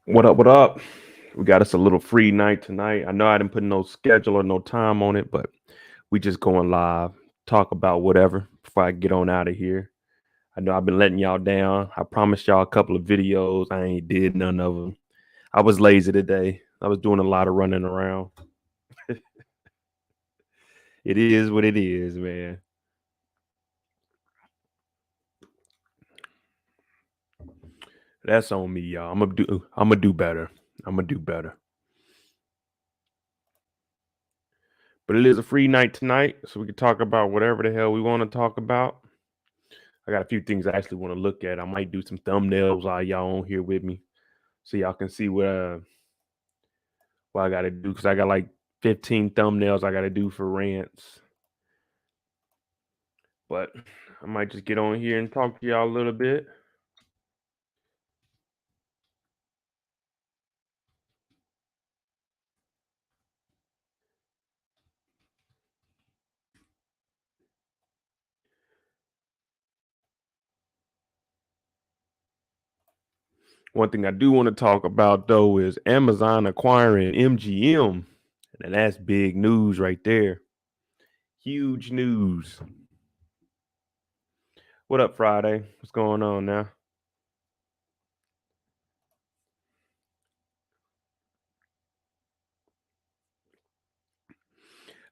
What up? What up? We got us a little free night tonight. I know I didn't put no schedule or no time on it, but we just going live, talk about whatever before I get on out of here. I know I've been letting y'all down. I promised y'all a couple of videos. I ain't did none of them. I was lazy today. I was doing a lot of running around. It is what it is, man. That's on me, y'all. I'm gonna do better. I'm gonna do better. But it is a free night tonight, so we can talk about whatever the hell we want to talk about. I got a few things I actually want to look at. I might do some thumbnails while y'all on here with me, so y'all can see what I got to do. Cause I got like 15 thumbnails I got to do for rants. But I might just get on here and talk to y'all a little bit. One thing I do want to talk about though is Amazon acquiring MGM, and that's big news right there. Huge news. What up, Friday? What's going on now?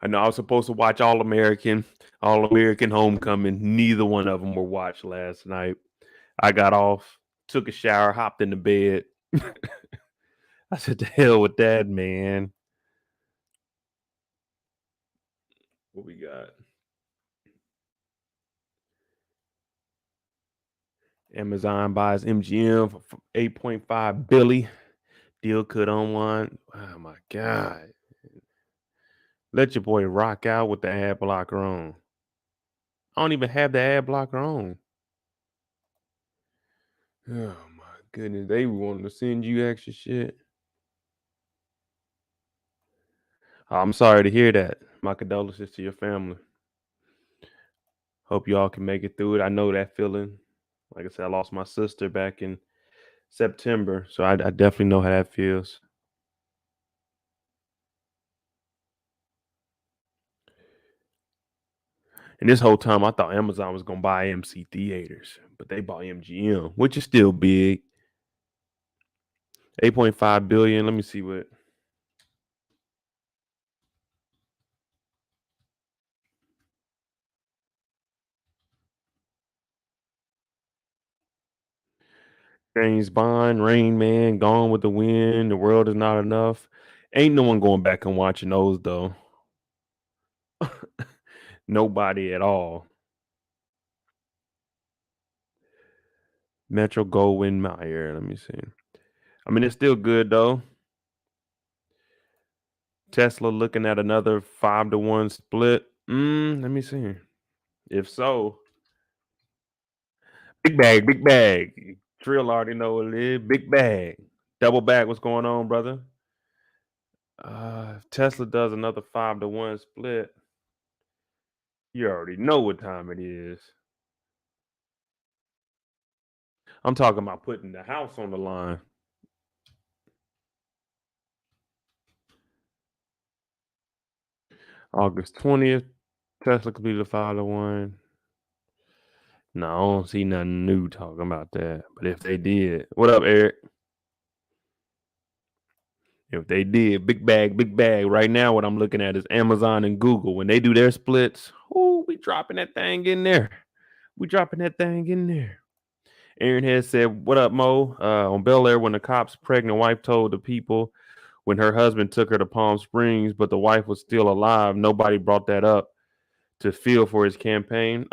I know I was supposed to watch All American Homecoming. Neither one of them were watched last night. I got off, took a shower, hopped into bed. I said, "The hell with that, man." What we got? Amazon buys MGM for 8.5 billion. Deal could unwind. Oh my god! Let your boy rock out with the ad blocker on. I don't even have the ad blocker on. Oh my goodness, they wanted to send you extra shit. I'm sorry to hear that. My condolences to your family. Hope y'all can make it through it. I know that feeling. Like I said, I lost my sister back in September, so I definitely know how that feels. And this whole time, I thought Amazon was gonna buy MC Theaters, but they bought MGM, which is still big. 8.5 billion. Let me see what. James Bond, Rain Man, Gone with the Wind, The World Is Not Enough. Ain't no one going back and watching those though. Nobody at all. Metro Goldwyn Mayer. Let me see. I mean, it's still good though. Tesla looking at another 5-to-1 split. Let me see. If so, big bag, big bag. Trill already know what it is. Big bag. Double bag. What's going on, brother? If Tesla does another 5-to-1 split, you already know what time it is. I'm talking about putting the house on the line. August 20th, Tesla completed a 5-to-1. No, I don't see nothing new talking about that. But if they did, what up, Eric? If they did, big bag, big bag. Right now, what I'm looking at is Amazon and Google. When they do their splits, we dropping that thing in there. We dropping that thing in there. Aaron has said, "What up, Mo?" On Bel Air, when the cops' pregnant wife told the people when her husband took her to Palm Springs, but the wife was still alive, nobody brought that up to feel for his campaign.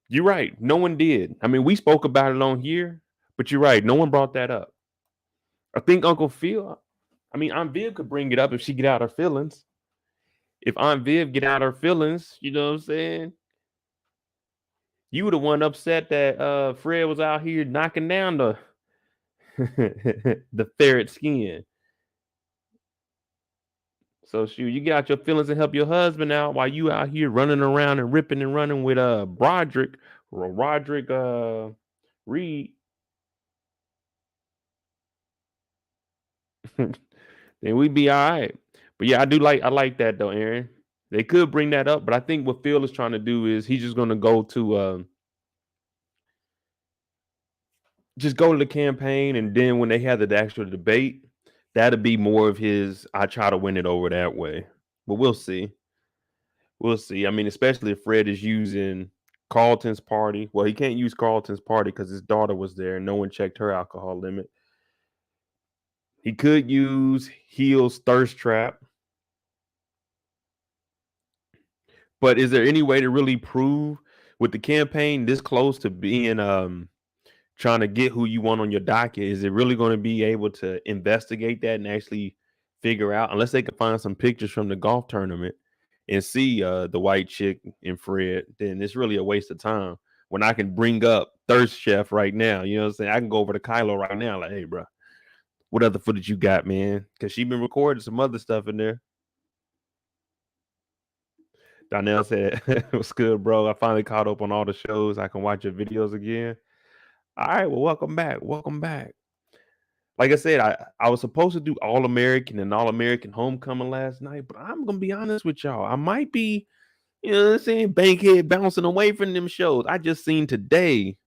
You're right. No one did. I mean, we spoke about it on here, but you're right. No one brought that up. I think Uncle Phil. I mean, Aunt Viv could bring it up if she get out her feelings. If Aunt Viv get out her feelings, you know what I'm saying? You were the one upset that Fred was out here knocking down the the ferret skin. So shoot, you get out your feelings and help your husband out while you out here running around and ripping and running with Broderick or Roderick Reed. then we'd be all right. But yeah, I like that though, Aaron. They could bring that up, but I think what Phil is trying to do is he's just gonna go to just go to the campaign, and then when they have the actual debate, that'll be more of his I try to win it over that way. But we'll see. We'll see. I mean, especially if Fred is using Carlton's party. Well, he can't use Carlton's party because his daughter was there and no one checked her alcohol limit. He could use Heel's thirst trap. But is there any way to really prove with the campaign this close to being trying to get who you want on your docket? Is it really going to be able to investigate that and actually figure out, unless they can find some pictures from the golf tournament and see the white chick and Fred, then it's really a waste of time. When I can bring up Thirst Chef right now, you know what I'm saying? I can go over to Kylo right now, like, hey, bro, what other footage you got, man? Because she been recording some other stuff in there. Donnell said, it was good, bro. I finally caught up on all the shows. I can watch your videos again. All right, well, welcome back. Welcome back. Like I said, I was supposed to do All American and All American Homecoming last night, but I'm gonna be honest with y'all. I might be, you know what I'm saying, bankhead bouncing away from them shows. I just seen today,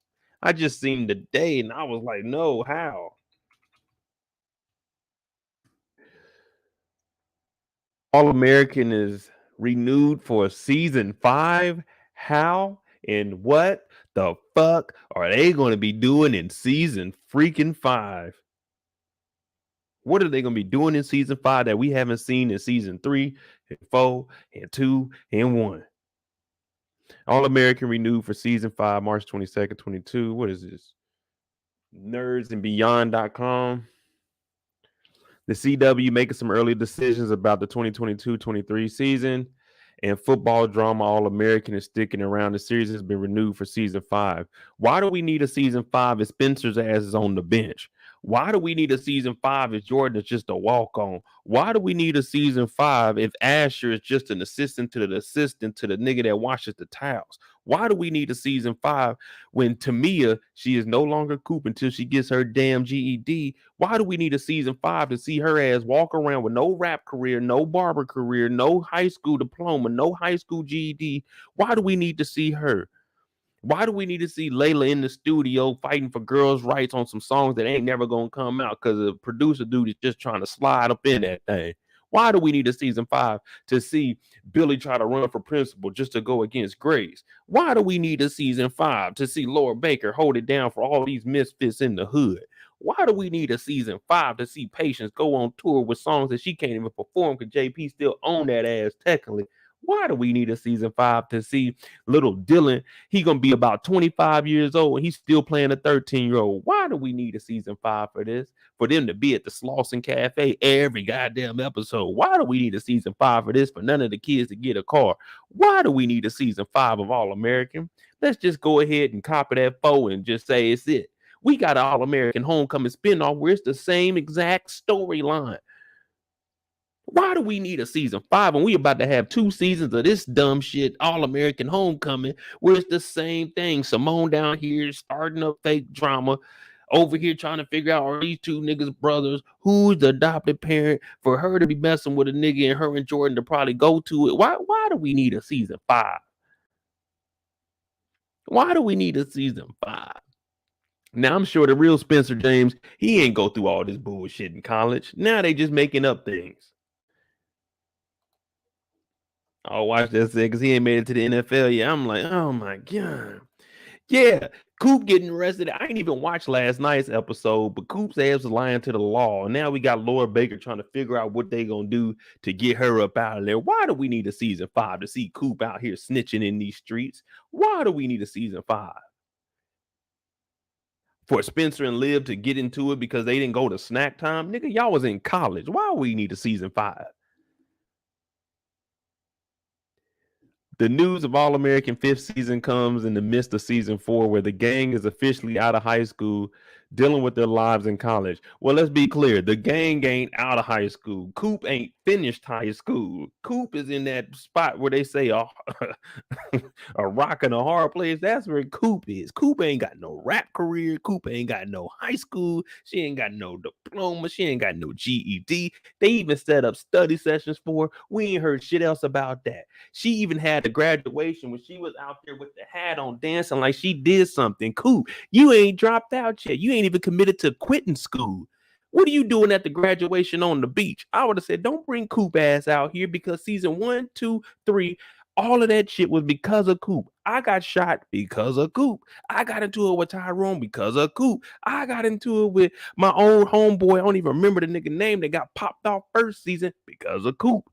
and I was like, no, how? All American is renewed for season 5. How and what the fuck are they going to be doing in season freaking 5? What are they going to be doing in season 5 that we haven't seen in season 3 and 4 and 2 and 1? All American renewed for season 5, March 22nd, 22. What is this? Nerdsandbeyond.com. The CW making some early decisions about the 2022-23 season, and football drama All American is sticking around. The series has been renewed for season 5. Why do we need a season 5 if Spencer's ass is on the bench? Why do we need a season 5 if Jordan is just a walk on? Why do we need a season 5 if Asher is just an assistant to the nigga that washes the towels? Why do we need a season 5 when Tamia, she is no longer Coop until she gets her damn GED? Why do we need a season 5 to see her ass walk around with no rap career, no barber career, no high school diploma, no high school GED? Why do we need to see her? Why do we need to see Layla in the studio fighting for girls' rights on some songs that ain't never gonna come out because the producer dude is just trying to slide up in that thing? Why do we need a season 5 to see Billy try to run for principal just to go against Grace? Why do we need a season 5 to see Laura Baker hold it down for all these misfits in the hood? Why do we need a season 5 to see Patience go on tour with songs that she can't even perform because JP still own that ass technically? Why do we need a season 5 to see little Dylan? He gonna be about 25 years old and he's still playing a 13-year-old. Why do we need a season 5 for this? For them to be at the Slauson Cafe every goddamn episode. Why do we need a season 5 for this? For none of the kids to get a car. Why do we need a season 5 of All American? Let's just go ahead and copy that 4 and just say it's it. We got an All American Homecoming spinoff where it's the same exact storyline. Why do we need a season 5 when we about to have 2 seasons of this dumb shit, All American Homecoming, where it's the same thing? Simone down here starting up fake drama, over here trying to figure out, are these 2 niggas brothers? Who's the adopted parent? For her to be messing with a nigga and her and Jordan to probably go to it. Why do we need a season 5? Why do we need a season 5? Now, I'm sure the real Spencer James, he ain't go through all this bullshit in college. Now they just making up things. I'll watch that because he ain't made it to the NFL yet. I'm like, oh my God. Yeah, Coop getting arrested. I ain't even watched last night's episode, but Coop's ass was lying to the law. And now we got Laura Baker trying to figure out what they gonna do to get her up out of there. Why do we need a season 5 to see Coop out here snitching in these streets? Why do we need a season 5? For Spencer and Liv to get into it because they didn't go to snack time? Nigga, y'all was in college. Why do we need a season 5? The news of All American 5th season comes in the midst of season 4, where the gang is officially out of high school dealing with their lives in college. Well, let's be clear. The gang ain't out of high school. Coop ain't finished high school. Coop is in that spot where they say a rock and a hard place. That's where Coop is. Coop ain't got no rap career. Coop ain't got no high school. She ain't got no diploma. She ain't got no GED. They even set up study sessions for her. We ain't heard shit else about that. She even had the graduation when she was out there with the hat on dancing like she did something. Coop, you ain't dropped out yet. You ain't even committed to quitting school. What are you doing at the graduation on the beach? I would have said, don't bring Coop ass out here because season 1, 2, 3, all of that shit was because of Coop. I got shot because of Coop. I got into it with Tyrone because of Coop. I got into it with my old homeboy. I don't even remember the nigga name that got popped off first season because of Coop.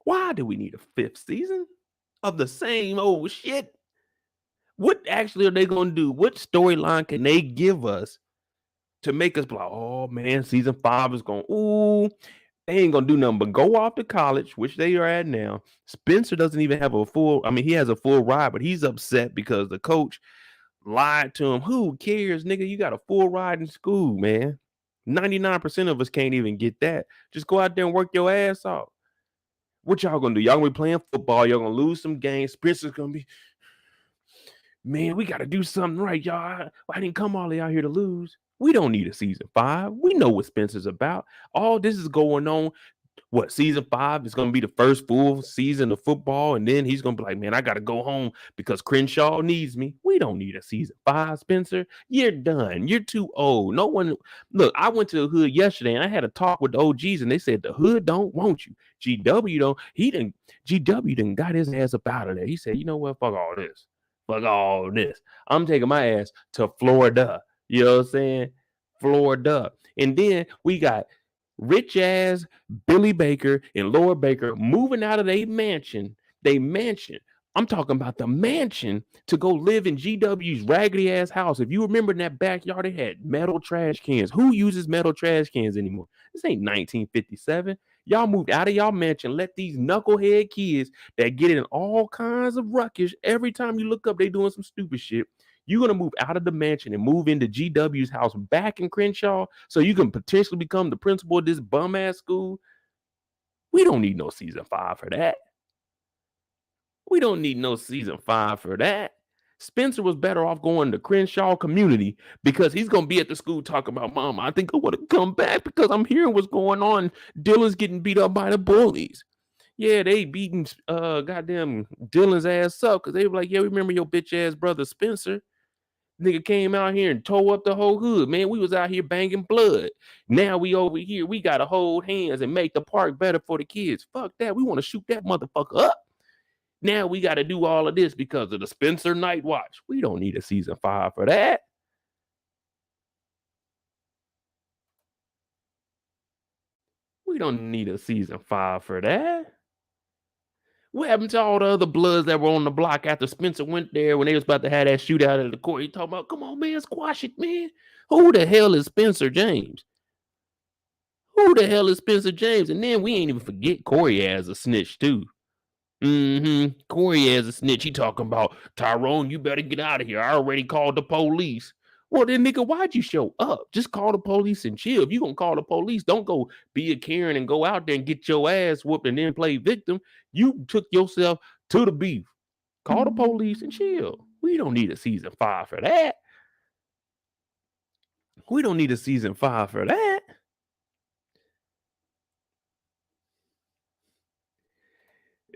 Why do we need a 5th season of the same old shit? What actually are they going to do? What storyline can they give us to make us be like, oh man, season 5 is going, ooh, they ain't going to do nothing but go off to college, which they are at now. Spencer doesn't even have a full, he has a full ride, but he's upset because the coach lied to him. Who cares, nigga? You got a full ride in school, man. 99% of us can't even get that. Just go out there and work your ass off. What y'all gonna do? Y'all gonna be playing football. Y'all gonna lose some games. Spencer's gonna be, man, we gotta do something right, y'all. I didn't come all the way out here to lose. We don't need a season 5. We know what Spencer's about. All this is going on. What, season 5 is going to be the first full season of football, and then he's going to be like, man, I got to go home because Crenshaw needs me. We don't need a season 5, Spencer. You're done. You're too old. No one, look, I went to the hood yesterday, and I had a talk with the OGs, and they said the hood don't want you. GW don't. GW done got his ass up out of there. He said, you know what, fuck all this. Fuck all this. I'm taking my ass to Florida. You know what I'm saying? Florida. And then we got rich ass Billy Baker and Laura Baker moving out of their mansion. I'm talking about the mansion to go live in GW's raggedy ass house. If you remember in that backyard, they had metal trash cans. Who uses metal trash cans anymore? This ain't 1957. Y'all moved out of y'all mansion. Let these knucklehead kids that get in all kinds of ruckus every time you look up, they doing some stupid shit. You're going to move out of the mansion and move into GW's house back in Crenshaw so you can potentially become the principal of this bum-ass school? We don't need no season 5 for that. We don't need no season 5 for that. Spencer was better off going to Crenshaw Community because he's going to be at the school talking about, Mom, I think I want to come back because I'm hearing what's going on. Dylan's getting beat up by the bullies. Yeah, they beating goddamn Dylan's ass up because they were like, yeah, we remember your bitch ass brother Spencer. Nigga came out here and tore up the whole hood. Man, we was out here banging blood. Now we over here. We got to hold hands and make the park better for the kids. Fuck that. We want to shoot that motherfucker up. Now we got to do all of this because of the Spencer Night Watch. We don't need a season 5 for that. We don't need a season 5 for that. What happened to all the other Bloods that were on the block after Spencer went there when they was about to have that shootout at the court? He talking about, come on, man, squash it, man. Who the hell is Spencer James? Who the hell is Spencer James? And then we ain't even forget Corey as a snitch, too. Corey as a snitch. He talking about, Tyrone, you better get out of here. I already called the police. Well, then, nigga, why'd you show up? Just call the police and chill. If you gonna call the police, don't go be a Karen and go out there and get your ass whooped and then play victim. You took yourself to the beef. Call the police and chill. We don't need a season 5 for that. We don't need a season 5 for that.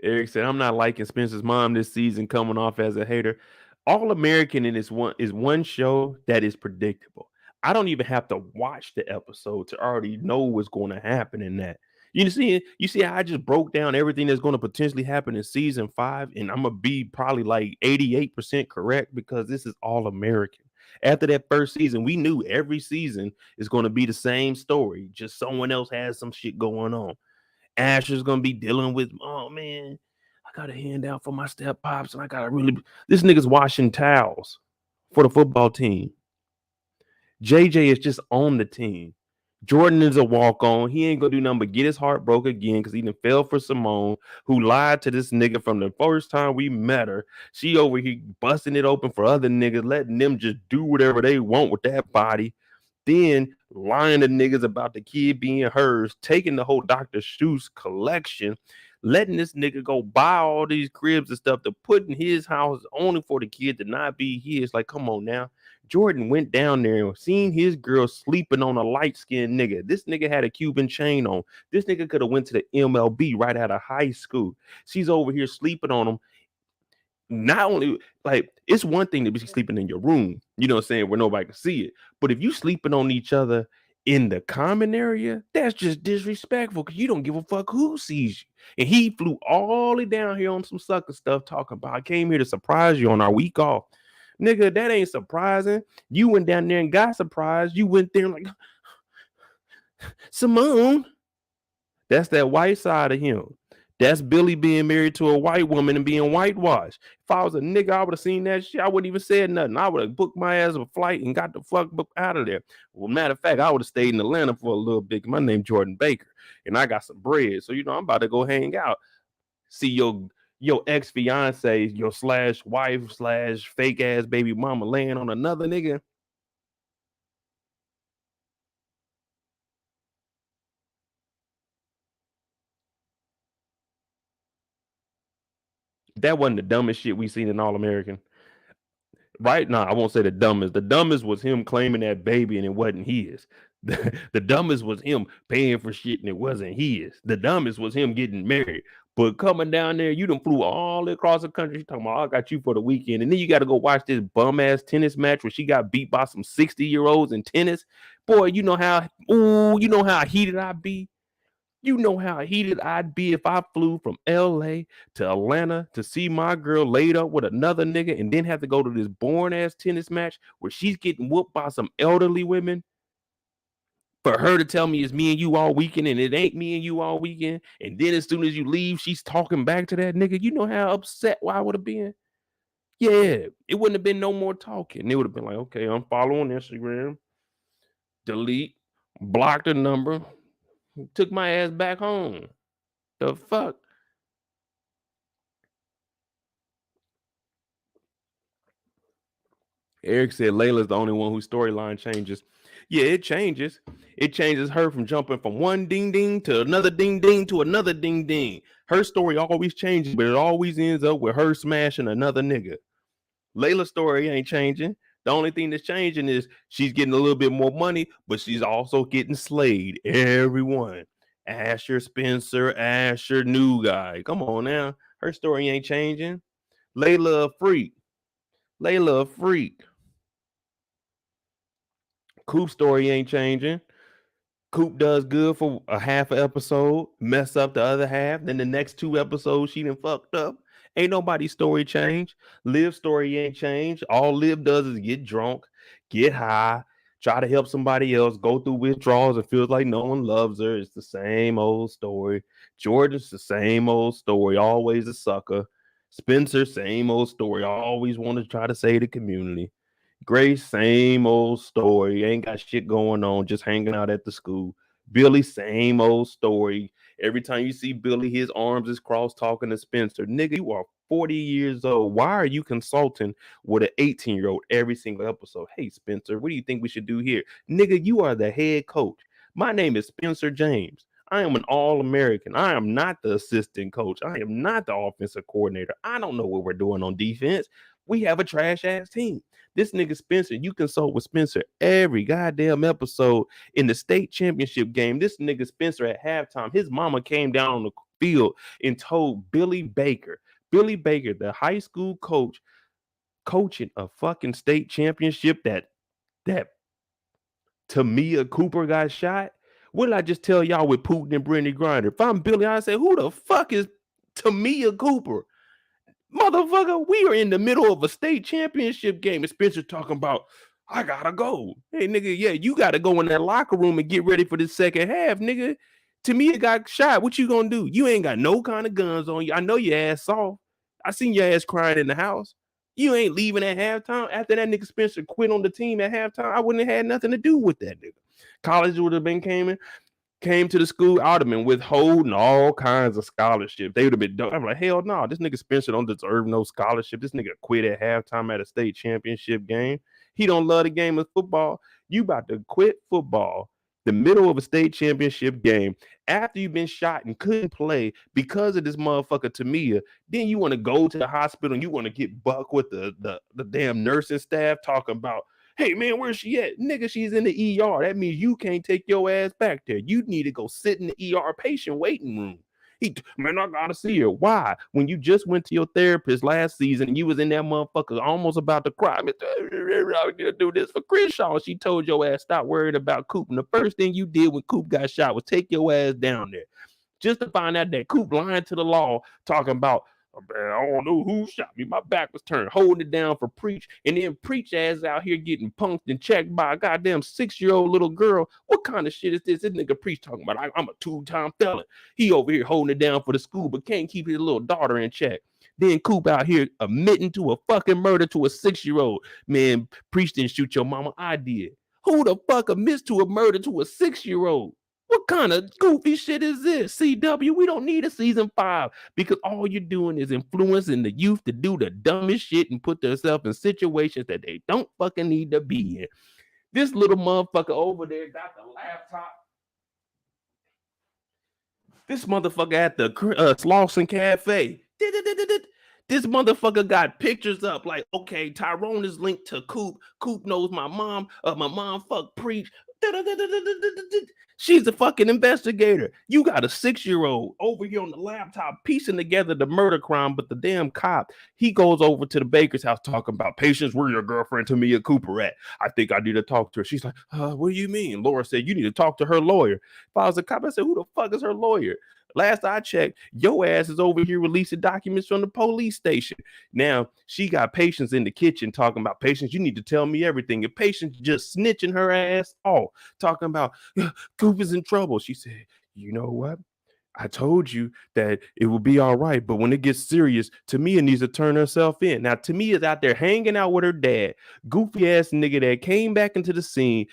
Eric said, I'm not liking Spencer's mom this season coming off as a hater. All American in this one show that is predictable. I don't even have to watch the episode to already know what's going to happen in that. You see how I just broke down everything that's going to potentially happen in season 5, and I'm gonna be probably like 88% correct because this is all American. After that first season, we knew every season is going to be the same story, just someone else has some shit going on. Asher's gonna be dealing with, oh man, I got a handout for my step pops, and I gotta this nigga's washing towels for the football team. JJ is just on the team. Jordan is a walk-on. He ain't gonna do nothing but get his heart broke again because he done fell for Simone, who lied to this nigga from the first time we met her. She over here busting it open for other niggas, letting them just do whatever they want with that body. Then lying to niggas about the kid being hers, taking the whole Dr. Seuss collection, letting this nigga go buy all these cribs and stuff to put in his house only for the kid to not be his. Like, come on now. Jordan went down there and seen his girl sleeping on a light-skinned nigga. This nigga had a Cuban chain on. This nigga could have went to the MLB right out of high school. She's over here sleeping on him. Not only, like, it's one thing to be sleeping in your room, you know what I'm saying, where nobody can see it. But if you sleeping on each other in the common area, that's just disrespectful because you don't give a fuck who sees you. And he flew all the way down here on some sucker stuff talking about, I came here to surprise you on our week off. Nigga, that ain't surprising. You went down there and got surprised. You went there like, Simone. That's that white side of him. That's Billy being married to a white woman and being whitewashed. If I was a nigga, I would have seen that shit. I wouldn't even said nothing. I would have booked my ass a flight and got the fuck out of there. Well, matter of fact, I would have stayed in Atlanta for a little bit. My name's Jordan Baker, and I got some bread. So, I'm about to go hang out. See your ex-fiance, your slash wife slash fake ass baby mama laying on another nigga. That wasn't the dumbest shit we seen in All American. Right now, I won't say the dumbest. The dumbest was him claiming that baby and it wasn't his. The dumbest was him paying for shit and it wasn't his. The dumbest was him getting married. But coming down there, you done flew all across the country. Talking about, I got you for the weekend. And then you got to go watch this bum ass tennis match where she got beat by some 60-year-olds in tennis. Boy, you know how heated I'd be. You know how heated I'd be if I flew from LA to Atlanta to see my girl laid up with another nigga and then have to go to this boring ass tennis match where she's getting whooped by some elderly women for her to tell me it's me and you all weekend and it ain't me and you all weekend. And then as soon as you leave, she's talking back to that nigga. You know how upset I would have been? Yeah, it wouldn't have been no more talking. It would have been like, okay, I'm following Instagram, delete, block the number, took my ass back home. The fuck? Eric said Layla's the only one whose storyline changes. Yeah, it changes. It changes her from jumping from one ding ding to another ding ding to another ding ding. Her story always changes, but it always ends up with her smashing another nigga. Layla's story ain't changing. The only thing that's changing is she's getting a little bit more money, but she's also getting slayed. Everyone. Asher, Spencer, Asher, new guy. Come on now. Her story ain't changing. Layla a freak. Layla a freak. Coop's story ain't changing. Coop does good for a half an episode, mess up the other half. Then the next 2 episodes, she done fucked up. Ain't nobody's story change. Liv's story ain't changed. All Liv does is get drunk, get high, try to help somebody else, go through withdrawals and feels like no one loves her. It's the same old story. Jordan's the same old story, always a sucker. Spencer, same old story, always want to try to save the community. Grace, same old story. Ain't got shit going on, just hanging out at the school. Billy, same old story. Every time you see Billy, his arms is crossed talking to Spencer. Nigga, you are 40 years old. Why are you consulting with an 18-year-old every single episode? Hey, Spencer, what do you think we should do here? Nigga, you are the head coach. My name is Spencer James. I am an All-American. I am not the assistant coach. I am not the offensive coordinator. I don't know what we're doing on defense. We have a trash-ass team. This nigga Spencer, you consult with Spencer every goddamn episode in the state championship game. This nigga Spencer at halftime, his mama came down on the field and told Billy Baker, the high school coach, coaching a fucking state championship that Tamia Cooper got shot. What did I just tell y'all with Putin and Brittany Griner? If I'm Billy, I say, who the fuck is Tamia Cooper? Motherfucker, we are in the middle of a state championship game. And Spencer talking about, I gotta go. Hey, nigga, yeah, you gotta go in that locker room and get ready for the second half, nigga. Tamia got shot. What you gonna do? You ain't got no kind of guns on you. I know your ass soft. I seen your ass crying in the house. You ain't leaving at halftime. After that nigga Spencer quit on the team at halftime, I wouldn't have had nothing to do with that nigga. College would have been came to the school, I would have been withholding all kinds of scholarships. They would have been done. I'm like, hell no, this nigga Spencer don't deserve no scholarship. This nigga quit at halftime at a state championship game. He don't love the game of football. You about to quit football the middle of a state championship game after you've been shot and couldn't play because of this motherfucker Tamia. Then you want to go to the hospital and you want to get buck with the damn nursing staff talking about, hey, man, where's she at? Nigga, she's in the ER. That means you can't take your ass back there. You need to go sit in the ER patient waiting room. Man, I gotta see her. Why? When you just went to your therapist last season and you was in that motherfucker almost about to cry. I'm gonna do this for Crenshaw. She told your ass stop worrying about Coop. And the first thing you did when Coop got shot was take your ass down there. Just to find out that Coop lying to the law, talking about, man, I don't know who shot me. My back was turned, holding it down for Preach. And then Preach ass out here getting punked and checked by a goddamn 6-year-old little girl. What kind of shit is this? This nigga Preach talking about, I'm a 2-time felon. He over here holding it down for the school, but can't keep his little daughter in check. Then Coop out here admitting to a fucking murder to a 6-year-old. Man, Preach didn't shoot your mama. I did. Who the fuck admits to a murder to a 6-year-old? What kind of goofy shit is this? CW, we don't need a season 5 because all you're doing is influencing the youth to do the dumbest shit and put themselves in situations that they don't fucking need to be in. This little motherfucker over there got the laptop. This motherfucker at the Slauson Cafe. This motherfucker got pictures up like, okay, Tyrone is linked to Coop. Coop knows my mom. My mom fuck Preach. She's a fucking investigator. You got a 6-year-old over here on the laptop piecing together the murder crime, but the damn cop, he goes over to the baker's house talking about, Patience, where your girlfriend Tamia Cooper at? I think I need to talk to her. She's like, what do you mean? Laura said, you need to talk to her lawyer. If I was a cop, I said, who the fuck is her lawyer? Last I checked, your ass is over here releasing documents from the police station. Now, she got Patience in the kitchen talking about, Patience, you need to tell me everything. And Patience just snitching her ass off, talking about, Coop is in trouble. She said, you know what? I told you that it will be all right. But when it gets serious, Tamia needs to turn herself in. Now, Tamia's out there hanging out with her dad, goofy ass nigga that came back into the scene.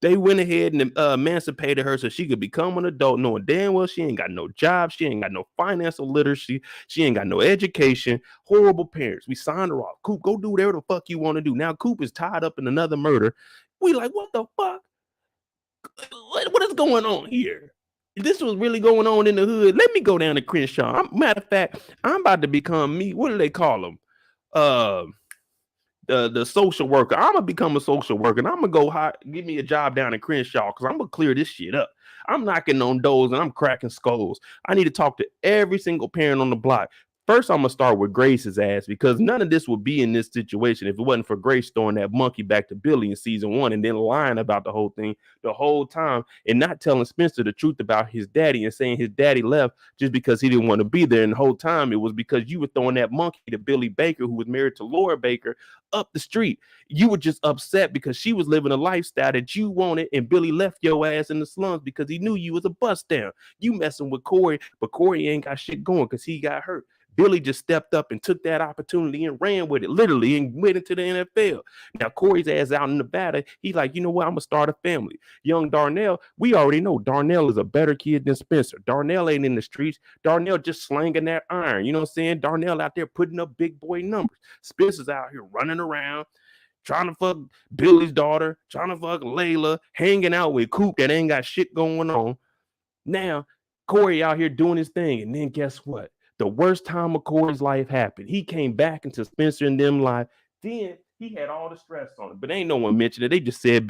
They went ahead and emancipated her so she could become an adult, knowing damn well she ain't got no job. She ain't got no financial literacy. She ain't got no education. Horrible parents. We signed her off. Coop, go do whatever the fuck you want to do. Now Coop is tied up in another murder. We like, what the fuck? What is going on here? This was really going on in the hood. Let me go down to Crenshaw. Matter of fact, I'm about to become me. What do they call them? The social worker. I'm gonna become a social worker and I'm gonna go give me a job down in Crenshaw because I'm gonna clear this shit up. I'm knocking on doors and I'm cracking skulls. I need to talk to every single parent on the block. First, I'm gonna start with Grace's ass because none of this would be in this situation if it wasn't for Grace throwing that monkey back to Billy in season 1 and then lying about the whole thing the whole time and not telling Spencer the truth about his daddy and saying his daddy left just because he didn't want to be there. And the whole time it was because you were throwing that monkey to Billy Baker, who was married to Laura Baker, up the street. You were just upset because she was living a lifestyle that you wanted and Billy left your ass in the slums because he knew you was a bust down. You messing with Corey, but Corey ain't got shit going because he got hurt. Billy just stepped up and took that opportunity and ran with it, literally, and went into the NFL. Now, Corey's ass out in Nevada, he's like, you know what, I'm going to start a family. Young Darnell, we already know Darnell is a better kid than Spencer. Darnell ain't in the streets. Darnell just slanging that iron. You know what I'm saying? Darnell out there putting up big boy numbers. Spencer's out here running around, trying to fuck Billy's daughter, trying to fuck Layla, hanging out with Coop that ain't got shit going on. Now, Corey out here doing his thing, and then guess what? The worst time of Corey's life happened. He came back into Spencer and them life. Then he had all the stress on it. But ain't no one mentioned it. They just said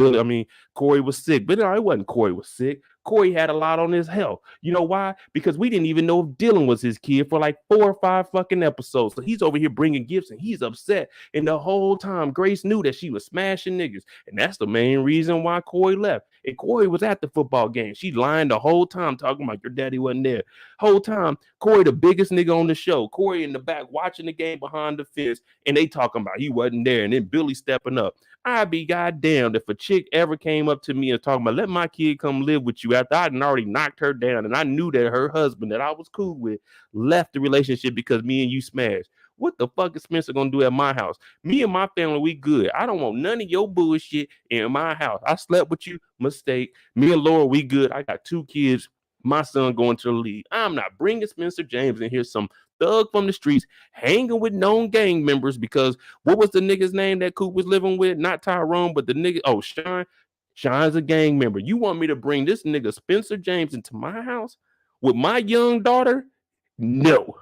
Corey was sick. But no, it wasn't Corey was sick. Corey had a lot on his health. You know why? Because we didn't even know if Dylan was his kid for like 4 or 5 fucking episodes. So he's over here bringing gifts and he's upset. And the whole time, Grace knew that she was smashing niggas. And that's the main reason why Corey left. And Corey was at the football game. She lying the whole time talking about your daddy wasn't there. Whole time, Corey the biggest nigga on the show. Corey in the back watching the game behind the fence. And they talking about he wasn't there. And then Billy stepping up. I'd be goddamned if a chick ever came up to me and talking about let my kid come live with you after I'd already knocked her down and I knew that her husband that I was cool with left the relationship because me and you smashed. What the fuck is Spencer gonna do at my house? Me and my family, we good. I don't want none of your bullshit in my house. I slept with you, mistake. Me and Laura, we good. I got 2 kids. My son going to the league. I'm not bringing Spencer James in here, some thug from the streets, hanging with known gang members, because what was the nigga's name that Coop was living with? Not Tyrone, but the nigga, Sean. Sean's a gang member. You want me to bring this nigga Spencer James into my house with my young daughter? No,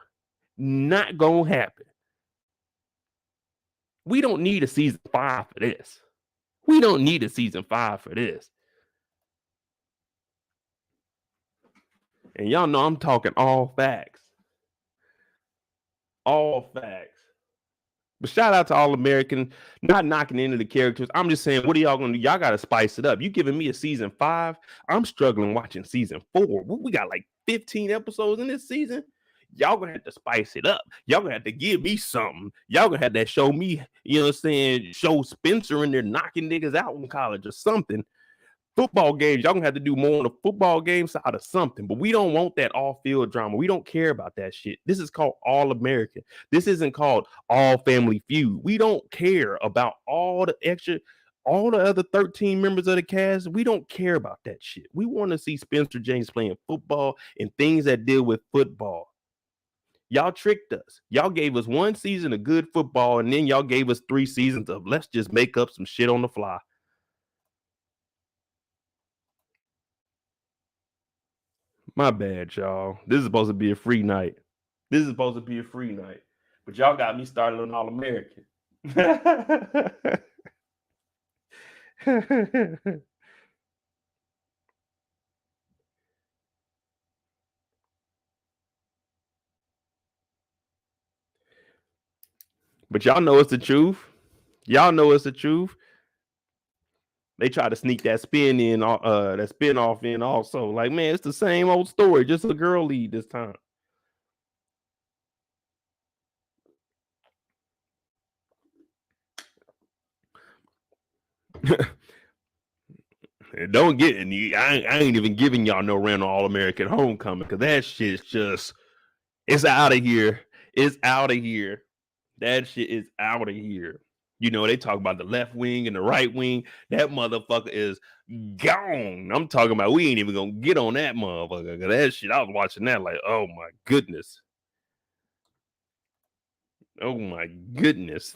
not gonna happen. We don't need a season 5 for this. We don't need a season 5 for this. And y'all know I'm talking all facts. All facts. But shout out to All American, not knocking into the characters. I'm just saying, what are y'all gonna do? Y'all gotta spice it up. You giving me a season 5? I'm struggling watching season 4. We got like 15 episodes in this season. Y'all gonna have to spice it up. Y'all gonna have to give me something. Y'all gonna have to show me, you know what I'm saying, show Spencer in there knocking niggas out in college or something. Football games, y'all gonna have to do more on the football game side of something, but we don't want that off-field drama. We don't care about that shit. This is called All American. This isn't called All Family Feud. We don't care about all the other 13 members of the cast. We don't care about that shit. We want to see Spencer James playing football and things that deal with football. Y'all tricked us. Y'all gave us 1 season of good football, and then y'all gave us 3 seasons of let's just make up some shit on the fly. My bad, y'all. This is supposed to be a free night. But y'all got me started on All American. But y'all know it's the truth. They try to sneak that spin in, that spin off in also. Like, man, it's the same old story, just a girl lead this time. Don't get any. I ain't even giving y'all no random All American Homecoming, because that shit's just, it's out of here. It's out of here. That shit is out of here. You know, they talk about the left wing and the right wing. That motherfucker is gone. I'm talking about, we ain't even gonna get on that motherfucker. That shit, I was watching that like, oh my goodness. Oh my goodness.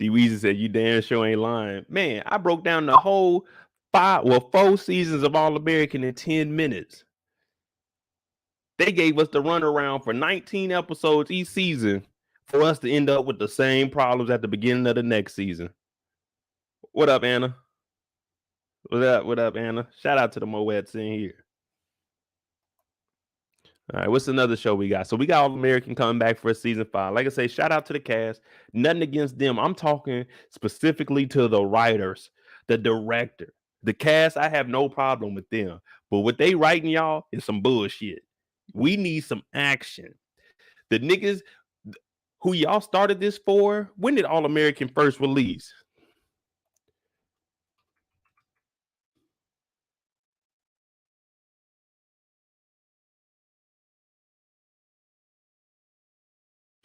D Weezy said, you damn sure ain't lying. Man, I broke down the whole 4 seasons of All American in 10 minutes. They gave us the runaround for 19 episodes each season for us to end up with the same problems at the beginning of the next season. What up, Anna? What up, Anna? Shout out to the Moeds in here. All right, what's another show we got? So we got All American coming back for a season 5. Like I say, shout out to the cast. Nothing against them. I'm talking specifically to the writers, the director, the cast. I have no problem with them. But what they writing, y'all, is some bullshit. We need some action. The niggas who y'all started this for, when did All American first release?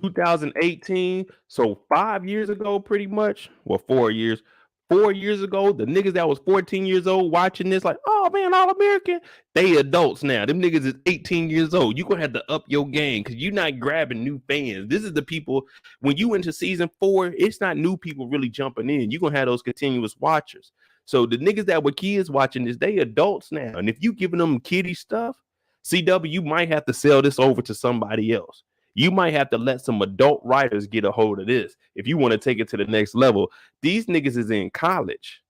(2018), so 5 years ago, pretty much. Well, 4 years. 4 years ago, the niggas that was 14 years old watching this, like, oh man, All American, they adults now. Them niggas is 18 years old. You gonna have to up your game, because you're not grabbing new fans. This is the people, when you into season 4, it's not new people really jumping in. You're gonna have those continuous watchers. So the niggas that were kids watching this, they adults now. And if you giving them kiddie stuff, CW, you might have to sell this over to somebody else. You might have to let some adult writers get a hold of this if you want to take it to the next level. These niggas is in college.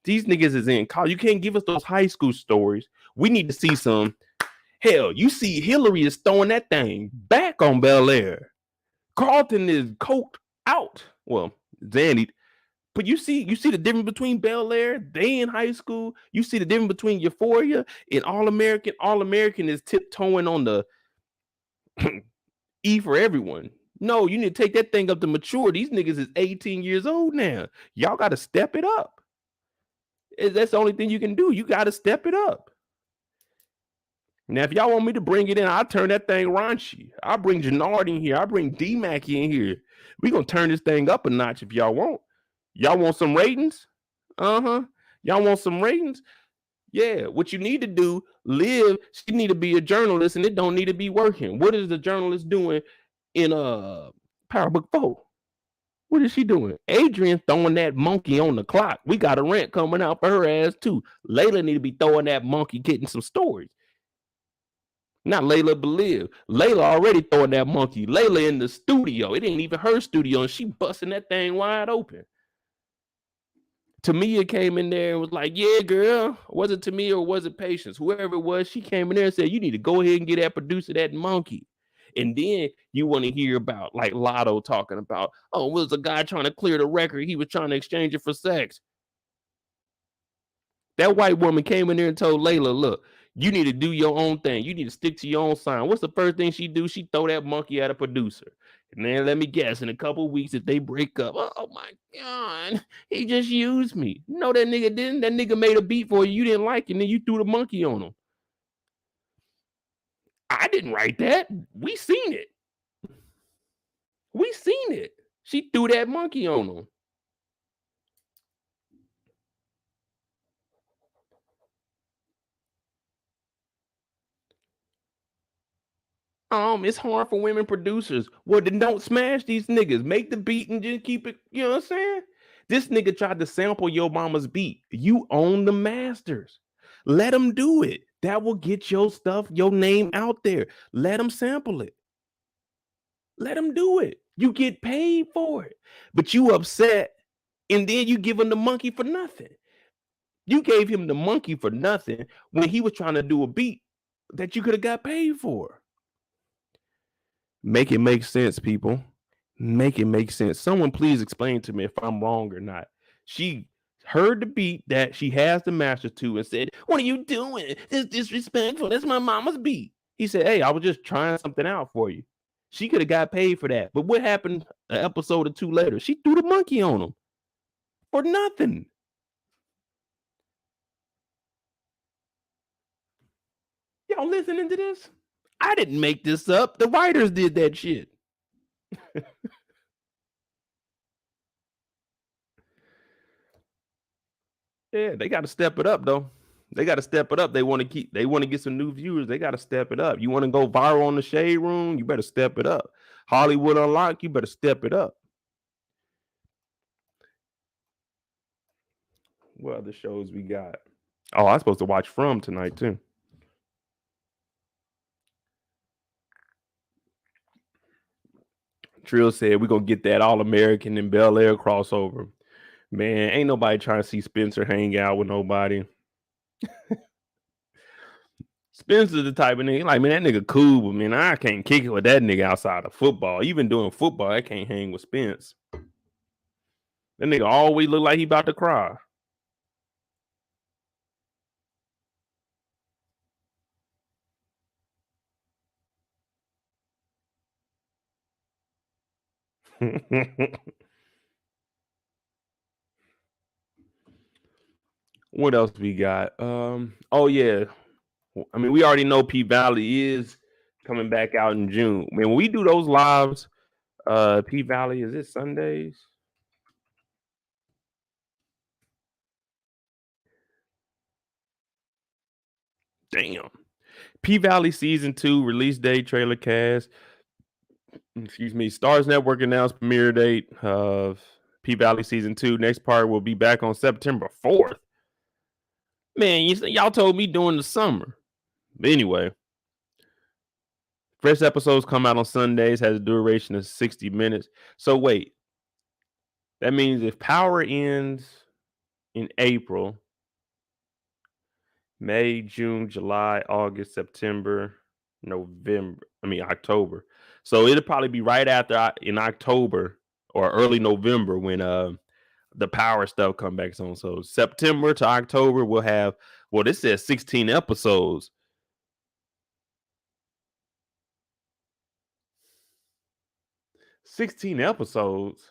You can't give us those high school stories. We need to see some. Hell, you see Hillary is throwing that thing back on Bel Air. Carlton is coked out. Well, Zanny. But you see the difference between Bel Air, they in high school. You see the difference between Euphoria and All American. All American is tiptoeing on the E for everyone. No, you need to take that thing up to mature. These niggas is 18 years old now. Y'all got to step it up. That's the only thing you can do. You got to step it up. Now, if y'all want me to bring it in, I'll turn that thing raunchy. I'll bring Jannard in here. I'll bring D-Mac in here. We gonna turn this thing up a notch if y'all want. Y'all want some ratings? Uh-huh. Y'all want some ratings? Yeah. What you need to do, Liv, she need to be a journalist and it don't need to be working. What is the journalist doing in Power Book 4? What is she doing? Adrian throwing that monkey on the clock. We got a rent coming out for her ass too. Layla need to be throwing that monkey, getting some stories. Not Layla Believe. Layla already throwing that monkey. Layla in the studio. It ain't even her studio, and she busting that thing wide open. Tamia came in there and was like, yeah, girl. Was it Tamia or was it Patience? Whoever it was, she came in there and said, you need to go ahead and get that producer that monkey. And then you want to hear about like Lotto talking about, oh, was a guy trying to clear the record. He was trying to exchange it for sex. That white woman came in there and told Layla, look, you need to do your own thing. You need to stick to your own sign. What's the first thing she do? She throw that monkey at a producer. And then let me guess, in a couple of weeks, if they break up, oh my God, he just used me. No, that nigga didn't. That nigga made a beat for you. You didn't like it, and then you threw the monkey on him. I didn't write that. We seen it. We seen it. She threw that monkey on him. It's hard for women producers. Well, then don't smash these niggas. Make the beat and just keep it. You know what I'm saying? This nigga tried to sample your mama's beat. You own the masters. Let him do it. That will get your stuff, your name out there. Let him sample it. Let him do it. You get paid for it. But you upset, and then you give him the monkey for nothing. You gave him the monkey for nothing when he was trying to do a beat that you could have got paid for. Make it make sense, people. Make it make sense. Someone please explain to me if I'm wrong or not. She heard the beat that she has the master to and said, what are you doing? It's disrespectful. That's my mama's beat. He said, hey, I was just trying something out for you. She could have got paid for that. But what happened an episode or two later? She threw the monkey on him for nothing. Y'all listening to this? I didn't make this up. The writers did that shit. Yeah, they got to step it up though. They got to step it up. They want to get some new viewers. They got to step it up. You want to go viral on the Shade Room? You better step it up. Hollywood Unlocked, you better step it up. What other shows we got? Oh, I'm supposed to watch From tonight too. Trill said we're gonna get that All American and Bel Air crossover. Man, ain't nobody trying to see Spencer hang out with nobody. Spencer's the type of nigga, like, man, that nigga cool, but man, I can't kick it with that nigga outside of football. Even doing football, I can't hang with Spence. That nigga always look like he about to cry. What else we got? Oh yeah. I mean, we already know P Valley is coming back out in June. Man, when we do those lives, P Valley, is it Sundays? Damn. P Valley season 2 release date, trailer cast. Excuse me. Stars Network announced premiere date of P Valley season 2. Next part will be back on September 4th. Man, y'all told me during the summer. But anyway, first episodes come out on Sundays, has a duration of 60 minutes. So wait, that means if Power ends in April, May, June, July, August, September, October. So it'll probably be right after in October or early November when the Power stuff come back on. So September to October we'll have, well, this says 16 episodes. 16 episodes.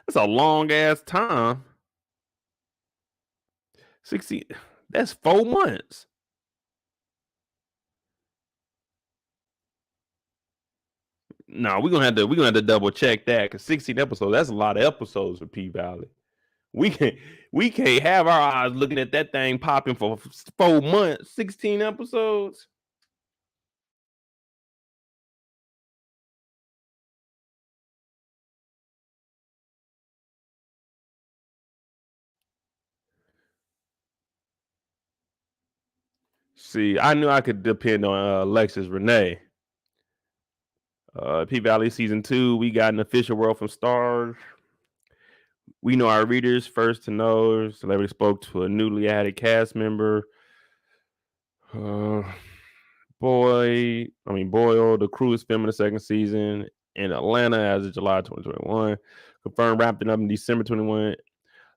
That's a long ass time. 16. That's 4 months. No, we're gonna have to double check that because 16 episodes, that's a lot of episodes for P Valley. We can't have our eyes looking at that thing popping for 4 months, 16 episodes. See, I knew I could depend on Alexis Renee. P Valley Season 2, we got an official world from STARZ. We know our readers first to know. Celebrity spoke to a newly added cast member. Boyle, the crew is filming the second season in Atlanta as of July 2021. Confirmed wrapping up in December 21.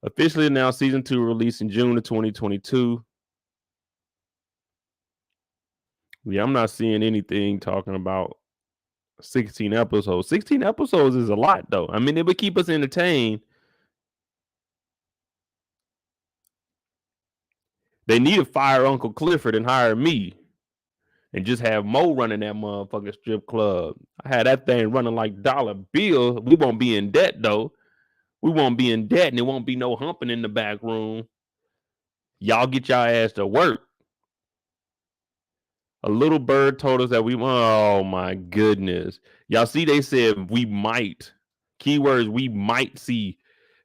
Officially announced season 2 released in June of 2022. Yeah, I'm not seeing anything talking about 16 episodes. 16 episodes is a lot, though. I mean, it would keep us entertained. They need to fire Uncle Clifford and hire me and just have Mo running that motherfucking strip club. I had that thing running like dollar bill. We won't be in debt, though. We won't be in debt, and there won't be no humping in the back room. Y'all get y'all ass to work. A little bird told us that oh my goodness. Y'all see, they said we might. Keywords, we might see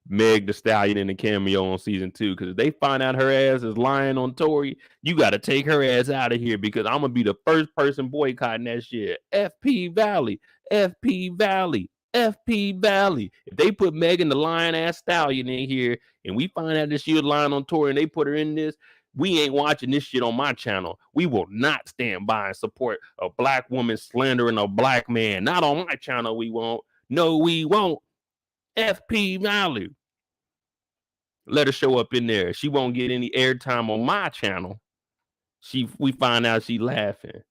Meg the Stallion in the cameo on season 2. Because if they find out her ass is lying on Tori, you got to take her ass out of here because I'm going to be the first person boycotting that shit. FP Valley, FP Valley, FP Valley. If they put Megan the lion ass stallion in here and we find out that she was lying on Tori and they put her in this, we ain't watching this shit on my channel. We will not stand by and support a black woman slandering a black man. Not on my channel, we won't. No, we won't. FP Valley. Let her show up in there. She won't get any airtime on my channel. We find out she laughing.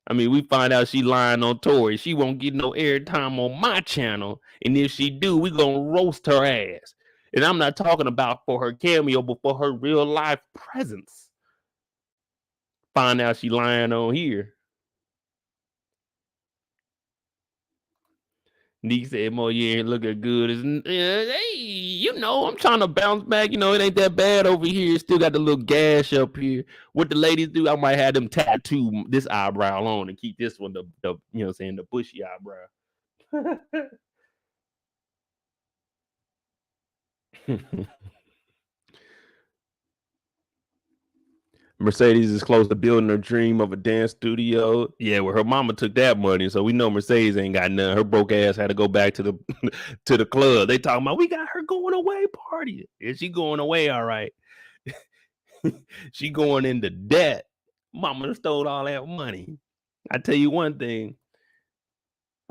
I mean, we find out she lying on Tori. She won't get no airtime on my channel. And if she do, we gonna roast her ass. And I'm not talking about for her cameo, but for her real life presence. Find out she lying on here. Nick said, Mo, you ain't looking good. Hey, you know, I'm trying to bounce back. You know, it ain't that bad over here. Still got the little gash up here. What the ladies do, I might have them tattoo this eyebrow on and keep this one, the you know what I'm saying, the bushy eyebrow. Mercedes is close to building her dream of a dance studio. Yeah, well, her mama took that money, so we know Mercedes ain't got none. Her broke ass had to go back to the to the club. They talking about we got her going away party. Is she going away? All right. She going into debt. Mama stole all that money. I tell you one thing.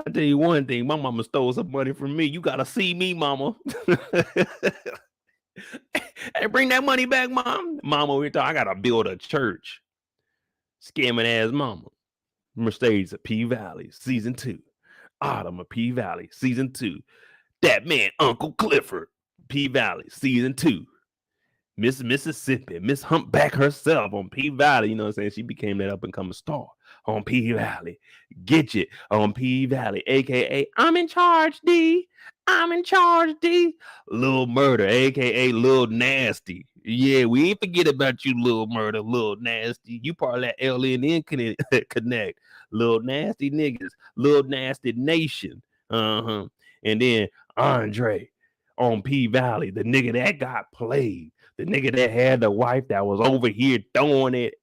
My mama stole some money from me. You gotta see me, mama. Hey, bring that money back, mom. Mama, I gotta build a church. Scamming ass mama. Mercedes of P Valley, season 2. Autumn of P Valley, season 2. That man, Uncle Clifford, P Valley, season 2. Miss Mississippi, Miss Humpback herself on P Valley. You know what I'm saying? She became that up and coming star on P Valley. Get you on P Valley, aka I'm in charge, D. I'm in charge, D. Lil Murder, aka Lil Nasty. Yeah, we ain't forget about you, Lil Murder, Lil Nasty. You part of that LNN connect. Lil Nasty niggas, Lil Nasty Nation. And then Andre on P Valley, the nigga that got played. The nigga that had the wife that was over here throwing it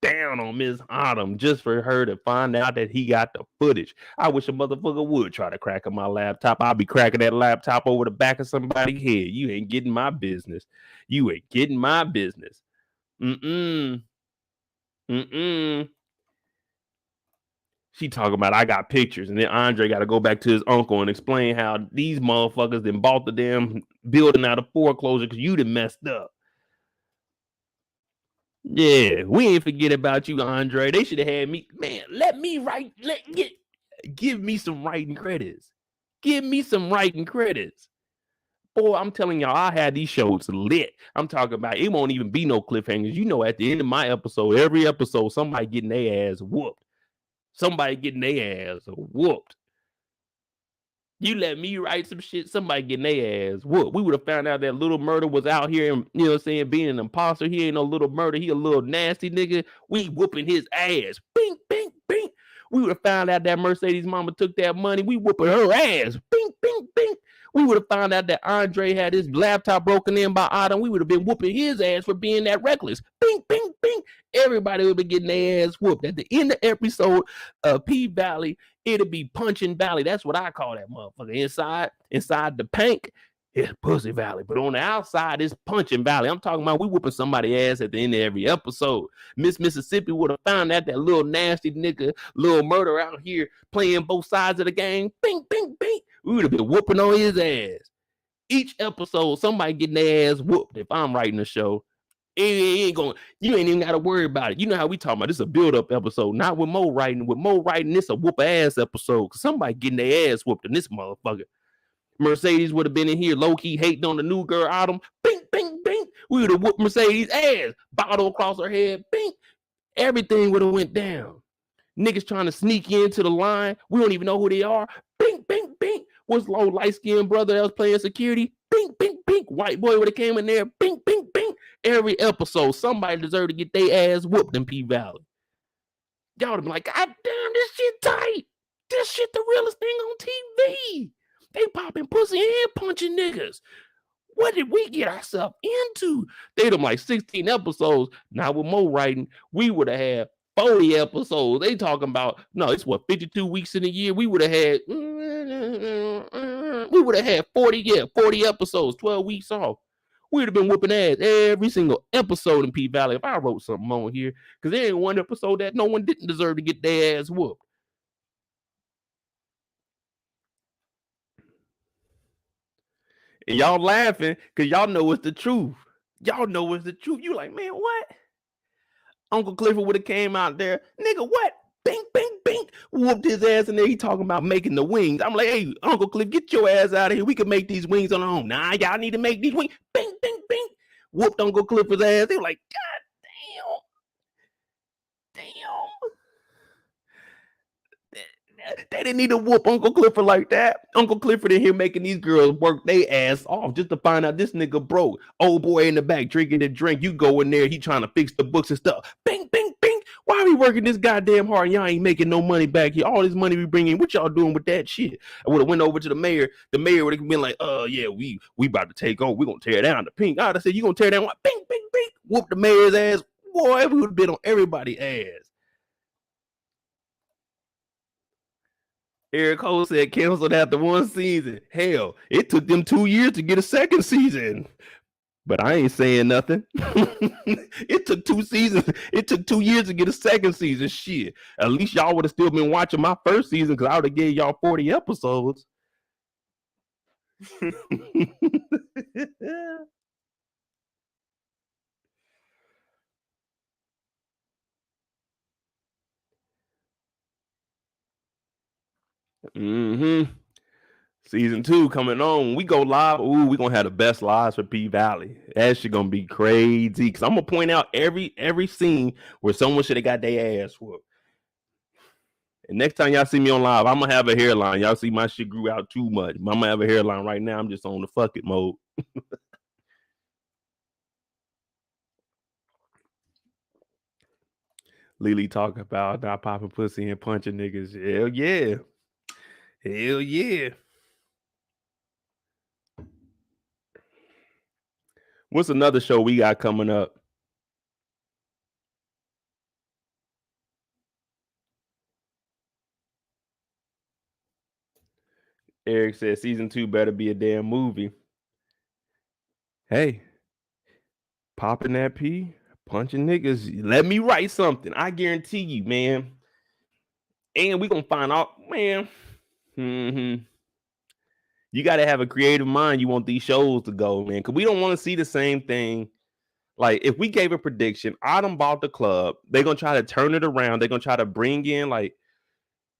down on Miss Autumn just for her to find out that he got the footage. I wish a motherfucker would try to crack on my laptop. I'll be cracking that laptop over the back of somebody's head. You ain't getting my business. You ain't getting my business. She talking about I got pictures, and then Andre got to go back to his uncle and explain how these motherfuckers then bought the damn building out of foreclosure because you done messed up. Yeah, we ain't forget about you, Andre. They should have had me. Man, give me some writing credits. Give me some writing credits. Boy, I'm telling y'all, I had these shows lit. I'm talking about it won't even be no cliffhangers. You know, at the end of my episode, every episode, somebody getting their ass whooped. Somebody getting their ass whooped. You let me write some shit, somebody getting their ass whooped. We would have found out that Little Murder was out here and, you know what I'm saying, being an imposter. He ain't no Little Murder. He a little nasty nigga. We whooping his ass. Bing, bing, bing. We would have found out that Mercedes mama took that money. We whooping her ass. Bing, bing, bing. We would have found out that Andre had his laptop broken in by Adam. We would have been whooping his ass for being that reckless. Bing, bing, bing. Everybody would be getting their ass whooped. At the end of episode of P Valley, it'll be Punching Valley. That's what I call that motherfucker. Inside the pank, it's Pussy Valley. But on the outside, it's Punching Valley. I'm talking about we whooping somebody's ass at the end of every episode. Miss Mississippi would have found out that little nasty nigga, Little Murder out here playing both sides of the game. Bing, bing, bing. We would have been whooping on his ass. Each episode, somebody getting their ass whooped. If I'm writing a show, you ain't even got to worry about it. You know how we talking about this is a build-up episode, not with Mo writing. With Mo writing, this a whoop-ass episode. Cause somebody getting their ass whooped in this motherfucker. Mercedes would have been in here low-key hating on the new girl Autumn. Bing, bing, bing. We would have whooped Mercedes' ass. Bottle across her head. Bing. Everything would have went down. Niggas trying to sneak into the line. We don't even know who they are. Bing, bing, bing. What's low light-skinned brother that was playing security? Bing, bing, bing. White boy would have came in there. Bing, bing, bing. Every episode, somebody deserved to get their ass whooped in P Valley. Y'all would have been like, God damn, this shit tight. This shit the realest thing on TV. They popping pussy and punching niggas. What did we get ourselves into? They them like 16 episodes. Now with Mo writing, we would have had 40 episodes. They talking about, no, it's what, 52 weeks in a year? We would have had 40 episodes, 12 weeks off. We'd have been whooping ass every single episode in P Valley if I wrote something on here. Because there ain't one episode that no one didn't deserve to get their ass whooped. And y'all laughing because y'all know it's the truth. Y'all know it's the truth. You like, man, what? Uncle Clifford would have came out there. Nigga, what? Bing, bing, bing. Whooped his ass in there. He talking about making the wings. I'm like, hey, Uncle Cliff, get your ass out of here. We can make these wings on our own. Nah, y'all need to make these wings. Bing, bing, bing. Whooped Uncle Clifford's ass. They were like, God damn. They didn't need to whoop Uncle Clifford like that. Uncle Clifford in here making these girls work their ass off just to find out this nigga broke. Old boy in the back drinking a drink. You go in there, he trying to fix the books and stuff. Bing, bing, bing. Why are we working this goddamn hard and y'all ain't making no money back here? All this money we bring in, what y'all doing with that shit? I would have went over to the mayor. The mayor would have been like, yeah, we about to take over. We gonna tear down the pink. I'd have said, you gonna tear down what? Bing, bing, bing. Whoop the mayor's ass. Boy, we would have been on everybody's ass. Eric Cole said canceled after one season. Hell, it took them 2 years to get a second season. But I ain't saying nothing. It took 2 seasons. It took 2 years to get a second season. Shit. At least y'all would have still been watching my first season because I would have gave y'all 40 episodes. Season 2 coming on. We go live. Ooh, we gonna have the best lives for P Valley. That shit gonna be crazy. Cause I'm gonna point out every scene where someone should have got their ass whooped. And next time y'all see me on live, I'm gonna have a hairline. Y'all see my shit grew out too much. I'm gonna have a hairline right now. I'm just on the fuck it mode. Lily talk about not popping pussy and punching niggas. Hell yeah. Hell yeah. What's another show we got coming up? Eric said season 2 better be a damn movie. Hey, popping that P, punching niggas. Let me write something. I guarantee you, man. And we gonna find out, man. You got to have a creative mind. You want these shows to go, man, because we don't want to see the same thing. Like, if we gave a prediction, Autumn bought the club, they're going to try to turn it around. They're going to try to bring in, like,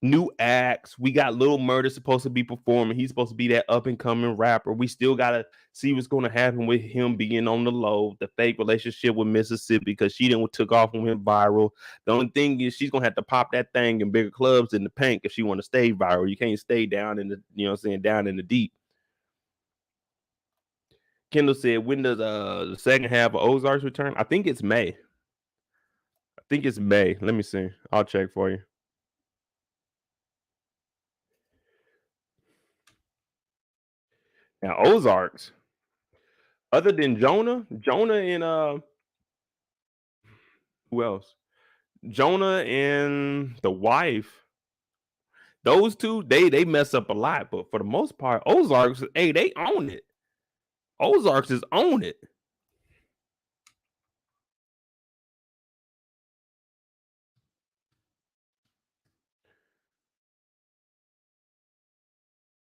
new acts. We got Lil Murda supposed to be performing. He's supposed to be that up and coming rapper. We still gotta see what's gonna happen with him being on the low, the fake relationship with Mississippi, because she didn't took off and went viral. The only thing is she's gonna have to pop that thing in bigger clubs in the Pink if she want to stay viral. You can't stay down in the, you know what I'm saying, down in the deep. Kendall said, when does the second half of Ozarks return? I think it's May. I think it's May. Let me see. I'll check for you. Now, Ozarks, other than Jonah and who else? Jonah and the wife. Those two, they mess up a lot, but for the most part, Ozarks, hey, they own it. Ozarks is own it.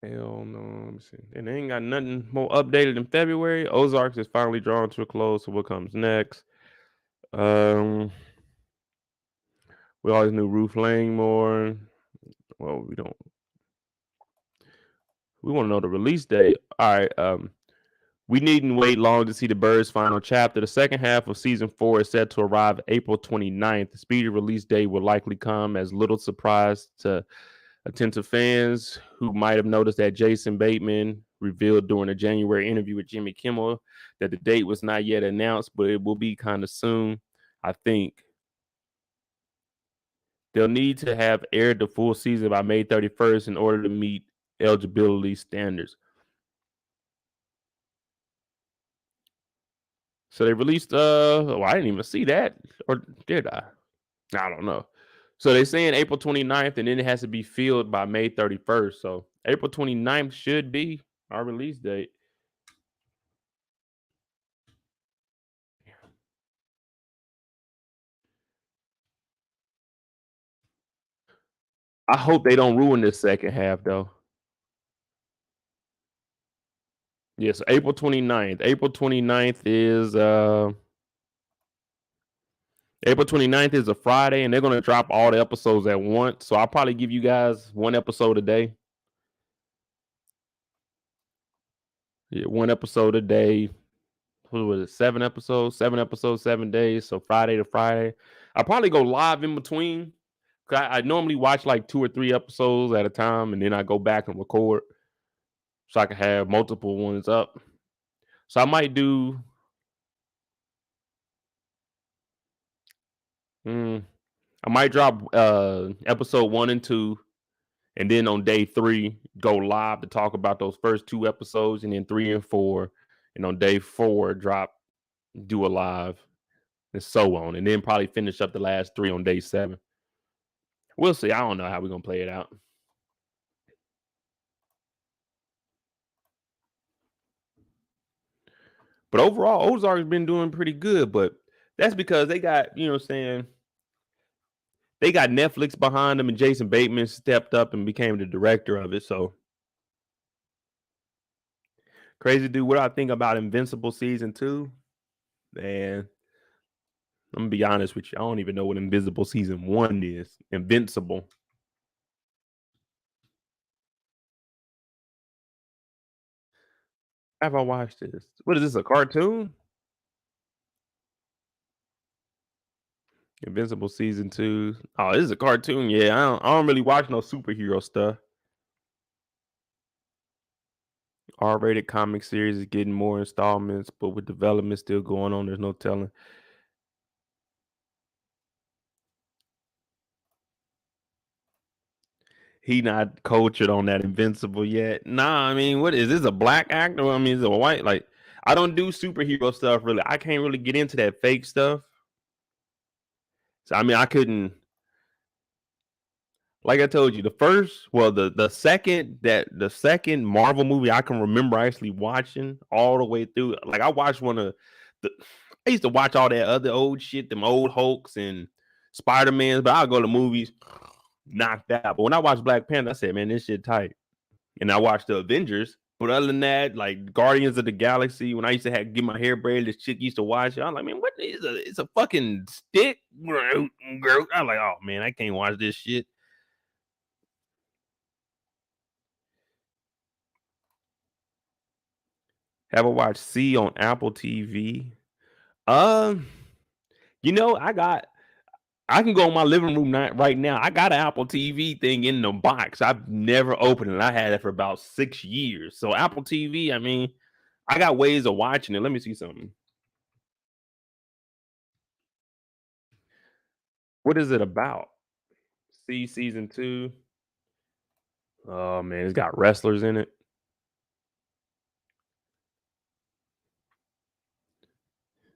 Hell no, let me see. And they ain't got nothing more updated in February. Ozarks is finally drawn to a close. So what comes next? We always knew Ruth Langmore. Well, we don't. We want to know the release date. All right. We needn't wait long to see the Birds' final chapter. The second half of season 4 is set to arrive April 29th. The speedy release date will likely come as little surprise to attentive fans who might have noticed that Jason Bateman revealed during a January interview with Jimmy Kimmel that the date was not yet announced, but it will be kind of soon. I think they'll need to have aired the full season by May 31st in order to meet eligibility standards. So they released well, I didn't even see that, or did I? I don't know. So they're saying April 29th, and then it has to be filled by May 31st. So April 29th should be our release date. I hope they don't ruin this second half though. Yes, April 29th. April 29th is April 29th is a Friday, and they're gonna drop all the episodes at once. So I'll probably give you guys one episode a day. Yeah, one episode a day. What was it? 7 episodes, 7 days. So Friday to Friday. I'll probably go live in between. I normally watch like 2 or 3 episodes at a time, and then I go back and record so I can have multiple ones up. So I might do I might drop episode 1 and 2, and then on day 3 go live to talk about those first 2 episodes, and then 3 and 4, and on day 4 do a live, and so on, and then probably finish up the last 3 on day 7. We'll see. I don't know how we're gonna play it out. But overall, Ozark's been doing pretty good, but that's because they got, you know what I'm saying, they got Netflix behind them, and Jason Bateman stepped up and became the director of it. So crazy dude. What do I think about Invincible Season 2? Man, I'm gonna be honest with you. I don't even know what Invincible Season 1 is. Invincible. Have I watched this? What is this? A cartoon? Invincible Season 2. Oh, this is a cartoon. Yeah, I don't really watch no superhero stuff. R-rated comic series is getting more installments, but with development still going on, there's no telling. He not cultured on that Invincible yet. Nah, I mean, what is this, a black actor? I mean, is it a white? Like, I don't do superhero stuff really. I can't really get into that fake stuff. So I mean, I couldn't. Like I told you, the second Marvel movie I can remember actually watching all the way through. Like I watched one of the. I used to watch all that other old shit, them old Hulks and Spider-Mans, but I'll go to movies, knocked out. But when I watched Black Panther, I said, man, this shit tight. And I watched the Avengers. But other than that, like Guardians of the Galaxy, when I used to get my hair braided, this chick used to watch it. I'm like, man, what is it's a fucking stick? I'm like, oh man, I can't watch this shit. Have a watch C on Apple TV. You know, I can go in my living room right now. I got an Apple TV thing in the box. I've never opened it. I had it for about 6 years. So Apple TV, I mean, I got ways of watching it. Let me see something. What is it about? C season 2. Oh man, it's got wrestlers in it.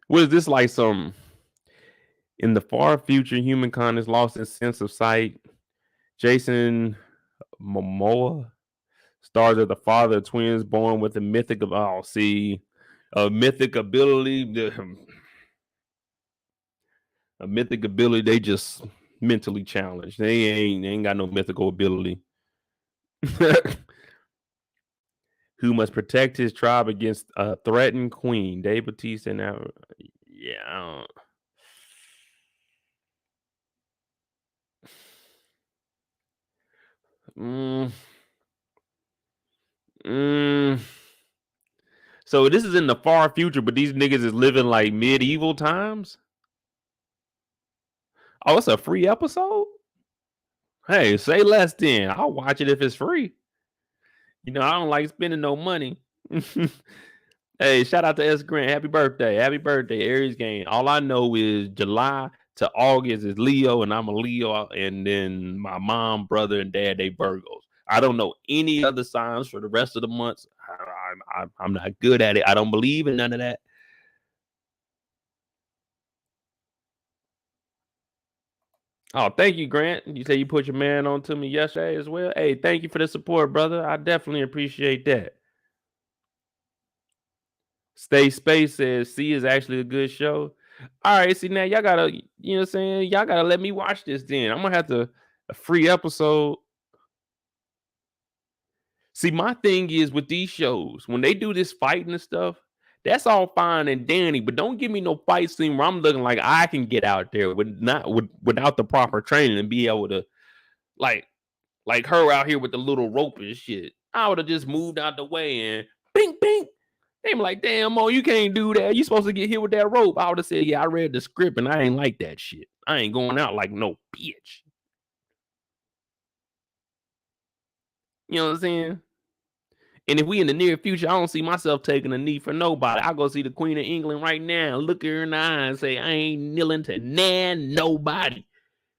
What is this like some in the far future humankind has lost its sense of sight. Jason Momoa stars as the father of twins born with a mythic of a mythic ability. A mythic ability, they just mentally challenged. They ain't got no mythical ability. Who must protect his tribe against a threatened queen. Dave Bautista now. Yeah, I don't. Mm. So this is in the far future, but these niggas is living like medieval times. Oh, it's a free episode. Hey, say less then. I'll watch it if it's free. You know, I don't like spending no money. Hey, shout out to S Grant. Happy birthday. Happy birthday, Aries game. All I know is July to August is Leo, and I'm a Leo. And then my mom, brother, and dad, they Virgos. I don't know any other signs for the rest of the months. I'm not good at it. I don't believe in none of that. Oh, thank you, Grant. You say you put your man on to me yesterday as well. Hey, thank you for the support, brother. I definitely appreciate that. Stay Space says C is actually a good show. All right, see now y'all gotta, you know what I'm saying? Y'all gotta let me watch this then. I'm gonna have to a free episode. See, my thing is with these shows, when they do this fighting and stuff, that's all fine and dandy, but don't give me no fight scene where I'm looking like I can get out there without the proper training and be able to like her out here with the little rope and shit. I would have just moved out the way and bing bing. They be like, damn, Mo, you can't do that. You supposed to get hit with that rope. I would have said, yeah, I read the script and I ain't like that shit. I ain't going out like no bitch. You know what I'm saying? And if we in the near future, I don't see myself taking a knee for nobody. I go see the Queen of England right now, look her in the eye and say, I ain't kneeling to nobody.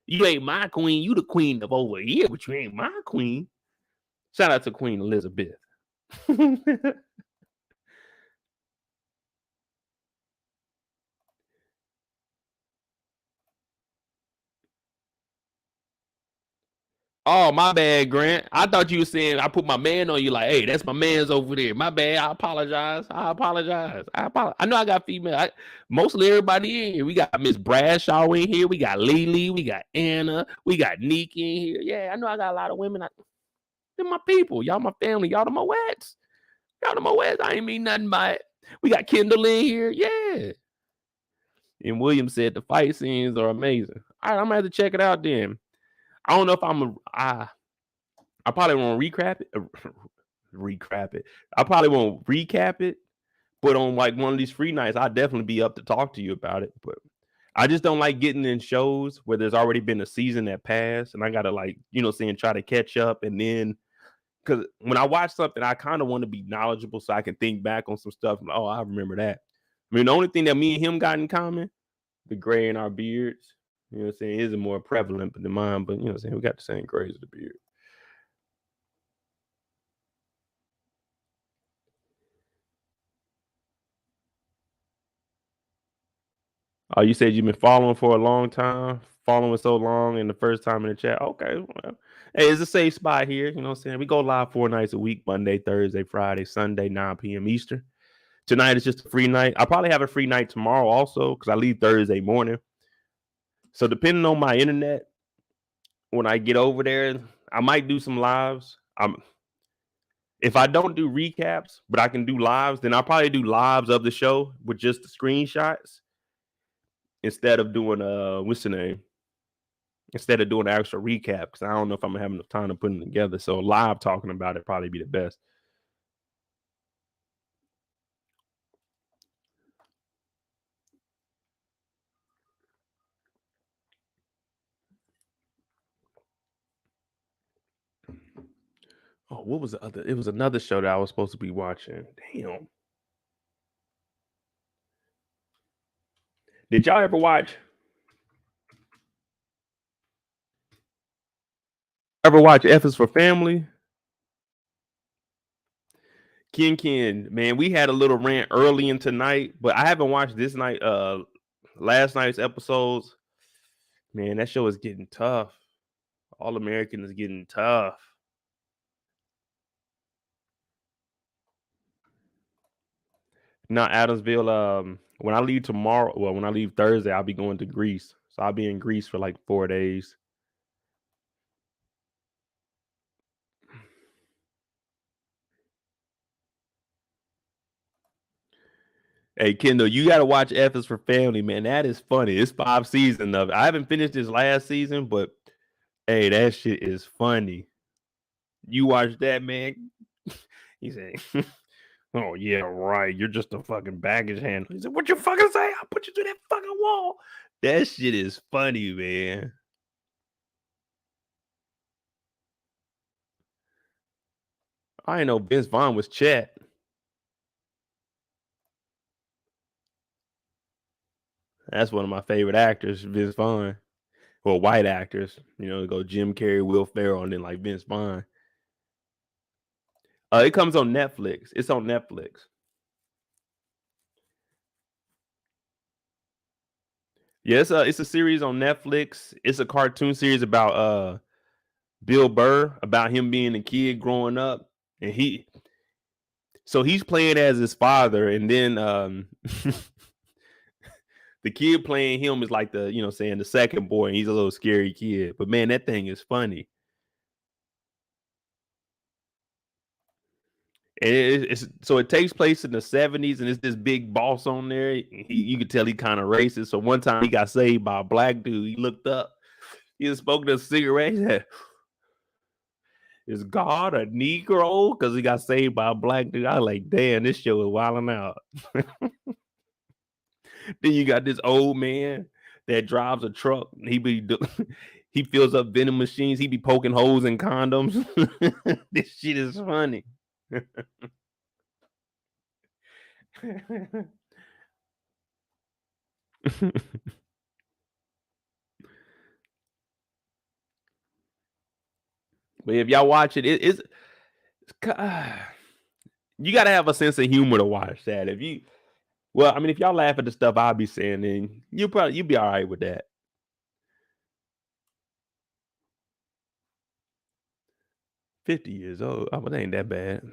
You ain't my queen. You the queen of over here, but you ain't my queen. Shout out to Queen Elizabeth. Oh, my bad, Grant. I thought you were saying I put my man on you like, hey, that's my man's over there. My bad. I apologize. I know I got female. Mostly everybody in here. We got Miss Bradshaw in here. We got Lily. We got Anna. We got Neek in here. Yeah, I know I got a lot of women. They're my people. Y'all my family. Y'all the Moeds. Y'all the Moeds. I ain't mean nothing by it. We got Kendall in here. Yeah. And William said the fight scenes are amazing. All right, I'm gonna have to check it out then. I don't know if I probably won't recap it. Recap it. I probably won't recap it, but on like one of these free nights, I'll definitely be up to talk to you about it. But I just don't like getting in shows where there's already been a season that passed, and I gotta like, you know, saying try to catch up, and then because when I watch something, I kind of want to be knowledgeable so I can think back on some stuff. Like, oh, I remember that. I mean, the only thing that me and him got in common, the gray in our beards. You know what I'm saying? Isn't more prevalent than mine, but you know what I'm saying? We got the same grays of the beard. Oh, you said you've been following for a long time, following so long, and the first time in the chat. Okay, well, hey, it's a safe spot here. You know what I'm saying? We go live 4 nights a week: Monday, Thursday, Friday, Sunday, 9 p.m. Eastern. Tonight is just a free night. I'll probably have a free night tomorrow also because I leave Thursday morning. So depending on my internet, when I get over there, I might do some lives. If I don't do recaps, but I can do lives, then I'll probably do lives of the show with just the screenshots instead of doing what's the name? Instead of doing an actual recap, because I don't know if I'm gonna have enough time to put them together. So live talking about it probably be the best. Oh, what was the other? It was another show that I was supposed to be watching. Damn. Did y'all ever watch? Ever watch F is for Family? Ken, man, we had a little rant early in tonight, but I haven't watched this night. Last night's episodes. Man, that show is getting tough. All American is getting tough. Not Adamsville. When I leave tomorrow, well, when I leave Thursday, I'll be going to Greece. So I'll be in Greece for like 4 days. Hey, Kendall, you got to watch F is for Family, man. That is funny. It's 5 seasons of it. I haven't finished this last season, but hey, that shit is funny. You watch that, man? He said, "Oh yeah, right. You're just a fucking baggage handler." He said, "What you fucking say? I'll put you through that fucking wall." That shit is funny, man. I didn't know Vince Vaughn was Chet. That's one of my favorite actors, Vince Vaughn. Well, white actors, go Jim Carrey, Will Ferrell, and then like Vince Vaughn. It comes on Netflix. It's on Netflix. Yeah, it's a series on Netflix. It's a cartoon series about Bill Burr, about him being a kid growing up, and he's playing as his father, and then the kid playing him is like the second boy, and he's a little scary kid. But man, that thing is funny. And so it takes place in the 70s, and it's this big boss on there. You could tell he kind of racist. So one time he got saved by a black dude. He looked up, he was smoking a cigarette. He said, "Is God a Negro?" Because he got saved by a black dude. I was like, damn, this show is wilding out. Then you got this old man that drives a truck. He fills up vending machines. He be poking holes in condoms. This shit is funny. But if y'all watch it, it's you got to have a sense of humor to watch that. If y'all laugh at the stuff I'll be saying, then you'll be all right with that. 50 years old. Oh, but that ain't that bad.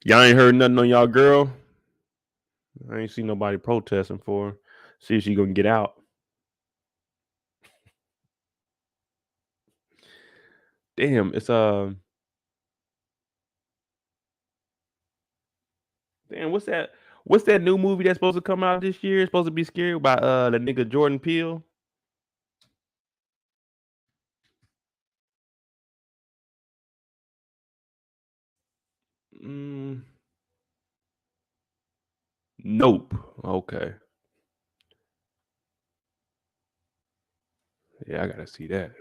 Y'all ain't heard nothing on y'all girl. I ain't seen nobody protesting for her. See if she gonna get out. Damn, it's damn, what's that? What's that new movie that's supposed to come out this year? It's supposed to be scary by the nigga Jordan Peele. Mm, nope. Okay. Yeah, I gotta see that.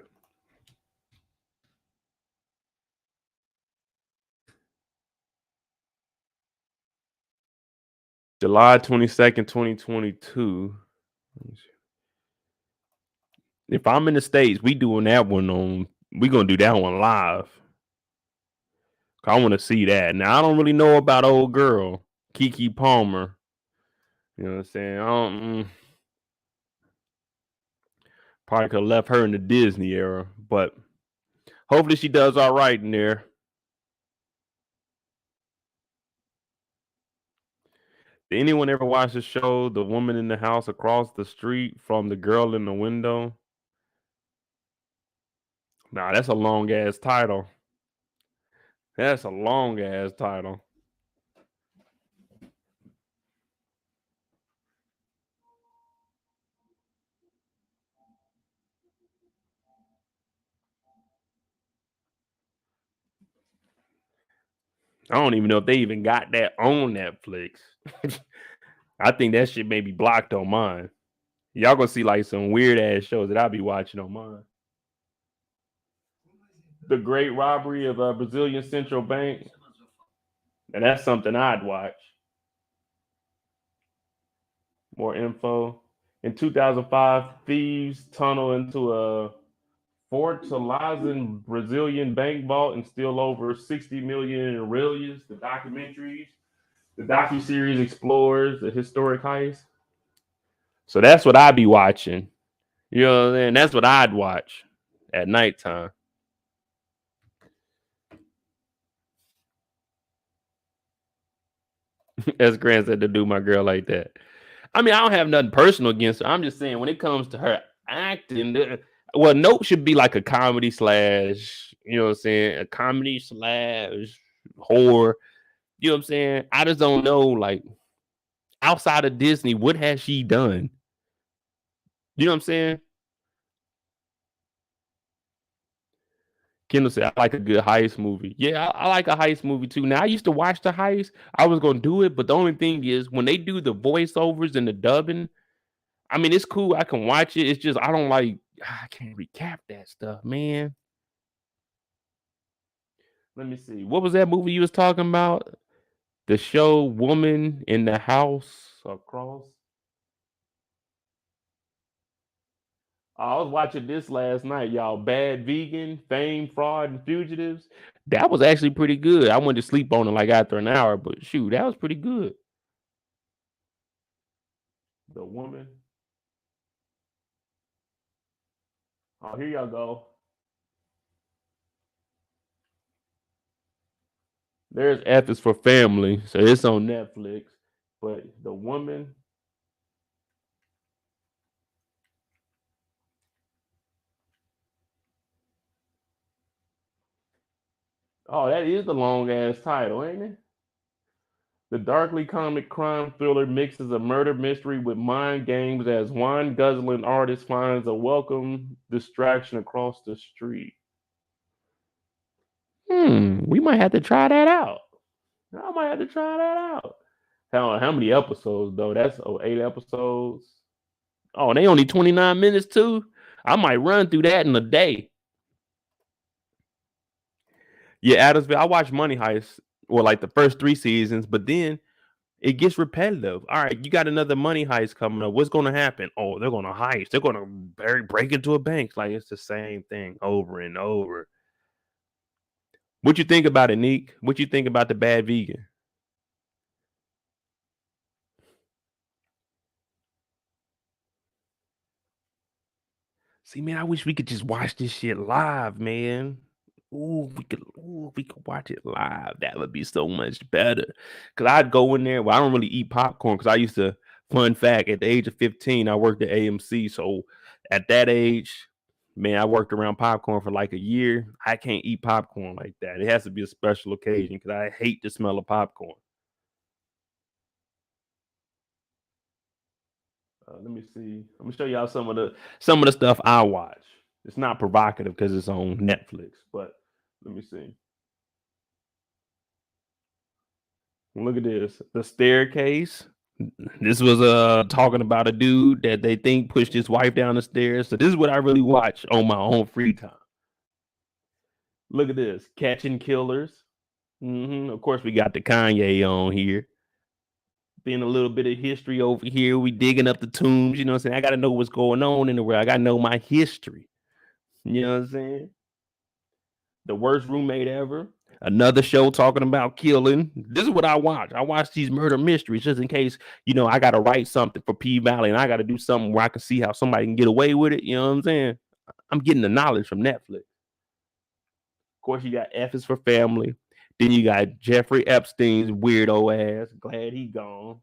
July 22nd, 2022. If I'm in the States, we doing that one on. We gonna do that one live. I want to see that. Now I don't really know about old girl Kiki Palmer. You know what I'm saying? I don't. Probably could have left her in the Disney era, but hopefully she does all right in there. Did anyone ever watch the show The Woman in the House Across the Street from the Girl in the Window? Nah, that's a long ass title. That's a long ass title. I don't even know if they even got that on Netflix. I think that shit may be blocked on mine. Y'all gonna see like some weird ass shows that I'll be watching on mine. The Great Robbery of a Brazilian Central Bank. And that's something I'd watch. More info. In 2005, thieves tunnel into a Fortaleza Brazilian bank vault and steal over 60 million in reais. The docuseries explores the historic heist. So that's what I'd be watching. You know what I'm saying? That's what I'd watch at nighttime. As Grant said, to do my girl like that. I mean, I don't have nothing personal against her. I'm just saying when it comes to her acting, well, Nope should be like a comedy slash, you know what I'm saying? A comedy slash horror. You know what I'm saying? I just don't know, like, outside of Disney, what has she done? You know what I'm saying? Kendall said, I like a good heist movie. Yeah, I like a heist movie too. Now, I used to watch the heist. I was going to do it, but the only thing is when they do the voiceovers and the dubbing, I mean, it's cool. I can watch it. It's just, I don't like, I can't recap that stuff, man. Let me see. What was that movie you was talking about? The show Woman in the House Across? I was watching this last night, y'all. Bad Vegan, Fame, Fraud, and Fugitives. That was actually pretty good. I went to sleep on it like after an hour, but shoot, that was pretty good. The Woman. Oh, here y'all go. There's F is for Family, so it's on Netflix. But The Woman. Oh, that is the long ass title, ain't it? The darkly comic crime thriller mixes a murder mystery with mind games as wine guzzling artist finds a welcome distraction across the street. We might have to try that out. I might have to try that out. How many episodes though? That's 8 episodes. Oh, they only 29 minutes too. I might run through that in a day. Yeah, Adamsville. I watched Money Heist, well, like the first 3 seasons, but then it gets repetitive. All right, you got another Money Heist coming up. What's going to happen? Oh, they're going to heist. They're going to break into a bank. Like it's the same thing over and over. What you think about it, Neek? What you think about the Bad Vegan? See, man, I wish we could just watch this shit live, man. We could watch it live. That would be so much better. Cause I'd go in there. Well, I don't really eat popcorn because I used to. Fun fact: at the age of 15, I worked at AMC. So at that age, man, I worked around popcorn for like a year. I can't eat popcorn like that. It has to be a special occasion because I hate the smell of popcorn. Let me see. I'm gonna show y'all some of the stuff I watch. It's not provocative because it's on Netflix, but let me see. Look at this. The Staircase. This was talking about a dude that they think pushed his wife down the stairs. So this is what I really watch on my own free time. Look at this. Catching Killers. Of course, we got the Kanye on here. Being a little bit of history over here. We digging up the tombs. You know what I'm saying? I got to know what's going on in the world. I got to know my history. You know what I'm saying? The Worst Roommate Ever. Another show talking about killing. This is what I watch. I watch these murder mysteries just in case, I got to write something for P Valley and I got to do something where I can see how somebody can get away with it. You know what I'm saying? I'm getting the knowledge from Netflix. Of course, you got F is for Family. Then you got Jeffrey Epstein's weirdo ass. Glad he gone.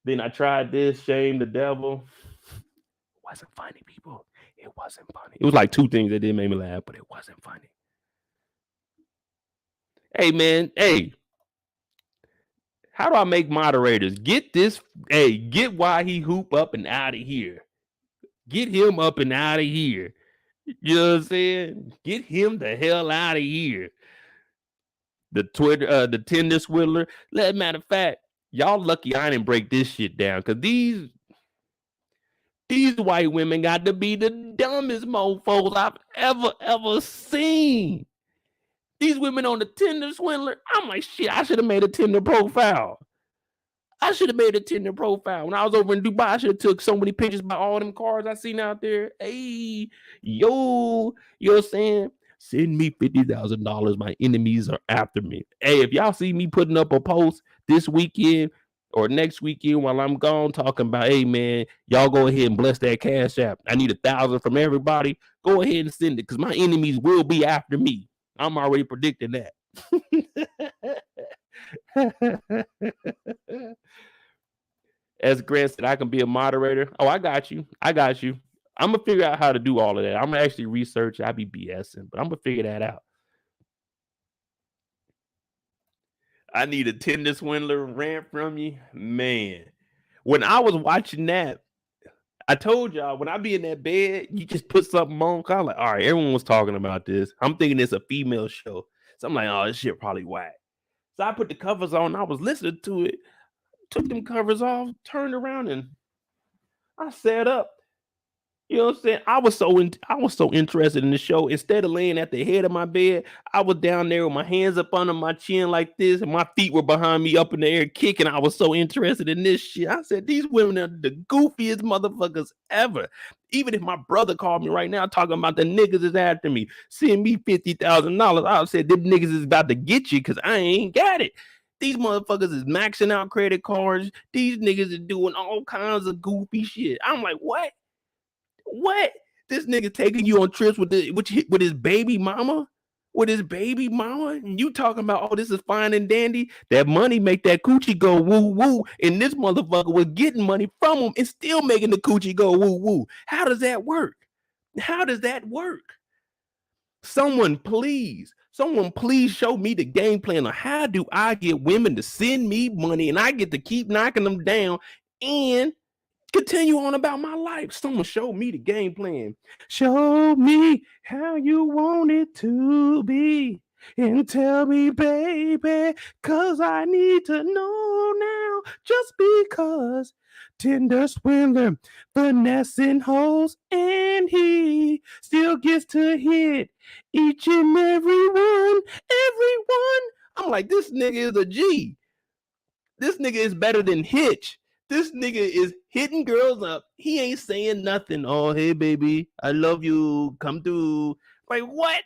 Then I tried this, Shame the Devil. It wasn't funny, people. It wasn't funny. It was like two things that did make me laugh, but it wasn't funny. Hey, man. Hey, how do I make moderators? Get this. Hey, get why he hoop up and out of here. Get him up and out of here. You know what I'm saying? Get him the hell out of here. The Tinder swindler. Matter of fact, y'all lucky I didn't break this shit down because these These white women got to be the dumbest mofos I've ever seen. These women on the Tinder swindler. I'm like, shit, I should have made a Tinder profile. When I was over in Dubai, I should have took so many pictures by all them cars I seen out there. Hey, yo, you know what I'm saying? Send me $50,000. My enemies are after me. Hey, if y'all see me putting up a post this weekend or next weekend while I'm gone talking about, hey man, y'all go ahead and bless that Cash App. I need 1,000 from everybody. Go ahead and send it because my enemies will be after me. I'm already predicting that. As Grant said, I can be a moderator. Oh, I got you. I'm gonna figure out how to do all of that. I'm gonna actually research. I be BSing, but I'm gonna figure that out. I need a Tinder swindler rant from you, man. When I was watching that, I told y'all when I be in that bed, you just put something on. I'm like, all right, everyone was talking about this. I'm thinking it's a female show, so I'm like, oh, this shit probably whack. So I put the covers on. I was listening to it. Took them covers off, turned around, and I sat up. You know what I'm saying? I was so interested in the show. Instead of laying at the head of my bed, I was down there with my hands up under my chin like this, and my feet were behind me up in the air kicking. I was so interested in this shit. I said, these women are the goofiest motherfuckers ever. Even if my brother called me right now talking about the niggas is after me, send me $50,000, I said, them niggas is about to get you because I ain't got it. These motherfuckers is maxing out credit cards. These niggas is doing all kinds of goofy shit. I'm like, what? What? This nigga taking you on trips with his baby mama? With his baby mama? And you talking about, oh, this is fine and dandy? That money make that coochie go woo woo. And this motherfucker was getting money from him and still making the coochie go woo woo. How does that work? Someone please show me the game plan of how do I get women to send me money and I get to keep knocking them down and continue on about my life. Someone show me the game plan. Show me how you want it to be. And tell me, baby, cause I need to know now. Just because Tinder swindler, finessing hoes, and he still gets to hit each and every one. I'm like, this nigga is a G. This nigga is better than Hitch. This nigga is hitting girls up. He ain't saying nothing. Oh, hey, baby, I love you. Come through. Like, what?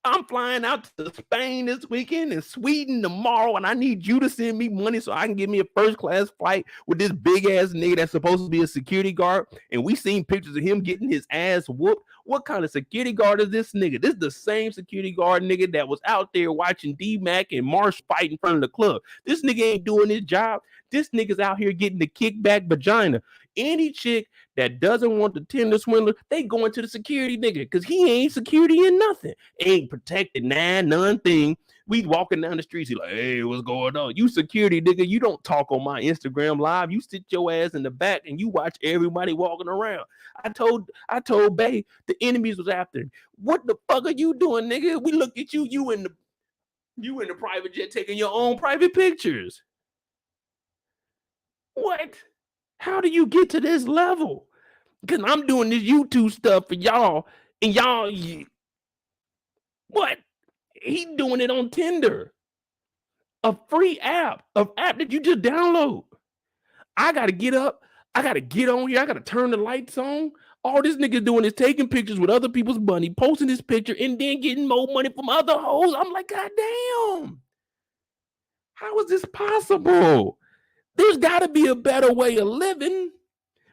I'm flying out to Spain this weekend and Sweden tomorrow, and I need you to send me money so I can get me a first-class flight with this big-ass nigga that's supposed to be a security guard, and we seen pictures of him getting his ass whooped. What kind of security guard is this nigga? This is the same security guard nigga that was out there watching D-Mac and Marsh fight in front of the club. This nigga ain't doing his job. This nigga's out here getting the kickback vagina. Any chick that doesn't want the Tinder swindler, they going to the security nigga because he ain't security in nothing. Ain't protected, none thing. We walking down the streets, he like, hey, what's going on? You security nigga, you don't talk on my Instagram live. You sit your ass in the back and you watch everybody walking around. I told Bay the enemies was after him. What the fuck are you doing, nigga? We look at you in the private jet taking your own private pictures. What? How do you get to this level? Because I'm doing this YouTube stuff for y'all, and y'all, what? He doing it on Tinder. A free app, that you just download. I got to get up. I got to get on here. I got to turn the lights on. All this nigga doing is taking pictures with other people's money, posting this picture, and then getting more money from other hoes. I'm like, God damn. How is this possible? There's got to be a better way of living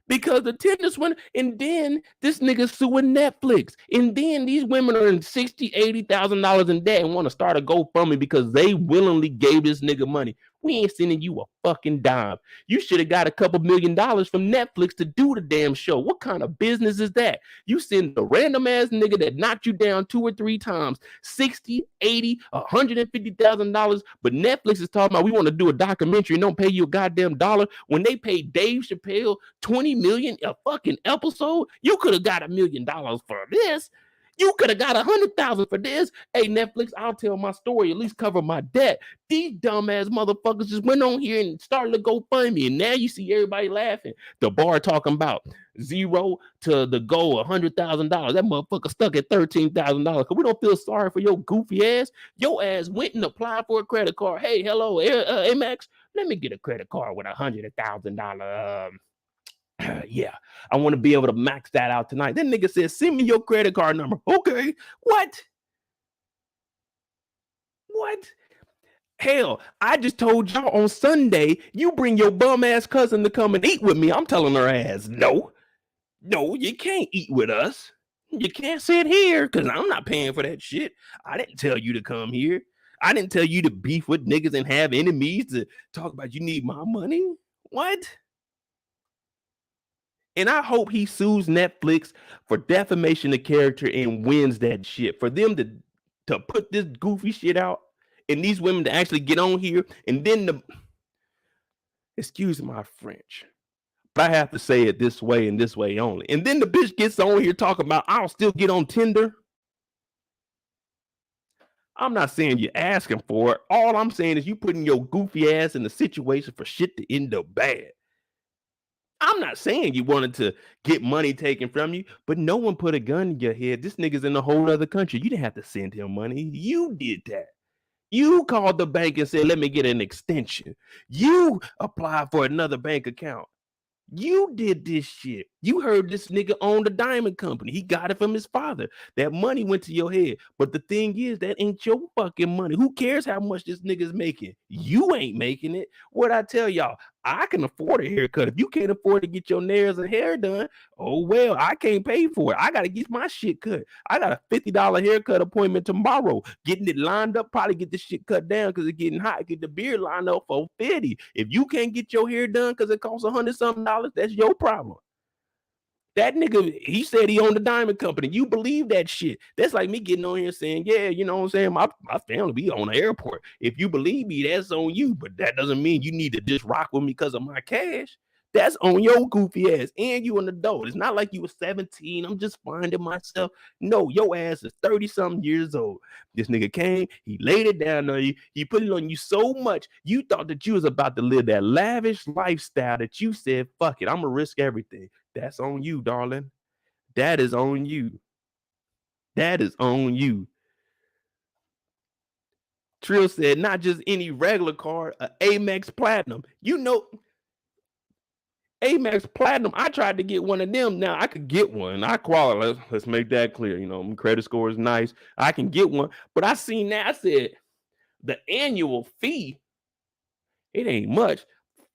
because the Tinder swindler, and then this nigga suing Netflix, and then these women are in $60,000, $80,000 in debt and want to start a GoFundMe because they willingly gave this nigga money. We ain't sending you a fucking dime. You should have got a couple $1 million from Netflix to do the damn show. What kind of business is that? You send a random ass nigga that knocked you down 2 or 3 times, $60,000, $80,000, $150,000, but Netflix is talking about we want to do a documentary and don't pay you a goddamn dollar. When they paid Dave Chappelle $20 million a fucking episode, you could have got $1 million for this. You could have got $100,000 for this. Hey, Netflix, I'll tell my story, at least cover my debt. These dumbass motherfuckers just went on here and started to GoFundMe, and now you see everybody laughing. The bar talking about zero to the goal, $100,000. That motherfucker stuck at $13,000. Cause we don't feel sorry for your goofy ass. Your ass went and applied for a credit card. Hey, hello, Amex, let me get a credit card with $100,000. Yeah, I want to be able to max that out tonight. Then nigga said, send me your credit card number. Okay, what? Hell, I just told y'all on Sunday, you bring your bum ass cousin to come and eat with me. I'm telling her ass, no, you can't eat with us. You can't sit here because I'm not paying for that shit. I didn't tell you to come here. I didn't tell you to beef with niggas and have enemies to talk about you need my money. What? And I hope he sues Netflix for defamation of character and wins that shit. For them to put this goofy shit out and these women to actually get on here and then excuse my French, but I have to say it this way and this way only. And then the bitch gets on here talking about I'll still get on Tinder. I'm not saying you're asking for it. All I'm saying is you putting your goofy ass in a situation for shit to end up bad. I'm not saying you wanted to get money taken from you, but no one put a gun in your head. This nigga's in a whole other country. You didn't have to send him money. You did that. You called the bank and said, let me get an extension. You applied for another bank account. You did this shit. You heard this nigga owned a diamond company. He got it from his father. That money went to your head. But the thing is, that ain't your fucking money. Who cares how much this nigga's making? You ain't making it. What I tell y'all, I can afford a haircut. If you can't afford to get your nails and hair done, oh well, I can't pay for it. I got to get my shit cut. I got a $50 haircut appointment tomorrow. Getting it lined up, probably get this shit cut down because it's getting hot. Get the beard lined up for $50. If you can't get your hair done because it costs $100-something, that's your problem. That nigga, he said he owned a diamond company. You believe that shit. That's like me getting on here saying, yeah, you know what I'm saying? My family be on the airport. If you believe me, that's on you. But that doesn't mean you need to just rock with me because of my cash. That's on your goofy ass. And you an adult. It's not like you were 17. I'm just finding myself. No, your ass is 30-something years old. This nigga came, he laid it down on you. He put it on you so much, you thought that you was about to live that lavish lifestyle that you said, fuck it, I'm going to risk everything. That's on you, darling. That is on you. That is on you. Trill said, not just any regular card, a Amex Platinum. You know, Amex Platinum, I tried to get one of them. Now, I could get one. I qualify. Let's make that clear. You know, my credit score is nice. I can get one. But I seen that. I said, the annual fee, it ain't much.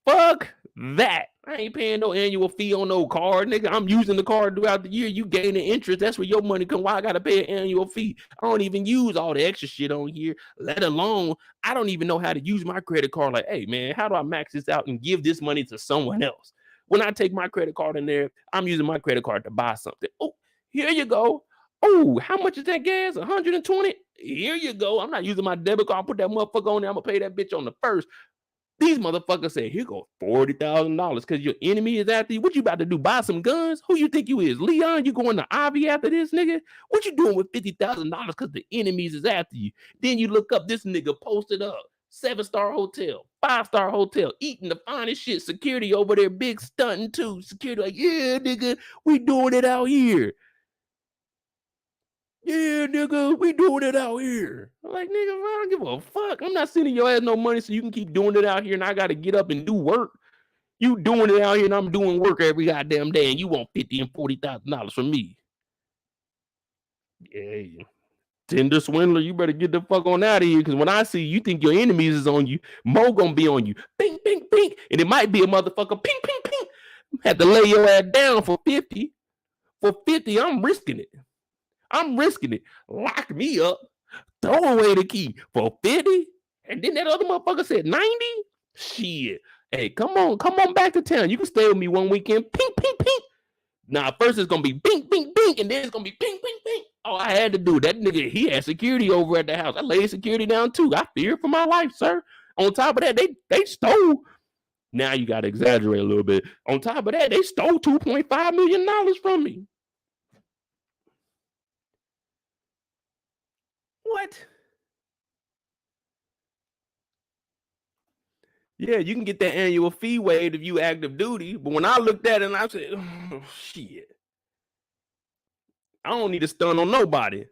Fuck that. I ain't paying no annual fee on no card, nigga. I'm using the card throughout the year. You gaining interest. That's where your money come. Why I gotta pay an annual fee? I don't even use all the extra shit on here, let alone I don't even know how to use my credit card. Like, hey man, how do I max this out and give this money to someone else? When I take my credit card in there, I'm using my credit card to buy something. Oh, here you go. Oh, how much is that gas? 120? Here you go. I'm not using my debit card. I'll put that motherfucker on there. I'm gonna pay that bitch on the first. These motherfuckers say, here go $40,000 because your enemy is after you. What you about to do? Buy some guns? Who you think you is? Leon, you going to Ivy after this, nigga? What you doing with $50,000 because the enemies is after you? Then you look up, this nigga posted up. 7-star hotel, 5-star hotel, eating the finest shit. Security over there, big stunting too. Security like, yeah, nigga, we doing it out here. Yeah, nigga, we doing it out here. I'm like, nigga, I don't give a fuck. I'm not sending your ass no money so you can keep doing it out here and I got to get up and do work. You doing it out here and I'm doing work every goddamn day and you want $50,000 and $40,000 from me. Yeah. Tinder swindler, you better get the fuck on out of here because when I see you think your enemies is on you, Mo gonna be on you. Ping, ping, ping. And it might be a motherfucker. Ping, ping, ping. Had to lay your ass down for 50. For 50, I'm risking it. I'm risking it. Lock me up. Throw away the key for 50. And then that other motherfucker said 90. Shit. Hey, come on back to town. You can stay with me one weekend. Pink, pink, pink. Now, first it's gonna be bink, bink, bink, and then it's gonna be pink, pink, pink. Oh, I had to do that. Nigga, he had security over at the house. I laid security down too. I feared for my life, sir. On top of that, they stole. Now you gotta exaggerate a little bit. On top of that, they stole $2.5 million from me. What? Yeah, you can get that annual fee waived if you active duty. But when I looked at it and I said, oh, shit, I don't need to stun on nobody.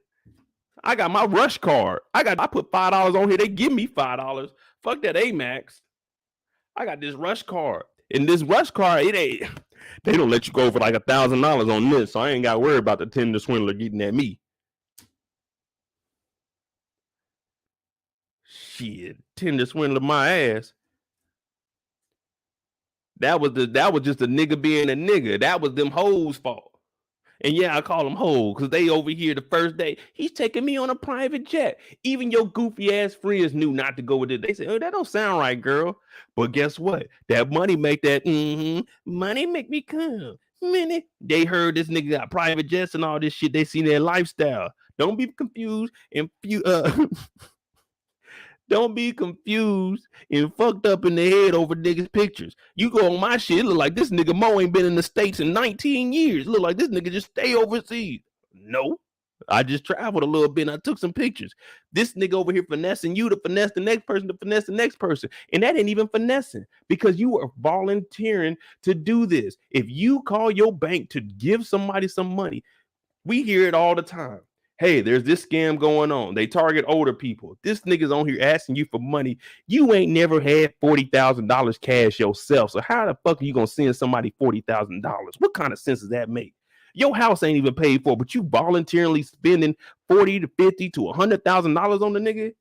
I got my rush card. I put $5 on here. They give me $5. Fuck that Amex. I got this rush card. And this rush card, they don't let you go for like $1,000 on this. So I ain't got to worry about the Tinder swindler getting at me. Shit, Tinder swindler my ass. That was just a nigga being a nigga. That was them hoes' fault. And yeah, I call them hoes because they over here the first day. He's taking me on a private jet. Even your goofy ass friends knew not to go with it. They said, "Oh, that don't sound right, girl." But guess what? That money make that money make me come. Money. They heard this nigga got private jets and all this shit. They seen their lifestyle. Don't be confused and don't be confused and fucked up in the head over niggas' pictures. You go on my shit, it look like this nigga Mo ain't been in the States in 19 years. Look like this nigga just stay overseas. No, I just traveled a little bit and I took some pictures. This nigga over here finessing you to finesse the next person to finesse the next person. And that ain't even finessing because you are volunteering to do this. If you call your bank to give somebody some money, we hear it all the time. Hey, there's this scam going on. They target older people. This nigga's on here asking you for money. You ain't never had $40,000 cash yourself. So how the fuck are you gonna send somebody $40,000? What kind of sense does that make? Your house ain't even paid for, but you voluntarily spending $40,000 to $50,000 to $100,000 on the nigga.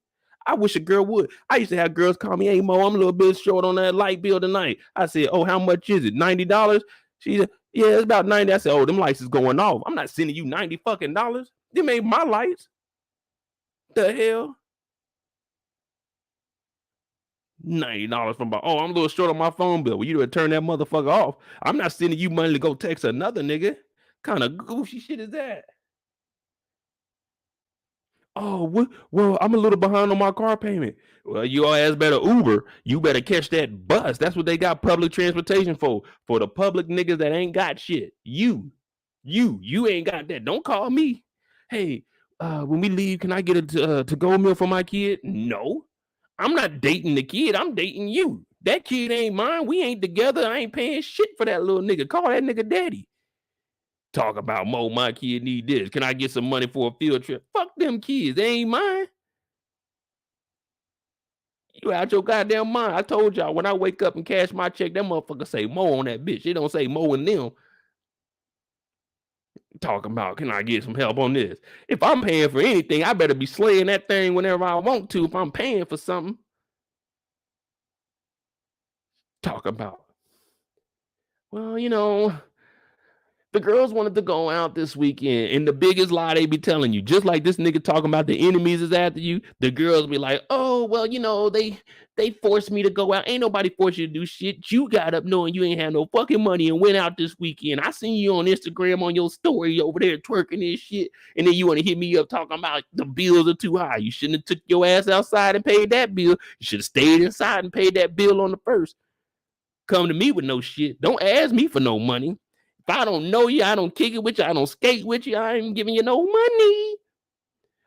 I wish a girl would. I used to have girls call me, "Hey Mo, I'm a little bit short on that light bill tonight." I said, "Oh, how much is it? $90?" She said, "Yeah, it's about 90." I said, "Oh, them lights is going off. I'm not sending you $90 fucking dollars. They made my lights." The hell? $90 from I'm a little short on my phone bill. Well, you would turn that motherfucker off. I'm not sending you money to go text another nigga. Kind of goofy shit is that? Oh, well, I'm a little behind on my car payment. Well, you all ass better Uber. You better catch that bus. That's what they got public transportation for the public niggas that ain't got shit. You ain't got that. Don't call me. Hey, when we leave, can I get a to-go meal for my kid? No, I'm not dating the kid. I'm dating you. That kid ain't mine. We ain't together. I ain't paying shit for that little nigga. Call that nigga daddy. Talk about Mo, my kid need this. Can I get some money for a field trip? Fuck them kids. They ain't mine. You out your goddamn mind. I told y'all when I wake up and cash my check, that motherfucker say Mo on that bitch. It don't say Mo and them. Talking about, can I get some help on this? If I'm paying for anything, I better be slaying that thing whenever I want to if I'm paying for something. Talk about, well, the girls wanted to go out this weekend, and the biggest lie they be telling you, just like this nigga talking about the enemies is after you, the girls be like, "Oh, well, they forced me to go out. Ain't nobody forced you to do shit. You got up knowing you ain't had no fucking money and went out this weekend. I seen you on Instagram on your story over there twerking and shit, and then you want to hit me up talking about the bills are too high. You shouldn't have took your ass outside and paid that bill. You should have stayed inside and paid that bill on the first. Come to me with no shit. Don't ask me for no money. If I don't know you, I don't kick it with you, I don't skate with you, I ain't giving you no money."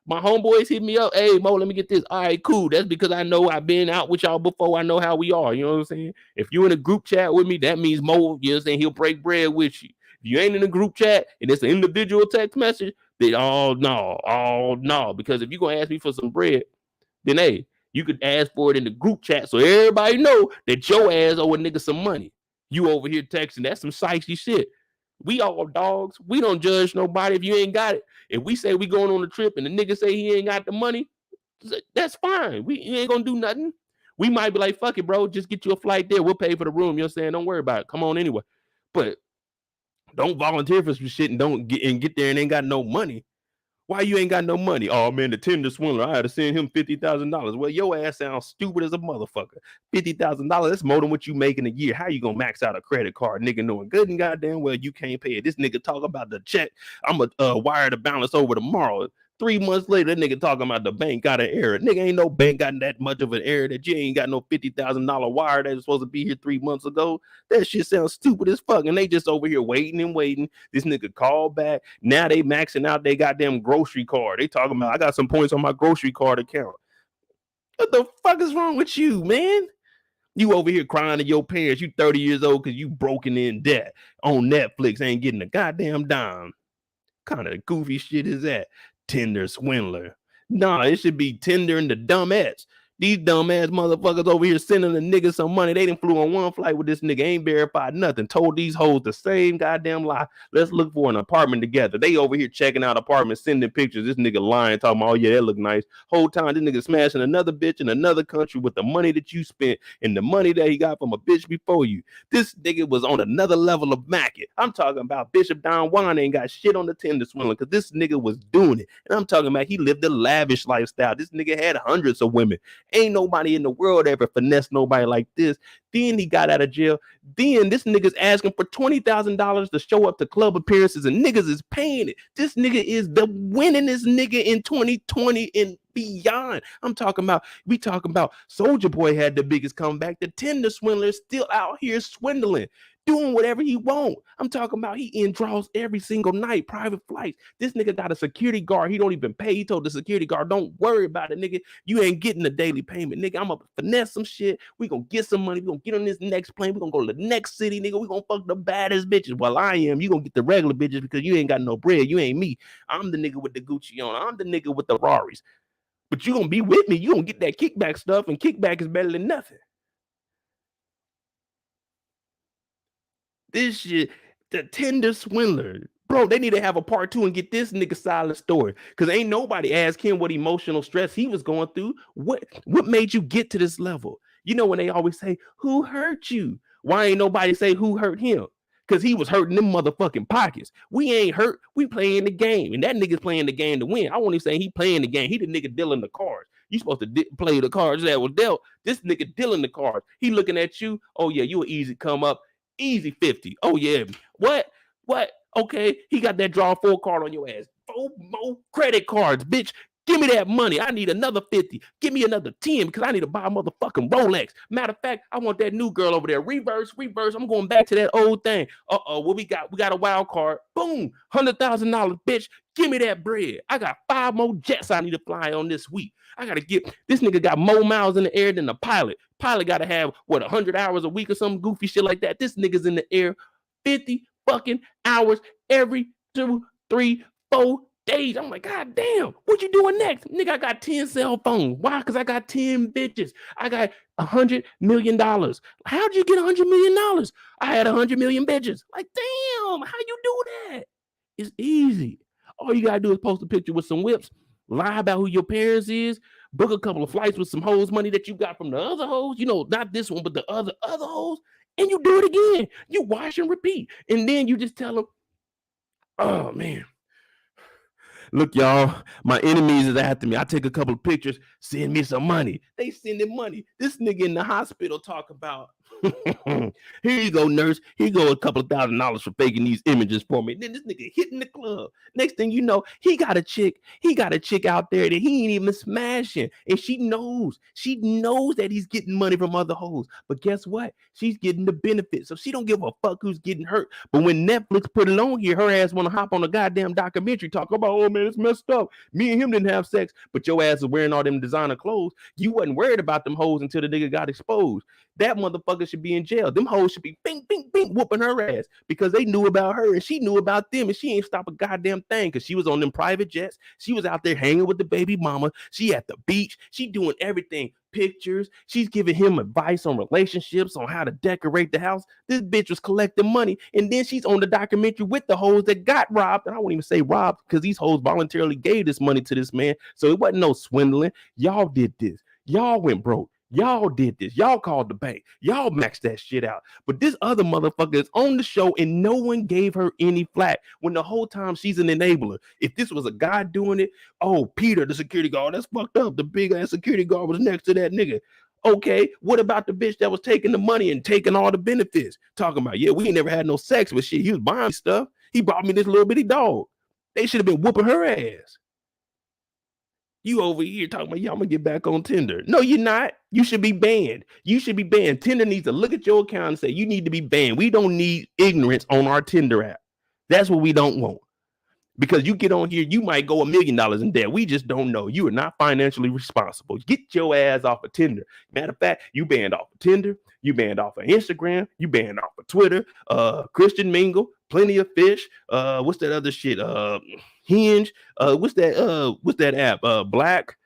My homeboys hit me up, "Hey, Mo, let me get this." All right, cool. That's because I know I've been out with y'all before. I know how we are. You know what I'm saying? If you in a group chat with me, that means Mo, you know what I'm saying, he'll break bread with you. If you ain't in a group chat and it's an individual text message, then no. Because if you're going to ask me for some bread, then, hey, you could ask for it in the group chat so everybody know that your ass owe a nigga some money. You over here texting, that's some psychy shit. We all dogs. We don't judge nobody if you ain't got it. If we say we going on a trip and the nigga say he ain't got the money, that's fine. We ain't gonna do nothing. We might be like, "Fuck it, bro. Just get you a flight there. We'll pay for the room." You know what I'm saying? Don't worry about it. Come on anyway. But don't volunteer for some shit and don't get there and ain't got no money. Why you ain't got no money? "Oh man, the Tinder swindler, I had to send him $50,000. Well, your ass sounds stupid as a motherfucker. $50,000, that's more than what you make in a year. How you gonna max out a credit card, nigga, knowing good and goddamn well you can't pay it? This nigga talk about the check. I'm gonna wire the balance over tomorrow. 3 months later, that nigga talking about the bank got an error. Nigga, ain't no bank got that much of an error that you ain't got no $50,000 wire that was supposed to be here 3 months ago. That shit sounds stupid as fuck. And they just over here waiting and waiting. This nigga called back. Now they maxing out they goddamn grocery card. They talking about, I got some points on my grocery card account. What the fuck is wrong with you, man? You over here crying to your parents. You 30 years old because you broken in debt on Netflix, ain't getting a goddamn dime. Kind of goofy shit is that? Tinder swindler. Nah, it should be Tinder and the dumbass. These dumbass motherfuckers over here sending the niggas some money. They done flew on one flight with this nigga, ain't verified nothing. Told these hoes the same goddamn lie. Let's look for an apartment together. They over here checking out apartments, sending pictures. This nigga lying, talking about, oh yeah, that look nice. Whole time this nigga smashing another bitch in another country with the money that you spent and the money that he got from a bitch before you. This nigga was on another level of macking. I'm talking about Bishop Don Juan ain't got shit on the Tinder swindling because this nigga was doing it. And I'm talking about he lived a lavish lifestyle. This nigga had hundreds of women. Ain't nobody in the world ever finessed nobody like this. Then he got out of jail. Then this nigga's asking for $20,000 to show up to club appearances and niggas is paying it. This nigga is the winningest nigga in 2020 and beyond. We talking about Soulja Boy had the biggest comeback. The Tinder swindler is still out here swindling, doing whatever he want. I'm talking about he in draws every single night, private flights. This nigga got a security guard. He don't even pay. He told the security guard, don't worry about it, nigga. You ain't getting a daily payment, nigga. I'm gonna finesse some shit. We gonna get some money. We gonna get on this next plane. We gonna go to the next city, nigga. We gonna fuck the baddest bitches. Well, I am. You gonna get the regular bitches because you ain't got no bread. You ain't me. I'm the nigga with the Gucci on. I'm the nigga with the Raris. But you gonna be with me. You gonna get that kickback stuff, and kickback is better than nothing. This shit, the Tinder swindler. Bro, they need to have a part 2 and get this nigga silent story. Because ain't nobody asked him what emotional stress he was going through. What made you get to this level? You know when they always say, who hurt you? Why ain't nobody say who hurt him? Because he was hurting them motherfucking pockets. We ain't hurt. We playing the game. And that nigga's playing the game to win. I won't even say he playing the game. He the nigga dealing the cards. You supposed to play the cards that was dealt. This nigga dealing the cards. He looking at you. Oh, yeah, you an easy come up. Easy 50. Oh, yeah. What? Okay, he got that draw 4 card on your ass. 4 more credit cards, bitch. Give me that money. I need another 50. Give me another 10 because I need to buy a motherfucking Rolex. Matter of fact, I want that new girl over there. Reverse. I'm going back to that old thing. What we got? We got a wild card. Boom. $100,000, bitch. Give me that bread. I got 5 more jets I need to fly on this week. I got to get, this nigga got more miles in the air than the pilot. Pilot got to have, 100 hours a week or some goofy shit like that. This nigga's in the air 50 fucking hours every 2, 3, 4 days. I'm like, God damn, what you doing next? Nigga, I got 10 cell phones. Why? Because I got 10 bitches. I got $100 million. How'd you get $100 million? I had 100 million bitches. Like, damn, how you do that? It's easy. All you gotta do is post a picture with some whips, lie about who your parents is, book a couple of flights with some hoes money that you got from the other hoes, not this one, but the other hoes, and you do it again. You wash and repeat. And then you just tell them, oh man, look, y'all, my enemies is after me. I take a couple of pictures, send me some money. They sending money. This nigga in the hospital talk about, here you go, nurse. Here you go, a couple of $1,000 for faking these images for me. And then this nigga hitting the club. Next thing you know, he got a chick out there that he ain't even smashing. And she knows that he's getting money from other hoes. But guess what? She's getting the benefit. So she don't give a fuck who's getting hurt. But when Netflix put it on here, her ass want to hop on a goddamn documentary talk about, oh man, it's messed up. Me and him didn't have sex, but your ass is wearing all them designer clothes. You wasn't worried about them hoes until the nigga got exposed. That motherfucker should be in jail. Them hoes should be bing, bing, bing, whooping her ass because they knew about her and she knew about them and she ain't stop a goddamn thing because she was on them private jets. She was out there hanging with the baby mama. She at the beach. She doing everything. Pictures. She's giving him advice on relationships, on how to decorate the house. This bitch was collecting money and then she's on the documentary with the hoes that got robbed. And I won't even say robbed because these hoes voluntarily gave this money to this man. So it wasn't no swindling. Y'all did this. Y'all went broke. Y'all did this. Y'all called the bank. Y'all maxed that shit out. But this other motherfucker is on the show and no one gave her any flack when the whole time she's an enabler. If this was a guy doing it, oh, Peter, the security guard, that's fucked up. The big ass security guard was next to that nigga. Okay, what about the bitch that was taking the money and taking all the benefits? Talking about, yeah, we ain't never had no sex with shit. He was buying stuff. He brought me this little bitty dog. They should have been whooping her ass. You over here talking about, yeah, I'm gonna get back on Tinder. No, you're not. You should be banned. You should be banned. Tinder needs to look at your account and say, you need to be banned. We don't need ignorance on our Tinder app. That's what we don't want. Because you get on here, you might go $1 million in debt. We just don't know. You are not financially responsible. Get your ass off of Tinder. Matter of fact, you banned off of Tinder. You banned off of Instagram. You banned off of Twitter. Christian Mingle, Plenty of Fish. What's that other shit? Hinge. What's that app? Black.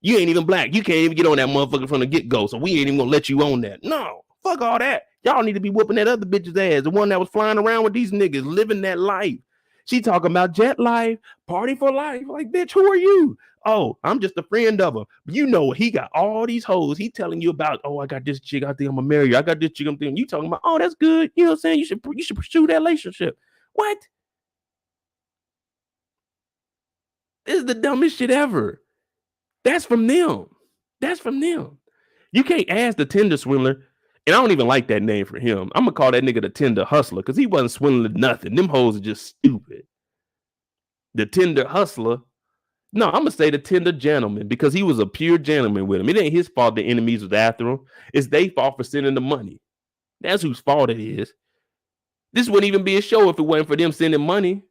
You ain't even black. You can't even get on that motherfucker from the get-go. So we ain't even gonna let you on that. No, fuck all that. Y'all need to be whooping that other bitch's ass. The one that was flying around with these niggas, living that life. She talking about jet life, party for life. Like, bitch, who are you? Oh, I'm just a friend of him. You know, he got all these hoes. He telling you about, oh, I got this chick. I think I'm gonna marry you. I got this chick. I'm thinking. You talking about, oh, that's good. You know what I'm saying? You should pursue that relationship. What? This is the dumbest shit ever. That's from them. That's from them. You can't ask the Tinder swindler. And I don't even like that name for him. I'm gonna call that nigga the Tinder hustler because he wasn't swindling nothing. Them hoes are just stupid. The Tinder hustler. No, I'm gonna say the Tinder gentleman because he was a pure gentleman with him. It ain't his fault the enemies was after him. It's their fault for sending the money. That's whose fault it is. This wouldn't even be a show if it wasn't for them sending money.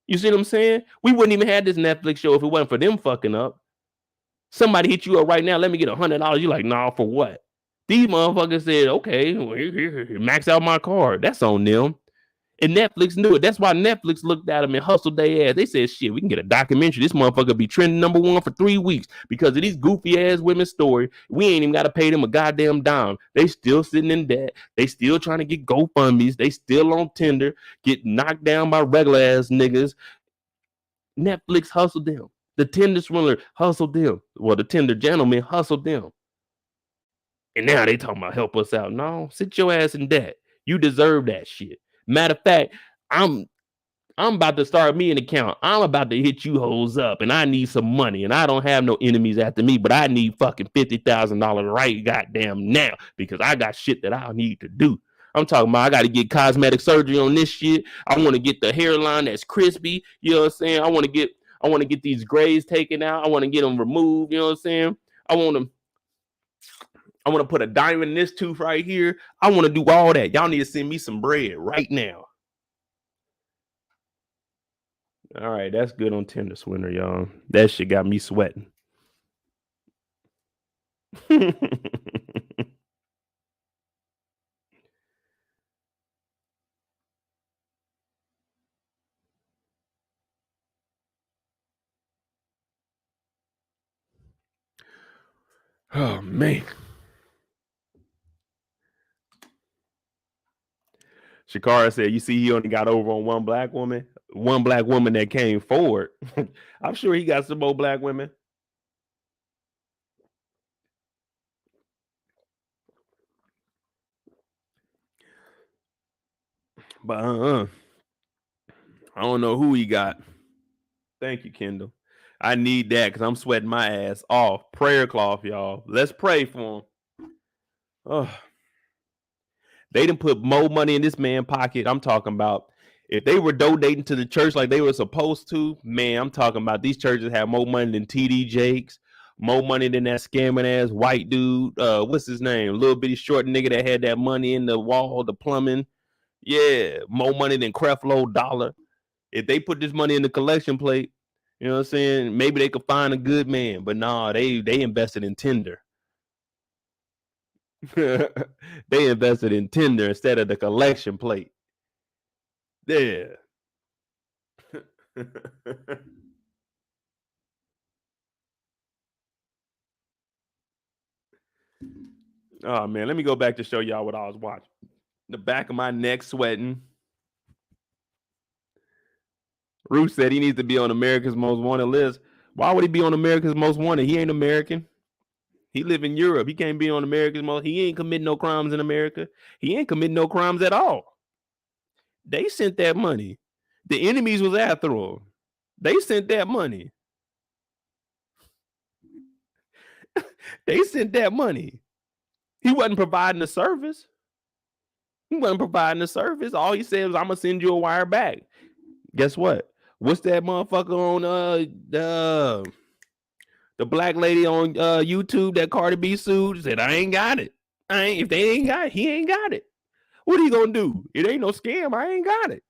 You see what I'm saying? We wouldn't even have this Netflix show if it wasn't for them fucking up. Somebody hit you up right now. Let me get $100. You're like, nah, for what? These motherfuckers said, okay, max out my card. That's on them. And Netflix knew it. That's why Netflix looked at them and hustled their ass. They said, shit, we can get a documentary. This motherfucker be trending #1 for 3 weeks because of these goofy ass women's story. We ain't even got to pay them a goddamn dime. They still sitting in debt. They still trying to get GoFundMes. They still on Tinder, get knocked down by regular ass niggas. Netflix hustled them. The Tinder swindler hustled them. Well, the Tinder gentleman hustled them. And now they talking about help us out. No, sit your ass in debt. You deserve that shit. Matter of fact, I'm about to start me an account. I'm about to hit you hoes up, and I need some money, and I don't have no enemies after me, but I need fucking $50,000 right goddamn now because I got shit that I need to do. I'm talking about I got to get cosmetic surgery on this shit. I want to get the hairline that's crispy. You know what I'm saying? I want to get these grays taken out. I want to get them removed. You know what I'm saying? I want to put a diamond in this tooth right here. I want to do all that. Y'all need to send me some bread right now. All right, that's good on Tinder swindler, y'all. That shit got me sweating. Oh, man. Shakara said, you see, he only got over on one black woman that came forward. I'm sure he got some more black women. But I don't know who he got. Thank you, Kendall. I need that because I'm sweating my ass off. Prayer cloth, y'all. Let's pray for him. Oh. They didn't put more money in this man's pocket. I'm talking about if they were donating to the church like they were supposed to, man, I'm talking about these churches have more money than TD Jakes, more money than that scamming ass white dude. What's his name? Little bitty short nigga that had that money in the wall, the plumbing. Yeah, more money than Creflo Dollar. If they put this money in the collection plate, you know what I'm saying? Maybe they could find a good man. But nah, they invested in Tinder. They invested in Tinder instead of the collection plate. Yeah. Oh man, let me go back to show y'all what I was watching. The back of my neck sweating. Ruth said he needs to be on America's Most Wanted list. Why would he be on America's Most Wanted? He ain't American. He live in Europe. He can't be on America's Most. He ain't committing no crimes in America. He ain't committing no crimes at all. They sent that money. The enemies was after him. They sent that money. They sent that money. He wasn't providing the service. He wasn't providing the service. All he said was, I'm going to send you a wire back. Guess what? What's that motherfucker on The black lady on YouTube that Cardi B sued said, I ain't got it. If they ain't got it, he ain't got it. What are you gonna do? It ain't no scam. I ain't got it.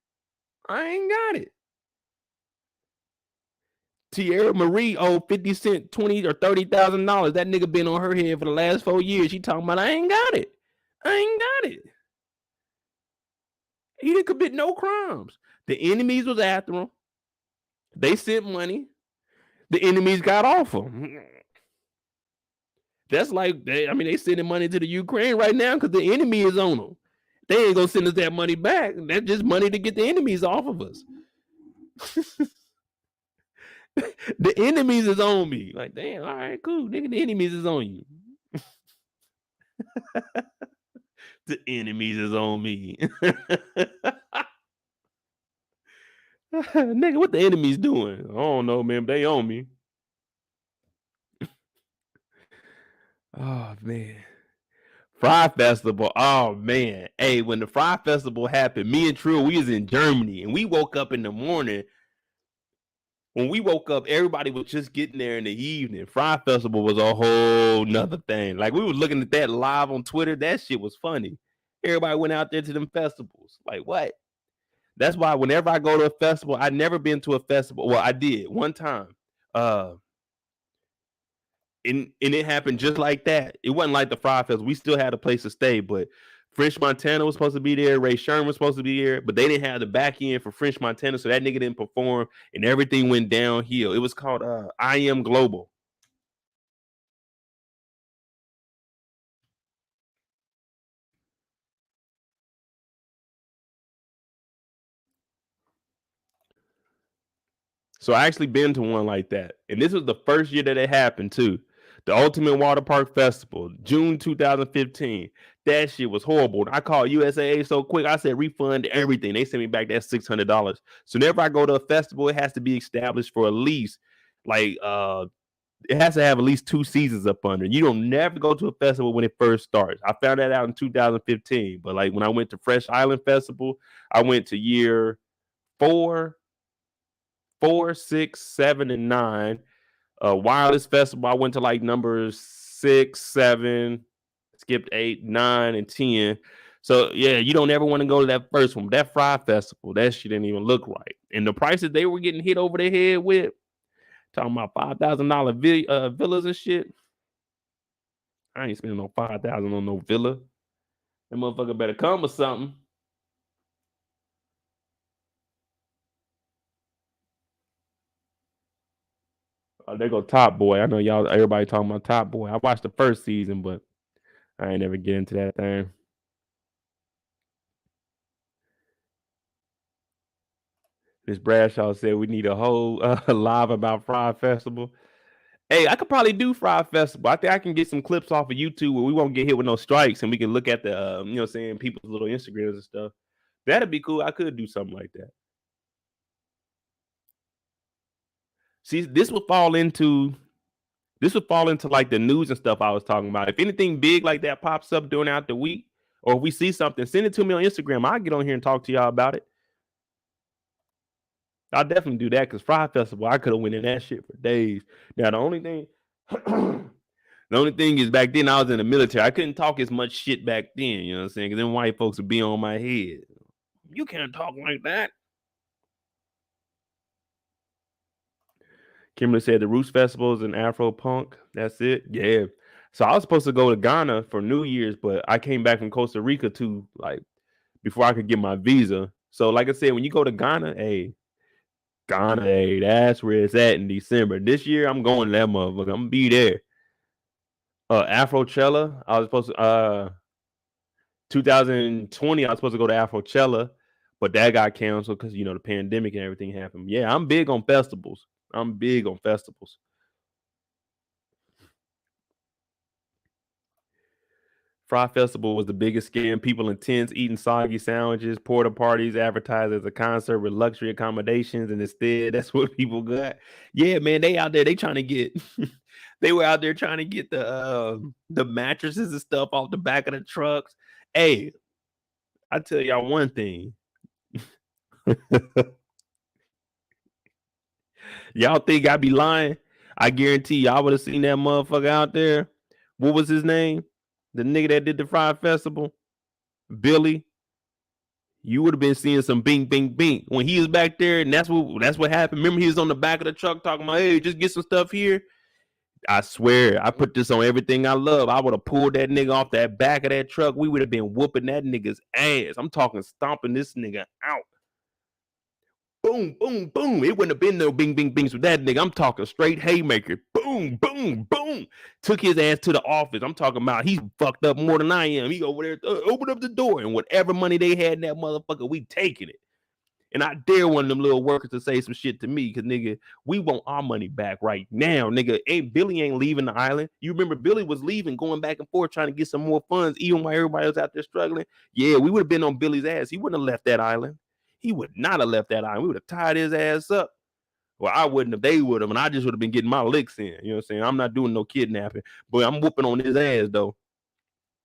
I ain't got it. Tierra Marie owed 50 Cent $20,000 or $30,000. That nigga been on her head for the last 4 years. She talking about, I ain't got it. I ain't got it. He didn't commit no crimes. The enemies was after him. They sent money. The enemies got off him. That's like, they sending money to the Ukraine right now because the enemy is on them. They ain't gonna send us that money back. That's just money to get the enemies off of us. The enemies is on me. Like, damn, all right, cool. Nigga, the enemies is on you. The enemies is on me. Nigga, what the enemies doing? I don't know, man. They on me. Oh, man. Fry Festival. Oh, man. Hey, when the Fry Festival happened, me and Trill, we was in Germany, and we woke up in the morning. When we woke up, everybody was just getting there in the evening. Fry Festival was a whole nother thing. Like, we were looking at that live on Twitter. That shit was funny. Everybody went out there to them festivals. Like, what? That's why whenever I go to a festival, I've never been to a festival. Well, I did one time. And it happened just like that. It wasn't like the Fry Festival. We still had a place to stay, but French Montana was supposed to be there. Ray Sherman was supposed to be there, but they didn't have the back end for French Montana, so that nigga didn't perform, and everything went downhill. It was called I Am Global. So I actually been to one like that, and this was the first year that it happened too. The Ultimate Water Park Festival, June 2015. That shit was horrible. I called USAA so quick. I said refund everything. They sent me back that $600. So whenever I go to a festival, it has to be established for at least like it has to have at least 2 seasons up under. You don't never go to a festival when it first starts. I found that out in 2015. But like when I went to Fresh Island Festival, I went to year 4, 6, 7, and 9. Wireless Festival, I went to like number 6, 7, skipped 8, 9, and 10. So yeah, you don't ever want to go to that first one. That Fry Festival, that shit didn't even look right. And the prices they were getting hit over their head with, talking about $5,000 villas and shit. I ain't spending no $5,000 on no villa. That motherfucker better come or something. There go Top Boy. I know everybody talking about Top Boy. I watched the first season, but I ain't never get into that thing. Miss Bradshaw said we need a whole live about Fry Festival. Hey, I could probably do Fry Festival. I think I can get some clips off of YouTube where we won't get hit with no strikes, and we can look at the people's little Instagrams and stuff. That'd be cool. I could do something like that. See, this would fall into like the news and stuff I was talking about. If anything big like that pops up during out the week, or if we see something, send it to me on Instagram. I'll get on here and talk to y'all about it. I'll definitely do that because Fry Festival, I could have went in that shit for days. Now the only thing is back then I was in the military. I couldn't talk as much shit back then, you know what I'm saying? Because then white folks would be on my head. You can't talk like that. Kimberly said the Roots Festival is an Afro punk. That's it. Yeah. So I was supposed to go to Ghana for New Year's, but I came back from Costa Rica too, like before I could get my visa. So like I said, when you go to Ghana, that's where it's at in December. This year, I'm going to that motherfucker. I'm gonna be there. Afrochella, I was supposed to 2020, I was supposed to go to Afrochella, but that got canceled because the pandemic and everything happened. Yeah, I'm big on festivals. Fry Festival was the biggest scam. People in tents eating soggy sandwiches, porta parties advertised as a concert with luxury accommodations, and instead, that's what people got. Yeah, man, they out there, they trying to get. They were out there trying to get the mattresses and stuff off the back of the trucks. Hey, I tell y'all one thing. Y'all think I be lying? I guarantee you, I would have seen that motherfucker out there. What was his name? The nigga that did the Fried Festival, Billy. You would have been seeing some bing, bing, bing when he was back there, and that's what happened. Remember, he was on the back of the truck talking about, "Hey, just get some stuff here." I swear, I put this on everything I love. I would have pulled that nigga off that back of that truck. We would have been whooping that nigga's ass. I'm talking stomping this nigga out. Boom, boom, boom. It wouldn't have been no bing, bing, bings with that nigga. I'm talking straight haymaker. Boom, boom, boom. Took his ass to the office. I'm talking about he's fucked up more than I am. He over there, open up the door, and whatever money they had in that motherfucker, we taking it. And I dare one of them little workers to say some shit to me, because nigga, we want our money back right now, nigga. Billy ain't leaving the island. You remember Billy was leaving, going back and forth, trying to get some more funds, even while everybody was out there struggling. Yeah, we would have been on Billy's ass. He wouldn't have left that island. He would not have left that island. We would have tied his ass up. Well, I wouldn't have. They would have, and I just would have been getting my licks in. You know what I'm saying? I'm not doing no kidnapping, but I'm whooping on his ass though.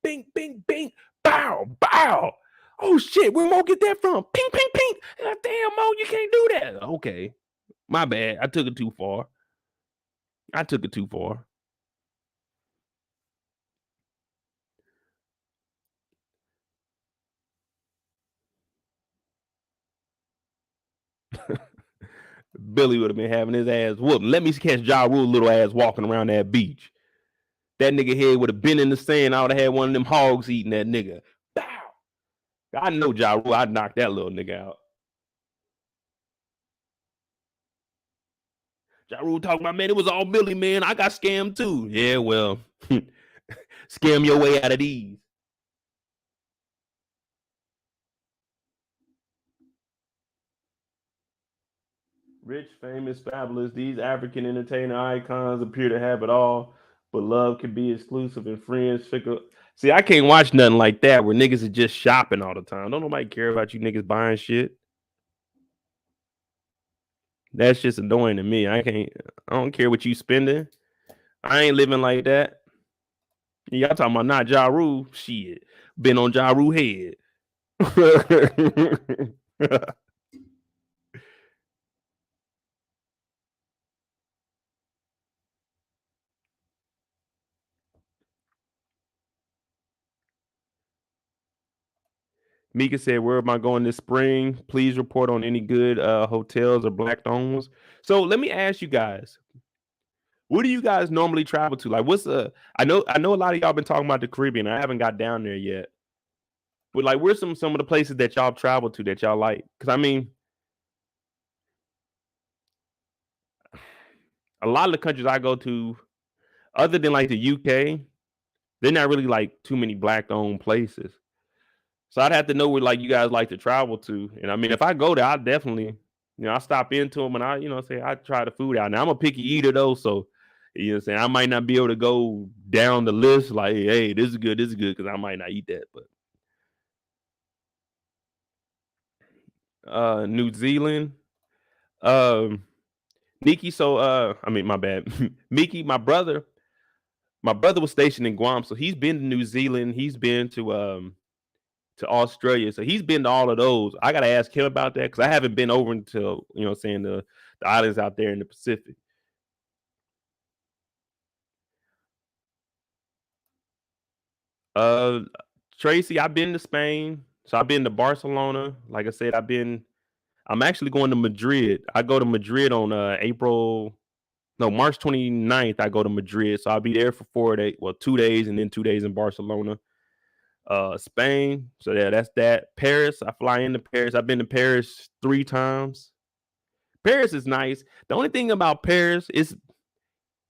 Bing, bing, bing, bow, bow. Oh shit, where Mo get that from? Ping, ping, ping. Damn, Mo, you can't do that. Okay, my bad. I took it too far. Billy would have been having his ass whooped. Let me catch Ja Rule little ass walking around that beach. That nigga head would have been in the sand. I would have had one of them hogs eating that nigga. Bow. I know Ja Rule. I'd knock that little nigga out. Ja Rule talking about, man, it was all Billy, man. I got scammed too. Yeah, well, scam your way out of these. Rich, famous, fabulous, these African entertainer icons appear to have it all, but love can be exclusive and friends fickle. See, I can't watch nothing like that where niggas are just shopping all the time. Don't nobody care about you niggas buying shit. That's just annoying to me. I don't care what you spending. I ain't living like that. Y'all talking about not Ja Rule? Shit. Been on Ja Rule head. Mika said, "Where am I going this spring? Please report on any good hotels or black-owned ones." So let me ask you guys, where do you guys normally travel to? Like, what's the? I know a lot of y'all been talking about the Caribbean. I haven't got down there yet, but like, where's some of the places that y'all travel to that y'all like? Because I mean, a lot of the countries I go to, other than like the UK, they're not really like too many black-owned places. So I'd have to know where like you guys like to travel to. And I mean, if I go there, I definitely, I stop into them and say I try the food out. Now I'm a picky eater though, so saying I might not be able to go down the list like, hey, this is good, because I might not eat that. But New Zealand, um, Nikki. So I mean, my bad, Mickey, my brother was stationed in Guam, so he's been to New Zealand. He's been to Australia. So he's been to all of those. I gotta ask him about that because I haven't been over until saying the islands out there in the Pacific. Uh Tracy, I've been to Spain. So I've been to Barcelona. Like I said, I'm actually going to Madrid. I go to Madrid on March 29th. I go to Madrid. So I'll be there for 4 days, well, 2 days, and then 2 days in Barcelona. Spain. So yeah, that's that. Paris. I fly into Paris. I've been to Paris 3 times. Paris is nice. The only thing about Paris is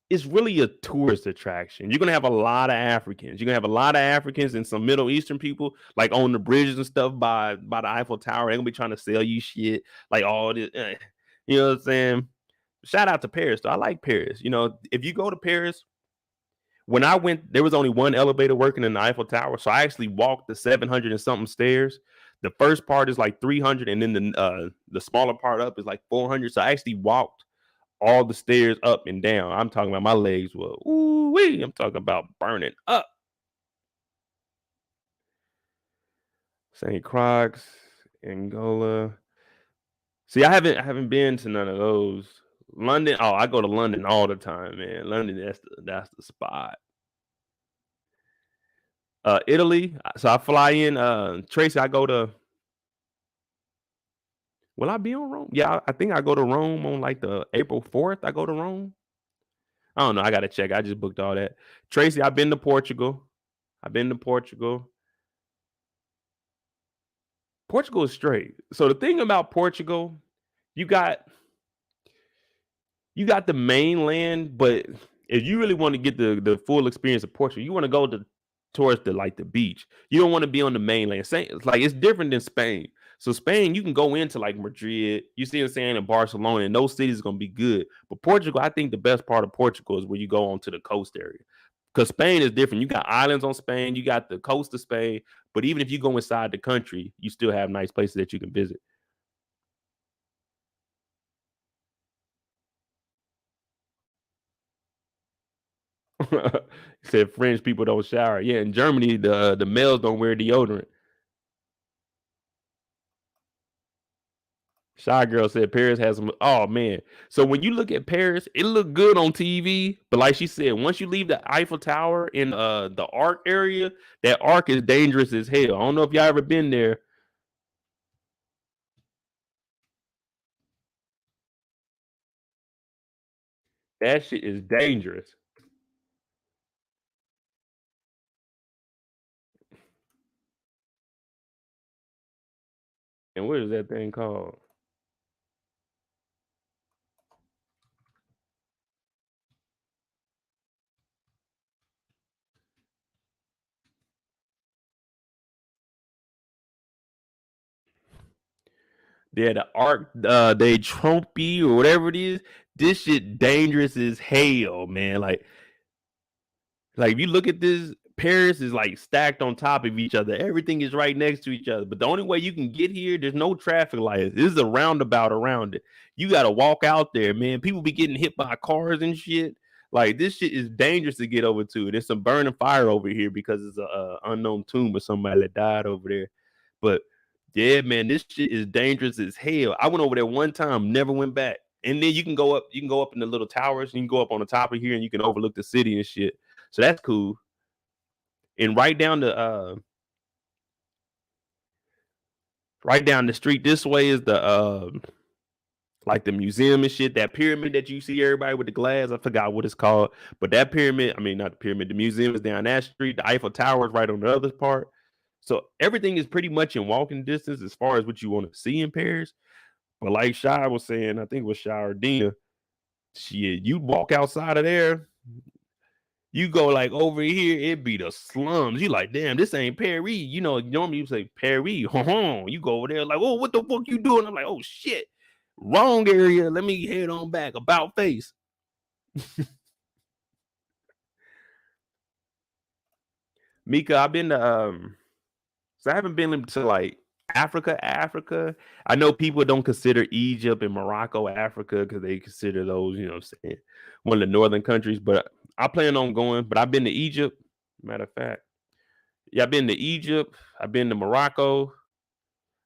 it's really a tourist attraction. You're gonna have a lot of Africans. You're gonna have a lot of Africans and some Middle Eastern people, like on the bridges and stuff by the Eiffel Tower. They're gonna be trying to sell you shit, like all this. You know what I'm saying? Shout out to Paris, though. I like Paris. If you go to Paris, when I went, there was only one elevator working in the Eiffel Tower, so I actually walked the 700 and something stairs. The first part is like 300, and then the smaller part up is like 400. So I actually walked all the stairs up and down. I'm talking about my legs were ooh wee. I'm talking about burning up. St. Croix, Angola. See, I haven't been to none of those. London. Oh, I go to London all the time, man. London, that's the spot. Italy. So I fly in. Tracy, I go to. Will I be on Rome? Yeah, I think I go to Rome on like the April 4th. I go to Rome. I don't know. I gotta check. I just booked all that. Tracy, I've been to Portugal. I've been to Portugal. Portugal is straight. So the thing about Portugal, you got you got the mainland, but if you really want to get the full experience of Portugal, you want to go towards the beach. You don't want to be on the mainland. It's like it's different than Spain. So Spain, you can go into like Madrid, you see what I'm saying, in Barcelona, and those cities are gonna be good. But Portugal, I think the best part of Portugal is where you go onto the coast area. Because Spain is different. You got islands on Spain, you got the coast of Spain, but even if you go inside the country, you still have nice places that you can visit. Said French people don't shower. Yeah, in Germany, the males don't wear deodorant. Shy girl said Paris has some. Oh man! So when you look at Paris, it look good on TV, but like she said, once you leave the Eiffel Tower in the Arc area, that Arc is dangerous as hell. I don't know if y'all ever been there. That shit is dangerous. And what is that thing called? Yeah, the Arc, they Trumpy or whatever it is. This shit dangerous as hell, man. Like if you look at this, Paris is like stacked on top of each other. Everything is right next to each other. But the only way you can get here, there's no traffic lights. This is a roundabout around it. You got to walk out there, man. People be getting hit by cars and shit. Like this shit is dangerous to get over to. There's some burning fire over here because it's a unknown tomb of somebody that died over there. But yeah, man, this shit is dangerous as hell. I went over there one time, never went back. And then you can go up in the little towers, you can go up on the top of here and you can overlook the city and shit. So that's cool. And right down the street this way is the like the museum and shit. That pyramid that you see everybody with the glass. I forgot what it's called. But that pyramid, I mean not the pyramid, the museum is down that street. The Eiffel Tower is right on the other part. So everything is pretty much in walking distance as far as what you want to see in Paris. But like Shy was saying, I think it was Shy or Dina, shit, you walk outside of there, you go like over here, it be the slums. You like, damn, this ain't Paris. You know, normally you say Paris. You go over there like, oh, what the fuck you doing? I'm like, oh shit, wrong area. Let me head on back. About face. Mika, I've been to so I haven't been to like Africa. I know people don't consider Egypt and Morocco Africa because they consider those, you know what I'm saying, one of the northern countries. But I plan on going. But I've been to Egypt. Matter of fact. Yeah, I've been to Egypt. I've been to Morocco.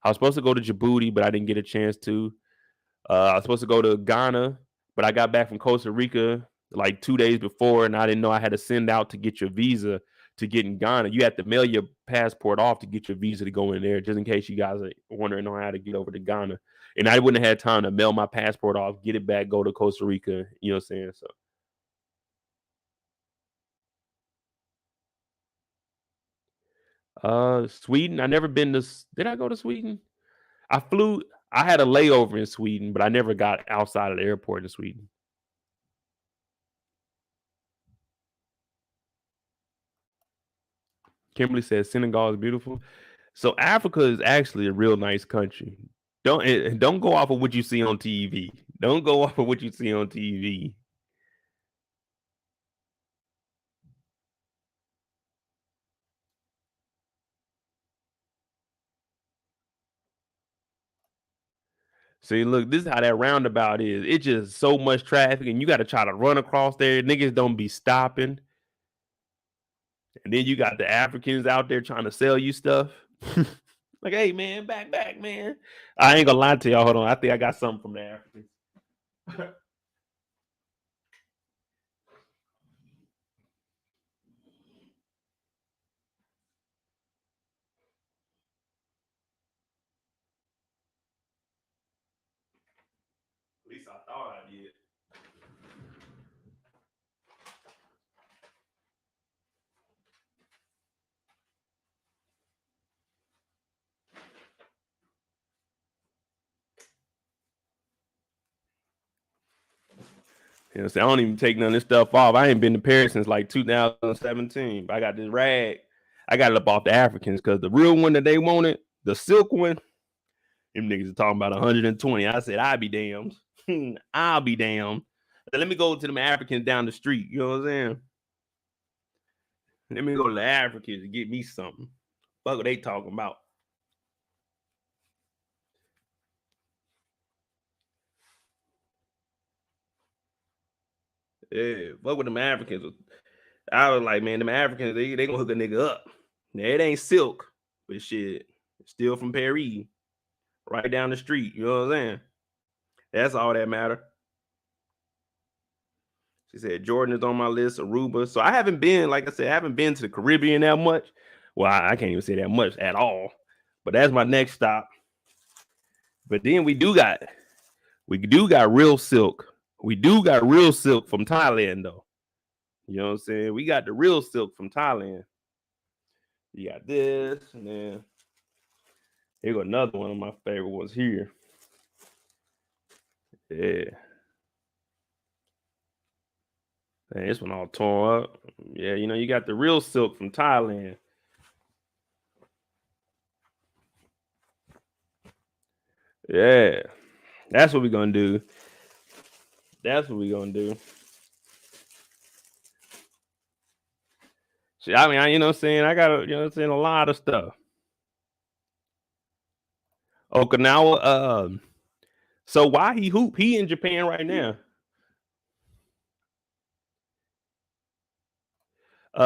I was supposed to go to Djibouti, but I didn't get a chance to. I was supposed to go to Ghana, but I got back from Costa Rica like 2 days before, and I didn't know I had to send out to get your visa to get in Ghana. You have to mail your passport off to get your visa to go in there, just in case you guys are wondering on how to get over to Ghana. And I wouldn't have had time to mail my passport off, get it back, go to Costa Rica. You know what I'm saying? So, Sweden. I never been to. Did I go to Sweden? I flew. I had a layover in Sweden, but I never got outside of the airport in Sweden. Kimberly says Senegal is beautiful. So Africa is actually a real nice country. Don't go off of what you see on TV. Don't go off of what you see on TV. See, look, this is how that roundabout is. It's just so much traffic, and you got to try to run across there. Niggas don't be stopping, and then you got the Africans out there trying to sell you stuff. Like, hey man, back, man. I ain't gonna lie to y'all. Hold on, I think I got something from the Africans. You know what I'm saying? I don't even take none of this stuff off. I ain't been to Paris since like 2017. But I got this rag. I got it up off the Africans because the real one that they wanted, the silk one, them niggas are talking about 120. I said, I'll be damned. I'll be damned. Let me go to them Africans down the street. You know what I'm saying? Let me go to the Africans and get me something. Fuck what they talking about. Yeah, fuck with them Africans. I was like, man, them Africans, they gonna hook a nigga up. Now, it ain't silk, but shit, still from Paris, right down the street. You know what I'm saying? That's all that matter. She said Jordan is on my list, Aruba. So I haven't been, like I said, I haven't been to the Caribbean that much. Well, I can't even say that much at all. But that's my next stop. But then we do got real silk. We do got real silk from Thailand, though. You know what I'm saying? We got the real silk from Thailand. You got this, and then here go another one of my favorite ones here. Yeah. Man, this one all torn up. Yeah, you know, you got the real silk from Thailand. Yeah. That's what we're gonna do. That's what we're gonna do. I mean, you know what I'm saying? I got, you know what I'm saying, a lot of stuff. Okinawa, so why he hoop? He in Japan right now.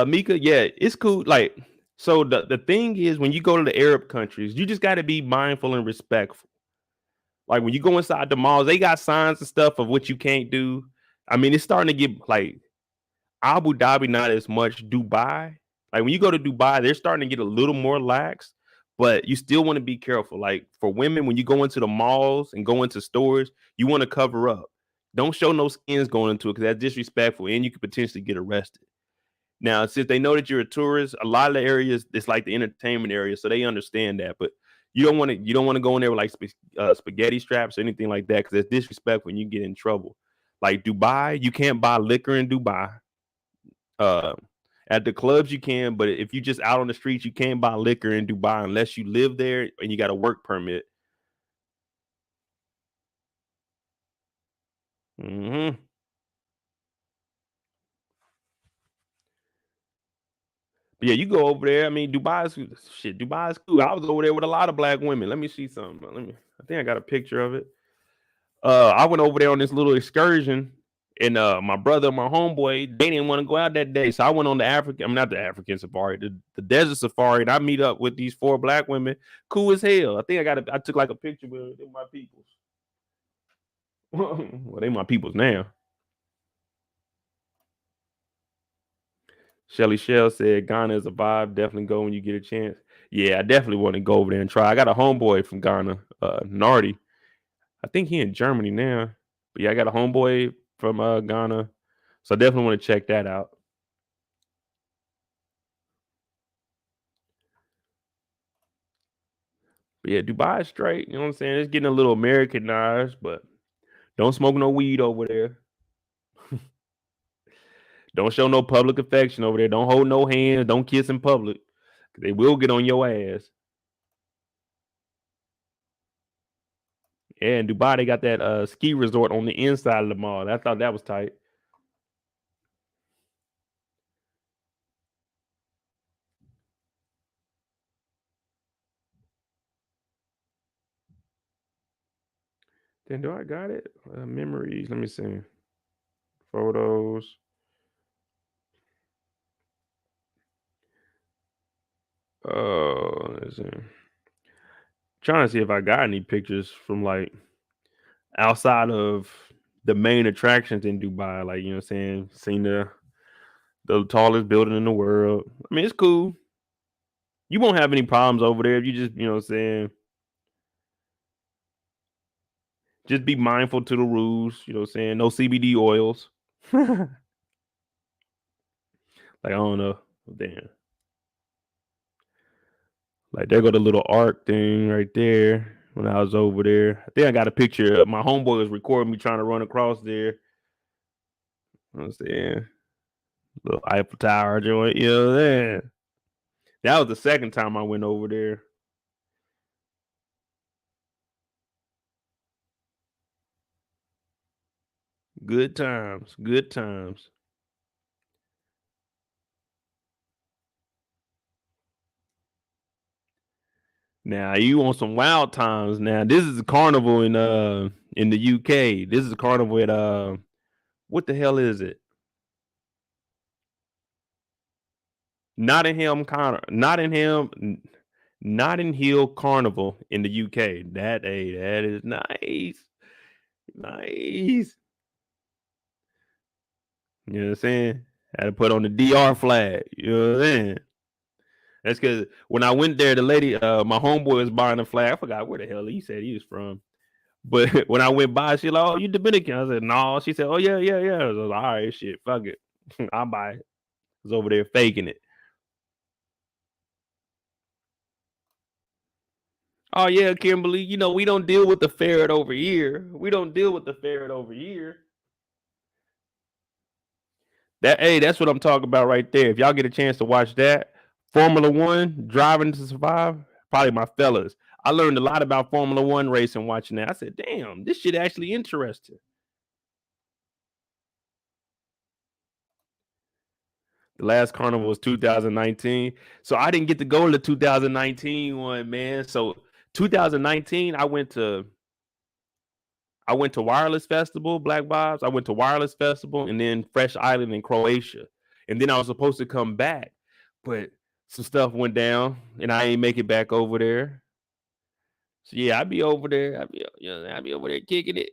Mika, yeah, it's cool. Like, so the thing is, when you go to the Arab countries, you just got to be mindful and respectful. Like when you go inside the malls, they got signs and stuff of what you can't do. I mean, it's starting to get like Abu Dhabi, not as much. Dubai, like when you go to Dubai, they're starting to get a little more lax, but you still want to be careful. Like for women, when you go into the malls and go into stores, you want to cover up. Don't show no skins going into it because that's disrespectful, and you could potentially get arrested. Now, since they know that you're a tourist, a lot of the areas it's like the entertainment area, so they understand that. But you don't want to go in there with like spaghetti straps or anything like that because it's disrespectful and you get in trouble. Like Dubai, you can't buy liquor in Dubai. At the clubs you can, but if you just out on the streets, you can't buy liquor in Dubai unless you live there and you got a work permit. Mm-hmm. But yeah, you go over there. I mean, Dubai's cool. I was over there with a lot of black women. Let me see something. I think I got a picture of it. I went over there on this little excursion, and my brother and my homeboy, they didn't want to go out that day. So I went on not the African safari, the desert safari, and I meet up with these 4 black women. Cool as hell. I think I took like a picture with my peoples. Well, they my peoples now. Shelly Shell said Ghana is a vibe. Definitely go when you get a chance. Yeah, I definitely want to go over there and try. I got a homeboy from Ghana, Nardi. I think he in Germany now. But yeah, I got a homeboy from Ghana. So I definitely want to check that out. But yeah, Dubai is straight. You know what I'm saying? It's getting a little Americanized, but don't smoke no weed over there. Don't show no public affection over there. Don't hold no hands. Don't kiss in public. They will get on your ass. Yeah, in Dubai, they got that ski resort on the inside of the mall. I thought that was tight. Then do I got it? Memories. Let me see. Photos. Let's see. Trying to see if I got any pictures from like outside of the main attractions in Dubai. Like, you know what I'm saying? Seen the tallest building in the world. I mean, it's cool. You won't have any problems over there if you just, you know what I'm saying? Just be mindful to the rules, you know what I'm saying? No CBD oils. Like, I don't know. Damn. Like, there go the little art thing right there when I was over there. I think I got a picture. My homeboy was recording me trying to run across there. I'm saying little Eiffel Tower joint. You know what I'm saying? That was the second time I went over there. Good times. Good times. Now you want some wild times. Now this is a carnival in the UK. This is a carnival at what the hell is it? Notting Hill Carnival in the UK. That is nice. Nice. You know what I'm saying? Had to put on the DR flag. You know what I'm saying? That's because when I went there, the lady, my homeboy was buying a flag. I forgot where the hell he said he was from. But when I went by, she like, "Oh, you Dominican?" I said, "No." She said, "Oh yeah, yeah, yeah." I was like, "All right, shit, fuck it, I'll buy it." I was over there faking it. Oh yeah, Kimberly. You know we don't deal with the ferret over here. We don't deal with the ferret over here. That's what I'm talking about right there. If y'all get a chance to watch that, Formula One, Driving to Survive, probably my fellas. I learned a lot about Formula One racing watching that. I said, damn, this shit actually interesting. The last carnival was 2019. So I didn't get to go to the 2019 one, man. So 2019, I went to Wireless Festival, Black Vibes. I went to Wireless Festival and then Fresh Island in Croatia. And then I was supposed to come back, but some stuff went down and I ain't make it back over there. So yeah, I'd be over there. I'd be over there kicking it.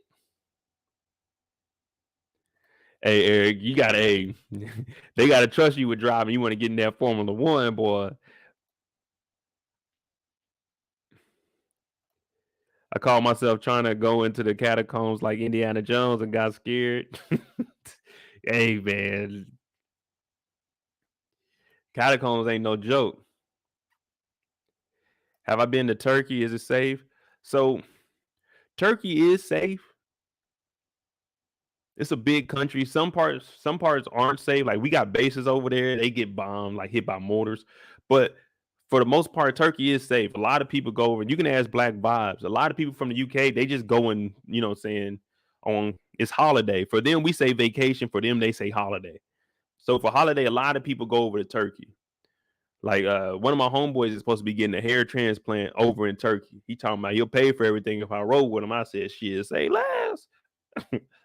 Hey, Eric, you gotta they gotta trust you with driving. You want to get in that Formula One, boy. I called myself trying to go into the catacombs like Indiana Jones and got scared. Hey man, catacombs ain't no joke. Have I been to Turkey? Is it safe? So Turkey is safe. It's a big country. Some parts aren't safe. Like we got bases over there, they get bombed, like hit by mortars. But for the most part, Turkey is safe. A lot of people go over. You can ask Black Vibes. A lot of people from the UK, they just go and saying on it's holiday. For them, we say vacation. For them, they say holiday. So for holiday, a lot of people go over to Turkey. Like one of my homeboys is supposed to be getting a hair transplant over in Turkey. He talking about he'll pay for everything if I roll with him. I said, shit, say less.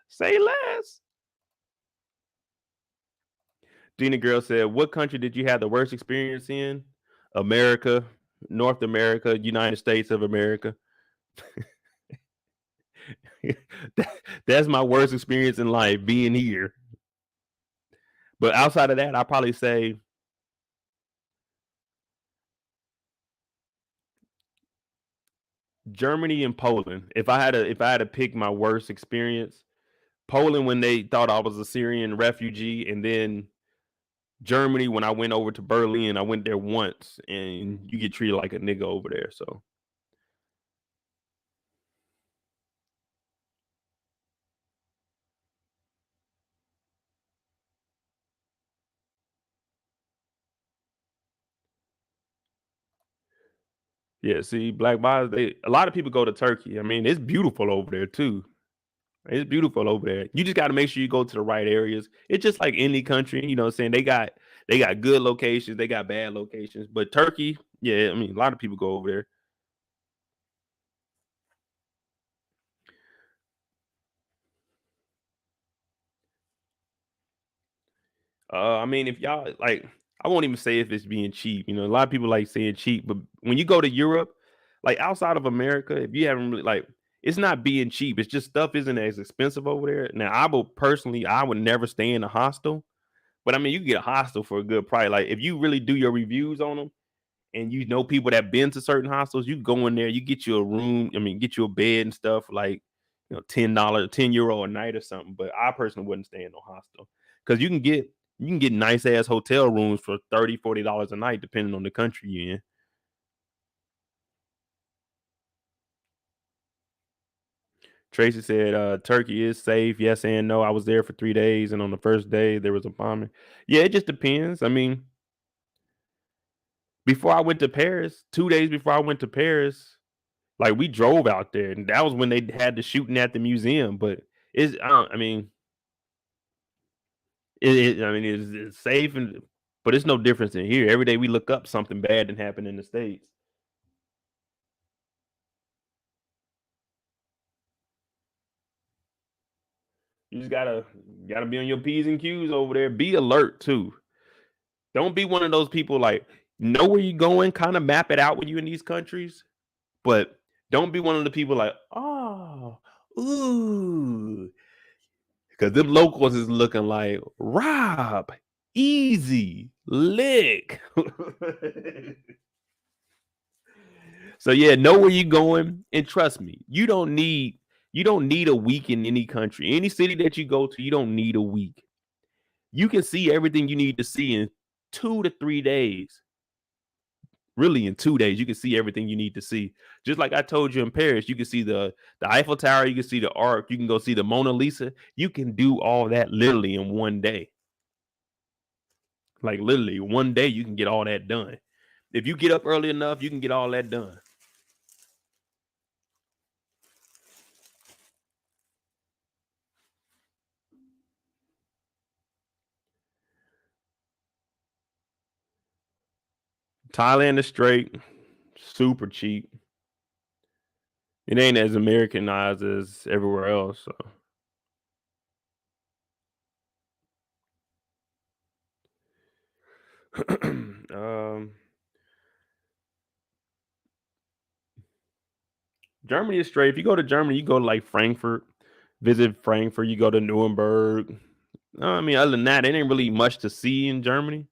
Say less. Dina Girl said, what country did you have the worst experience in? America, North America, United States of America. That's my worst experience in life, being here. But outside of that, I probably say Germany and Poland. If I had to pick my worst experience, Poland when they thought I was a Syrian refugee, and then Germany when I went over to Berlin. I went there once, and you get treated like a nigga over there. So yeah, see, Black Bodies. A lot of people go to Turkey. I mean, it's beautiful over there too. It's beautiful over there. You just got to make sure you go to the right areas. It's just like any country, you know what I'm saying? They got good locations, they got bad locations. But Turkey, yeah, I mean, a lot of people go over there. I mean, if y'all like, I won't even say if it's being cheap. A lot of people like saying cheap, but when you go to Europe, like outside of America, if you haven't really like, it's not being cheap. It's just stuff isn't as expensive over there. Now, I would never stay in a hostel, but I mean, you can get a hostel for a good price. Like if you really do your reviews on them, and you know people that been to certain hostels, you go in there, you get you a room, I mean, get you a bed and stuff like $10, €10 a night or something. But I personally wouldn't stay in no hostel because you can get nice ass hotel rooms for $30, $40 a night, depending on the country you're in. Tracy said Turkey is safe. Yes and no. I was there for 3 days, and on the first day there was a bombing. Yeah, it just depends. I mean, before I went to Paris, 2 days before I went to Paris, like we drove out there, and that was when they had the shooting at the museum. But I mean, it's safe, but it's no difference in here. Every day we look up something bad that happened in the States. You just gotta be on your P's and Q's over there. Be alert too. Don't be one of those people like know where you're going, kind of map it out when you're in these countries, but don't be one of the people like, oh, ooh, because them locals is looking like Rob, easy, lick. So yeah, know where you're going, and trust me, you don't need a week in any country, any city that you go to. You don't need a week. You can see everything you need to see in 2 to 3 days. Really, in 2 days, you can see everything you need to see. Just like I told you in Paris, you can see the Eiffel Tower, you can see the Arc, you can go see the Mona Lisa. You can do all that literally in one day. Like literally, one day you can get all that done. If you get up early enough, you can get all that done. Thailand is straight, super cheap. It ain't as Americanized as everywhere else. So. Germany is straight. If you go to Germany, you go to like Frankfurt, visit Frankfurt. You go to Nuremberg. I mean, other than that, it ain't really much to see in Germany.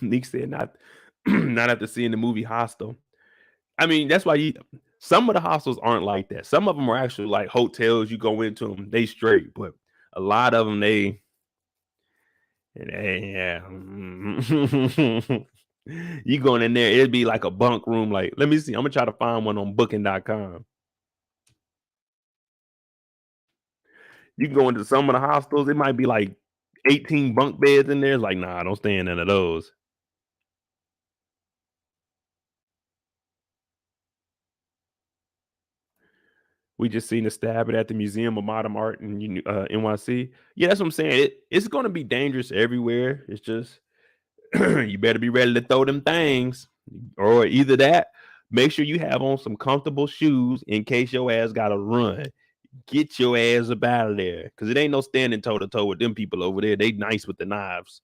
Nick said not not after seeing the movie Hostel. I mean, that's why some of the hostels aren't like that. Some of them are actually like hotels. You go into them, they straight, but a lot of them yeah. You going in there, it'd be like a bunk room. Like, let me see. I'm gonna try to find one on booking.com. You can go into some of the hostels, it might be like 18 bunk beds in there. It's like, nah, don't stay in none of those. We just seen a stab it at the Museum of Modern Art in NYC. Yeah, that's what I'm saying. It's going to be dangerous everywhere. It's just you better be ready to throw them things, or either that. Make sure you have on some comfortable shoes in case your ass got to run. Get your ass up out of there, because it ain't no standing toe to toe with them people over there. They nice with the knives.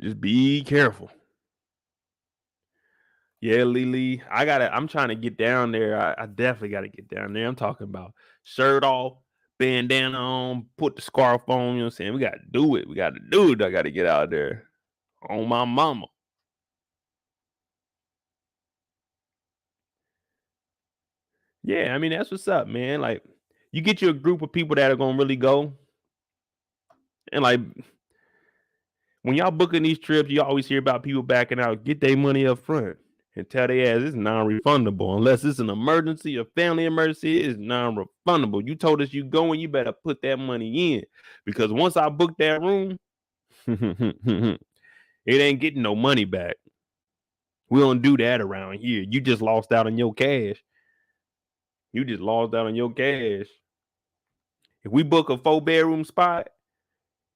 Just be careful. Yeah, Lily. I'm trying to get down there. I definitely gotta get down there. I'm talking about shirt off, bandana on, put the scarf on, you know what I'm saying? We gotta do it. We gotta do it. I gotta get out there. On my mama. Yeah, I mean that's what's up, man. Like you get you a group of people that are gonna really go. And like when y'all booking these trips, you always hear about people backing out. Get their money up front and tell their ass it's non-refundable unless it's an emergency, a family emergency. It's non-refundable. You told us you going, you better put that money in, because once I book that room, it ain't getting no money back. We don't do that around here. You just lost out on your cash. You just lost out on your cash. If we book a 4-bedroom spot,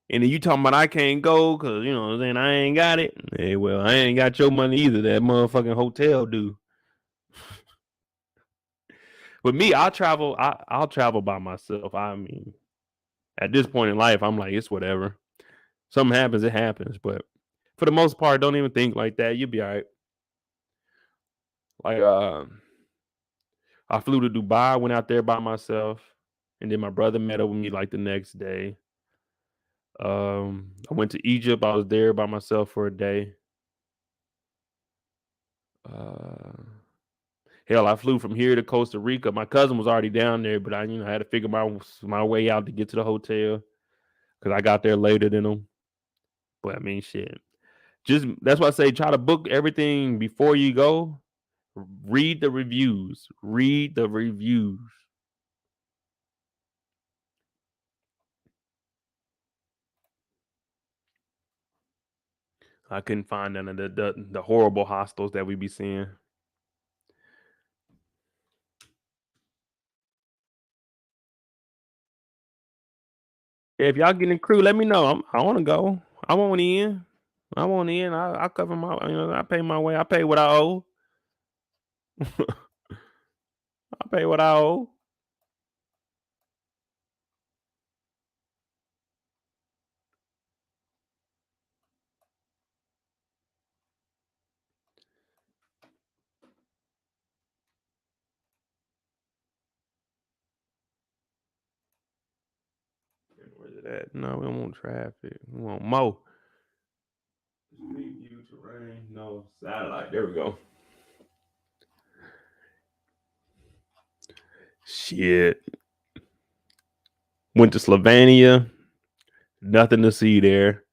and then you talking about I can't go because you know what I'm saying, I ain't got it. Hey, well, I ain't got your money either. That motherfucking hotel do. With me, I'll travel. I'll travel by myself. I mean, at this point in life, I'm like, it's whatever. Something happens, it happens. But for the most part, don't even think like that. You'll be all right. Like, I flew to Dubai, went out there by myself, and then my brother met up with me like the next day. I went to Egypt. I was there by myself for a day. Hell, I flew from here to Costa Rica. My cousin was already down there, but I had to figure my way out to get to the hotel because I got there later than them. But I mean, shit. Just that's why I say try to book everything before you go. Read the reviews. Read the reviews. I couldn't find none of the horrible hostels that we be seeing. If y'all getting a crew, let me know. I want to go. I want in. I want in. I cover my. I pay my way. I pay what I owe. I pay what I owe. Where's it at? No, we don't want traffic. We want more. Street view terrain. No satellite. There we go. Shit. Went to Slovenia. Nothing to see there.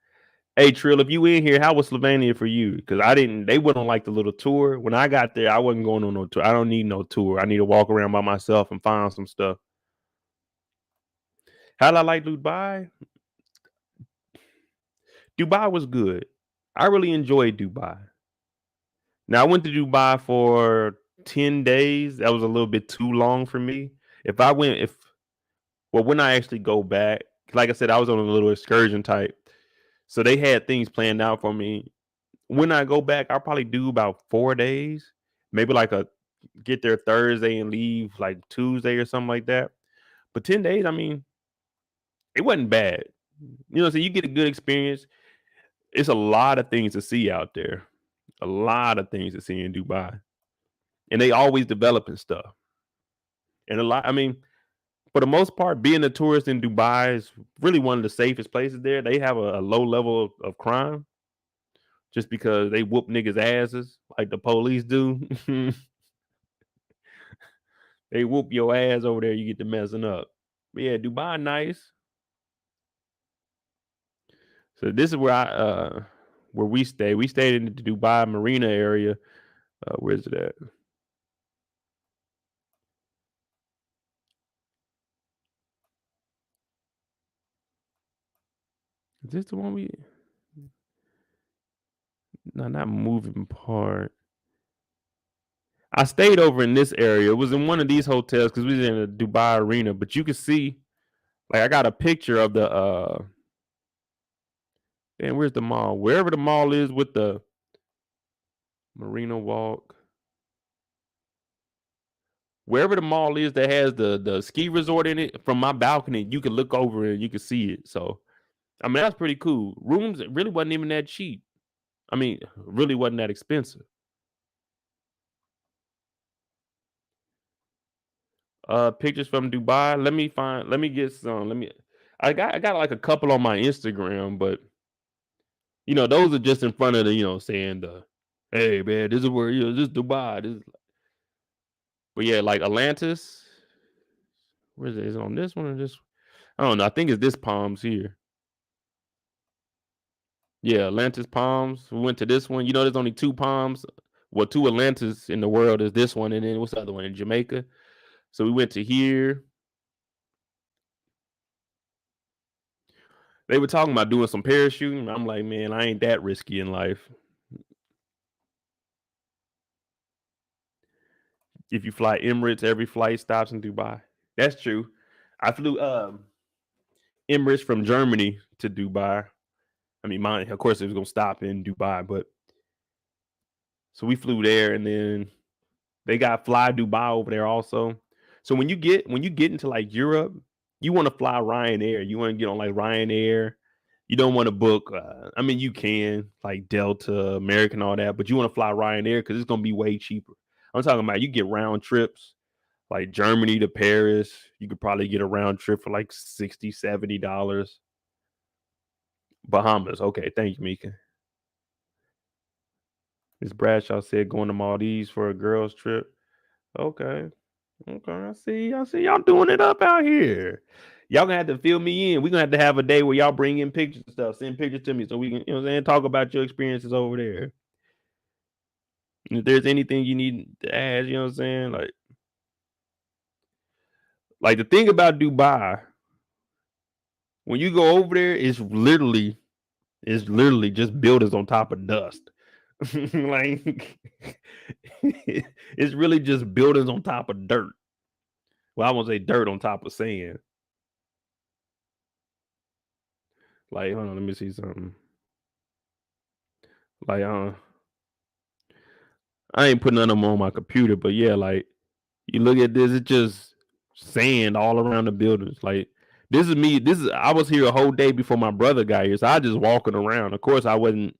Hey Trill, if you in here, how was Slovenia for you? Because they wouldn't like the little tour. When I got there, I wasn't going on no tour. I don't need no tour. I need to walk around by myself and find some stuff. How did I like Dubai? Dubai was good. I really enjoyed Dubai. Now I went to Dubai for 10 days. That was a little bit too long for me. When I actually go back, like I said, I was on a little excursion type. So they had things planned out for me. When I go back, I'll probably do about 4 days. Maybe get there Thursday and leave like Tuesday or something like that. But 10 days, I mean, it wasn't bad. So you get a good experience. It's a lot of things to see out there. A lot of things to see in Dubai. And they always developing stuff. And I mean, for the most part, being a tourist in Dubai is really one of the safest places there. They have a low level of crime just because they whoop niggas' asses like the police do. They whoop your ass over there, you get to messing up. But yeah, Dubai nice. So this is where we stay. We stayed in the Dubai Marina area. Where is it at? Is this the one we? No, not moving part. I stayed over in this area. It was in one of these hotels because we was in the Dubai Arena. But you can see, like, I got a picture of the. And where's the mall? Wherever the mall is with the Marina Walk. Wherever the mall is that has the ski resort in it, from my balcony, you can look over and you can see it. So, I mean, that's pretty cool. Rooms really wasn't even that cheap. I mean, really wasn't that expensive. Pictures from Dubai. Let me get some. I got like a couple on my Instagram, but those are just in front of saying hey man, this is where this is Dubai. But yeah, like Atlantis. Where is it? Is it on this one or this? I don't know. I think it's this Palms here. Yeah, Atlantis Palms. We went to this one. There's only two Palms. Well, two Atlantis in the world is this one, and then what's the other one in Jamaica? So we went to here. They were talking about doing some parachuting. I'm like, man, I ain't that risky in life. If you fly Emirates, every flight stops in Dubai. That's true. I flew Emirates from Germany to Dubai. I mean, mine, of course, it was gonna stop in Dubai, but so we flew there, and then they got Fly Dubai over there also. So when you get into like Europe, you want to fly Ryanair. You want to get on like Ryanair. You don't want to book. I mean, you can like Delta, American, all that, but you want to fly Ryanair because it's gonna be way cheaper. I'm talking about you get round trips like Germany to Paris. You could probably get a round trip for like $60, $70. Bahamas. Okay, thank you, Mika. Miss Bradshaw said going to Maldives for a girls' trip. Okay. Okay, I see y'all doing it up out here. Y'all gonna have to fill me in. We're gonna have a day where y'all bring in pictures and stuff. Send pictures to me so we can, you know what I'm saying, talk about your experiences over there. And if there's anything you need to ask, you know what I'm saying? Like the thing about Dubai, when you go over there, it's literally just buildings on top of dust. Like it's really just buildings on top of dirt. Well, I won't say dirt on top of sand. Like, hold on, let me see something. Like, I ain't putting none of them on my computer, but yeah, like you look at this, it's just sand all around the buildings. Like this is me. I was here a whole day before my brother got here, so I just walking around. Of course, I wasn't,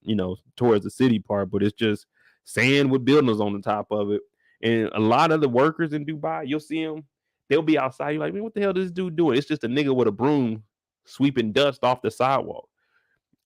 towards the city part, but it's just sand with buildings on the top of it. And a lot of the workers in Dubai, you'll see them. They'll be outside. You're like, man, what the hell is this dude doing? It's just a nigga with a broom sweeping dust off the sidewalk.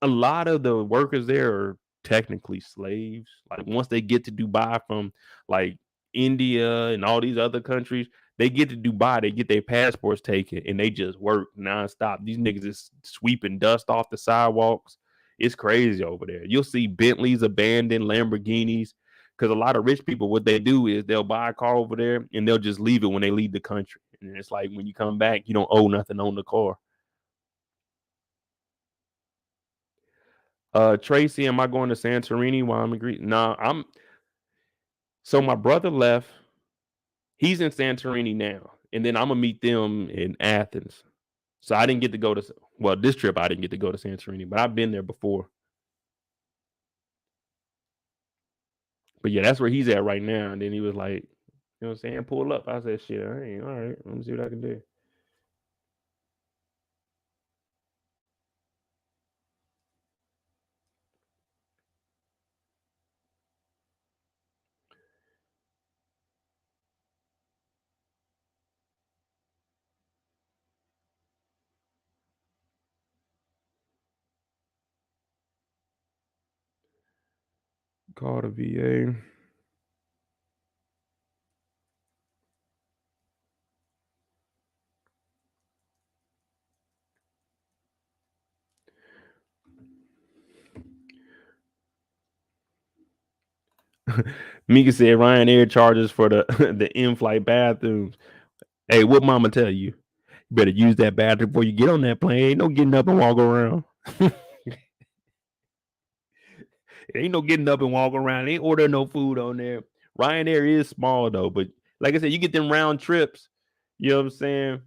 A lot of the workers there are technically slaves. Like once they get to Dubai from like India and all these other countries, they get to Dubai, they get their passports taken, and they just work nonstop. These niggas is sweeping dust off the sidewalks. It's crazy over there. You'll see Bentleys abandoned, Lamborghinis, because a lot of rich people, what they do is they'll buy a car over there and they'll just leave it when they leave the country. And it's like when you come back, you don't owe nothing on the car. Tracy, am I going to Santorini while I'm in Greece? Nah, so my brother left. He's in Santorini now. And then I'm gonna meet them in Athens. So I didn't get to go to this trip I didn't get to go to Santorini, but I've been there before. But yeah, that's where he's at right now. And then he was like, you know what I'm saying, pull up. I said, shit, I ain't all right. Let me see what I can do. Call the VA. Mika said Ryanair charges for the the in-flight bathrooms. Hey, what mama tell you? You better use that bathroom before you get on that plane. Ain't no getting up and walk around. Ain't no getting up and walking around. Ain't order no food on there. Ryanair is small though, but like I said, you get them round trips. You know what I'm saying?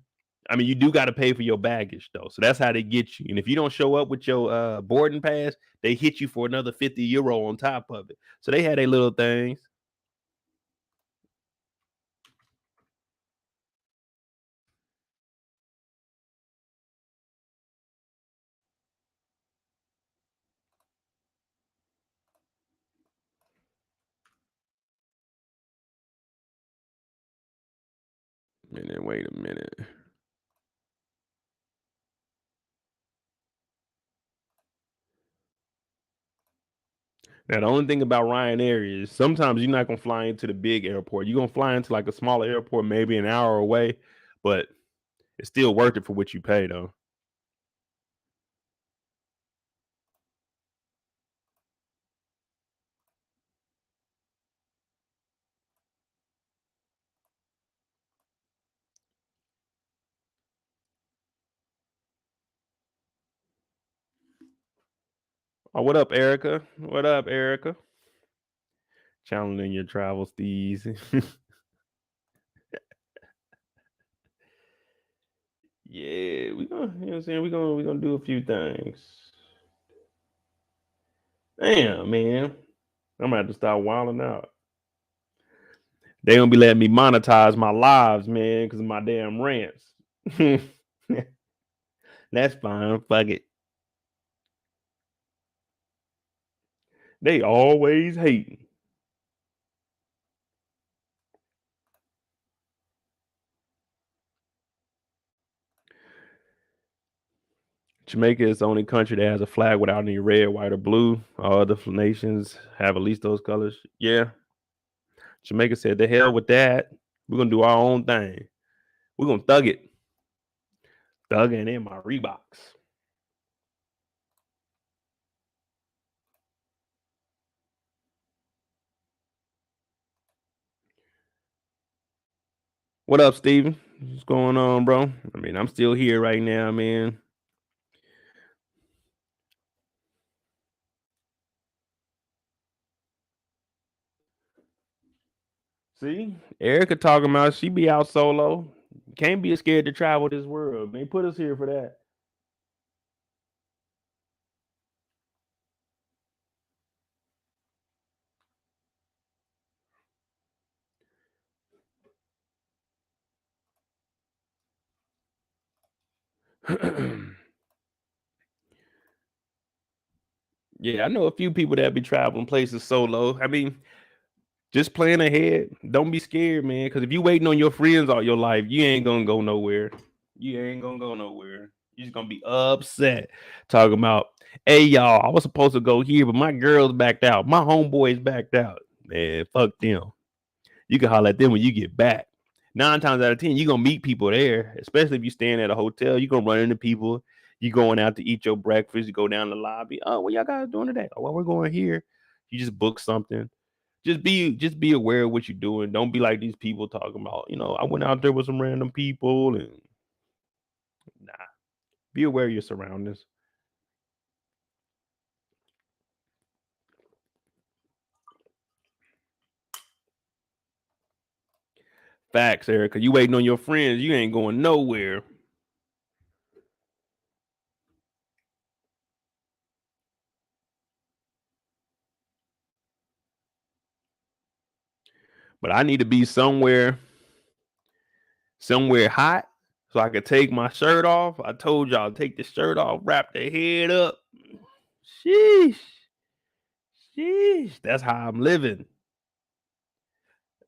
I mean, you do got to pay for your baggage though, so that's how they get you. And if you don't show up with your boarding pass, they hit you for another €50 on top of it. So they had their little things. Wait a minute. Now the only thing about Ryanair is sometimes you're not gonna fly into the big airport. You're gonna fly into like a smaller airport, maybe an hour away, but it's still worth it for what you pay though. Oh, what up, Erica? What up, Erica? Challenging your travel steez. Yeah, we gonna, you know what I'm saying? We gonna do a few things. Damn, man. I'm gonna have to start wilding out. They gonna be letting me monetize my lives, man, because of my damn rants. That's fine. Fuck it. They always hating. Jamaica is the only country that has a flag without any red, white, or blue. All other nations have at least those colors. Yeah. Jamaica said, the hell with that. We're gonna do our own thing. We're gonna thug it. Thugging in my Reeboks. What up, Steven? What's going on, bro? I mean, I'm still here right now, man. See, Erica talking about she be out solo. Can't be scared to travel this world. They put us here for that. Yeah, I know a few people that be traveling places solo. I mean, just plan ahead. Don't be scared, man. Because if you waiting on your friends all your life, you ain't gonna go nowhere. You ain't gonna go nowhere. You're just gonna be upset. Talking about, hey y'all, I was supposed to go here, but my girls backed out. My homeboys backed out. Man, fuck them. You can holler at them when you get back. 9 times out of 10, you're gonna meet people there, especially if you're staying at a hotel. You're gonna run into people. You going out to eat your breakfast, you go down the lobby. Oh, what y'all guys doing today? Oh, well, we're going here. You just book something. Just be aware of what you're doing. Don't be like these people talking about, I went out there with some random people and nah. Be aware of your surroundings. Facts, Erica. You waiting on your friends, you ain't going nowhere. But I need to be somewhere hot so I could take my shirt off. I told y'all take the shirt off, wrap the head up. Sheesh. Sheesh. That's how I'm living.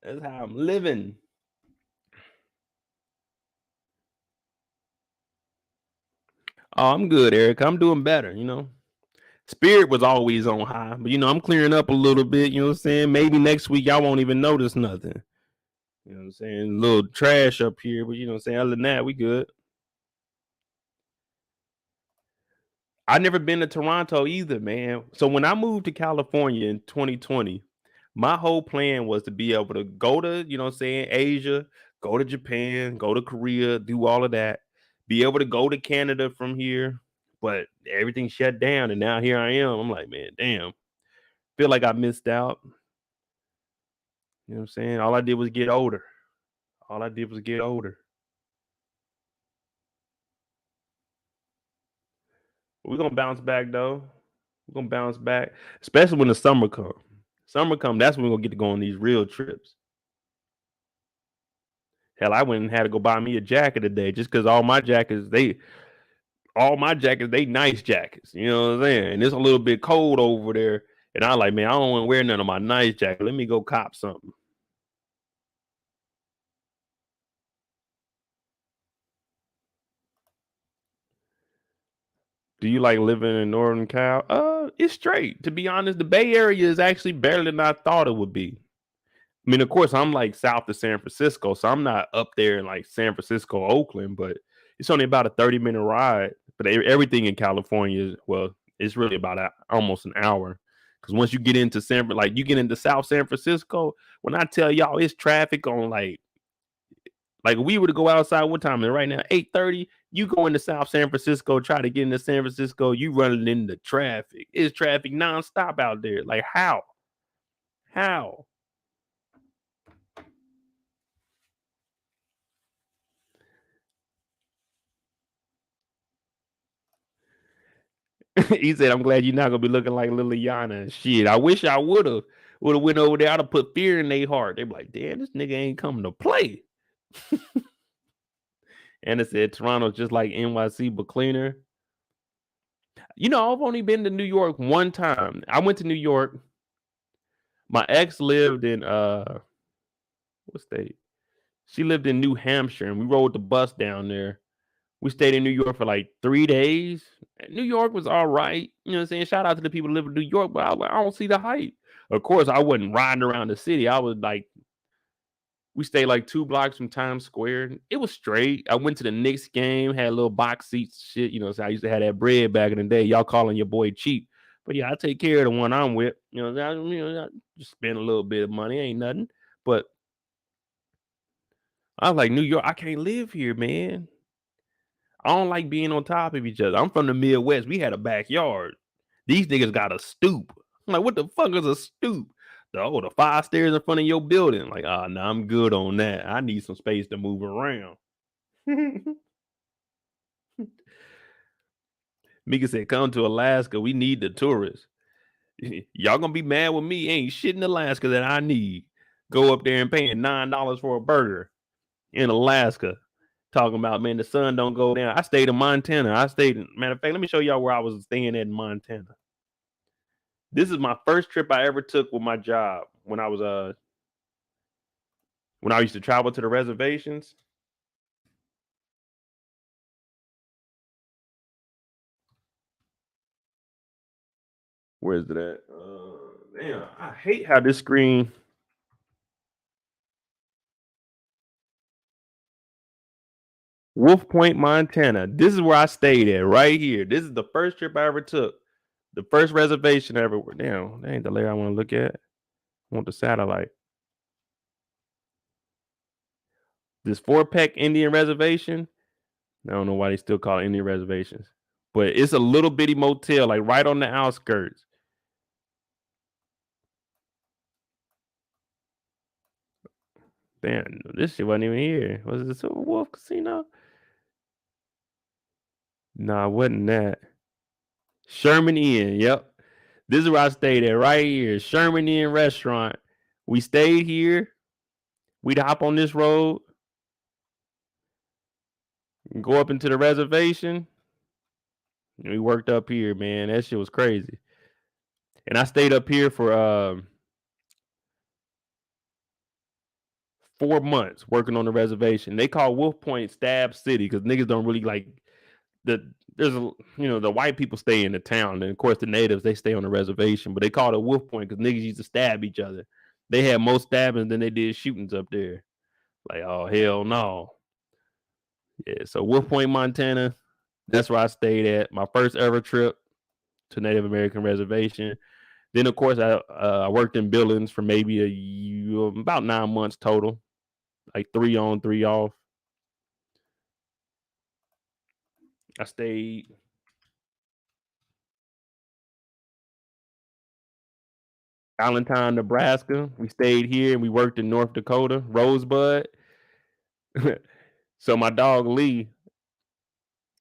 That's how I'm living. Oh, I'm good, Eric. I'm doing better. Spirit was always on high, but I'm clearing up a little bit, you know what I'm saying? Maybe next week y'all won't even notice nothing. You know what I'm saying? A little trash up here, but you know what I'm saying? Other than that, we good. I never been to Toronto either, man. So when I moved to California in 2020, my whole plan was to be able to go to, you know what I'm saying, Asia, go to Japan, go to Korea, do all of that, be able to go to Canada from here. But everything shut down, and now here I am. I'm like, man, damn. Feel like I missed out. You know what I'm saying? All I did was get older. All I did was get older. We're gonna bounce back though. We're gonna bounce back, especially when the summer come. Summer come, that's when we're gonna get to go on these real trips. Hell, I went and had to go buy me a jacket today just because all my jackets, they nice jackets. You know what I'm saying? And it's a little bit cold over there. And I like, man, I don't want to wear none of my nice jacket. Let me go cop something. Do you like living in Northern Cal? It's straight. To be honest, the Bay Area is actually better than I thought it would be. I mean, of course, I'm like south of San Francisco, so I'm not up there in like San Francisco, Oakland, but it's only about a 30-minute ride. But everything in California is, well, it's really about almost an hour. Because once you get into like you get into South San Francisco, when I tell y'all it's traffic on like if we were to go outside, what time is it right now? 8:30. You go into South San Francisco, try to get into San Francisco, you running into traffic. It's traffic nonstop out there. Like how? How? He said, "I'm glad you're not gonna be looking like Liliana and shit. I wish I would have went over there. I'd have put fear in their heart. They be like, damn, this nigga ain't coming to play." And it said Toronto's just like NYC but cleaner. I've only been to New York one time. I went to New York. My ex lived in what state? She lived in New Hampshire, and we rode the bus down there We stayed in New York for like 3 days. New York was all right. You know what I'm saying? Shout out to the people who live in New York, but I was like, I don't see the hype. Of course, I wasn't riding around the city. I was like, we stayed like 2 blocks from Times Square. It was straight. I went to the Knicks game, had a little box seats, shit. You know, so I used to have that bread back in the day. Y'all calling your boy cheap. But yeah, I take care of the one I'm with. I just spend a little bit of money. Ain't nothing. But I was like, New York, I can't live here, man. I don't like being on top of each other. I'm from the Midwest. We had a backyard. These niggas got a stoop. I'm like, what the fuck is a stoop? The 5 stairs in front of your building. Like, no, I'm good on that. I need some space to move around. Mika said, come to Alaska. We need the tourists. Y'all gonna be mad with me. Ain't shit in Alaska that I need. Go up there and paying $9 for a burger in Alaska. Talking about, man, the sun don't go down. I stayed in Montana. Matter of fact, let me show y'all where I was staying at in Montana. This is my first trip I ever took with my job when I used to travel to the reservations. Where's it at? Damn, I hate how this screen. Wolf Point, Montana. This is where I stayed at, right here. This is the first trip I ever took. The first reservation I ever. Damn, that ain't the layer I want to look at. I want the satellite. This Fort Peck Indian Reservation. I don't know why they still call it Indian reservations, but it's a little bitty motel, like right on the outskirts. Damn, this shit wasn't even here. Was it the Silver Wolf Casino? Nah, it wasn't that. Sherman Inn, yep. This is where I stayed at, right here. Sherman Inn Restaurant. We stayed here. We'd hop on this road and go up into the reservation. And we worked up here, man. That shit was crazy. And I stayed up here for 4 months working on the reservation. They call Wolf Point Stab City because niggas don't really like the white people stay in the town, and of course the natives they stay on the reservation, but they call it Wolf Point because niggas used to stab each other. They had more stabbings than they did shootings up there. Like, oh hell no. Yeah, so Wolf Point, Montana, that's where I stayed at. My first ever trip to Native American reservation. Then of course I worked in Billings for maybe about 9 months total, like 3 on 3 off. I stayed Allentown, Nebraska. We stayed here and we worked in North Dakota, Rosebud. So my dog Lee,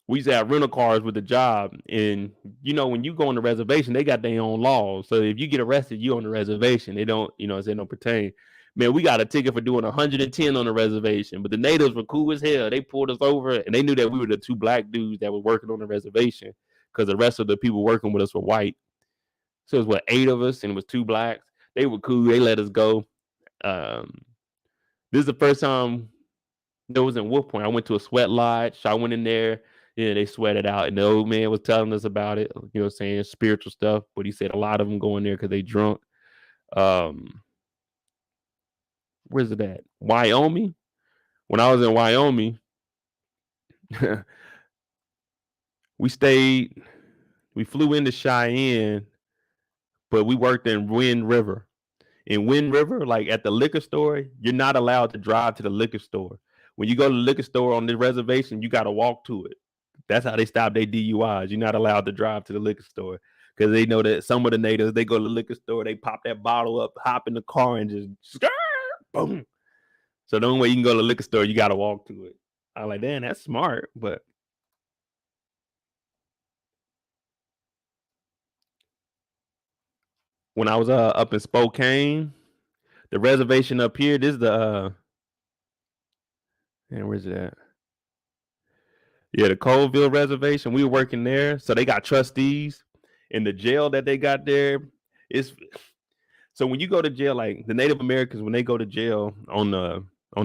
we used to have rental cars with the job, and when you go on the reservation, they got their own laws. So if you get arrested, you on the reservation. They don't, they don't pertain. Man, we got a ticket for doing 110 on the reservation, but the natives were cool as hell. They pulled us over, and they knew that we were the 2 black dudes that were working on the reservation because the rest of the people working with us were white. So it was 8 of us, and it was 2 blacks. They were cool. They let us go. This is the first time it was in Wolf Point. I went to a sweat lodge. So I went in there. Yeah, they sweated out, and the old man was telling us about it. Saying spiritual stuff, but he said a lot of them go in there because they drunk. Where's it at? Wyoming. When I was in Wyoming, we flew into Cheyenne, but we worked in Wind River. In Wind River, like at the liquor store, you're not allowed to drive to the liquor store. When you go to the liquor store on the reservation, you got to walk to it. That's how they stop their DUIs. You're not allowed to drive to the liquor store because they know that some of the natives, they go to the liquor store, they pop that bottle up, hop in the car, and just boom. So the only way you can go to the liquor store, you got to walk to it. I'm like, damn, that's smart. But when I was up in Spokane, the reservation up here, this is the and where's it at? Yeah, the Colville reservation. We were working there, so they got trustees. In the jail that they got there, is so when you go to jail, like the Native Americans, when they go to jail on the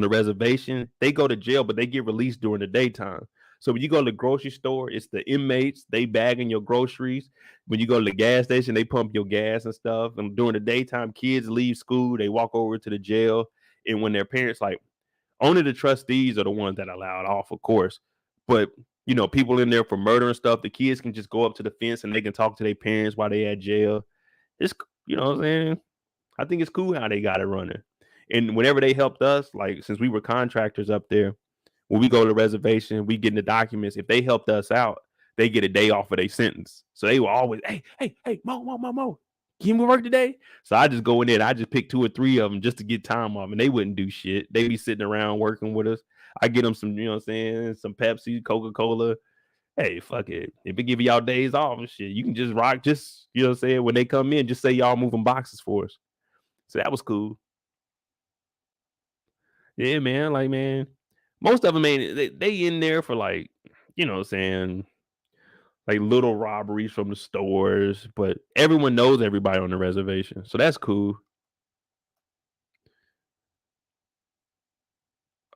reservation, they go to jail, but they get released during the daytime. So when you go to the grocery store, it's the inmates, they bagging your groceries. When you go to the gas station, they pump your gas and stuff. And during the daytime, kids leave school, they walk over to the jail. And when their parents, like, only the trustees are the ones that allow it off, of course. But people in there for murder and stuff, the kids can just go up to the fence and they can talk to their parents while they at jail. It's what I'm saying. I think it's cool how they got it running. And whenever they helped us, like since we were contractors up there, when we go to the reservation, we get in the documents. If they helped us out, they get a day off of their sentence. So they were always, hey, Mo, can we work today? So I just go in there and I just pick 2 or 3 of them just to get time off, and they wouldn't do shit. They be sitting around working with us. I get them some, some Pepsi, Coca-Cola. Hey, fuck it. If it give y'all days off and shit, you can just rock, just, when they come in, just say y'all moving boxes for us. So that was cool. Yeah, man. Like, man, most of them ain't, they in there for like, like little robberies from the stores, but everyone knows everybody on the reservation. So that's cool.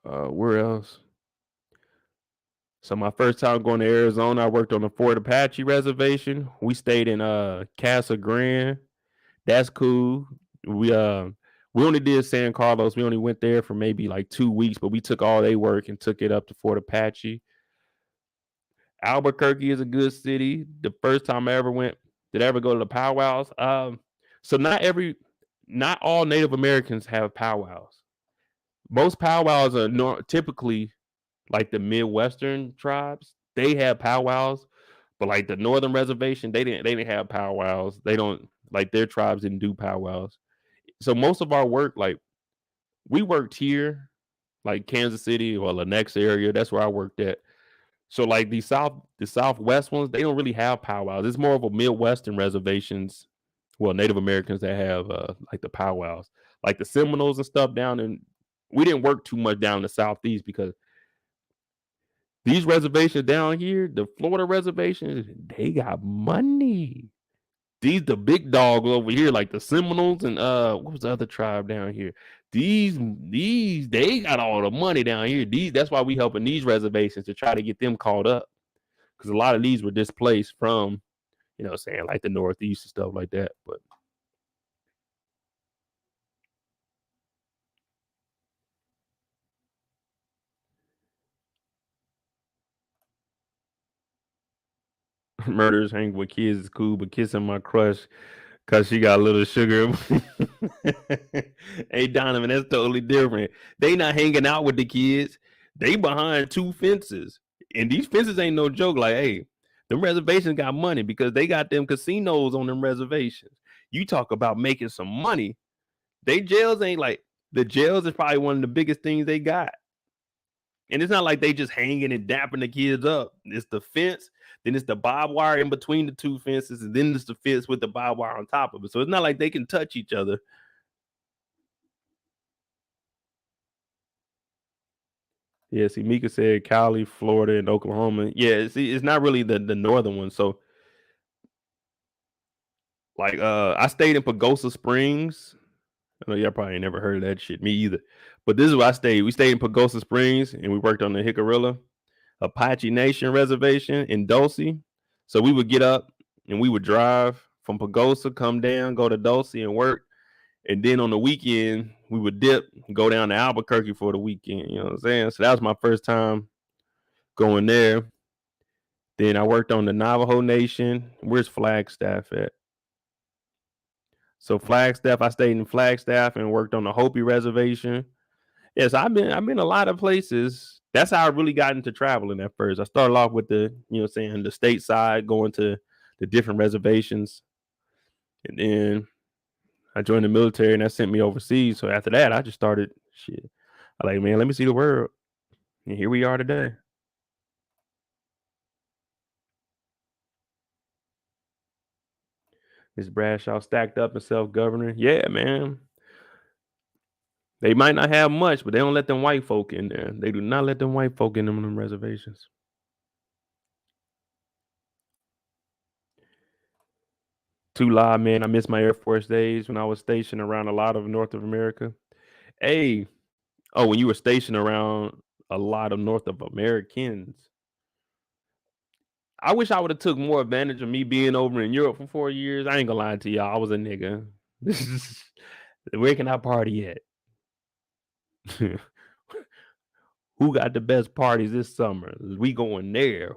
Where else? So my first time going to Arizona, I worked on the Fort Apache reservation. We stayed in Casa Grande. That's cool. We only did San Carlos. We only went there for maybe like 2 weeks, but we took all their work and took it up to Fort Apache. Albuquerque is a good city. The first time I ever went, did I ever go to the powwows? So not all Native Americans have powwows. Most powwows are typically like the Midwestern tribes. They have powwows, but like the Northern Reservation, they didn't have powwows. They don't, like, their tribes didn't do powwows. So most of our work, like, we worked here, like Kansas City or the next area. That's where I worked at. So like the Southwest ones, they don't really have powwows. It's more of a Midwestern reservations. Well, Native Americans that have like the powwows, like the Seminoles and stuff down in. We didn't work too much down in the Southeast because these reservations down here, the Florida reservations, they got money. These the big dogs over here, like the Seminoles and what was the other tribe down here? These they got all the money down here. That's why we helping these reservations to try to get them caught up, because a lot of these were displaced from, saying like the Northeast and stuff like that. But murders hang with kids is cool, but kissing my crush because she got a little sugar. Hey, Donovan, that's totally different. They not hanging out with the kids. They behind 2 fences. And these fences ain't no joke. Like, hey, them reservations got money because they got them casinos on them reservations. You talk about making some money. They jails ain't like, the jails is probably one of the biggest things they got. And it's not like they just hanging and dapping the kids up. It's the fence, then it's the barbed wire in between the 2 fences, and then it's the fence with the barbed wire on top of it. So it's not like they can touch each other. Yeah, see, Mika said Cali, Florida, and Oklahoma. Yeah, see, it's not really the northern one. So, like, I stayed in Pagosa Springs. I know y'all probably ain't never heard of that shit. Me either. But this is where I stayed. We stayed in Pagosa Springs, and we worked on the Jicarilla Apache Nation Reservation in Dulce. So we would get up and we would drive from Pagosa, come down, go to Dulce and work. And then on the weekend, we would dip, go down to Albuquerque for the weekend. You know what I'm saying? So that was my first time going there. Then I worked on the Navajo Nation. Where's Flagstaff at? So Flagstaff, I stayed in Flagstaff and worked on the Hopi Reservation. Yes, I've been a lot of places. That's how I really got into traveling at first. I started off with the, the state side, going to the different reservations. And then I joined the military and that sent me overseas. So after that, I just started shit. I like, man, let me see the world. And here we are today. This Bradshaw stacked up and self-governing. Yeah, man. They might not have much, but they don't let them white folk in there. They do not let them white folk in them reservations. Too loud, man. I miss my Air Force days when I was stationed around a lot of North of America. Hey, when you were stationed around a lot of North of Americans. I wish I would have took more advantage of me being over in Europe for 4 years. I ain't gonna lie to y'all. I was a nigga. Where can I party at? Who got the best parties this summer? We going there.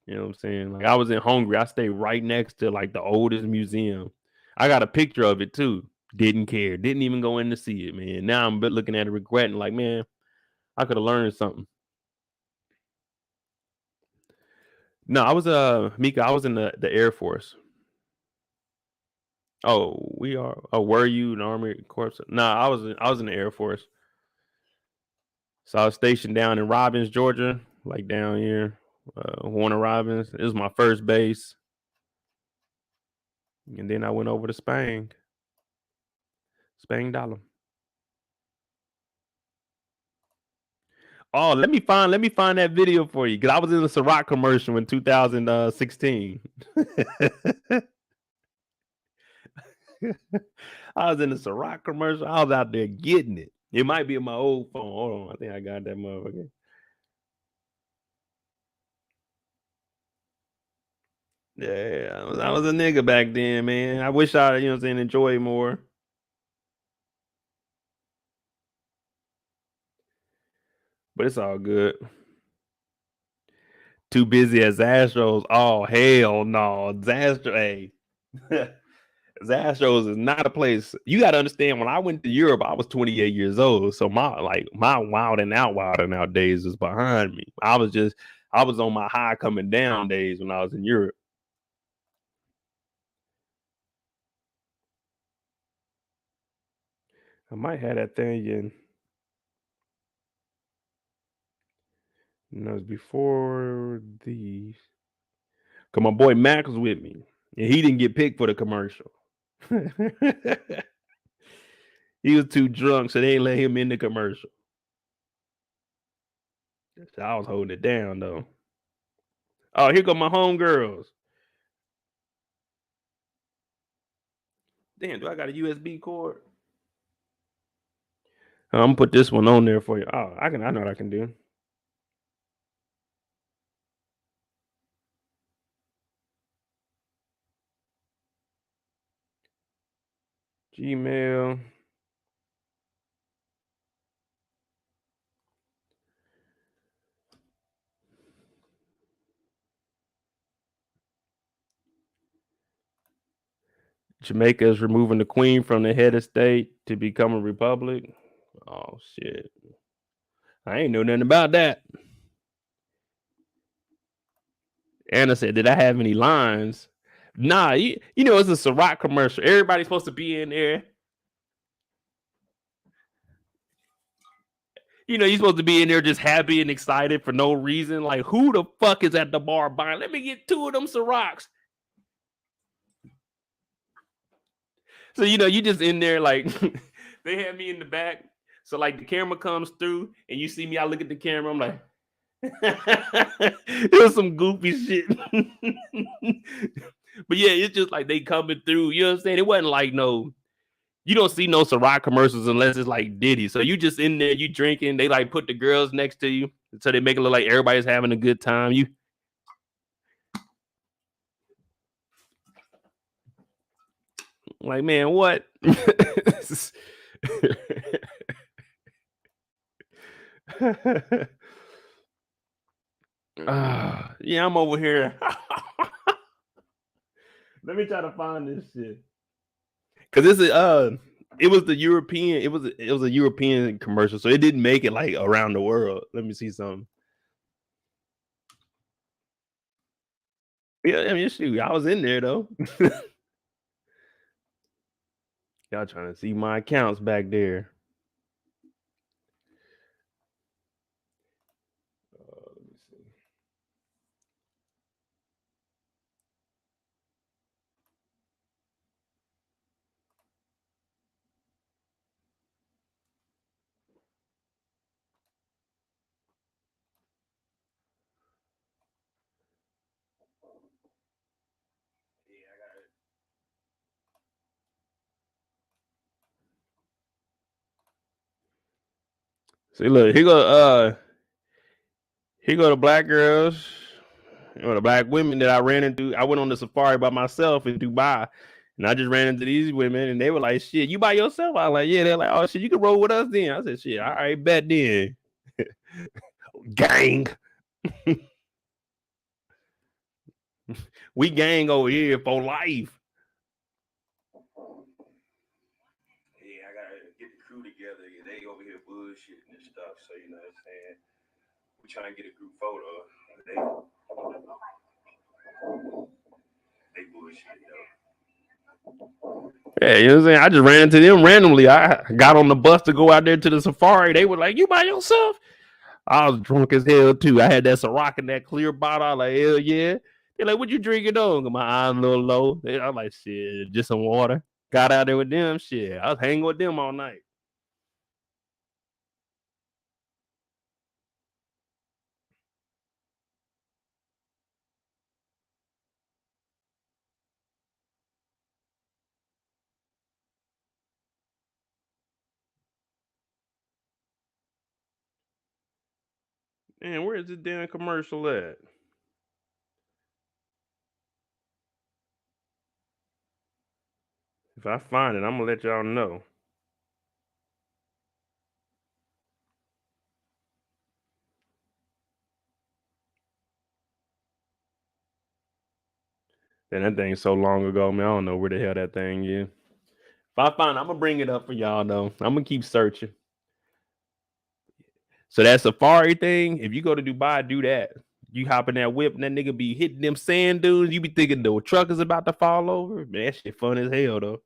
You know what I'm saying? Like I was in Hungary. I stayed right next to like the oldest museum. I got a picture of it too. Didn't care. Didn't even go in to see it, man. Now I'm looking at it regretting like, man, I could have learned something. No, I was Mika, I was in the Air Force. Oh, we are. Oh, were you an Army Corps? Nah, I was in the Air Force. So I was stationed down in Robbins, Georgia, like down here, Warner Robins. It was my first base, and then I went over to Spain, Spain dollar. Oh, let me find that video for you because I was in the Ciroc commercial in 2016. I was in the Ciroc commercial. I was out there getting it. It might be in my old phone. Hold on, I think I got that motherfucker. Yeah, I was a nigga back then, man. I wish I, you know what I'm saying, enjoy more. But it's all good. Too busy as Astros. Oh hell no. Astros, hey. Astros is not a place. You gotta understand when I went to Europe, I was 28 years old. So my wild and out days is behind me. I was on my high coming down days when I was in Europe. I might have that thing in. No, it's before these. Cause my boy Mac was with me, and he didn't get picked for the commercial. He was too drunk, so they ain't let him in the commercial. So I was holding it down though. Oh, here go my homegirls. Damn, do I got a USB cord? I'm gonna put this one on there for you. Oh, I know what I can do. Gmail. Jamaica is removing the queen from the head of state to become a republic. Oh shit. I ain't know nothing about that. Anna said, did I have any lines? Nah, you know, it's a Ciroc commercial. Everybody's supposed to be in there. You know, you're supposed to be in there just happy and excited for no reason. Like, who the fuck is at the bar buying? Let me get 2 of them Cirocs. So, you know, you just in there like they had me in the back. So like the camera comes through and you see me, I look at the camera, I'm like, it was some goofy shit. But yeah, it's just like they coming through. You know what I'm saying? It wasn't like no, you don't see no Ciroc commercials unless it's like Diddy. So you just in there, you drinking. They like put the girls next to you, so they make it look like everybody's having a good time. You like, man, what? Yeah, I'm over here. Let me try to find this shit. Cause this is it was the European, it was a European commercial, so it didn't make it like around the world. Let me see something. Yeah, I mean, shoot, I was in there though. Y'all trying to see my accounts back there. Let me see. See, look, here go the black girls, the black women that I ran into. I went on the safari by myself in Dubai, and I just ran into these women, and they were like, "Shit, you by yourself?" I was like, "Yeah." They're like, "Oh shit, you can roll with us then." I said, "Shit, all right, bet then." Gang. We gang over here for life. Yeah, I gotta get the crew together. They over here bullshitting and stuff. So you know what I'm saying? We trying to get a group photo. They bullshit though. Yeah, you know what I'm saying? I just ran into them randomly. I got on the bus to go out there to the safari. They were like, "You by yourself?" I was drunk as hell too. I had that Ciroc in that clear bottle. I was like, "Hell yeah." They're like, "What you drinking on?" My eyes a little low. I'm like, "Shit, just some water." Got out there with them. Shit, I was hanging with them all night. Man, where's this damn commercial at? If I find it, I'm gonna let y'all know. Man, that thing's so long ago, man. I don't know where the hell that thing is. If I find it, I'm gonna bring it up for y'all though. I'm gonna keep searching. So that safari thing, if you go to Dubai, do that. You hop in that whip and that nigga be hitting them sand dunes. You be thinking the truck is about to fall over. Man, that shit fun as hell though.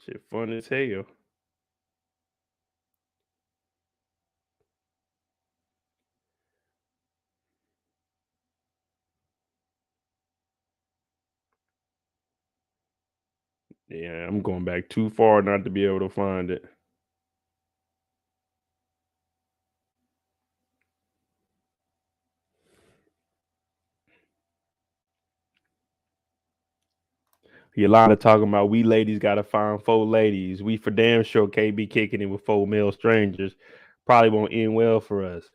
Shit fun as hell. Yeah, I'm going back too far not to be able to find it. Yolanda talking about we ladies gotta find four ladies. We for damn sure can't be kicking it with four male strangers. Probably won't end well for us.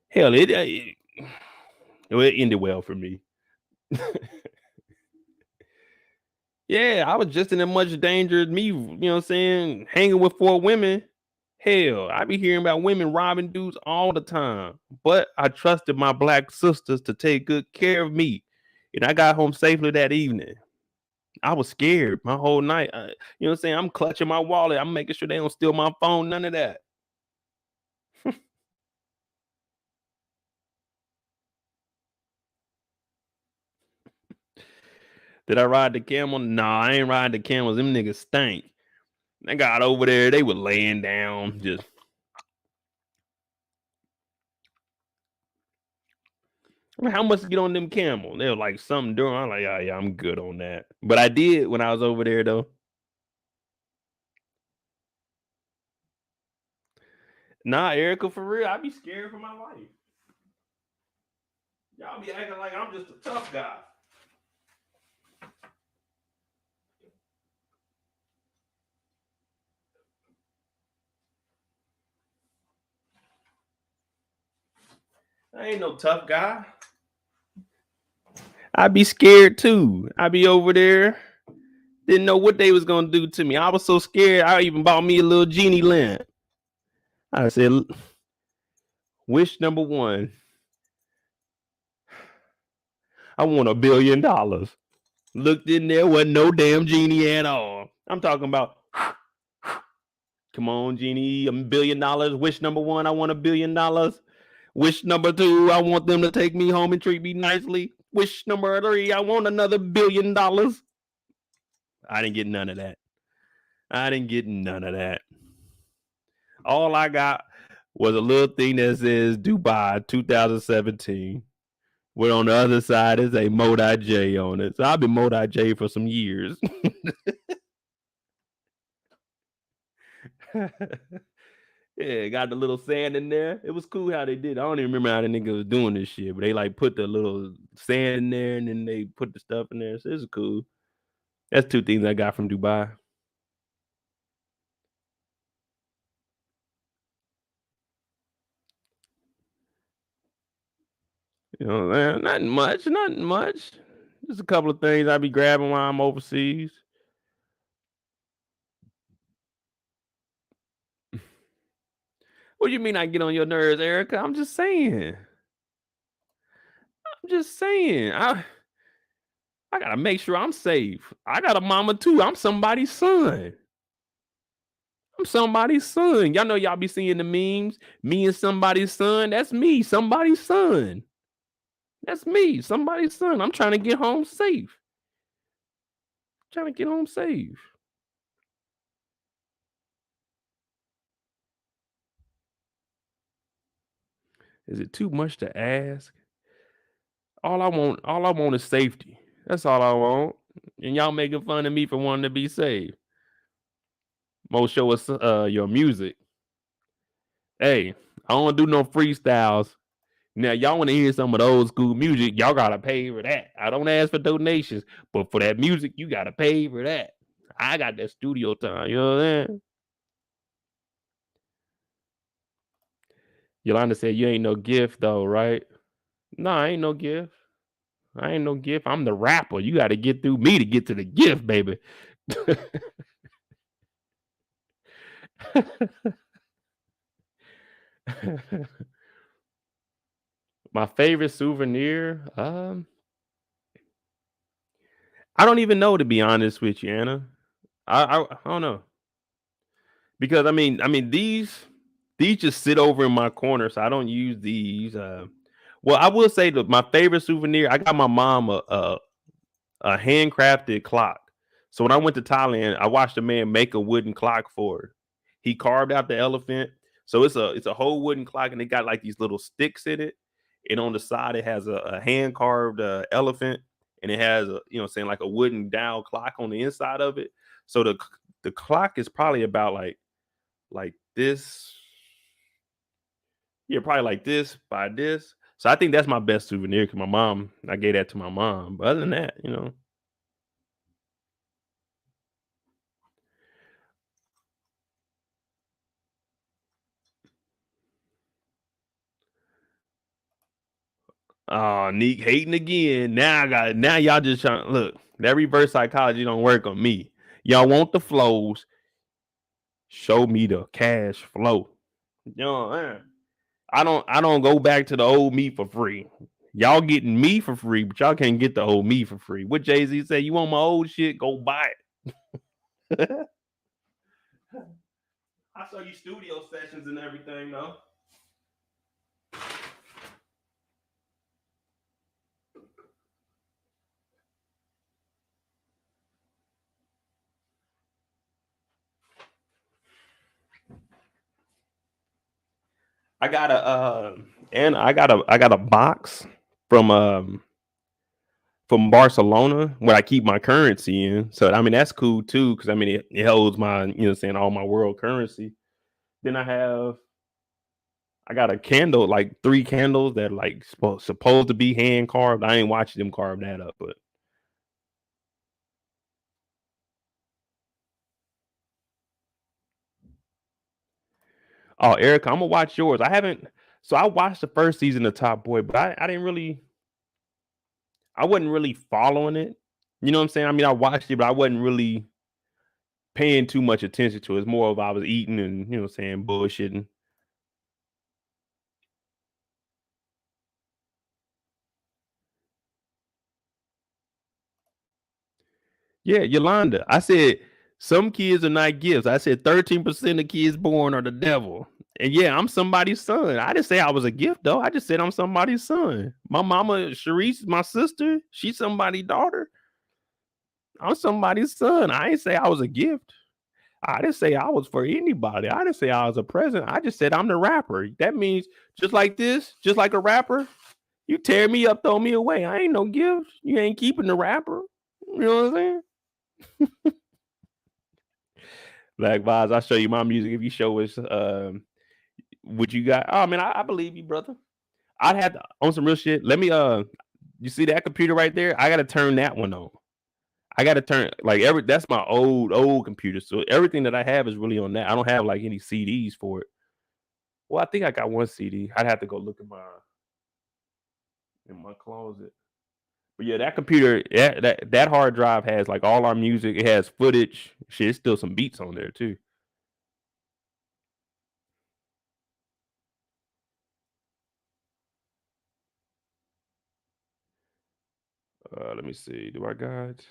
Hell, it ended well for me. Yeah, I was just in as much danger as me, you know what I'm saying? Hanging with four women. Hell, I be hearing about women robbing dudes all the time. But I trusted my black sisters to take good care of me. And I got home safely that evening. I was scared my whole night. You know what I'm saying? I'm clutching my wallet. I'm making sure they don't steal my phone. None of that. Did I ride the camel? Nah, I ain't ride the camels. Them niggas stank. They got over there. They were laying down. Just how much to get on them camel? They were like something doing. I'm like, yeah, yeah, I'm good on that. But I did when I was over there though. Nah, Erica, for real, I be scared for my life. Y'all be acting like I'm just a tough guy. I ain't no tough guy. I be scared too. I be over there. Didn't know what they was gonna do to me. I was so scared. I even bought me a little genie lamp. I said, wish number one, I want $1 billion. Looked in there, wasn't no damn genie at all. I'm talking about, come on, genie, $1 billion. Wish number one, I want $1 billion. Wish number two, I want them to take me home and treat me nicely. Wish number three, I want another $1 billion. I didn't get none of that. I didn't get none of that. All I got was a little thing that says Dubai 2017. Where on the other side is a MoedotJ on it. So I've been MoedotJ for some years. Yeah, got the little sand in there. It was cool how they did. I don't even remember how the nigga was doing this shit, but they like put the little sand in there and then they put the stuff in there. So it's cool. That's two things I got from Dubai. You know, man, nothing much, nothing much. Just a couple of things I be grabbing while I'm overseas. What do you mean I get on your nerves, Erica? I'm just saying. I'm just saying. I gotta make sure I'm safe. I got a mama too. I'm somebody's son. I'm somebody's son. Y'all know y'all be seeing the memes. Me and somebody's son. That's me. Somebody's son. That's me. Somebody's son. I'm trying to get home safe. Trying to get home safe. Is it too much to ask? All I want is safety. That's all I want. And y'all making fun of me for wanting to be safe. Mo, show us your music. Hey, I don't do no freestyles. Now, y'all want to hear some of the old school music, y'all gotta pay for that. I don't ask for donations, but for that music, you gotta pay for that. I got that studio time, you know what I'm saying? Yolanda said you ain't no gift though, right? No, I ain't no gift. I ain't no gift. I'm the rapper. You gotta get through me to get to the gift, baby. My favorite souvenir, I don't even know, to be honest with you, Anna. I don't know, because these just sit over in my corner, so I don't use these. Well, I will say that my favorite souvenir, I got my mom a handcrafted clock. So when I went to Thailand, I watched a man make a wooden clock for her. He carved out the elephant, so it's a whole wooden clock, and it got like these little sticks in it, and on the side it has a hand carved elephant, and it has a, you know, saying like a wooden dial clock on the inside of it. So the clock is probably about like this, yeah, probably like this by this. So I think that's my best souvenir because my mom, I gave that to my mom. But other than that, you know, Neek hating again. Now y'all just trying, look, that reverse psychology don't work on me. Y'all want the flows. Show me the cash flow. You know, I don't go back to the old me for free. Y'all getting me for free, but y'all can't get the old me for free. What Jay-Z say? You want my old shit? Go buy it. I saw you studio sessions and everything though. I got a and I got a box from Barcelona where I keep my currency in. So I mean that's cool too, because I mean it holds my, you know, saying all my world currency. Then I got a candle, like three candles that like supposed to be hand carved. I ain't watching them carve that up, but oh, Erica, I'm gonna watch yours. I haven't. So I watched the first season of Top Boy, but I didn't really. I wasn't really following it. You know what I'm saying? I mean, I watched it, but I wasn't really paying too much attention to it. It's more of I was eating and, you know, saying bullshitting. Yeah, Yolanda. I said some kids are not gifts. I said 13% of kids born are the devil. And yeah, I'm somebody's son. I didn't say I was a gift though. I just said I'm somebody's son. My mama, Sharice, my sister, she's somebody's daughter. I'm somebody's son. I ain't say I was a gift. I didn't say I was for anybody. I didn't say I was a present. I just said I'm the rapper. That means just like this, just like a rapper, you tear me up, throw me away. I ain't no gift. You ain't keeping the rapper. You know what I'm saying? Black Vibes, I'll show you my music if you show us what you got. Oh man, I believe you, brother. I'd have to on some real shit. Let me you see that computer right there? I gotta turn that one on. I gotta turn like that's my old computer. So everything that I have is really on that. I don't have like any CDs for it. Well, I think I got one CD. I'd have to go look at my in my closet. But yeah, that computer, that hard drive has like all our music. It has footage. Shit, it's still some beats on there too. Let me see. Do I got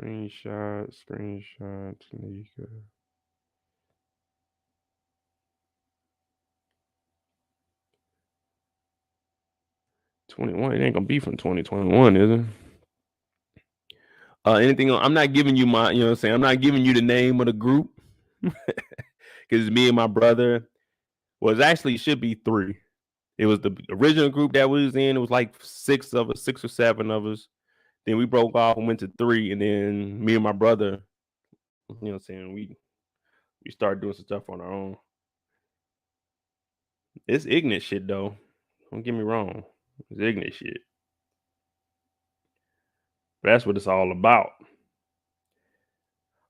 screenshot? Tanika. 21. It ain't gonna be from 2021, is it? Anything? I'm not giving you my. You know what I'm saying? I'm not giving you the name of the group because it's me and my brother. Well, it actually should be 3. It was the original group that we was in. It was like 6 of us, 6 or 7 of us. Then we broke off and went to 3, and then me and my brother, you know what I'm saying, we started doing some stuff on our own. It's ignorant shit though. Don't get me wrong. It's ignorant shit. But that's what it's all about.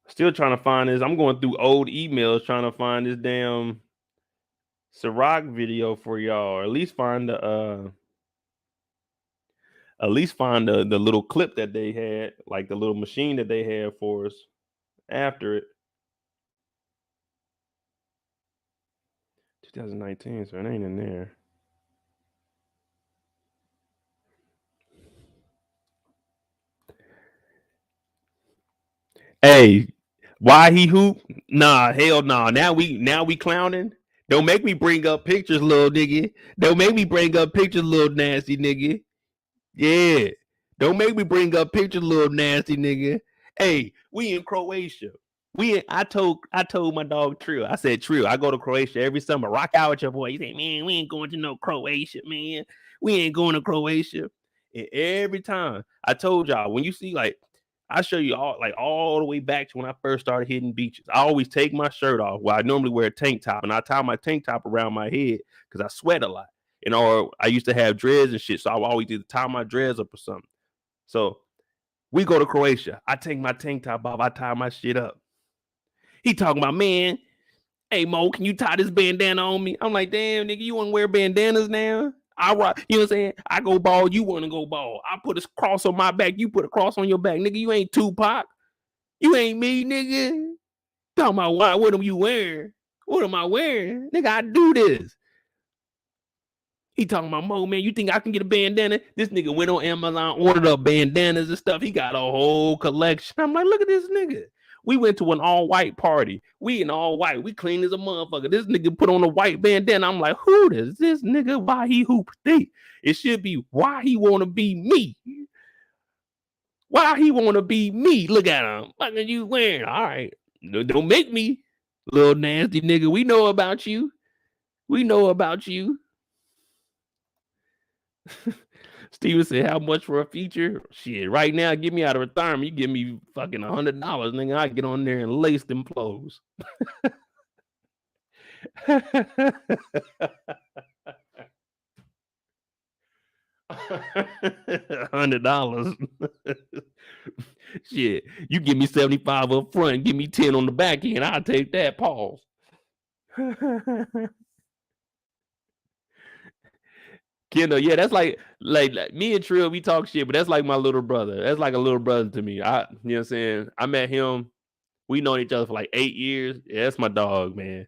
Still trying to find this. I'm going through old emails trying to find this damn Ciroc video for y'all. Or at least find the the little clip that they had, like the little machine that they had for us after it. 2019, so it ain't in there. Hey, why he hoop? Nah, hell nah. Now we clowning. Don't make me bring up pictures, little nigga. Don't make me bring up pictures, little nasty nigga. Yeah. Don't make me bring up pictures, little nasty nigga. Hey, we in Croatia. I told my dog Trill. I said, Trill, I go to Croatia every summer. Rock out with your boy. He said, man, we ain't going to no Croatia, man. We ain't going to Croatia. And every time I told y'all, when you see like I show you all the way back to when I first started hitting beaches. I always take my shirt off. Well, I normally wear a tank top, and I tie my tank top around my head because I sweat a lot. And or I used to have dreads and shit, so I would always either tie my dreads up or something. So we go to Croatia. I take my tank top off. I tie my shit up. He talking about, man, hey Mo, can you tie this bandana on me? I'm like, damn, nigga, you want to wear bandanas now? I rock, you know what I'm saying? I go bald, you want to go bald. I put a cross on my back, you put a cross on your back, nigga. You ain't Tupac. You ain't me, nigga. Talking about what am you wearing? What am I wearing? Nigga, I do this. He talking about, Mo, man, you think I can get a bandana? This nigga went on Amazon, ordered up bandanas and stuff. He got a whole collection. I'm like, look at this nigga. We went to an all-white party. We in all white. We clean as a motherfucker. This nigga put on a white bandana. I'm like, who is this nigga? Why he hoop think? It should be why he want to be me. Why he want to be me? Look at him. What are you wearing? All right. Don't make me, little nasty nigga. We know about you. We know about you. Steven said, how much for a feature? Shit, right now, get me out of retirement. You give me fucking $100, nigga. I get on there and lace them clothes. $100. Shit, you give me 75 up front, give me 10 on the back end. I'll take that. Pause. Kendall, yeah, that's like me and Trill, we talk shit, but that's like my little brother. That's like a little brother to me. You know what I'm saying? I met him. We known each other for like 8 years. Yeah, that's my dog, man.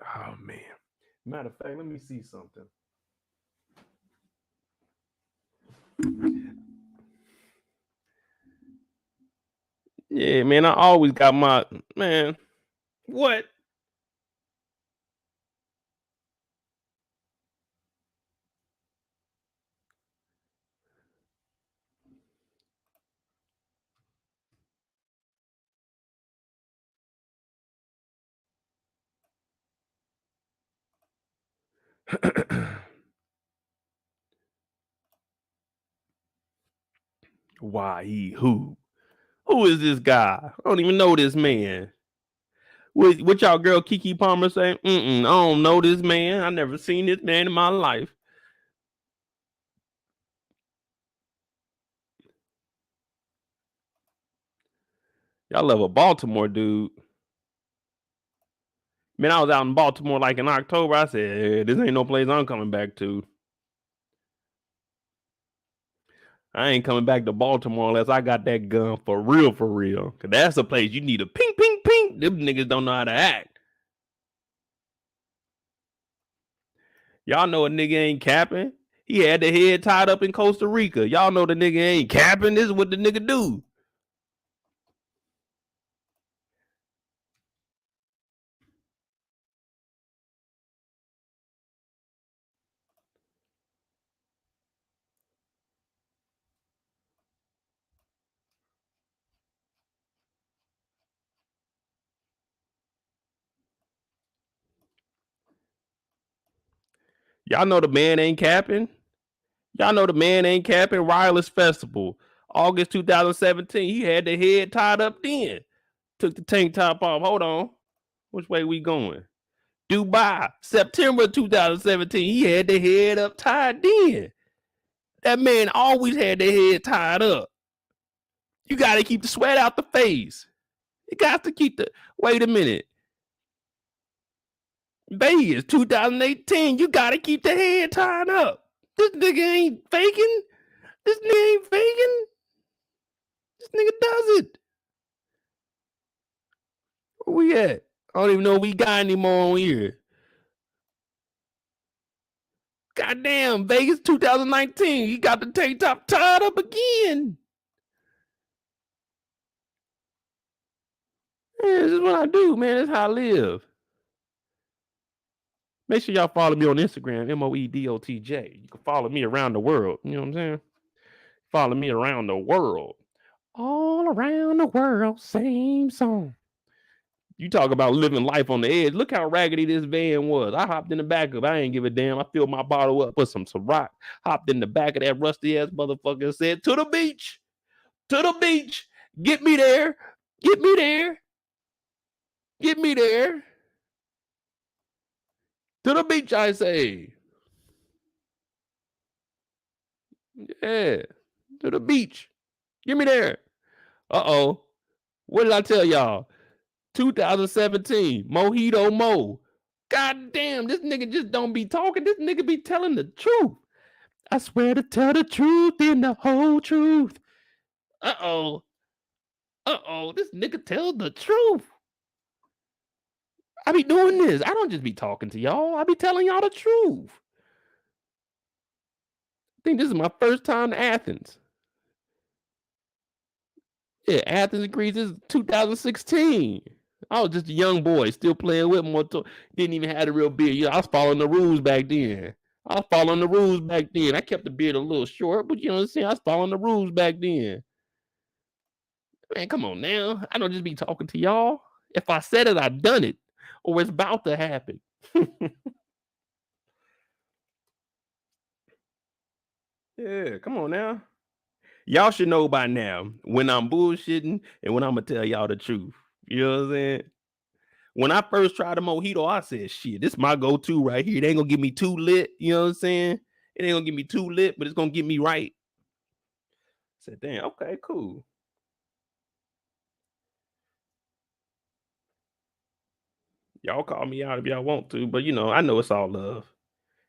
Oh man. Matter of fact, let me see something. Yeah, man, I always got my man. What? Why he who? Who is this guy? I don't even know this man. What y'all girl Kiki Palmer say? I don't know this man. I never seen this man in my life. Y'all love a Baltimore dude. Man, I was out in Baltimore like in October. I said, this ain't no place I'm coming back to. I ain't coming back to Baltimore unless I got that gun for real, for real. Cause that's a place you need a ping, ping, ping. Them niggas don't know how to act. Y'all know a nigga ain't capping. He had the head tied up in Costa Rica. Y'all know the nigga ain't capping. This is what the nigga do. Y'all know the man ain't capping. Y'all know the man ain't capping. Wireless Festival, August 2017. He had the head tied up then. Took the tank top off. Hold on. Which way we going? Dubai, September 2017. He had the head up tied then. That man always had the head tied up. You got to keep the sweat out the face. You got to keep the. Wait a minute. Vegas 2018. You got to keep the head tied up. This nigga ain't faking. This nigga ain't faking. This nigga does it. Where we at? I don't even know if we got any more on here. Goddamn, Vegas 2019. He got the tank top tied up again. Man, this is what I do, man. This is how I live. Make sure y'all follow me on Instagram, MoedotJ. You can follow me around the world. You know what I'm saying? Follow me around the world. All around the world, same song. You talk about living life on the edge. Look how raggedy this van was. I hopped in the back of it. I ain't give a damn. I filled my bottle up with some rock. Hopped in the back of that rusty ass motherfucker and said, to the beach. To the beach. Get me there. Get me there. Get me there. To the beach, I say. Yeah. To the beach. Get me there. Uh-oh. What did I tell y'all? 2017. Mojito Mo. God damn, this nigga just don't be talking. This nigga be telling the truth. I swear to tell the truth and the whole truth. Uh-oh. Uh-oh. This nigga tell the truth. I be doing this. I don't just be talking to y'all. I be telling y'all the truth. I think this is my first time to Athens. Yeah, Athens agrees. This is 2016. I was just a young boy, still playing with more. Didn't even have a real beard. You know, I was following the rules back then. I kept the beard a little short, but you know what I'm saying? I was following the rules back then. Man, come on now. I don't just be talking to y'all. If I said it, I done it. Or it's about to happen. Yeah, come on now. Y'all should know by now when I'm bullshitting and when I'm gonna tell y'all the truth. You know what I'm saying? When I first tried the mojito, I said, shit, this is my go-to right here. It ain't gonna get me too lit. You know what I'm saying? It ain't gonna get me too lit, but it's gonna get me right. I said, damn, okay, cool. Y'all call me out if y'all want to, but you know, I know it's all love.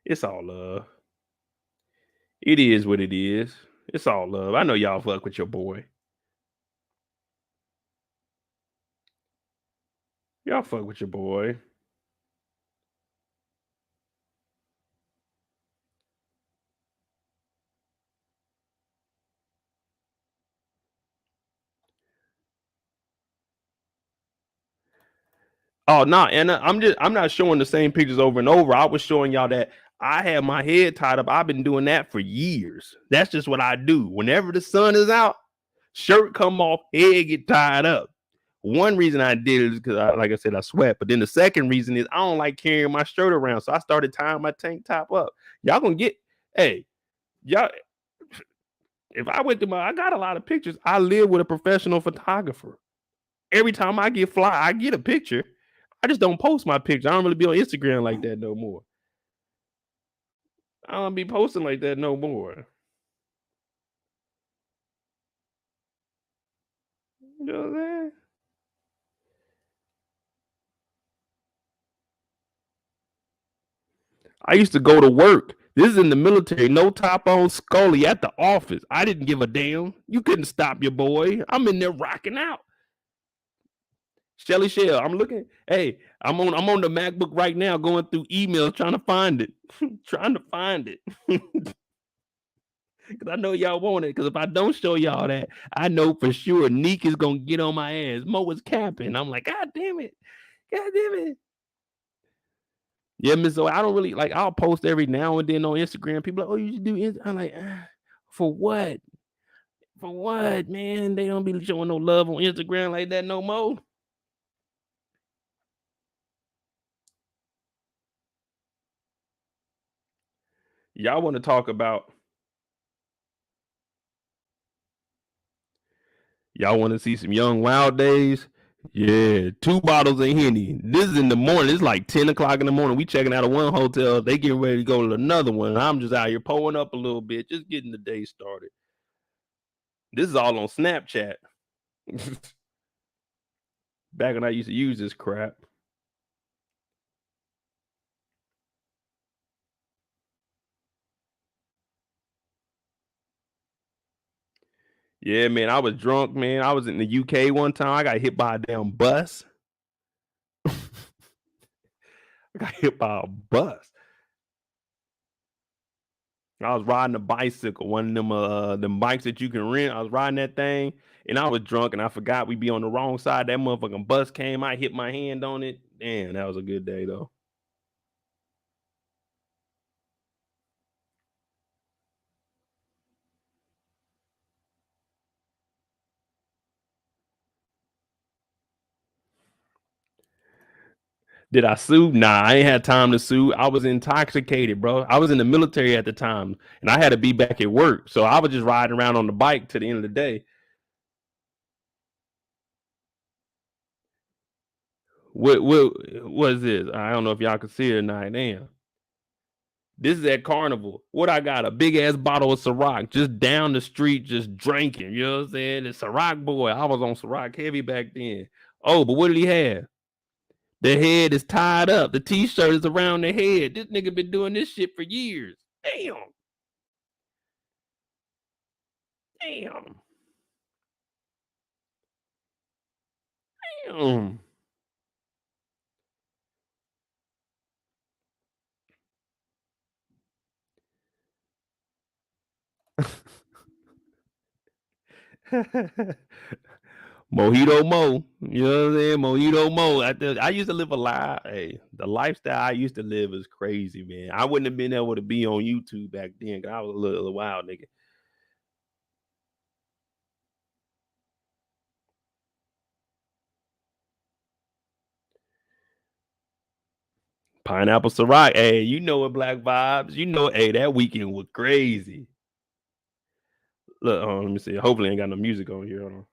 It's all love. It is what it is. It's all love. I know y'all fuck with your boy. Y'all fuck with your boy. Oh no, and I'm not showing the same pictures over and over. I was showing y'all that I had my head tied up. I've been doing that for years. That's just what I do. Whenever the sun is out, shirt come off, head get tied up. One reason I did it is because, like I said, I sweat. But then the second reason is I don't like carrying my shirt around, so I started tying my tank top up. Y'all gonna get, hey, y'all. If I went through I got a lot of pictures. I live with a professional photographer. Every time I get fly, I get a picture. I just don't post my picture. I don't really be on Instagram like that no more. I don't be posting like that no more. You know what I'm saying? I used to go to work. This is in the military. No top on, Scully at the office. I didn't give a damn. You couldn't stop your boy. I'm in there rocking out. Shelly Shell, I'm looking. Hey, I'm on the MacBook right now, going through emails trying to find it. Trying to find it. Because I know y'all want it. Because if I don't show y'all that, I know for sure Neek is gonna get on my ass. Mo was capping. I'm like, God damn it. God damn it. Yeah, Miss O, I don't really like. I'll post every now and then on Instagram. People are like, oh, you should do it. I'm like, for what? For what, man? They don't be showing no love on Instagram like that no more. Y'all want to talk about? Y'all want to see some young wild days? Yeah, 2 bottles of Henny. This is in the morning. It's like 10 o'clock in the morning. We checking out of one hotel. They getting ready to go to another one. I'm just out here pulling up a little bit, just getting the day started. This is all on Snapchat. Back when I used to use this crap. Yeah, man, I was drunk, man. I was in the UK one time. I got hit by a damn bus. I got hit by a bus. I was riding a bicycle, one of them bikes that you can rent. I was riding that thing, and I was drunk, and I forgot we be on the wrong side. That motherfucking bus came. I hit my hand on it. Damn, that was a good day though. Did I sue? Nah, I ain't had time to sue. I was intoxicated, bro. I was in the military at the time, and I had to be back at work, so I was just riding around on the bike to the end of the day. What is this? I don't know if y'all can see it or not. Damn. This is at Carnival. What I got? A big ass bottle of Ciroc just down the street, just drinking. You know what I'm saying? The Ciroc boy. I was on Ciroc heavy back then. Oh, but what did he have? The head is tied up. The t-shirt is around the head. This nigga been doing this shit for years. Damn. Damn. Damn. Mojito Mo. You know what I'm saying? Mojito Mo. I used to live a lie. Hey, the lifestyle I used to live is crazy, man. I wouldn't have been able to be on YouTube back then because I was a little wild nigga. Pineapple Ciroc. Hey, you know what, Black Vibes. You know, hey, that weekend was crazy. Look, let me see. Hopefully, I ain't got no music on here. Hold on.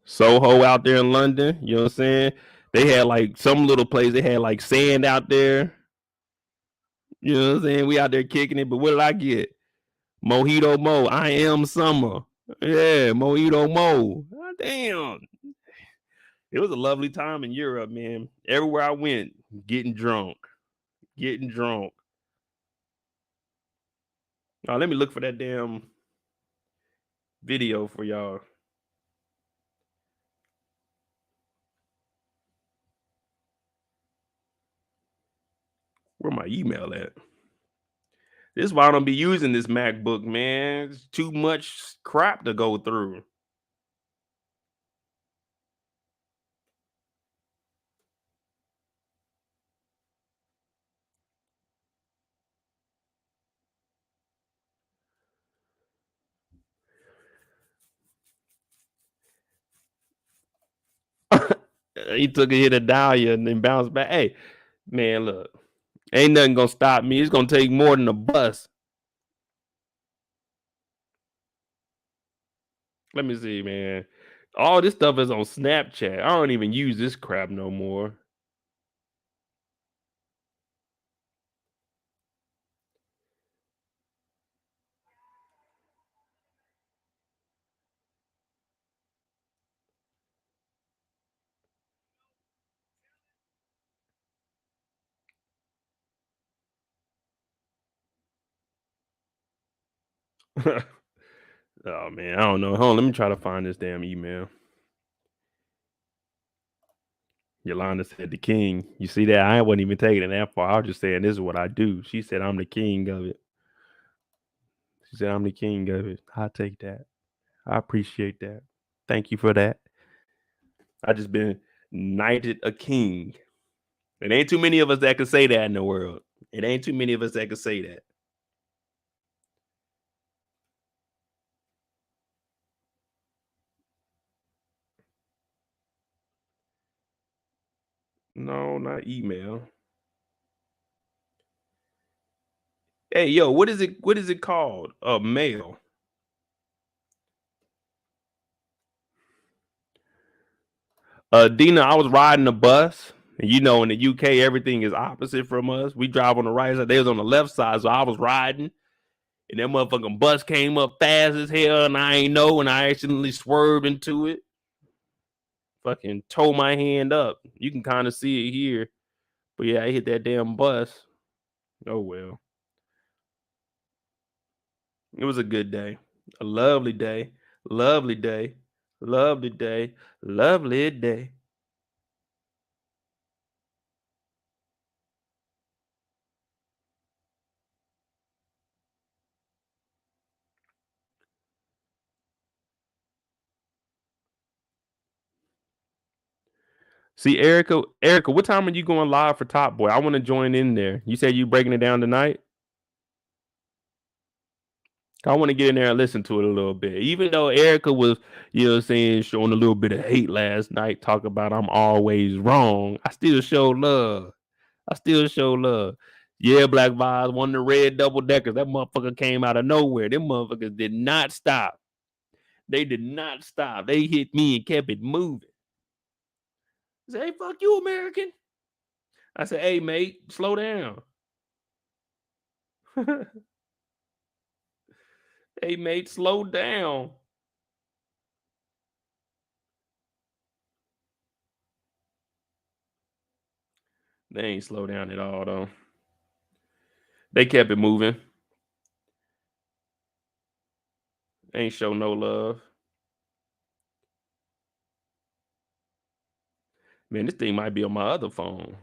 Soho out there in London. You know what I'm saying? They had like some little place. They had like sand out there. You know what I'm saying? We out there kicking it. But what did I get? Mojito Mo. I am summer. Yeah, Mojito Mo. God damn. It was a lovely time in Europe, man. Everywhere I went, getting drunk. Getting drunk. Oh, let me look for that damn video for y'all. Where my email at? This is why I don't be using this MacBook, man. It's too much crap to go through. He took a hit of Dahlia and then bounced back. Hey, man, look, ain't nothing gonna stop me. It's gonna take more than a bus. Let me see, man. All this stuff is on Snapchat. I don't even use this crap no more. Oh man, I don't know. Hold on, let me try to find this damn email. Yolanda said the king. You see that? I wasn't even taking it that far. I was just saying this is what I do. She said I'm the king of it. She said I'm the king of it. I take that. I appreciate that. Thank you for that. I just been knighted a king. It ain't too many of us that can say that in the world. It ain't too many of us that can say that. No, not email. Hey, yo, what is it? What is it called? Mail. Dina, I was riding the bus. And you know, in the UK, everything is opposite from us. We drive on the right side. They was on the left side, so I was riding. And that motherfucking bus came up fast as hell, and I ain't know, and I accidentally swerved into it. Fucking tore my hand up. You can kind of see it here. But yeah, I hit that damn bus. Oh well. It was a good day. A lovely day. Lovely day. Lovely day. Lovely day. See, Erica, what time are you going live for Top Boy? I want to join in there. You said you breaking it down tonight? I want to get in there and listen to it a little bit. Even though Erica was, saying, showing a little bit of hate last night, talk about I'm always wrong. I still show love. I still show love. Yeah, Black Vibes, one of the red double deckers. That motherfucker came out of nowhere. Them motherfuckers did not stop. They did not stop. They hit me and kept it moving. I said, hey, fuck you, American. I said, hey, mate, slow down. Hey, mate, slow down. They ain't slow down at all, though. They kept it moving. Ain't show no love. Man, this thing might be on my other phone.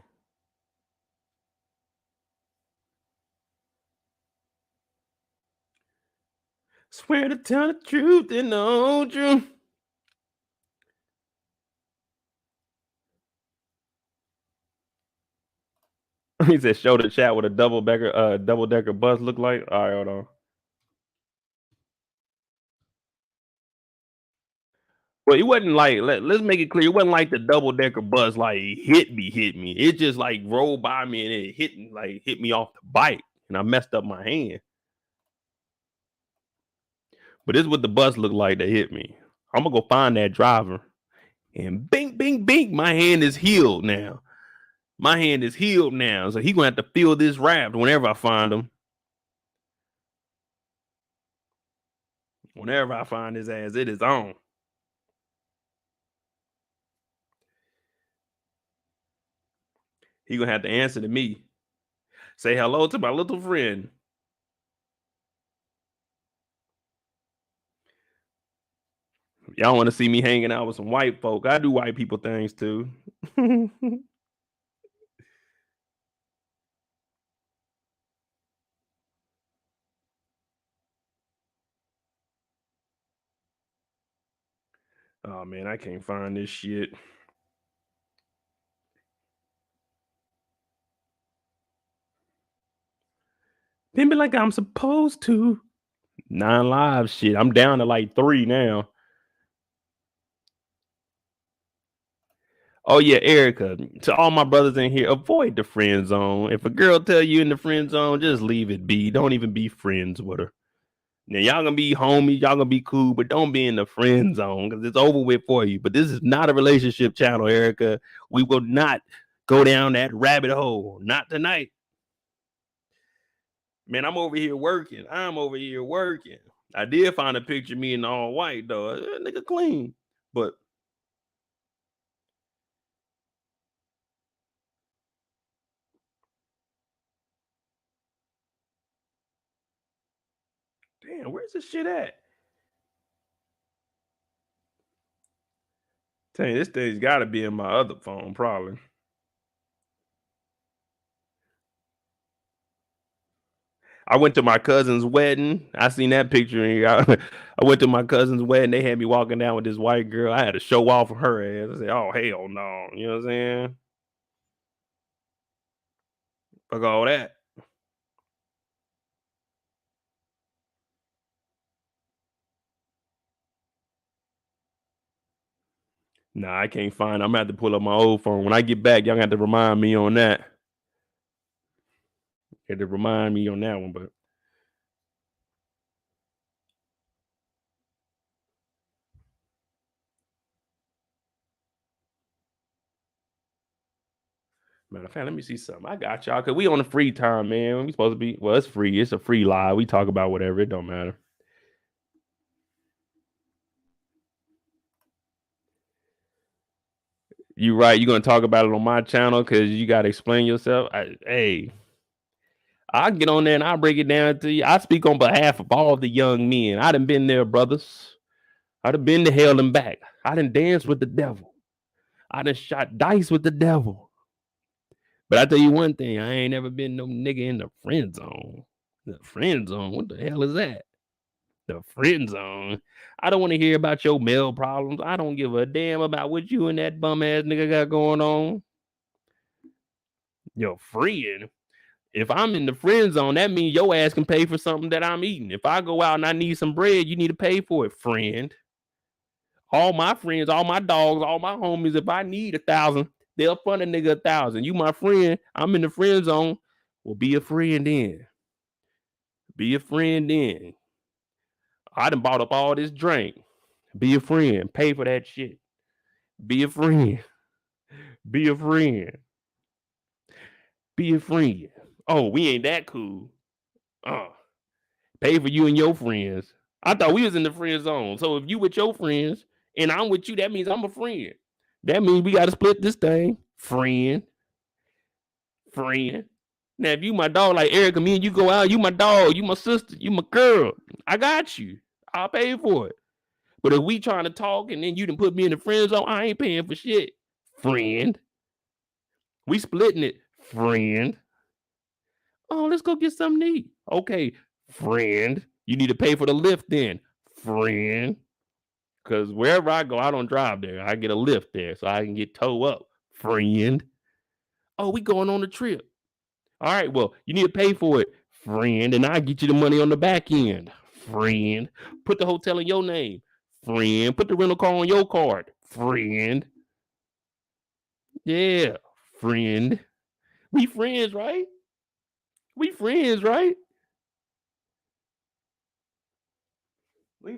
Swear to tell the truth and the whole truth. He said, show the chat what a double decker bus look like. All right, hold on. Well, it wasn't like let's make it clear. It wasn't like the double decker bus like hit me. It just like rolled by me and it hit me off the bike, and I messed up my hand. But this is what the bus looked like that hit me. I'm gonna go find that driver, and bing, bing, bing. My hand is healed now. My hand is healed now, so he gonna have to feel this raft whenever I find him. Whenever I find his ass, it is on. He gonna have to answer to me. Say hello to my little friend. Y'all want to see me hanging out with some white folk? I do white people things too. Oh man, I can't find this shit. Pin me like I'm supposed to. 9 lives, shit. I'm down to like 3 now. Oh yeah, Erica. To all my brothers in here, avoid the friend zone. If a girl tell you in the friend zone, just leave it be. Don't even be friends with her. Now y'all gonna be homies, y'all gonna be cool, but don't be in the friend zone because it's over with for you. But this is not a relationship channel, Erica. We will not go down that rabbit hole. Not tonight. Man, I'm over here working. I'm over here working. I did find a picture of me in all white though. Nigga clean. But Damn, where's this shit at? Tell you, this thing's got to be in my other phone, probably. I went to my cousin's wedding. I seen that picture. I went to my cousin's wedding. They had me walking down with this white girl. I had to show off for her ass. I said, "Oh hell no!" You know what I'm saying? Fuck all that. Nah, I can't find. I'm gonna have to pull up my old phone. When I get back, y'all got to remind me on that. You have to remind me on that one, but matter of fact, let me see something. I got y'all because we on the free time, man. We supposed to be. Well, it's free. It's a free live. We talk about whatever. It don't matter. You right. You gonna talk about it on my channel because you gotta explain yourself. Hey, I'll get on there and I'll break it down to you. I speak on behalf of all the young men. I done been there, brothers. I done been to hell and back. I done danced with the devil. I done shot dice with the devil. But I tell you one thing, I ain't never been no nigga in the friend zone. The friend zone? What the hell is that? The friend zone? I don't want to hear about your male problems. I don't give a damn about what you and that bum ass nigga got going on. Your friend? If I'm in the friend zone, that means your ass can pay for something that I'm eating. If I go out and I need some bread, you need to pay for it, friend. All my friends, all my dogs, all my homies, if I need 1,000, they'll fund a nigga 1,000. You my friend, I'm in the friend zone. Well, be a friend then. Be a friend then. I done bought up all this drink. Be a friend. Pay for that shit. Be a friend. Be a friend. Be a friend. Oh, we ain't that cool. Pay for you and your friends. I thought we was in the friend zone. So if you with your friends and I'm with you, that means I'm a friend. That means we got to split this thing. Friend. Friend. Now, if you my dog like Erica, me and you go out, you my dog, you my sister, you my girl. I got you. I'll pay for it. But if we trying to talk and then you done put me in the friend zone, I ain't paying for shit. Friend. We splitting it. Friend. Oh, let's go get something to eat. Okay, friend. You need to pay for the lift then. Friend. Because wherever I go, I don't drive there. I get a lift there so I can get towed up. Friend. Oh, we going on a trip. All right, well, you need to pay for it. Friend. And I get you the money on the back end. Friend. Put the hotel in your name. Friend. Put the rental car on your card. Friend. Yeah, friend. We friends, right? We friends, right? We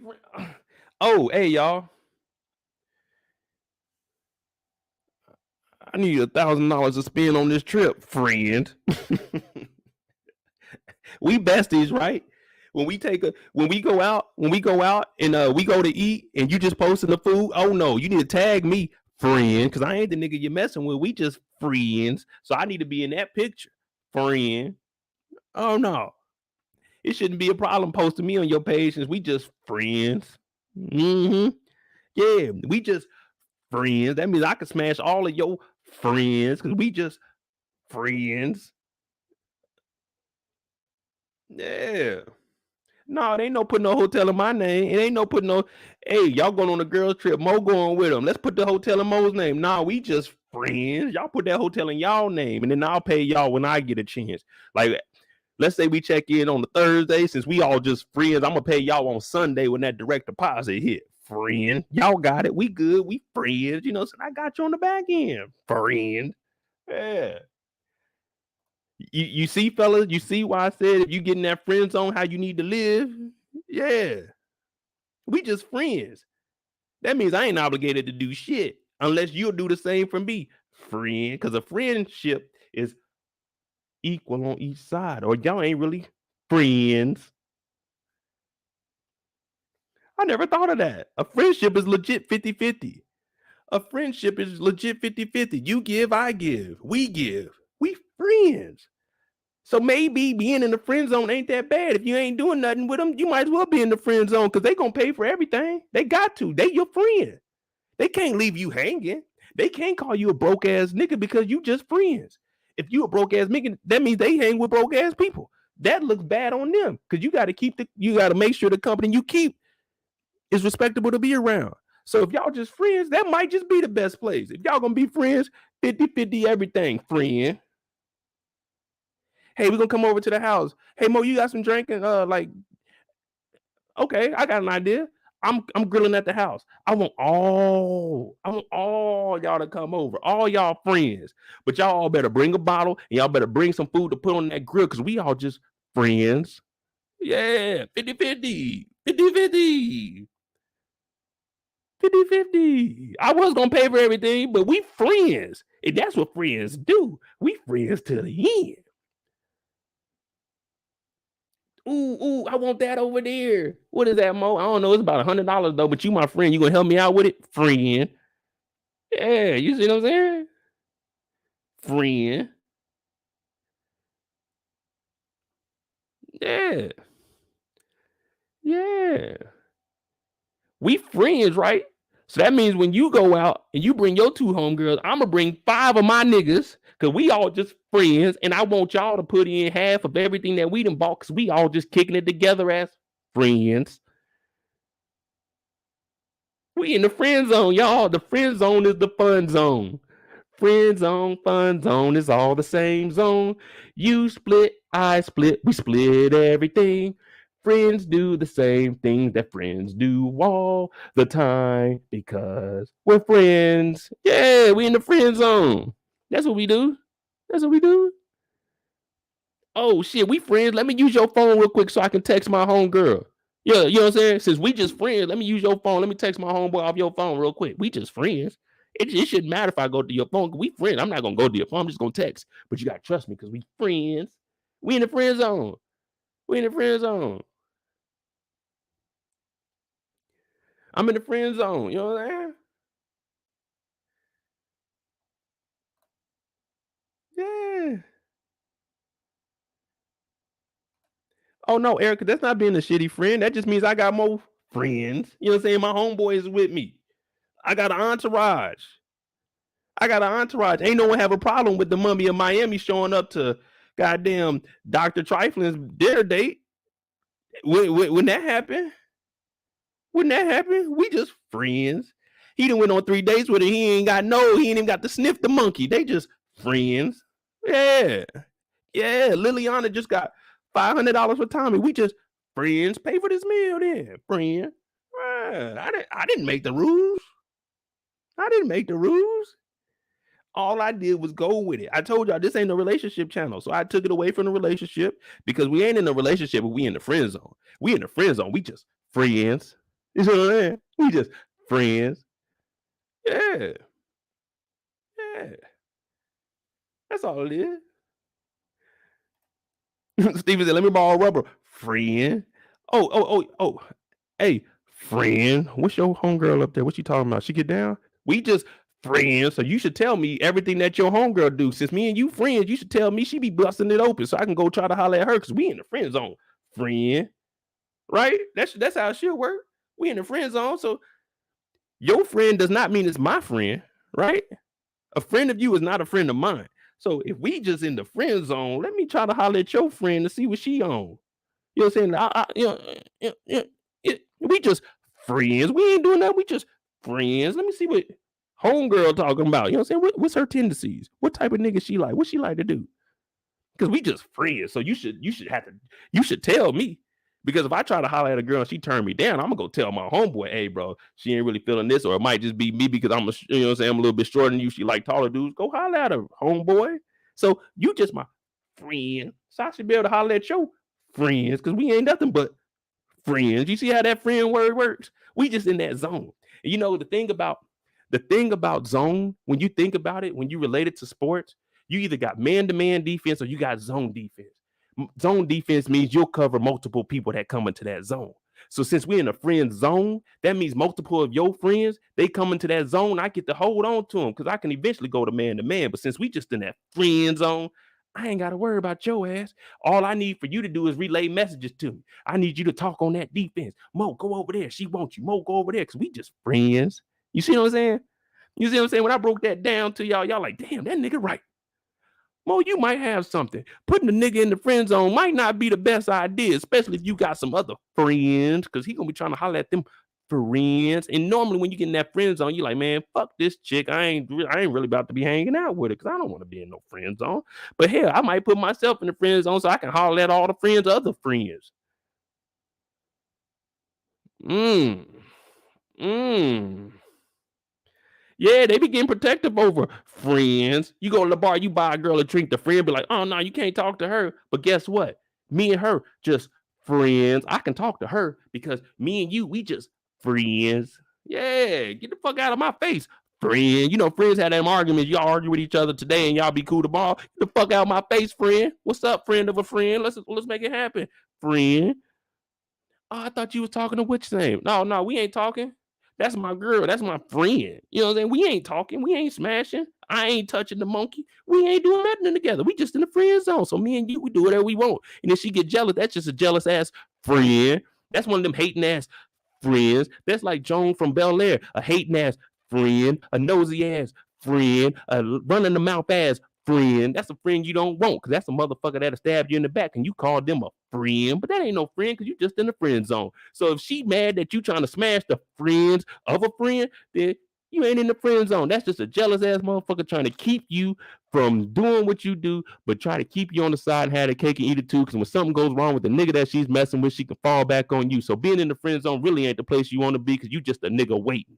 Oh, hey, y'all. I need $1,000 to spend on this trip, friend. We besties, right? When we go out and we go to eat and you just posting the food, oh no, you need to tag me, friend, because I ain't the nigga you're messing with. We just friends. So I need to be in that picture, friend. Oh no. It shouldn't be a problem posting me on your page since we just friends. Mm-hmm. Yeah, we just friends. That means I can smash all of your friends because we just friends. Yeah. No, it ain't no putting no hotel in my name. It ain't no putting no, hey, y'all going on a girls trip. Mo going with them. Let's put the hotel in Mo's name. Nah, we just friends. Y'all put that hotel in y'all name and then I'll pay y'all when I get a chance. Like, let's say we check in on the Thursday. Since we all just friends, I'm gonna pay y'all on Sunday when that direct deposit hit. Friend, y'all got it. We good. We friends. You know, so I got you on the back end. Friend. Yeah. You see, fellas, you see why I said if you get in that friend zone, how you need to live? Yeah. We just friends. That means I ain't obligated to do shit unless you'll do the same for me, friend. Because a friendship is equal on each side, or y'all ain't really friends. I never thought of that. A friendship is legit 50-50. A friendship is legit 50-50. You give, I give. We give. We friends. So maybe being in the friend zone ain't that bad. If you ain't doing nothing with them, you might as well be in the friend zone because they gonna pay for everything. They got to. They your friend. They can't leave you hanging. They can't call you a broke ass nigga because you just friends. If you a broke ass nigga, that means they hang with broke ass people. That looks bad on them because you got to make sure the company you keep is respectable to be around. So if y'all just friends, that might just be the best place. If y'all gonna be friends, 50-50 everything, friend. Hey, we're gonna come over to the house. Hey Mo, you got some drinking? Okay, I got an idea. I'm grilling at the house. I want all y'all to come over, all y'all friends. But y'all all better bring a bottle and y'all better bring some food to put on that grill because we all just friends. Yeah, 50-50. 50-50. 50-50. I was gonna pay for everything, but we friends. And that's what friends do. We friends to the end. Ooh, I want that over there. What is that, Mo? I don't know. It's about $100 though, but you my friend. You gonna help me out with it? Friend. Yeah, you see what I'm saying? Friend. Yeah. Yeah. We friends, right? So that means when you go out and you bring your 2 homegirls, I'm gonna bring 5 of my niggas because we all just friends, and I want y'all to put in half of everything that we done bought because we all just kicking it together as friends. We in the friend zone, y'all. The friend zone is the fun zone. Friend zone, fun zone is all the same zone. You split, I split, we split everything. Friends do the same things that friends do all the time because we're friends. Yeah, we in the friend zone. That's what we do. That's what we do. Oh shit, we friends. Let me use your phone real quick so I can text my homegirl. Yeah, you know what I'm saying? Since we just friends, let me use your phone. Let me text my homeboy off your phone real quick. We just friends. It shouldn't matter if I go to your phone. We friends. I'm not gonna go to your phone. I'm just gonna text. But you gotta trust me because we friends. We in the friend zone. We in the friend zone. I'm in the friend zone. You know what I'm saying? Yeah. Oh no, Erica, that's not being a shitty friend. That just means I got more friends. You know what I'm saying? My homeboy is with me. I got an entourage. Ain't no one have a problem with the mummy of Miami showing up to goddamn Dr. Trifling's dinner date. When that happened, we just friends. He done went on 3 dates with her. He ain't even got to sniff the monkey. They just friends. Yeah. Yeah. Liliana just got $500 for Tommy. We just friends. Pay for this meal then. Friend. I didn't make the rules. All I did was go with it. I told y'all this ain't a relationship channel. So I took it away from the relationship because we ain't in a relationship, but we in the friend zone. We in the friend zone. We just friends. You know what I'm saying? We just friends. Yeah. Yeah. That's all it is. Steven said, let me borrow rubber. Friend. Oh. Hey, friend. What's your homegirl up there? What she talking about? She get down? We just friends. So you should tell me everything that your homegirl do. Since me and you friends, you should tell me she be busting it open so I can go try to holler at her because we in the friend zone. Friend. Right? That's how it should work. We in the friend zone. So your friend does not mean it's my friend, right? A friend of you is not a friend of mine. So if we just in the friend zone, let me try to holler at your friend to see what she on. You know what I'm saying? We just friends. We ain't doing that. We just friends. Let me see what homegirl talking about. You know what I'm saying? What's her tendencies? What type of nigga she like? What she like to do? Because we just friends. So you should tell me. Because if I try to holler at a girl and she turn me down, I'm gonna go tell my homeboy, hey bro, she ain't really feeling this, or it might just be me because I'm a little bit shorter than you. She like taller dudes. Go holler at her, homeboy. So you just my friend. So I should be able to holler at your friends because we ain't nothing but friends. You see how that friend word works? We just in that zone. And you know the thing about zone, when you think about it, when you relate it to sports, you either got man-to-man defense or you got zone defense. Zone defense means you'll cover multiple people that come into that zone. So since we're in a friend zone, that means multiple of your friends, they come into that zone. I get to hold on to them because I can eventually go to man. But since we just in that friend zone, I ain't got to worry about your ass. All I need for you to do is relay messages to me. I need you to talk on that defense. Mo, go over there. She wants you. Mo, go over there, because we just friends. You see what I'm saying? You see what I'm saying? When I broke that down to y'all like, damn, that nigga right. Mo, you might have something. Putting a nigga in the friend zone might not be the best idea, especially if you got some other friends, because he gonna be trying to holler at them friends. And normally when you get in that friend zone, you're like, man, fuck this chick. I ain't really about to be hanging out with her, because I don't want to be in no friend zone. But hell, I might put myself in the friend zone so I can holler at all the friends' other friends. Yeah, they be getting protective over friends. You go to the bar, you buy a girl a drink, the friend be like, oh no, you can't talk to her. But guess what? Me and her just friends. I can talk to her because me and you, we just friends. Yeah, get the fuck out of my face, friend. You know, friends had them arguments. Y'all argue with each other today and y'all be cool tomorrow. Get the fuck out of my face, friend. What's up, friend of a friend? Let's make it happen, friend. Oh, I thought you was talking to what's name. No, we ain't talking. That's my girl. That's my friend. You know what I'm saying? We ain't talking. We ain't smashing. I ain't touching the monkey. We ain't doing nothing together. We just in the friend zone. So me and you, we do whatever we want. And if she get jealous, that's just a jealous ass friend. That's one of them hating ass friends. That's like Joan from Bel Air, a hating ass friend, a nosy ass friend, a running the mouth ass friend. That's a friend you don't want, because that's a motherfucker that'll stab you in the back and you call them a friend. But that ain't no friend, because you just in the friend zone. So if she mad that you trying to smash the friends of a friend, then you ain't in the friend zone. That's just a jealous ass motherfucker trying to keep you from doing what you do, but try to keep you on the side and have the cake and eat it too. Because when something goes wrong with the nigga that she's messing with, she can fall back on you. So being in the friend zone really ain't the place you want to be, because you just a nigga waiting.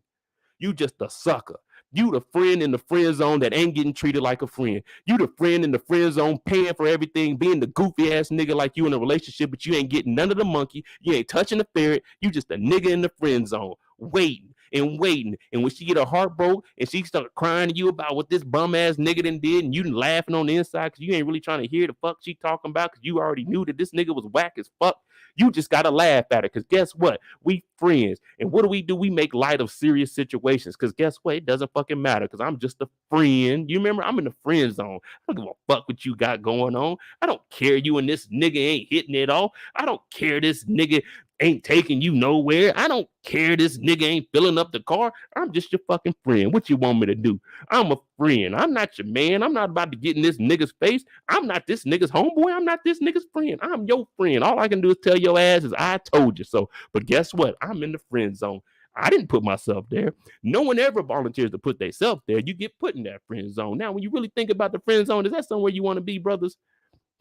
You just a sucker. You the friend in the friend zone that ain't getting treated like a friend. You the friend in the friend zone paying for everything, being the goofy ass nigga like you in a relationship, but you ain't getting none of the monkey. You ain't touching the ferret. You just a nigga in the friend zone, waiting and waiting. And when she get her heart broke and she start crying to you about what this bum ass nigga done did, and you done laughing on the inside because you ain't really trying to hear the fuck she talking about, because you already knew that this nigga was whack as fuck. You just gotta laugh at it, because guess what? We friends. And what do? We make light of serious situations, because guess what? It doesn't fucking matter, because I'm just a friend. You remember? I'm in the friend zone. I don't give a fuck what you got going on. I don't care you and this nigga ain't hitting it off. I don't care this nigga ain't taking you nowhere. I don't care this nigga ain't filling up the car. I'm just your fucking friend. What you want me to do? I'm a friend. I'm not your man. I'm not about to get in this nigga's face. I'm not this nigga's homeboy. I'm not this nigga's friend. I'm your friend. All I can do is tell your ass is I told you so. But guess what? I'm in the friend zone. I didn't put myself there. No one ever volunteers to put themselves there. You get put in that friend zone. Now, when you really think about the friend zone, is that somewhere you want to be, brothers?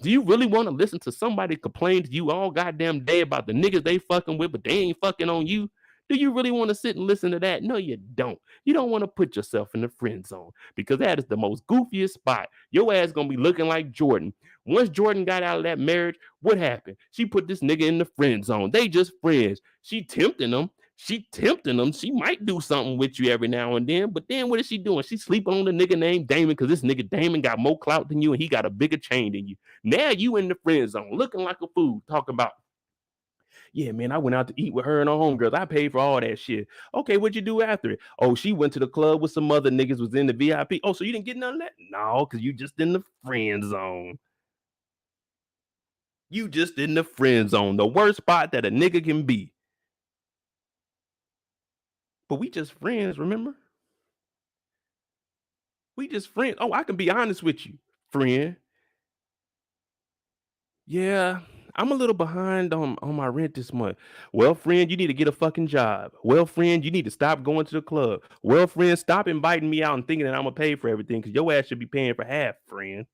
Do you really want to listen to somebody complain to you all goddamn day about the niggas they fucking with, but they ain't fucking on you? Do you really want to sit and listen to that? No, you don't. You don't want to put yourself in the friend zone, because that is the most goofiest spot. Your ass gonna be looking like Jordan. Once Jordan got out of that marriage, what happened? She put this nigga in the friend zone. They just friends. She tempting him. She might do something with you every now and then, but then what is she doing? She's sleeping on the nigga named Damon, because this nigga Damon got more clout than you and he got a bigger chain than you. Now you in the friend zone, looking like a fool, talking about, yeah, man, I went out to eat with her and her homegirls. I paid for all that shit. Okay, what'd you do after it? Oh, she went to the club with some other niggas, was in the VIP. Oh, so you didn't get none of that? No, because you just in the friend zone. You just in the friend zone, the worst spot that a nigga can be. But we just friends, remember? We just friends. Oh, I can be honest with you, friend. Yeah, I'm a little behind on my rent this month. Well, friend, you need to get a fucking job. Well, friend, you need to stop going to the club. Well, friend, stop inviting me out and thinking that I'm gonna pay for everything, because your ass should be paying for half, friend.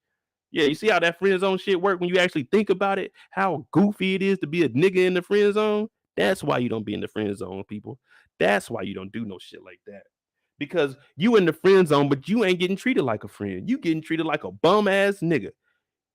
Yeah, you see how that friend zone shit work when you actually think about it? How goofy it is to be a nigga in the friend zone? That's why you don't be in the friend zone, people. That's why you don't do no shit like that. Because you in the friend zone, but you ain't getting treated like a friend. You getting treated like a bum ass nigga.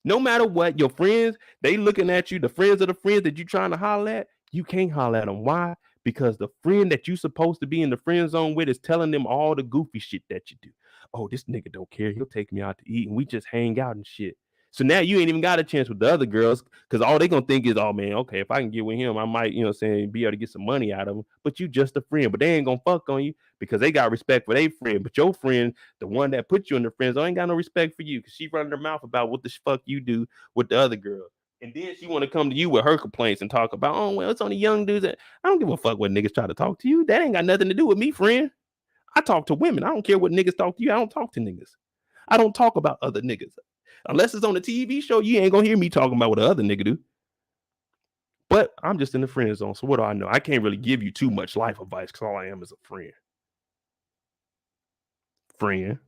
No matter what, your friends, they looking at you, the friends of the friends that you trying to holler at, you can't holler at them. Why? Because the friend that you supposed to be in the friend zone with is telling them all the goofy shit that you do. Oh, this nigga don't care. He'll take me out to eat and we just hang out and shit. So now you ain't even got a chance with the other girls because all they gonna think is, oh man, okay, if I can get with him, I might, saying, be able to get some money out of him. But you just a friend, but they ain't gonna fuck on you because they got respect for their friend. But your friend, the one that put you in the friend zone, ain't got no respect for you because she running her mouth about what the fuck you do with the other girl. And then she want to come to you with her complaints and talk about, oh well, it's only young dudes. I don't give a fuck what niggas try to talk to you. That ain't got nothing to do with me, friend. I talk to women. I don't care what niggas talk to you. I don't talk to niggas. I don't talk about other niggas. Unless it's on a TV show, you ain't gonna hear me talking about what the other nigga do. But I'm just in the friend zone. So what do I know? I can't really give you too much life advice because all I am is a friend. Friend.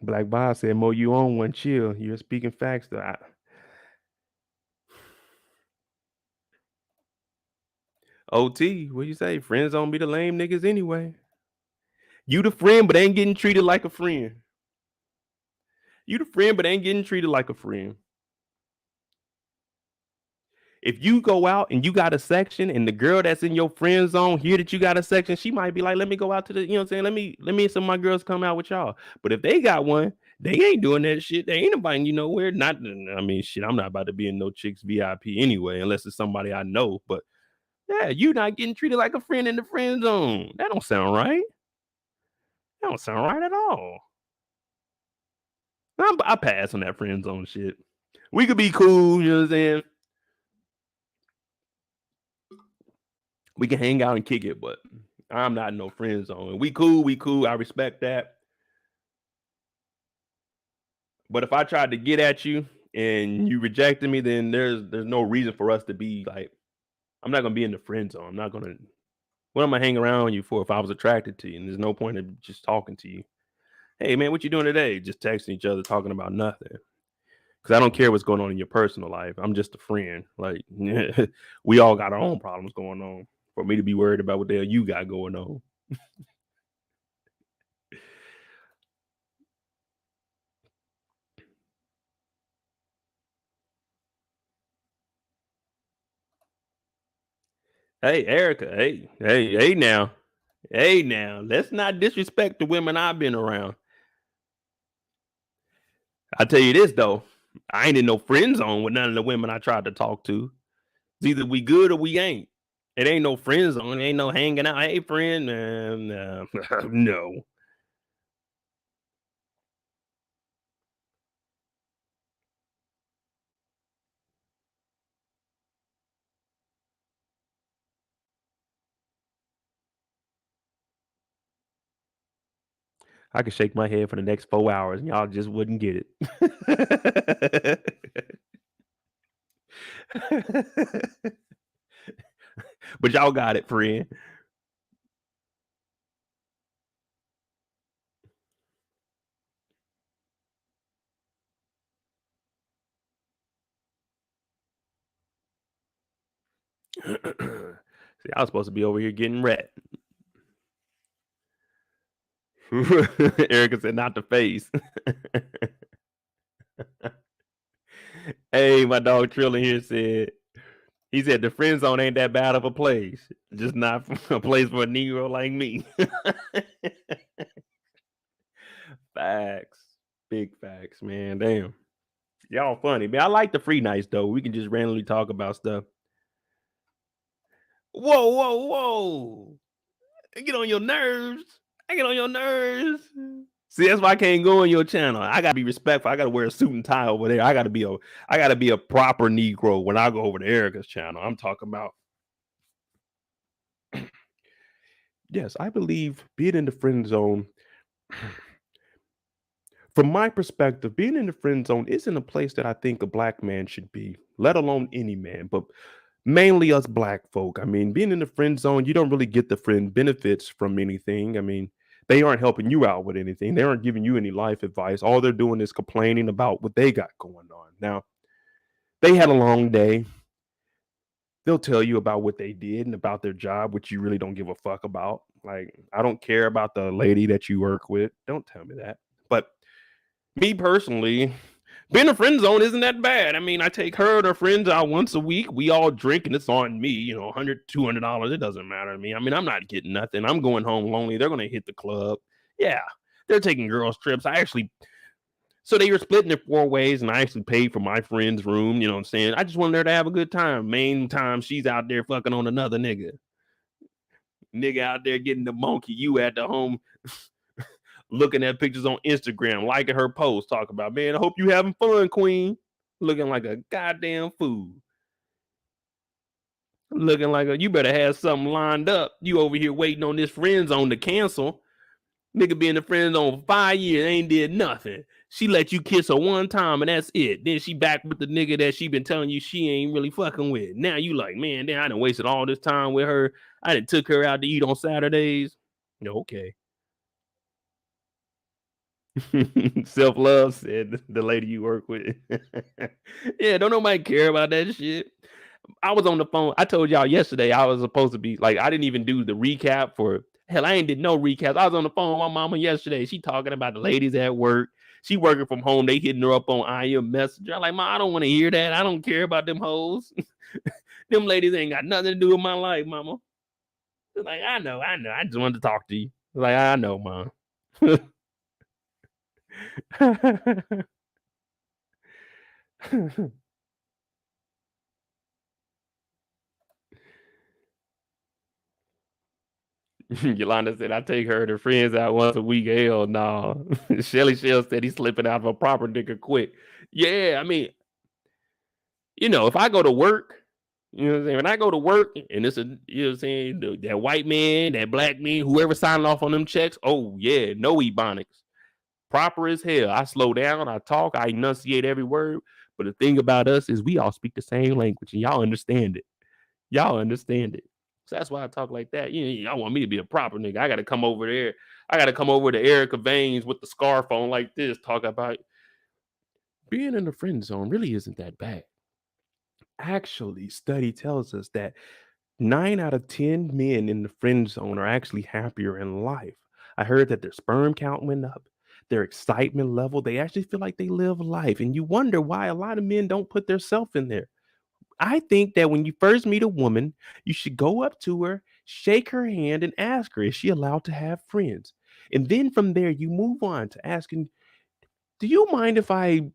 Black Bob said, Mo, you on one, chill. You're speaking facts though. OT, what you say? Friends don't be the lame niggas anyway. You the friend, but ain't getting treated like a friend. You the friend, but ain't getting treated like a friend. If you go out and you got a section and the girl that's in your friend zone hear that you got a section, she might be like, let me go out to the, let me and some of my girls come out with y'all. But if they got one, they ain't doing that shit. They ain't inviting you nowhere. Not, I mean, shit, I'm not about to be in no chicks VIP anyway, unless it's somebody I know. But yeah, you not getting treated like a friend in the friend zone. That don't sound right. That don't sound right at all. I pass on that friend zone shit. We could be cool, you know what I'm saying? We can hang out and kick it, but I'm not in no friend zone. We cool. I respect that. But if I tried to get at you and you rejected me, then there's no reason for us to be like, I'm not gonna be in the friend zone. I'm not gonna. What am I hanging around you for if I was attracted to you? And there's no point in just talking to you. Hey man, what you doing today? Just texting each other, talking about nothing. Because I don't care what's going on in your personal life. I'm just a friend. Like we all got our own problems going on. For me to be worried about what the hell you got going on. Hey, Erica. Hey now. Hey now. Let's not disrespect the women I've been around. I tell you this though. I ain't in no friend zone with none of the women I tried to talk to. It's either we good or we ain't. It ain't no friend zone. It ain't no hanging out. Hey, friend. No. I could shake my head for the next 4 hours and y'all just wouldn't get it. But y'all got it, friend. See, I was supposed to be over here getting red. Erica said, not the face. Hey, my dog Trillin here said, he said the friend zone ain't that bad of a place. Just not a place for a Negro like me. Facts. Big facts, man. Damn. Y'all funny, man. I like the free nights though. We can just randomly talk about stuff. Whoa. I get on your nerves. See, that's why I can't go on your channel. I gotta be respectful. I gotta wear a suit and tie over there. I gotta be a proper Negro when I go over to Erica's channel. I'm talking about. Yes, I believe being in the friend zone. From my perspective, being in the friend zone isn't a place that I think a black man should be, let alone any man, but mainly us black folk. I mean, being in the friend zone, you don't really get the friend benefits from anything. I mean, they aren't helping you out with anything. They aren't giving you any life advice. All they're doing is complaining about what they got going on. Now, they had a long day. They'll tell you about what they did and about their job, which you really don't give a fuck about. Like, I don't care about the lady that you work with. Don't tell me that. But me personally, Being a friend zone isn't that bad. I mean, I take her and her friends out once a week. We all drink and it's on me, you know, $100, $200. It doesn't matter to me. I mean, I'm not getting nothing. I'm going home lonely. They're going to hit the club. Yeah. They're taking girls trips. So they were splitting it 4 ways and I actually paid for my friend's room. You know what I'm saying? I just wanted her to have a good time. Main time she's out there fucking on another nigga. Nigga out there getting the monkey. You at the home looking at pictures on Instagram, liking her posts, talking about, man, I hope you having fun, queen. Looking like a goddamn fool. Looking like you better have something lined up. You over here waiting on this friend zone to cancel. Nigga be in the friend zone for 5 years, ain't did nothing. She let you kiss her one time and that's it. Then she back with the nigga that she been telling you she ain't really fucking with. Now you like, man, damn, I done wasted all this time with her. I done took her out to eat on Saturdays. Okay. Self-love, said the lady you work with. Yeah, don't nobody care about that shit. I was on the phone. I told y'all yesterday I was supposed to be like, I didn't even do the recap for hell. I ain't did no recaps. I was on the phone with my mama yesterday. She talking about the ladies at work. She working from home. They hitting her up on IM Messenger. I'm like, Ma, I don't want to hear that. I don't care about them hoes. Them ladies ain't got nothing to do with my life, mama. Like, I know. I just wanted to talk to you. Like, I know, Mom. Yolanda said, I take her and her friends out once a week. Hell no. Shelly Shell said he's slipping out of a proper nigga quick. Yeah, I mean, you know, if I go to work, you know what I'm saying? When I go to work and it's a, you know what I'm saying, that white man, that black man, whoever signing off on them checks, oh yeah, no ebonics. Proper as hell. I slow down, I talk, I enunciate every word. But the thing about us is we all speak the same language and y'all understand it. Y'all understand it. So that's why I talk like that. Y'all want me to be a proper nigga. I got to come over there. I got to come over to Erica Veins with the scarf on like this, talk about being in the friend zone really isn't that bad. Actually, study tells us that 9 out of 10 men in the friend zone are actually happier in life. I heard that their sperm count went up, their excitement level. They actually feel like they live life. And you wonder why a lot of men don't put their self in there. I think that when you first meet a woman, you should go up to her, shake her hand, and ask her, is she allowed to have friends? And then from there, you move on to asking, do you mind if I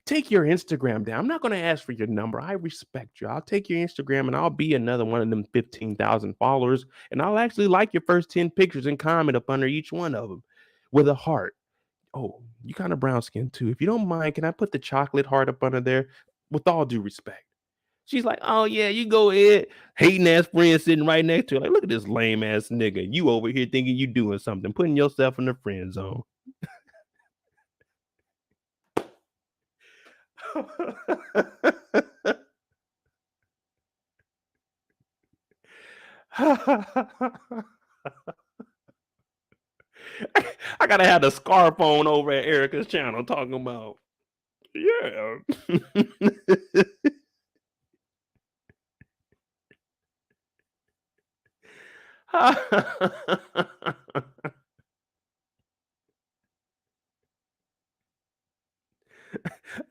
take your Instagram down? I'm not going to ask for your number. I respect you. I'll take your Instagram and I'll be another one of them 15,000 followers. And I'll actually like your first 10 pictures and comment up under each one of them with a heart. Oh, you kind of brown skin too. If you don't mind, can I put the chocolate heart up under there? With all due respect. She's like, oh yeah, you go ahead. Hating ass friend sitting right next to her. Like, look at this lame ass nigga. You over here thinking you doing something, putting yourself in the friend zone. I gotta have the scarf on over at Erica's channel talking about, yeah.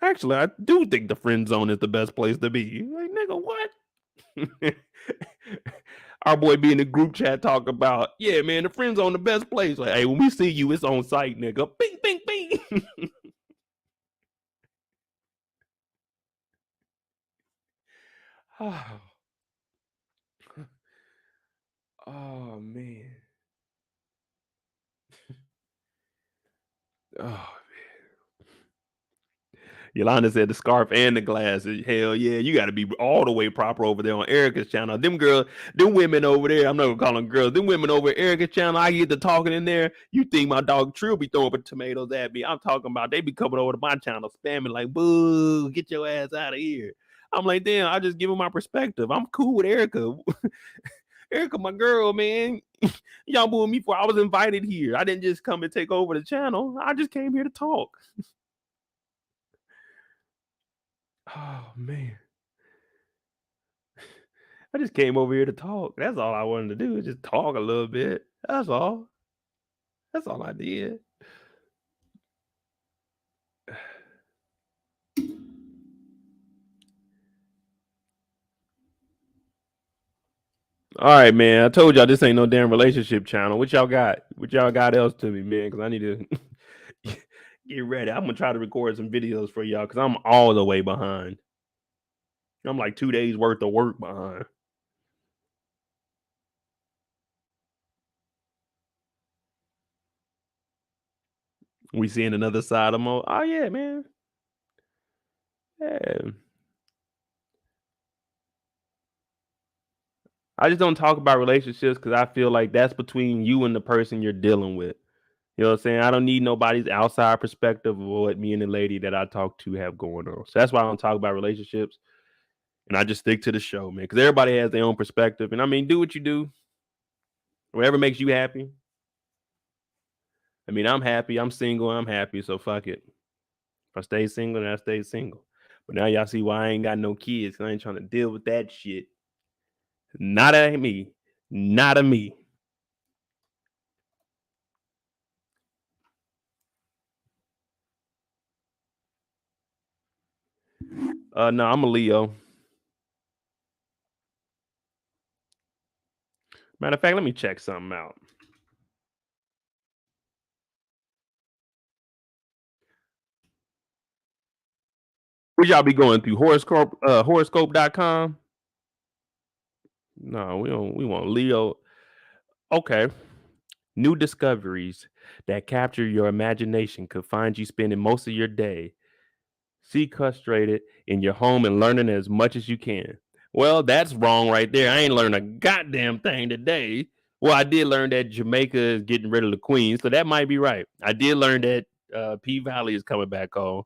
Actually, I do think the friend zone is the best place to be. Like, nigga, what? Our boy be in the group chat talking about, yeah, man, the friend zone the best place. Like, hey, when we see you, it's on site, nigga. Bing, bing, bing. Oh, oh man. Oh, Yolanda said the scarf and the glasses. Hell yeah, you got to be all the way proper over there on Erica's channel. Them girls, them women over there, I'm not gonna call them girls. Them women over at Erica's channel, I get to talking in there. You think my dog Trill be throwing tomatoes at me? I'm talking about they be coming over to my channel spamming like, boo, get your ass out of here. I'm like, damn, I just give them my perspective. I'm cool with Erica. Erica, my girl, man. Y'all booing me for I was invited here. I didn't just come and take over the channel. I just came here to talk. Oh man. I just came over here to talk. That's all I wanted to do is just talk a little bit. That's all. That's all I did. All right, man. I told y'all this ain't no damn relationship channel. What y'all got? What y'all got else to me, man? Because I need to get ready. I'm gonna try to record some videos for y'all because I'm all the way behind. I'm like 2 days worth of work behind. We seeing another side of Mo. Oh yeah, man. Yeah. I just don't talk about relationships because I feel like that's between you and the person you're dealing with. You know what I'm saying? I don't need nobody's outside perspective of what me and the lady that I talk to have going on. So that's why I don't talk about relationships. And I just stick to the show, man. Because everybody has their own perspective. And I mean, do what you do. Whatever makes you happy. I mean, I'm happy. I'm single. I'm happy. So fuck it. If I stay single, then I stay single. But now y'all see why I ain't got no kids. I ain't trying to deal with that shit. Not at me. Not a me. No, I'm a Leo. Matter of fact, let me check something out. What y'all be going through? Horoscope.com? No, we don't. We want Leo. Okay. New discoveries that capture your imagination could find you spending most of your day sequestrated in your home and learning as much as you can. Well, that's wrong right there. I ain't learned a goddamn thing today. Well, I did learn that Jamaica is getting rid of the Queen, so that might be right. I did learn that P Valley is coming back on.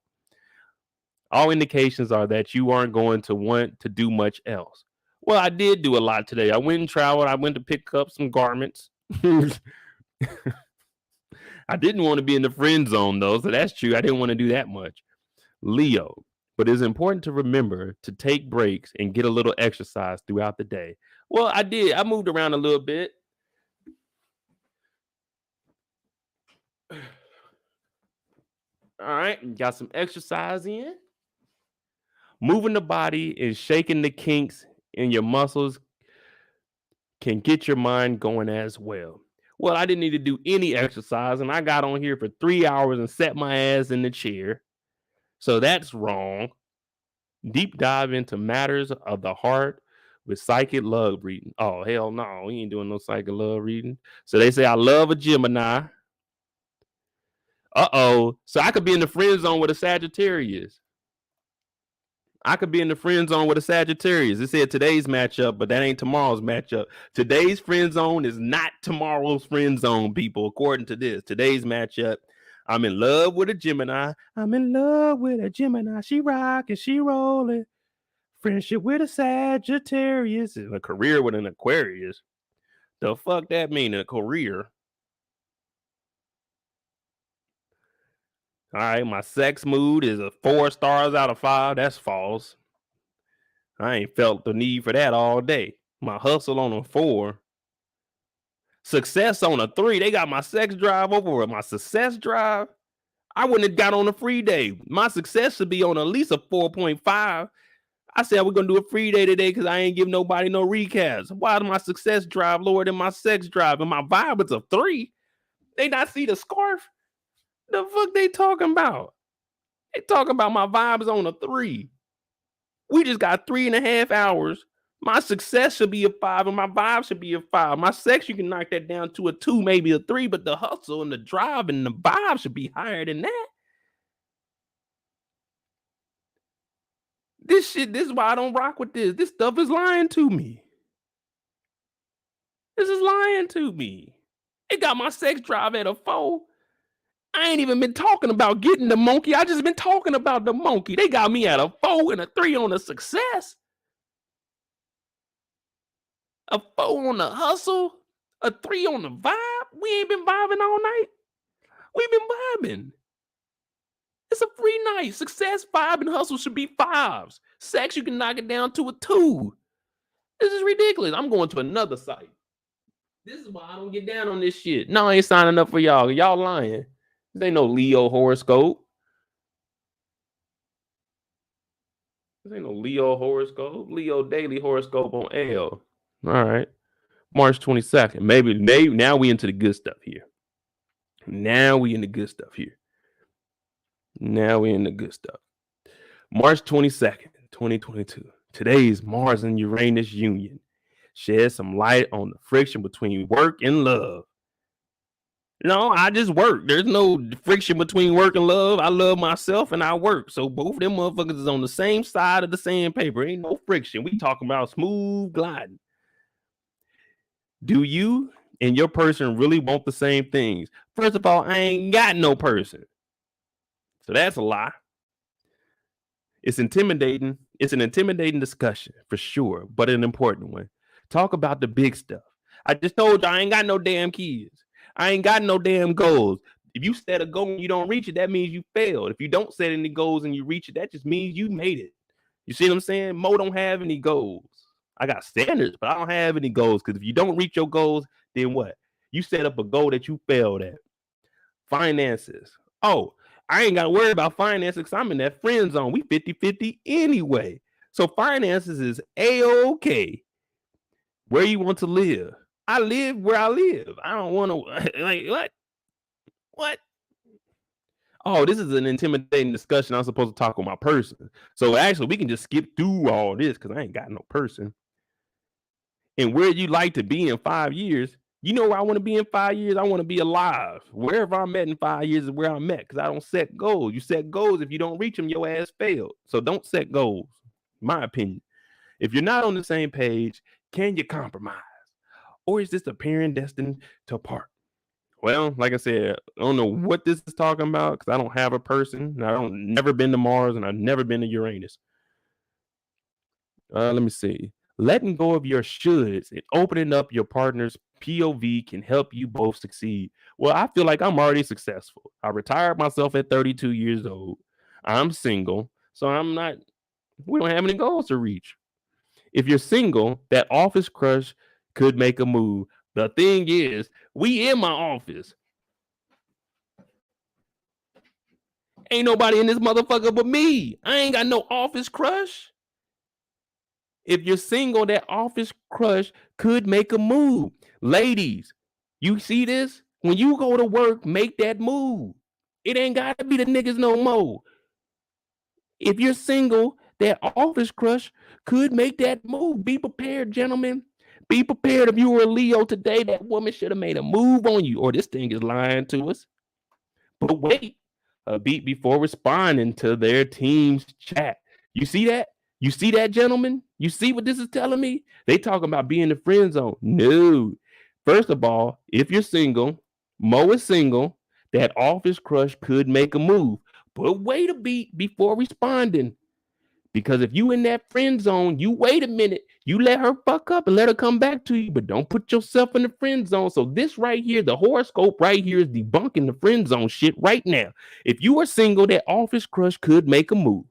All indications are that you aren't going to want to do much else. Well, I did do a lot today. I went and traveled. I went to pick up some garments. I didn't want to be in the friend zone though, so that's true. I didn't want to do that much. Leo, but it's important to remember to take breaks and get a little exercise throughout the day. Well, I did. I moved around a little bit. All right, got some exercise in. Moving the body and shaking the kinks in your muscles can get your mind going as well. Well, I didn't need to do any exercise, and I got on here for 3 hours and sat my ass in the chair. So that's wrong. Deep dive into matters of the heart with psychic love reading. Oh, hell no. We ain't doing no psychic love reading. So they say, I love a Gemini. Uh-oh. So I could be in the friend zone with a Sagittarius. I could be in the friend zone with a Sagittarius. It said today's matchup, but that ain't tomorrow's matchup. Today's friend zone is not tomorrow's friend zone, people, according to this. Today's matchup, I'm in love with a Gemini. I'm in love with a Gemini. She rocking, she rolling. Friendship with a Sagittarius and a career with an Aquarius. The fuck that mean, a career? All right, my sex mood is a 4 stars out of 5. That's false. I ain't felt the need for that all day. My hustle on a 4. Success on a 3. They got my sex drive over my success drive. I wouldn't have got on a free day. My success should be on at least a 4.5. I said we're gonna do a free day today because I ain't give nobody no recaps. Why is my success drive lower than my sex drive? And my vibe is a 3. They not see the scarf? The fuck they talking about? They talking about my vibes on a 3. We just got 3.5 hours. My success should be a 5 and my vibe should be a 5. My sex, you can knock that down to a 2, maybe a 3, but the hustle and the drive and the vibe should be higher than that. This is why I don't rock with this. This stuff is lying to me. This is lying to me. It got my sex drive at a 4. I ain't even been talking about getting the monkey. I just been talking about the monkey. They got me at a 4 and a 3 on the success. A 4 on the hustle. A 3 on the vibe. We ain't been vibing all night. We've been vibing. It's a free night. Success, vibe, and hustle should be 5s. Sex, you can knock it down to a 2. This is ridiculous. I'm going to another site. This is why I don't get down on this shit. No, I ain't signing up for y'all. Y'all lying. This ain't no Leo horoscope. This ain't no Leo horoscope. Leo daily horoscope on L. All right. March 22nd. Maybe now we into the good stuff here. Now we in the good stuff here. Now we in the good stuff. March 22nd, 2022. Today's Mars and Uranus union sheds some light on the friction between work and love. No, I just work. There's no friction between work and love. I love myself and I work. So both of them motherfuckers is on the same side of the sandpaper. Ain't no friction. We talking about smooth gliding. Do you and your person really want the same things? First of all, I ain't got no person. So that's a lie. It's intimidating. It's an intimidating discussion for sure, but an important one. Talk about the big stuff. I just told you I ain't got no damn kids. I ain't got no damn goals. If you set a goal and you don't reach it, that means you failed. If you don't set any goals and you reach it, that just means you made it. You see what I'm saying? Mo don't have any goals. I got standards, but I don't have any goals, because if you don't reach your goals, then what? You set up a goal that you failed at. Finances. Oh, I ain't got to worry about finances because I'm in that friend zone. We 50-50 anyway. So finances is A-okay. Where you want to live? I live where I live. I don't want to, like, what? What? Oh, this is an intimidating discussion. I'm supposed to talk with my person. So actually, we can just skip through all this because I ain't got no person. And where you like to be in 5 years, you know where I want to be in 5 years? I want to be alive. Wherever I'm at in 5 years is where I'm at, because I don't set goals. You set goals. If you don't reach them, your ass failed. So don't set goals, my opinion. If you're not on the same page, can you compromise? Or is this a parent destined to part? Well, like I said, I don't know what this is talking about because I don't have a person. I don't never been to Mars and I've never been to Uranus. Let me see. Letting go of your shoulds and opening up your partner's POV can help you both succeed. Well, I feel like I'm already successful. I retired myself at 32 years old. I'm single, so we don't have any goals to reach. If you're single, that office crush could make a move. The thing is, we in my office. Ain't nobody in this motherfucker but me. I ain't got no office crush. If you're single, that office crush could make a move. Ladies, you see this? When you go to work, make that move. It ain't got to be the niggas no more. If you're single, that office crush could make that move. Be prepared, gentlemen. Be prepared. If you were a Leo today, that woman should have made a move on you, or this thing is lying to us. But wait a beat before responding to their team's chat. You see that? You see that, gentlemen? You see what this is telling me? They talking about being in the friend zone. No. First of all, if you're single, Mo is single, that office crush could make a move. But wait a beat before responding. Because if you in that friend zone, you wait a minute. You let her fuck up and let her come back to you, but don't put yourself in the friend zone. So this right here, the horoscope right here is debunking the friend zone shit right now. If you are single, that office crush could make a move.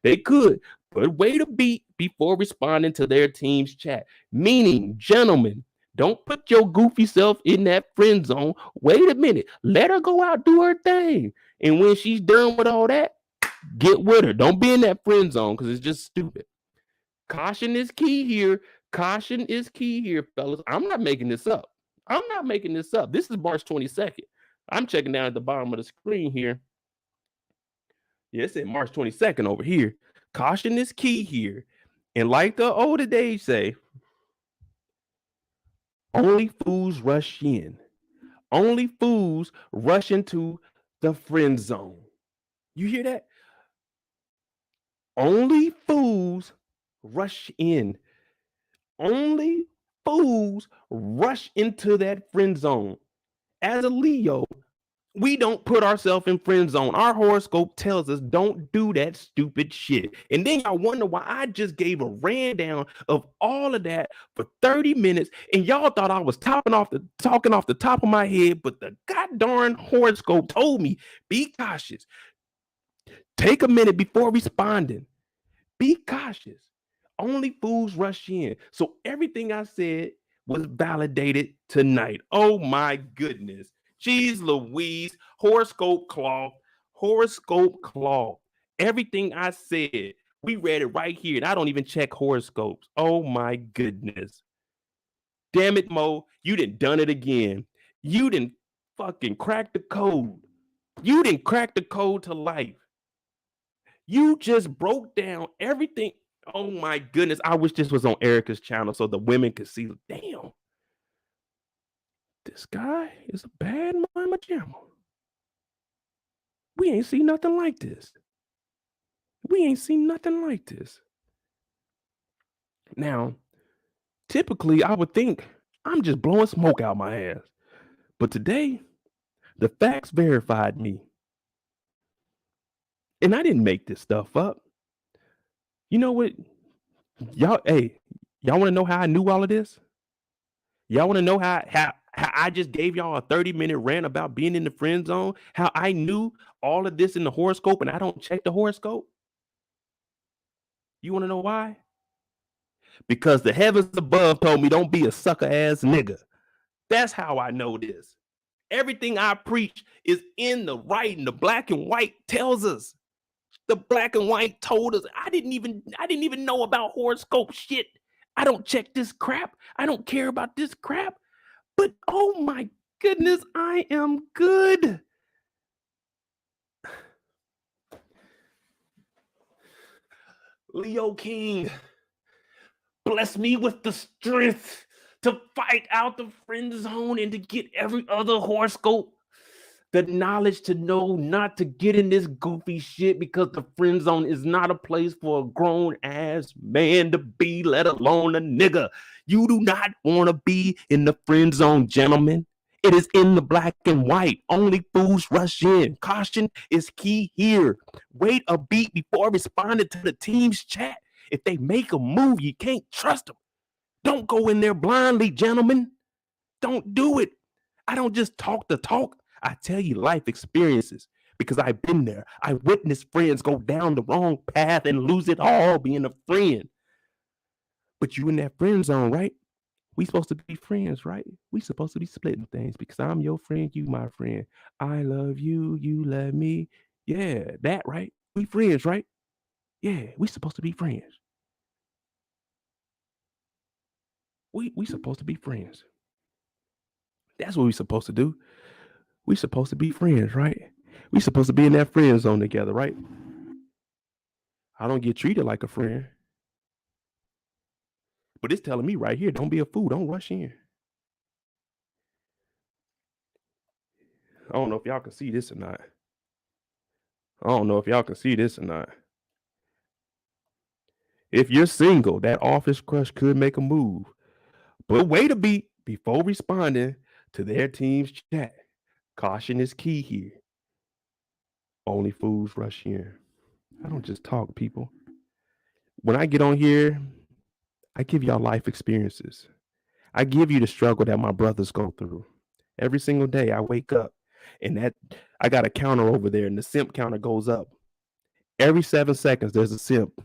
They could, but wait a beat before responding to their team's chat. Meaning, gentlemen, don't put your goofy self in that friend zone. Wait a minute. Let her go out, do her thing. And when she's done with all that, get with her. Don't be in that friend zone because it's just stupid. Caution is key here. Caution is key here, fellas. I'm not making this up. I'm not making this up. This is March 22nd. I'm checking down at the bottom of the screen here. Yeah, it said March 22nd over here. Caution is key here. And like the older days say, only fools rush in. Only fools rush into the friend zone. You hear that? Only fools rush in. Only fools rush into that friend zone. As a Leo, we don't put ourselves in friend zone. Our horoscope tells us don't do that stupid shit. And then y'all wonder why I just gave a rundown of all of that for 30 minutes, and y'all thought I was talking off the top of my head, but the goddamn horoscope told me be cautious. Take a minute before responding. Be cautious. Only fools rush in. So everything I said was validated tonight. Oh my goodness. Jeez Louise. Horoscope cloth. Horoscope cloth. Everything I said, we read it right here. And I don't even check horoscopes. Oh my goodness. Damn it, Mo. You done it again. You didn't fucking crack the code. You didn't crack the code to life. You just broke down everything. Oh my goodness. I wish this was on Erica's channel so the women could see. Damn. This guy is a bad mama jamma. We ain't seen nothing like this. We ain't seen nothing like this. Now, typically, I would think I'm just blowing smoke out my ass. But today, the facts verified me. And I didn't make this stuff up. You know what? Y'all want to know how I knew all of this? Y'all want to know how I just gave y'all a 30-minute rant about being in the friend zone? How I knew all of this in the horoscope and I don't check the horoscope? You want to know why? Because the heavens above told me don't be a sucker ass nigga. That's how I know this. Everything I preach is in the writing. The black and white tells us. The black and white told us. I didn't even know about horoscope shit. I don't check this crap. I don't care about this crap. But oh my goodness, I am good. Leo King, bless me with the strength to fight out the friend zone and to get every other horoscope. The knowledge to know not to get in this goofy shit because the friend zone is not a place for a grown ass man to be, let alone a nigga. You do not want to be in the friend zone, gentlemen. It is in the black and white. Only fools rush in. Caution is key here. Wait a beat before responding to the team's chat. If they make a move, you can't trust them. Don't go in there blindly, gentlemen. Don't do it. I don't just talk the talk. I tell you life experiences because I've been there. I witnessed friends go down the wrong path and lose it all being a friend. But you in that friend zone, right? We supposed to be friends, right? We supposed to be splitting things because I'm your friend, you my friend. I love you, you love me. Yeah, that, right? We friends, right? Yeah, we supposed to be friends. We supposed to be friends. That's what we supposed to do. We supposed to be friends, right? We supposed to be in that friend zone together, right? I don't get treated like a friend. But it's telling me right here, don't be a fool. Don't rush in. I don't know if y'all can see this or not. If you're single, that office crush could make a move. But wait a beat before responding to their team's chat. Caution is key here. Only fools rush in. I don't just talk, people. When I get on here, I give y'all life experiences. I give you the struggle that my brothers go through. Every single day I wake up and that I got a counter over there and the simp counter goes up. Every 7 seconds there's a simp.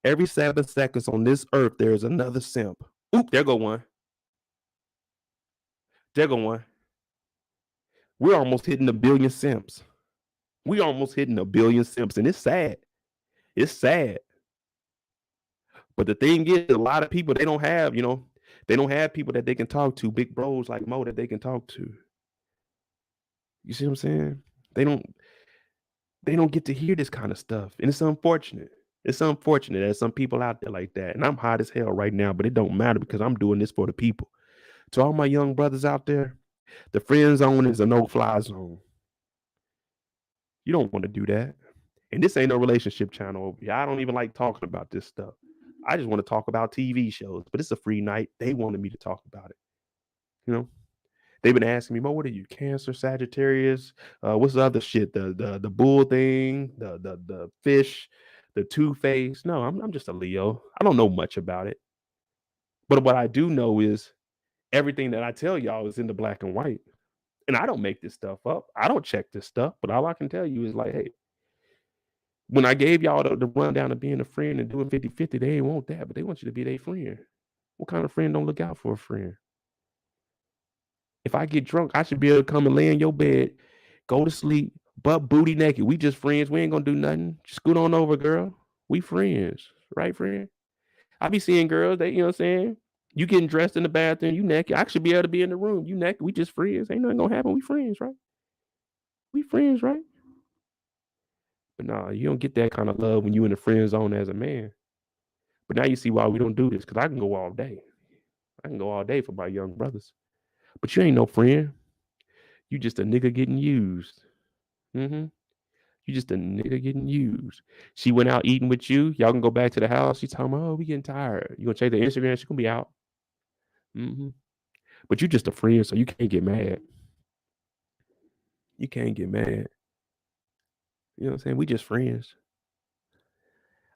Every 7 seconds on this earth there's another simp. Oop, there go one. There go one. We're almost hitting 1 billion simps. We almost hitting 1 billion simps and it's sad. It's sad. But the thing is, a lot of people, they don't have, they don't have people that they can talk to, big bros like Mo that they can talk to. You see what I'm saying? They don't get to hear this kind of stuff. And it's unfortunate. It's unfortunate there's some people out there like that. And I'm hot as hell right now, but it don't matter because I'm doing this for the people. To all my young brothers out there, the friend zone is a no-fly zone. You don't want to do that. And this ain't no relationship channel over here. I don't even like talking about this stuff. I just want to talk about TV shows, but it's a free night. They wanted me to talk about it. They've been asking me, Mo, what are you? Cancer, Sagittarius? What's the other shit? The bull thing, the fish, the two-face. No, I'm just a Leo. I don't know much about it. But what I do know is everything that I tell y'all is in the black and white. And I don't make this stuff up. I don't check this stuff. But all I can tell you is like, hey, when I gave y'all the rundown of being a friend and doing 50-50, they ain't want that, but they want you to be their friend. What kind of friend don't look out for a friend? If I get drunk, I should be able to come and lay in your bed, go to sleep, butt booty naked. We just friends. We ain't gonna do nothing. Just scoot on over, girl. We friends. Right, friend? I be seeing girls, they, you know what I'm saying? You getting dressed in the bathroom, you naked. I should be able to be in the room. You naked. We just friends. Ain't nothing gonna happen. We friends, right? We friends, right? But nah, you don't get that kind of love when you in the friend zone as a man. But now you see why we don't do this, because I can go all day. I can go all day for my young brothers. But you ain't no friend. You just a nigga getting used. Mm-hmm. You just a nigga getting used. She went out eating with you. Y'all can go back to the house. She talking about, oh, we getting tired. You gonna check the Instagram? She gonna be out. Mm-hmm. But you just a friend, so you can't get mad. You can't get mad. You know what I'm saying? We just friends.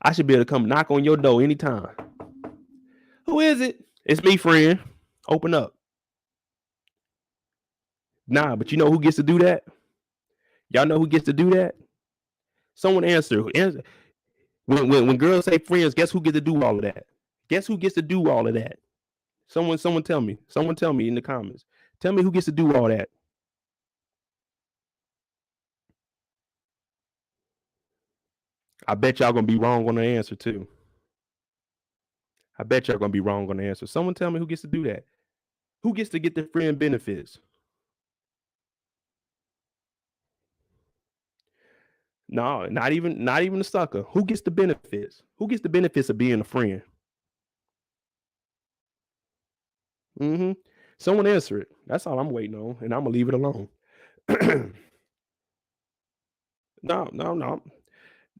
I should be able to come knock on your door anytime. Who is it? It's me, friend. Open up. Nah, but you know who gets to do that? Y'all know who gets to do that? Someone answer. When girls say friends, guess who gets to do all of that? Guess who gets to do all of that? Someone tell me. Someone tell me in the comments. Tell me who gets to do all that. I bet y'all gonna be wrong on the answer too. I bet y'all gonna be wrong on the answer. Someone tell me who gets to do that. Who gets to get the friend benefits? No, not even the sucker. Who gets the benefits? Who gets the benefits of being a friend? Mm-hmm. Someone answer it. That's all I'm waiting on, and I'm gonna leave it alone. No.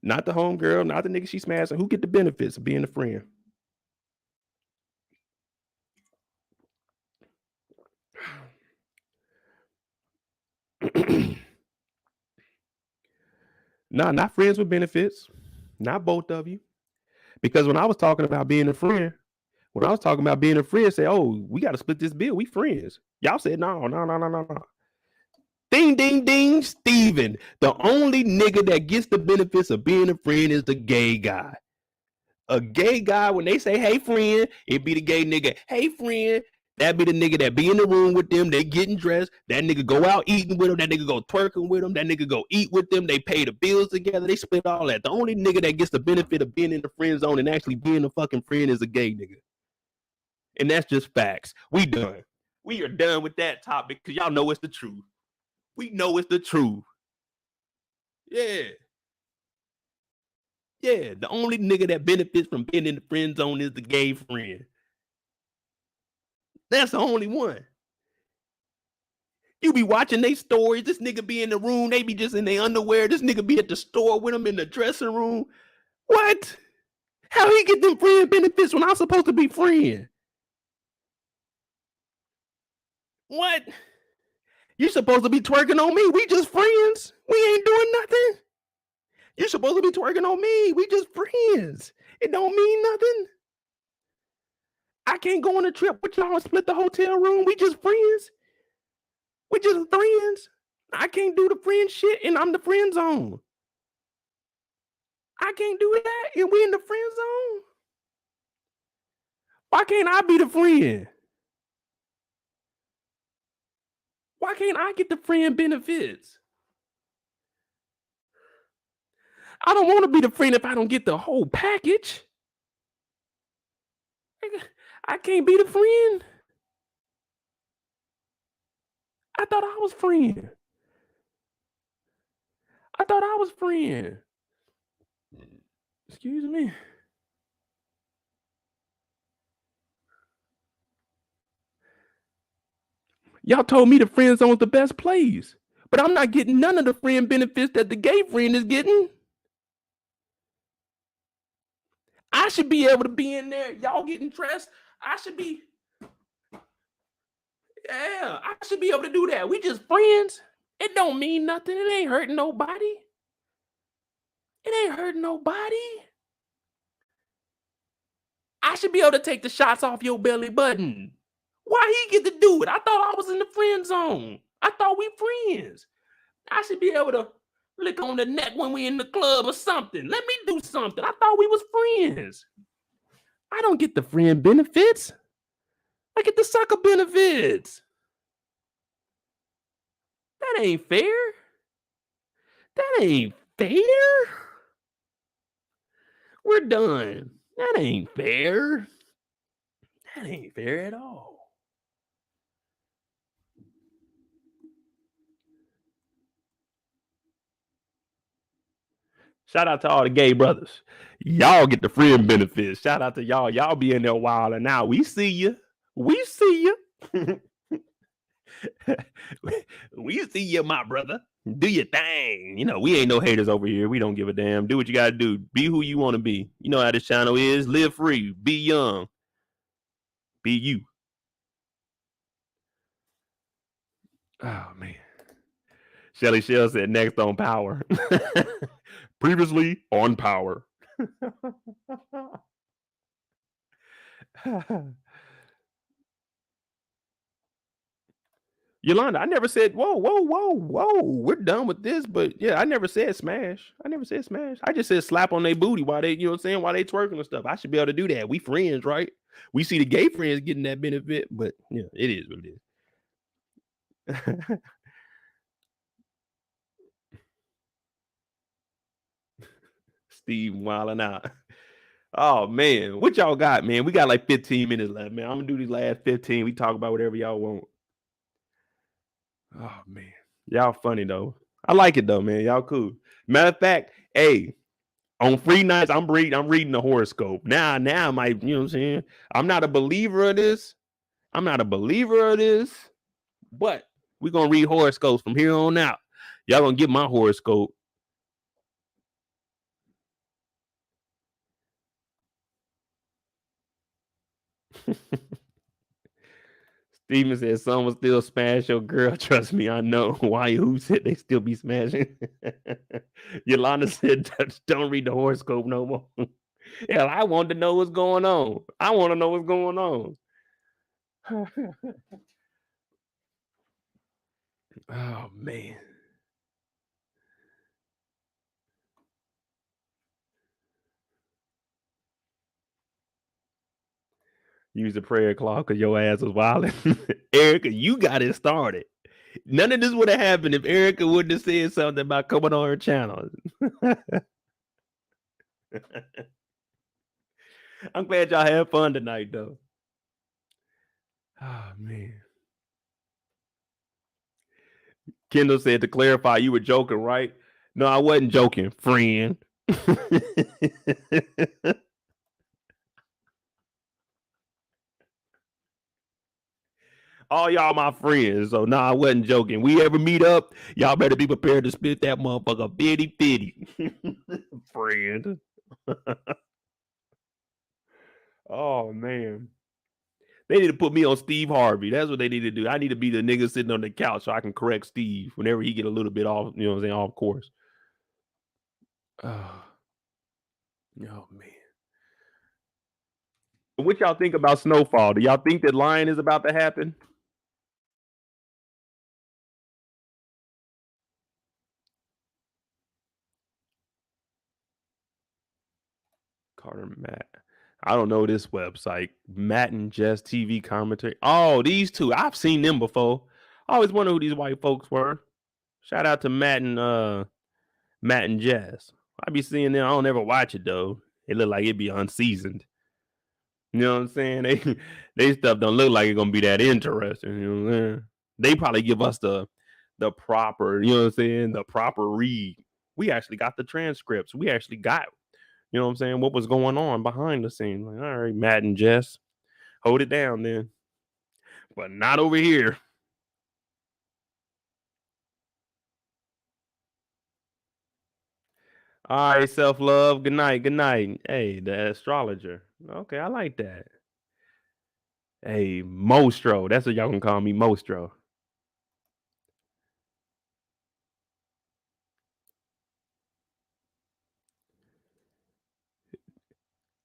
Not the homegirl, not the nigga she smashing. Who get the benefits of being a friend? No, not friends with benefits. Not both of you. Because when I was talking about being a friend, say, oh, we got to split this bill. We friends. Y'all said, no. Ding, ding, ding, Steven. The only nigga that gets the benefits of being a friend is the gay guy. A gay guy, when they say, hey, friend, it be the gay nigga, hey, friend. That be the nigga that be in the room with them. They getting dressed. That nigga go out eating with them. That nigga go twerking with them. That nigga go eat with them. They pay the bills together. They split all that. The only nigga that gets the benefit of being in the friend zone and actually being a fucking friend is a gay nigga. And that's just facts. We done. We are done with that topic because y'all know it's the truth. We know it's the truth. Yeah. Yeah. The only nigga that benefits from being in the friend zone is the gay friend. That's the only one. You be watching they stories. This nigga be in the room. They be just in their underwear. This nigga be at the store with them in the dressing room. What? How he get them friend benefits when I'm supposed to be friend? What? You supposed to be twerking on me. We just friends. We ain't doing nothing. You supposed to be twerking on me. We just friends. It don't mean nothing. I can't go on a trip with y'all and split the hotel room. We just friends. We just friends. I can't do the friend shit and I'm the friend zone. I can't do that and we in the friend zone. Why can't I be the friend? Why can't I get the friend benefits? I don't want to be the friend if I don't get the whole package. I can't be the friend. I thought I was friend. Excuse me. Y'all told me the friend zone's the best place, but I'm not getting none of the friend benefits that the gay friend is getting. I should be able to be in there. Y'all getting dressed. I should be able to do that. We just friends. It don't mean nothing. It ain't hurting nobody. I should be able to take the shots off your belly button. Why he get to do it? I thought I was in the friend zone. I thought we friends. I should be able to lick on the neck when we in the club or something. Let me do something. I thought we was friends. I don't get the friend benefits. I get the sucker benefits. That ain't fair. We're done. That ain't fair. That ain't fair at all. Shout out to all the gay brothers. Y'all get the friend benefits. Shout out to y'all. Y'all be in there wild and now. We see you. We see you. We see you, my brother. Do your thing. You know, we ain't no haters over here. We don't give a damn. Do what you gotta do. Be who you want to be. You know how this channel is. Live free. Be young. Be you. Oh man. Shelly Shell said next on Power. Previously on Power. Yolanda, I never said, whoa, we're done with this. But yeah, I never said smash. I just said slap on their booty while they, you know what I'm saying, while they twerking and stuff. I should be able to do that. We friends, right? We see the gay friends getting that benefit, but yeah, it is what it is. Steve wilding out. Oh man, what y'all got, man? We got like 15 minutes left, man. I'm gonna do these last 15. We talk about whatever y'all want. Oh man, y'all funny though. I like it though, man. Y'all cool. Matter of fact, hey, on free nights, I'm reading the horoscope. Now I might, you know what I'm saying? I'm not a believer of this. But we're gonna read horoscopes from here on out. Y'all gonna get my horoscope. Steven said someone still smash your girl. Trust me, I know. Why who said they still be smashing? Yolanda said don't read the horoscope no more. Hell, I want to know what's going on. Oh man. Use the prayer cloth because your ass was wilding. Erica, you got it started. None of this would have happened if Erica wouldn't have said something about coming on her channel. I'm glad y'all had fun tonight, though. Oh man. Kendall said to clarify, you were joking, right? No, I wasn't joking, friend. All y'all my friends, so I wasn't joking. We ever meet up, y'all better be prepared to spit that motherfucker bitty. Friend. Oh man. They need to put me on Steve Harvey. That's what they need to do. I need to be the nigga sitting on the couch so I can correct Steve whenever he get a little bit off, you know what I'm saying, off course. Oh man. What y'all think about Snowfall? Do y'all think that Lion is about to happen? Carter Matt. I don't know this website. Matt and Jess TV commentary. Oh, these two. I've seen them before. I always wonder who these white folks were. Shout out to Matt and Jess. I be seeing them. I don't ever watch it though. It look like it be unseasoned. You know what I'm saying? They stuff don't look like it's gonna be that interesting. You know what I'm saying? They probably give us the proper, you know what I'm saying, the proper read. We actually got the transcripts. We actually got, you know what I'm saying, what was going on behind the scenes. Like, all right, Matt and Jess, hold it down then. But not over here. All right, self-love. Good night. Good night. Hey, the astrologer. Okay, I like that. Hey, Mostro. That's what y'all can call me, Mostro.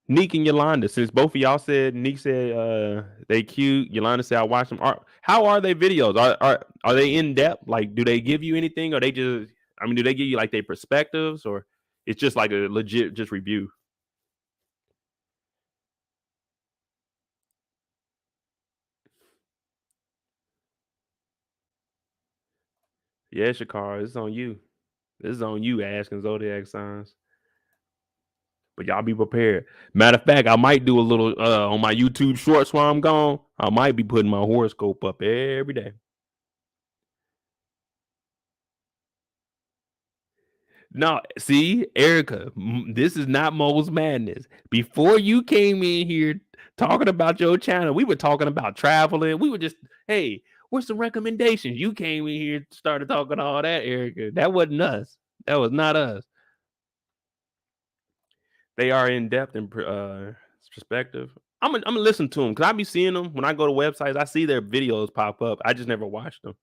Neek and Yolanda, since both of y'all said Neek said they cute, Yolanda said I watch them. How are they videos? Are they in depth? Like, do they give you anything, or they just? I mean, do they give you like their perspectives, or it's just like a legit just review? Yeah, Shakar, it's on you. This is on you asking zodiac signs. But y'all be prepared. Matter of fact, I might do a little on my YouTube shorts while I'm gone. I might be putting my horoscope up every day. No, see, Erica, this is not Mo's Madness. Before you came in here talking about your channel, we were talking about traveling. We were just, hey, what's some recommendations? You came in here, started talking all that, Erica. That wasn't us. That was not us. They are in depth and perspective. I'm gonna listen to them because I be seeing them when I go to websites. I see their videos pop up. I just never watched them.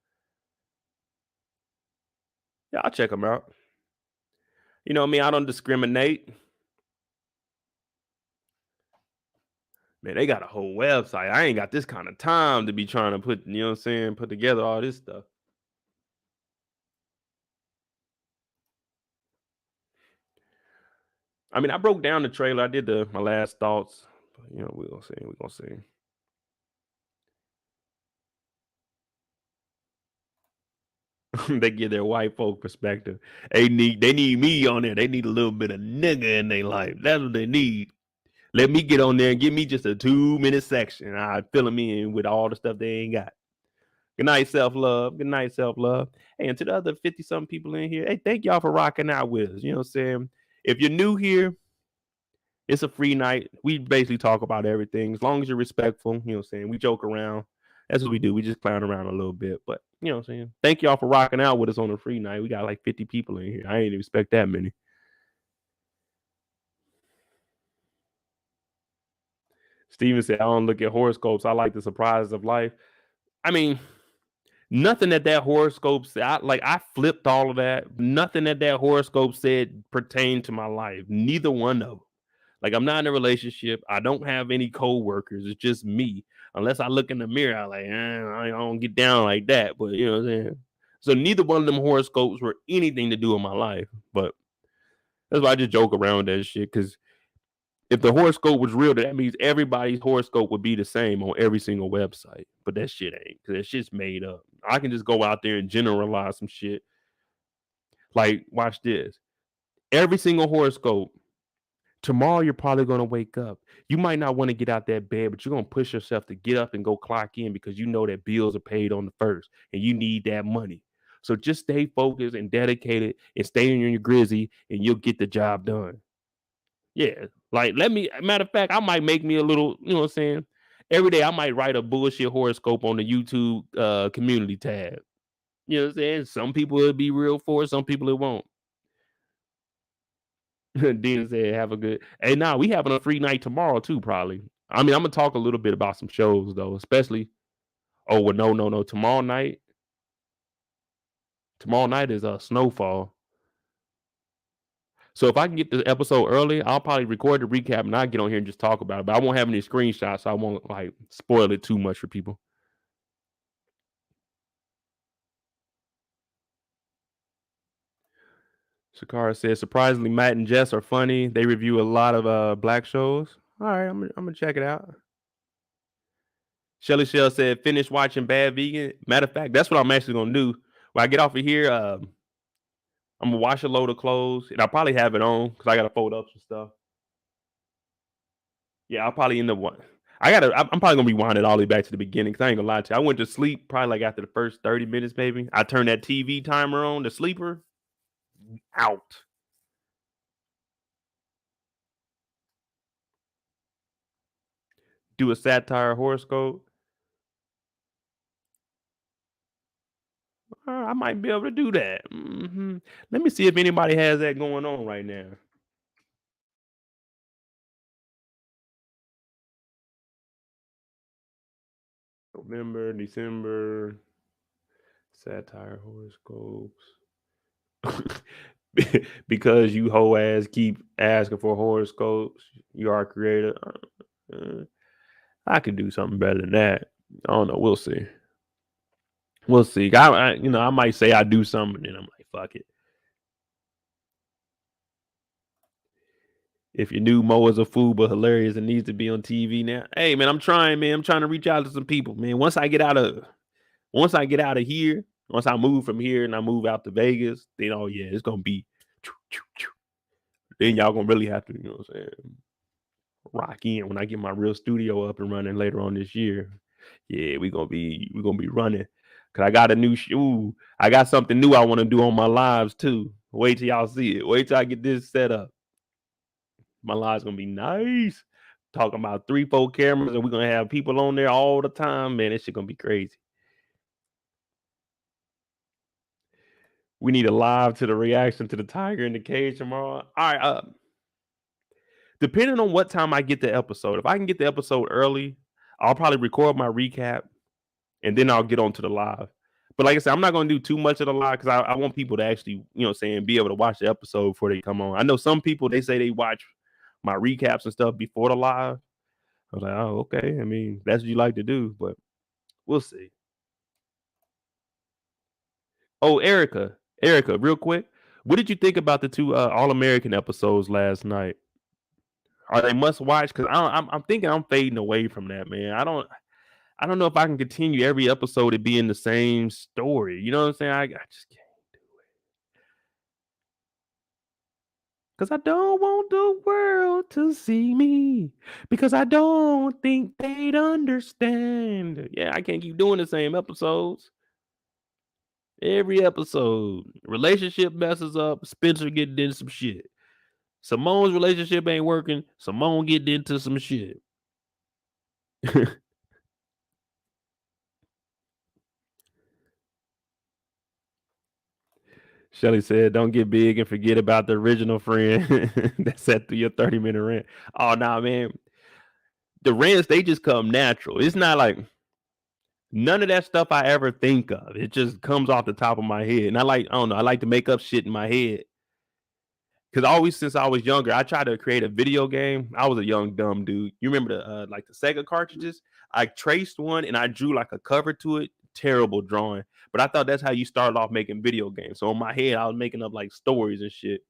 Yeah, I'll check them out. You know me, I don't discriminate. Man, they got a whole website. I ain't got this kind of time to be trying to put, you know what I'm saying, put together all this stuff. I mean, I broke down the trailer. I did my last thoughts. But, you know, we're gonna see. We're gonna see. They give their white folk perspective. They need me on there. They need a little bit of nigga in their life. That's what they need. Let me get on there and give me just a 2-minute section. I fill them in with all the stuff they ain't got. Good night, self-love. Good night, self-love. Hey, and to the other 50-something people in here, hey, thank y'all for rocking out with us. You know what I'm saying? If you're new here, it's a free night. We basically talk about everything. As long as you're respectful, you know what I'm saying? We joke around. That's what we do. We just clown around a little bit. But you know what I'm saying? Thank y'all for rocking out with us on a free night. We got like 50 people in here. I ain't expect that many. Steven said, I don't look at horoscopes. I like the surprises of life. I mean, nothing that horoscope said. I flipped all of that. Nothing that horoscope said pertained to my life. Neither one of them. Like, I'm not in a relationship. I don't have any co-workers. It's just me. Unless I look in the mirror, I'm like, I don't get down like that. But you know what I'm saying? So neither one of them horoscopes were anything to do with my life. But that's why I just joke around with that shit. Because if the horoscope was real, that means everybody's horoscope would be the same on every single website. But that shit ain't. Because that shit's made up. I can just go out there and generalize some shit. Like, watch this. Every single horoscope. Tomorrow you're probably going to wake up. You might not want to get out that bed, but you're going to push yourself to get up and go clock in because you know that bills are paid on the first and you need that money. So just stay focused and dedicated and stay in your grizzy and you'll get the job done. Yeah. Like, matter of fact, I might make me a little, you know what I'm saying? Every day I might write a bullshit horoscope on the YouTube community tab. You know what I'm saying? Some people it'll be real for, some people it won't. Dean said, "Have a good." Hey, now we having a free night tomorrow too. Probably. I mean, I'm gonna talk a little bit about some shows though, especially. Oh well, no. Tomorrow night. Tomorrow night is a snowfall. So if I can get the episode early, I'll probably record the recap and I'll get on here and just talk about it. But I won't have any screenshots, so I won't like spoil it too much for people. Shakara says, surprisingly, Matt and Jess are funny. They review a lot of black shows. All right, I'm gonna check it out. Shelly Shell said, finish watching Bad Vegan. Matter of fact, that's what I'm actually gonna do. When I get off of here, I'm gonna wash a load of clothes, and I'll probably have it on because I gotta fold up some stuff. Yeah, I'll probably end up one. I'm probably gonna rewind it all the way back to the beginning because I ain't gonna lie to you. I went to sleep probably like after the first 30 minutes, maybe. I turned that TV timer on, the sleeper, out. Do a satire horoscope. I might be able to do that. Let me see if anybody has that going on right now. November, December, satire horoscopes. Because you hoe ass keep asking for horoscopes, you are a creator. I could do something better than that. I don't know. We'll see. We'll see. I might say I do something, and I'm like, fuck it. If you knew Mo is a fool but hilarious and needs to be on TV now, hey man, I'm trying, man. I'm trying to reach out to some people, man. Once I get out of here, once I move from here and I move out to Vegas, then oh yeah, it's gonna be Then y'all gonna really have to, you know what I'm saying, rock in when I get my real studio up and running later on this year. Yeah, we gonna be running. Cause I got a new shoe. I got something new I want to do on my lives too. Wait till y'all see it. Wait till I get this set up. My live's gonna be nice. Talking about 3-4 cameras, and we're gonna have people on there all the time. Man, this shit gonna be crazy. We need a live to the reaction to the tiger in the cage tomorrow. All right, depending on what time I get the episode, if I can get the episode early, I'll probably record my recap and then I'll get on to the live. But like I said, I'm not going to do too much of the live because I want people to actually, you know what I'm saying, be able to watch the episode before they come on. I know some people, they say they watch my recaps and stuff before the live. I was like, oh, okay. I mean, that's what you like to do, but we'll see. Oh, Erica, real quick. What did you think about the 2 All-American episodes last night? Are they must watch? Because I'm thinking I'm fading away from that, man. I don't know if I can continue every episode to be in the same story. You know what I'm saying? I just can't do it. Because I don't want the world to see me. Because I don't think they'd understand. Yeah, I can't keep doing the same episodes. Every episode. Relationship messes up. Spencer getting into some shit. Simone's relationship ain't working. Simone getting into some shit. Shelly said, "Don't get big and forget about the original friend." That sat through your 30-minute rant. Oh, nah, man. The rants, they just come natural. It's not like none of that stuff I ever think of. It just comes off the top of my head. And I don't know, I like to make up shit in my head. Because always since I was younger, I tried to create a video game. I was a young, dumb dude. You remember the like the Sega cartridges? I traced one and I drew like a cover to it. Terrible drawing. But I thought that's how you started off making video games. So in my head, I was making up like stories and shit.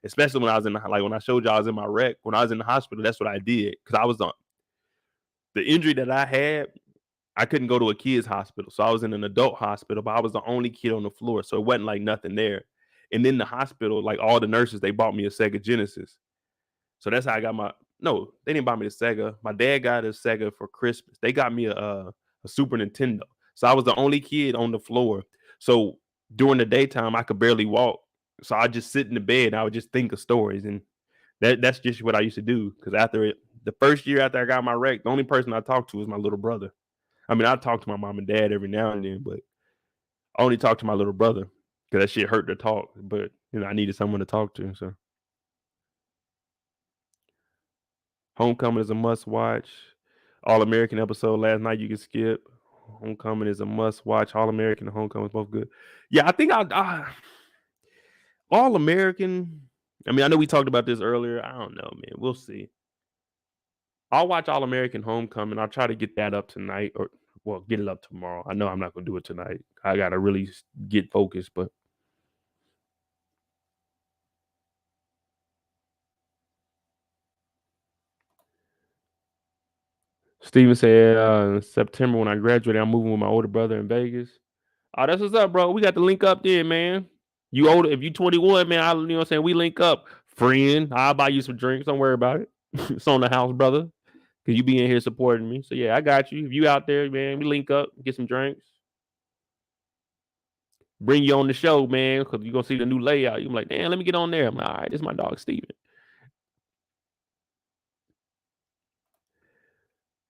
Especially when I was in when I showed y'all I was in my wreck, when I was in the hospital, that's what I did. Because I was on the injury that I had, I couldn't go to a kid's hospital. So I was in an adult hospital, but I was the only kid on the floor. So it wasn't like nothing there. And then the hospital, like all the nurses, they bought me a Sega Genesis. So that's how I got no, they didn't buy me the Sega. My dad got a Sega for Christmas. They got me a Super Nintendo. So I was the only kid on the floor. So during the daytime, I could barely walk. So I just sit in the bed and I would just think of stories. And that's just what I used to do. Because the first year after I got my wreck, the only person I talked to was my little brother. I mean, I talk to my mom and dad every now and then, but I only talk to my little brother because that shit hurt to talk. But I needed someone to talk to. So Homecoming is a must watch. All American episode last night you can skip. Homecoming is a must watch. All American and Homecoming is both good. Yeah, I think All American. I mean, I know we talked about this earlier. I don't know, man. We'll see. I'll watch All American Homecoming. I'll try to get that up tonight, or get it up tomorrow. I know I'm not gonna do it tonight. I gotta really get focused, but Steven said September when I graduate, I'm moving with my older brother in Vegas. Oh, that's what's up, bro. We got to link up there, man. You older, if you 21, man, you know what I'm saying? We link up. Friend, I'll buy you some drinks. Don't worry about it. It's on the house, brother. Cause you be in here supporting me. So yeah, I got you. If you out there, man, we link up, get some drinks. Bring you on the show, man, because you're gonna see the new layout. You're like, damn, let me get on there. I'm like, all right, this is my dog Steven.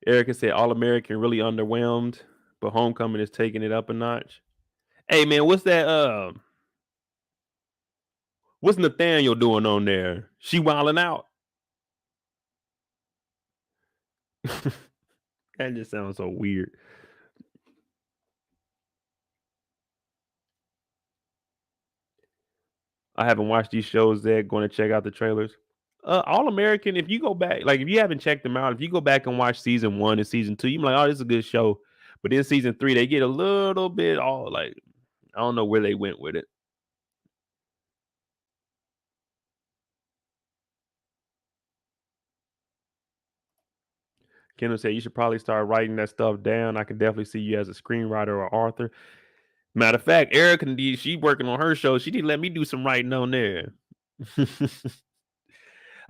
Erica said All American really underwhelmed, but Homecoming is taking it up a notch. Hey man, what's that? What's Nathaniel doing on there? She wilding out. That just sounds so weird. I haven't watched these shows yet. Going to check out the trailers. All American. If you go back, like if you haven't checked them out, if you go back and watch season 1 and season 2, you're like, oh, this is a good show. But then season 3, they get a little bit all like, I don't know where they went with it. Kendall said you should probably start writing that stuff down. I can definitely see you as a screenwriter or author. Matter of fact, Erica, she working on her show. She didn't let me do some writing on there.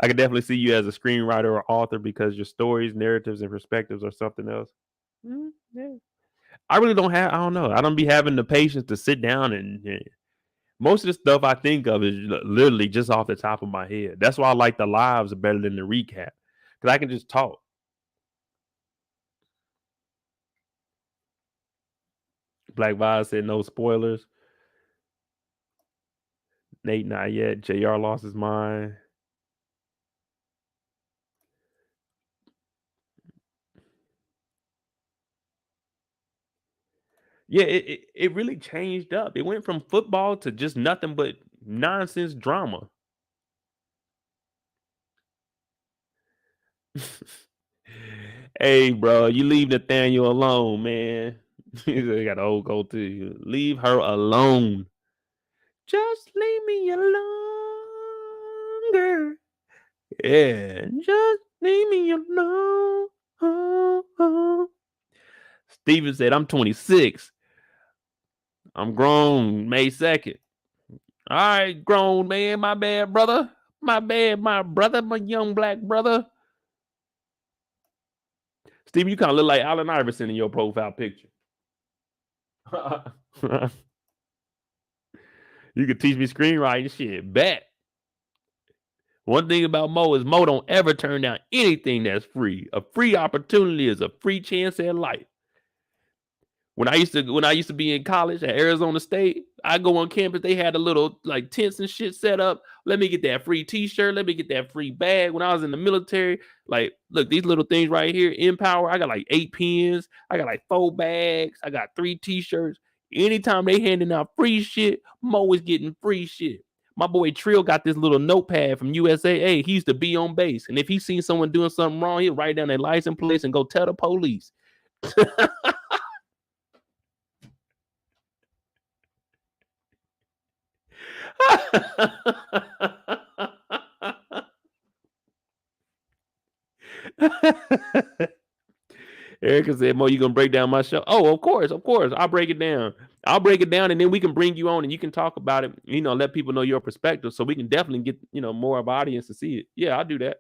I could definitely see you as a screenwriter or author because your stories, narratives, and perspectives are something else. Yeah. I really don't have. I don't know. I don't be having the patience to sit down and most of the stuff I think of is literally just off the top of my head. That's why I like the lives better than the recap because I can just talk. Black Vibes said no spoilers. Nate not yet. Jr. lost his mind. Yeah, it really changed up. It went from football to just nothing but nonsense drama. Hey, bro, you leave Nathaniel alone, man. They got an old goal too. Leave her alone. Just leave me alone, girl. Yeah, just leave me alone. Oh, oh. Steven said, I'm 26. I'm grown May 2nd. All right, grown man. My bad, brother. My bad, my brother, my young black brother. Steven, you kind of look like Allen Iverson in your profile picture. You could teach me screenwriting shit. Bet. One thing about Mo is Mo don't ever turn down anything that's free. A free opportunity is a free chance at life. When I used to be in college at Arizona State, I go on campus. They had a little like tents and shit set up. Let me get that free T-shirt. Let me get that free bag. When I was in the military, like, look, these little things right here, Empower. I got like 8 pens. I got like 4 bags. I got 3 T-shirts. Anytime they handing out free shit, Mo is getting free shit. My boy Trill got this little notepad from USAA. He used to be on base, and if he seen someone doing something wrong, he'd write down their license plates and go tell the police. Erica said, Mo, you gonna break down my show? Oh, of course, of course. I'll break it down. I'll break it down and then we can bring you on and you can talk about it, let people know your perspective so we can definitely get, more of our audience to see it. Yeah, I'll do that.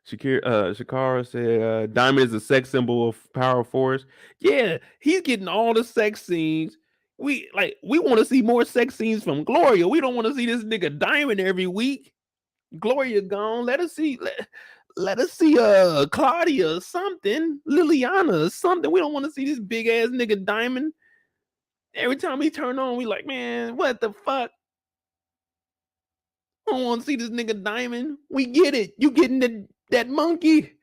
Shakara said, Diamond is a sex symbol of power force. Yeah, he's getting all the sex scenes. We want to see more sex scenes from Gloria. We don't want to see this nigga Diamond every week. Gloria gone. Let us see Claudia or something, Liliana or something. We don't want to see this big ass nigga Diamond. Every time he turn on, we like, man, what the fuck? I don't want to see this nigga Diamond. We get it. You getting that monkey.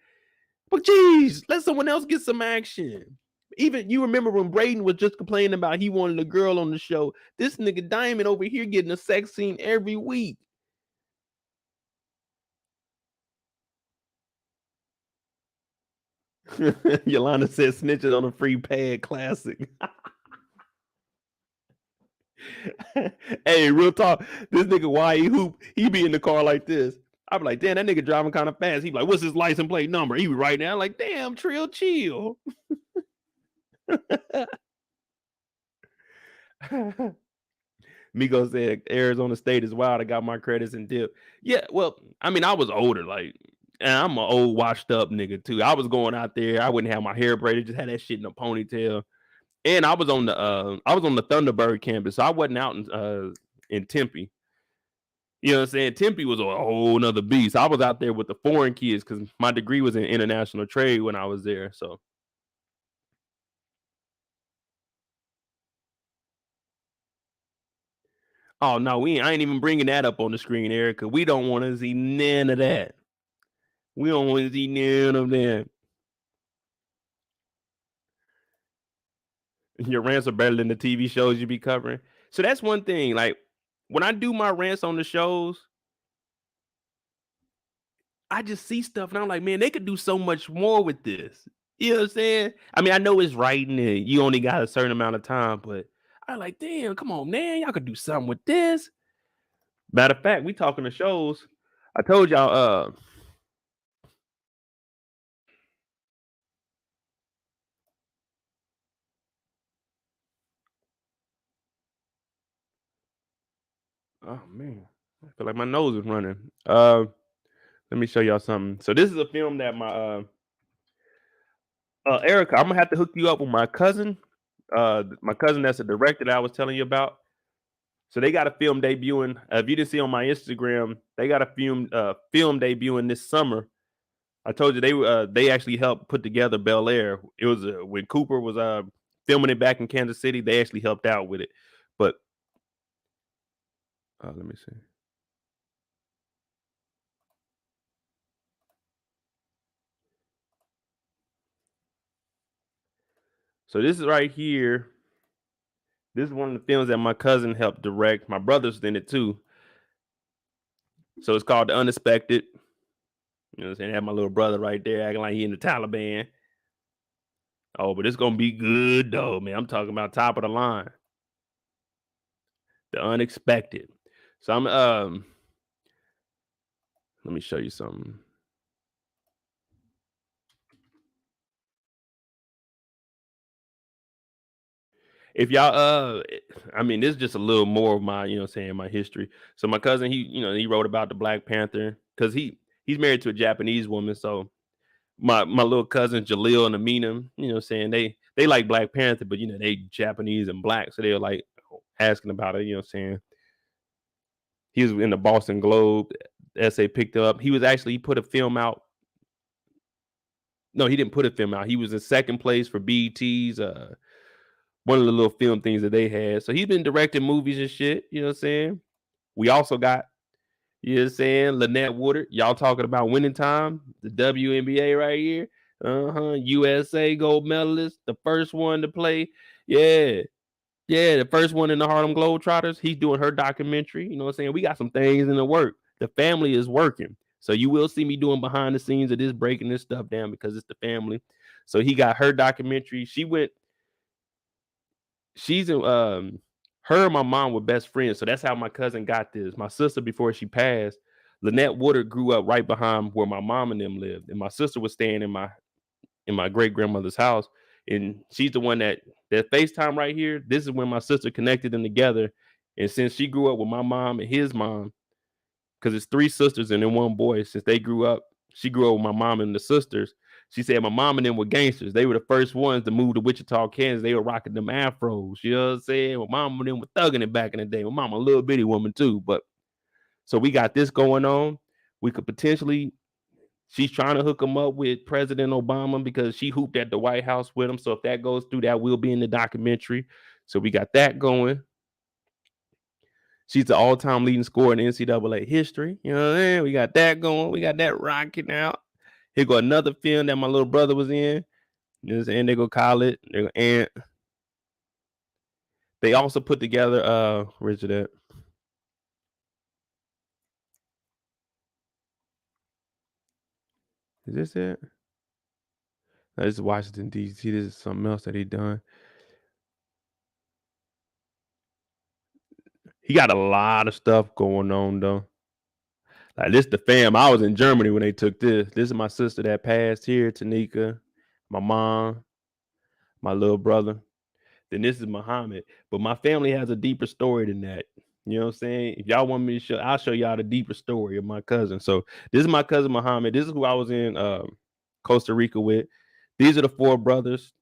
But geez, let someone else get some action. Even you remember when Brayden was just complaining about he wanted a girl on the show. This nigga Diamond over here getting a sex scene every week. Yolanda said snitches on a free pad classic. Hey, real talk. This nigga YE Hoop, he be in the car like this. I be like, damn, that nigga driving kind of fast. He be like, what's his license plate number? He be right now like, damn, Trill, chill. Migo said Arizona State is wild. I got my credits and dip. Yeah, well, I mean, I was older, like, and I'm an old washed up nigga too. I was going out there. I wouldn't have my hair braided, just had that shit in a ponytail. And I was on the Thunderbird campus, so I wasn't out in Tempe. You know what I'm saying? Tempe was a whole nother beast. I was out there with the foreign kids because my degree was in international trade when I was there. So, oh no, I ain't even bringing that up on the screen, Erica. We don't want to see none of that. We don't want to see none of that. Your rants are better than the TV shows you be covering. So that's one thing. Like when I do my rants on the shows, I just see stuff and I'm like, man, they could do so much more with this. You know what I'm saying? I mean, I know it's writing and you only got a certain amount of time, but I like, damn, come on, man, y'all could do something with this. Matter of fact, we talking to shows. I told y'all, oh man. I feel like my nose is running. Let me show y'all something. So this is a film that my Erica, I'm gonna have to hook you up with my cousin. My cousin that's a director that I was telling you about. So they got a film debuting. If you didn't see on my Instagram, they got a film debuting this summer. I told you they actually helped put together Bel Air. It was when Cooper was filming it back in Kansas City. They actually helped out with it. But let me see. So this is right here. This is one of the films that my cousin helped direct. My brother's in it too. So it's called The Unexpected. You know what I'm saying? I have my little brother right there acting like he in the Taliban. Oh, but it's gonna be good though, man. I'm talking about top of the line. The Unexpected. So I'm let me show you something. If y'all I mean, this is just a little more of my, you know what I'm saying, my history. So my cousin, he wrote about the Black Panther because he's married to a Japanese woman. So my little cousin Jalil and Amina, you know what I'm saying, they like Black Panther, but they Japanese and black. So they're like asking about it, you know what I'm saying. He was in the Boston Globe. Essay picked up. He put a film out. No, he didn't put a film out. He was in second place for BET's one of the little film things that they had. So he's been directing movies and shit. You know what I'm saying? We also got, you know what I'm saying, Lynette Woodard. Y'all talking about winning time, the WNBA right here. USA gold medalist, the first one to play. Yeah. Yeah, the first one in the Harlem Globetrotters. He's doing her documentary. You know what I'm saying? We got some things in the work. The family is working. So you will see me doing behind the scenes of this, breaking this stuff down because it's the family. So he got her documentary. She's in her and my mom were best friends. So that's how my cousin got this. My sister, before she passed, Lynette Woodard grew up right behind where my mom and them lived. And my sister was staying in my great grandmother's house. And she's the one that FaceTime right here. This is when my sister connected them together. And since she grew up with my mom and his mom, because it's three sisters and then one boy, since they grew up, she grew up with my mom and the sisters. She said my mom and them were gangsters. They were the first ones to move to Wichita, Kansas. They were rocking them afros. You know what I'm saying? My mom and them were thugging it back in the day. My mom a little bitty woman too. But so we got this going on. We could potentially, she's trying to hook him up with President Obama because she hooped at the White House with him. So if that goes through, that will be in the documentary. So we got that going. She's the all-time leading scorer in NCAA history. You know what I mean? We got that going. We got that rocking out. Here go another film that my little brother was in. You know what I'm saying? They go call it. And they also put together where's it at? Is this it? No, this is Washington, D.C. This is something else that he done. He got a lot of stuff going on though. Like this the fam. I was in Germany when they took this. This is my sister that passed here, Tanika, my mom, my little brother. Then this is Muhammad. But my family has a deeper story than that. You know what I'm saying? If y'all want me to show, I'll show y'all the deeper story of my cousin. So this is my cousin Muhammad. This is who I was in Costa Rica with. These are the four brothers.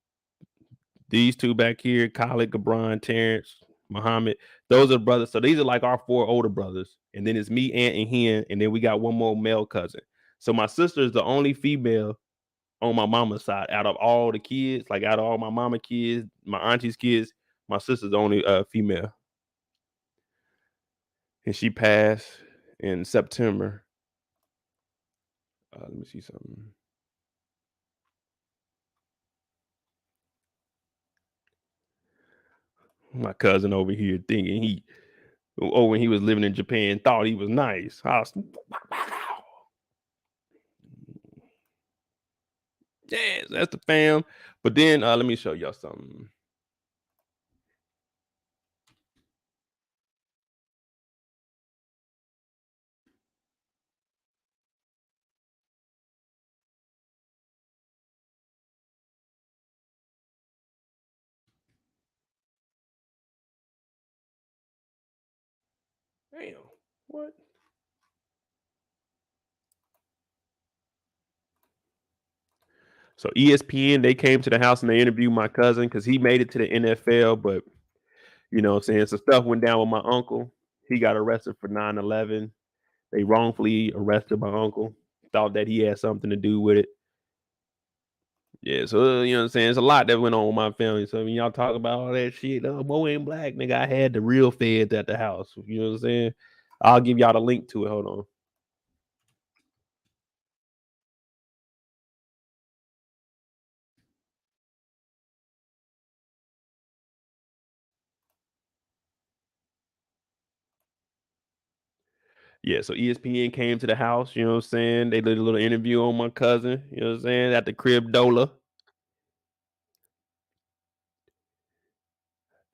These two back here, Khalid, Gabron, Terrence, Muhammad. Those are brothers. So these are like our four older brothers. And then it's me, Aunt, and Hen. And then we got one more male cousin. So my sister is the only female on my mama's side out of all the kids, like out of all my mama kids, my auntie's kids, my sister's the only female. And she passed in September. Let me see something. My cousin over here thinking when he was living in Japan, thought he was nice. Yes, that's the fam. But then let me show y'all something. Damn. What? So ESPN, they came to the house and they interviewed my cousin because he made it to the NFL, but you know what I'm saying? So stuff went down with my uncle. He got arrested for 9/11. They wrongfully arrested my uncle. Thought that he had something to do with it. Yeah, so you know what I'm saying? It's a lot that went on with my family. So when y'all talk about all that shit, Mo ain't black, nigga. I had the real feds at the house. You know what I'm saying? I'll give y'all the link to it. Hold on. Yeah, so ESPN came to the house, you know what I'm saying? They did a little interview on my cousin, you know what I'm saying, at the crib Dola.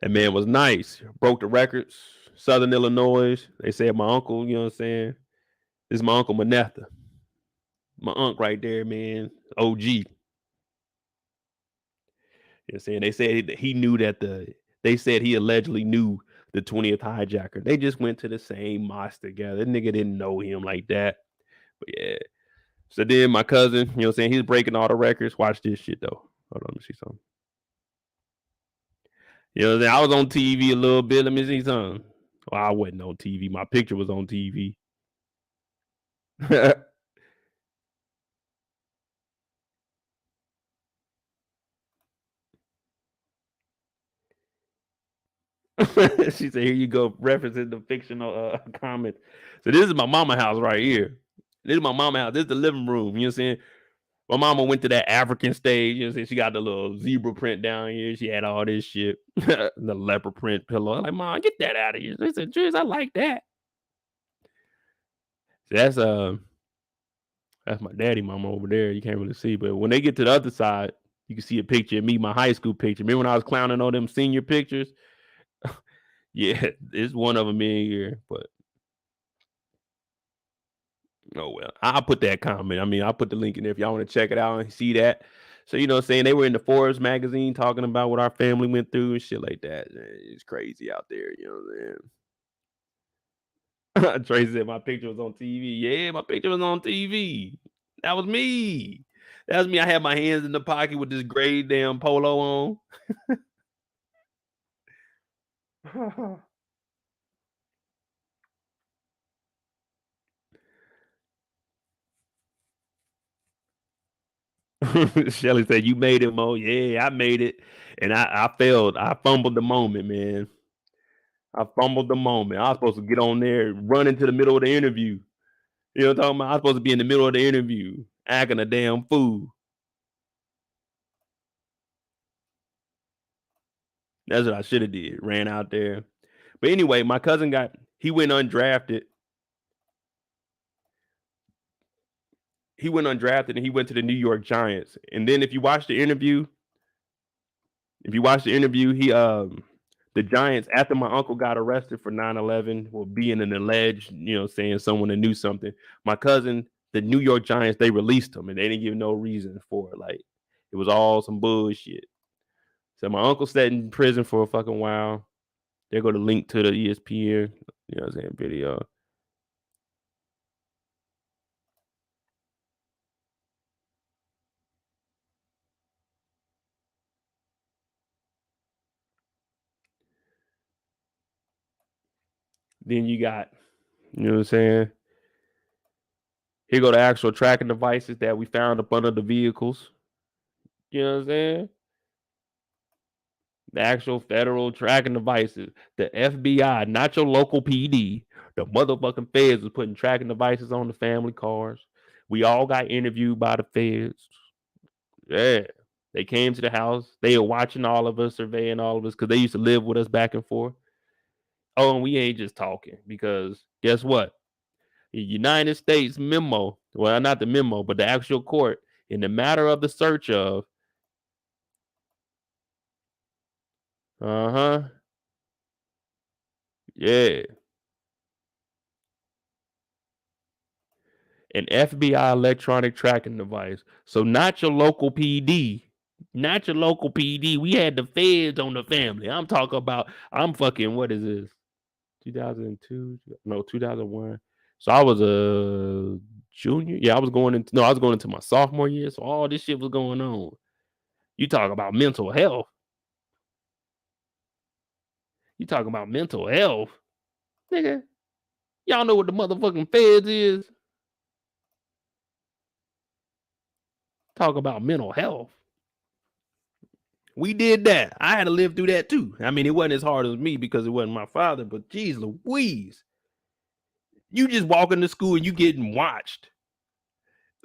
That man was nice. Broke the records. Southern Illinois. They said my uncle, you know what I'm saying? This is my uncle Manetha. My uncle right there, man. OG. You know what I'm saying? They said he knew that they said he allegedly knew the 20th hijacker. They just went to the same mosque together. That nigga didn't know him like that. But yeah. So then my cousin, you know what I'm saying? He's breaking all the records. Watch this shit though. Hold on, let me see something. You know what I'm saying? I was on TV a little bit. Let me see something. Well, I wasn't on TV. My picture was on TV. She said, "Here you go, referencing the fictional comment." So this is my mama house right here. This is my mama house. This is the living room. You know what I'm saying? My mama went to that African stage. You know what I'm saying? She got the little zebra print down here. She had all this shit. The leopard print pillow. I'm like, Mom, get that out of here. They said, Jeez, I like that. So that's my daddy mama over there. You can't really see. But when they get to the other side, you can see a picture of me, my high school picture. Remember when I was clowning on them senior pictures? Yeah, it's one of them in here. But oh well, I'll put that comment. I mean, I'll put the link in there if y'all want to check it out and see that. So you know, what I'm saying they were in the Forbes magazine talking about what our family went through and shit like that. It's crazy out there. You know what I'm saying? Tracy said my picture was on TV. Yeah, my picture was on TV. That was me. That was me. I had my hands in the pocket with this gray damn polo on. Shelly said, "You made it, Mo." Yeah, I made it, and I failed. I fumbled the moment, man. I fumbled the moment. I was supposed to get on there, run into the middle of the interview. You know what I'm talking about? I was supposed to be in the middle of the interview, acting a damn fool. That's what I should have did. Ran out there. But anyway, my cousin he went undrafted. He went undrafted and he went to the New York Giants. And then if you watch the interview, he the Giants, after my uncle got arrested for 9/11, well, being an alleged, you know, saying someone that knew something, my cousin, the New York Giants, they released him and they didn't give no reason for it. Like, it was all some bullshit. So my uncle sat in prison for a fucking while. There go the link to the ESPN, you know what I'm saying, video. Then you got, you know what I'm saying? Here go the actual tracking devices that we found up under the vehicles. You know what I'm saying? The actual federal tracking devices. The FBI, not your local PD. The motherfucking feds was putting tracking devices on the family cars. We all got interviewed by the feds. Yeah. They came to the house. They were watching all of us, surveying all of us, because they used to live with us back and forth. Oh, and we ain't just talking because guess what? The United States memo, well, not the memo, but the actual court, in the matter of the search of, yeah, an FBI electronic tracking device. So not your local PD. Not your local PD. We had the feds on the family. I'm talking about, I'm fucking, what is this? 2002, no, 2001. So I was a junior. Yeah, I was going into my sophomore year. So all this shit was going on. You talk about mental health. Nigga. Y'all know what the motherfucking feds is? Talk about mental health. We did that. I had to live through that too. I mean, it wasn't as hard as me because it wasn't my father, but geez Louise. You just walk into school and you getting watched.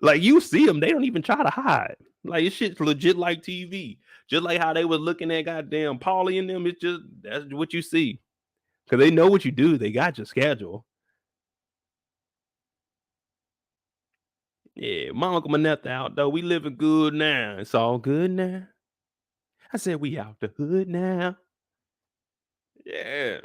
Like, you see them, they don't even try to hide. Like, this shit's legit like TV. Just like how they was looking at goddamn Paolo and them, it's just, that's what you see. Because they know what you do. They got your schedule. Yeah, my Uncle Monet out, though. We living good now. It's all good now. I said we out the hood now. Yeah.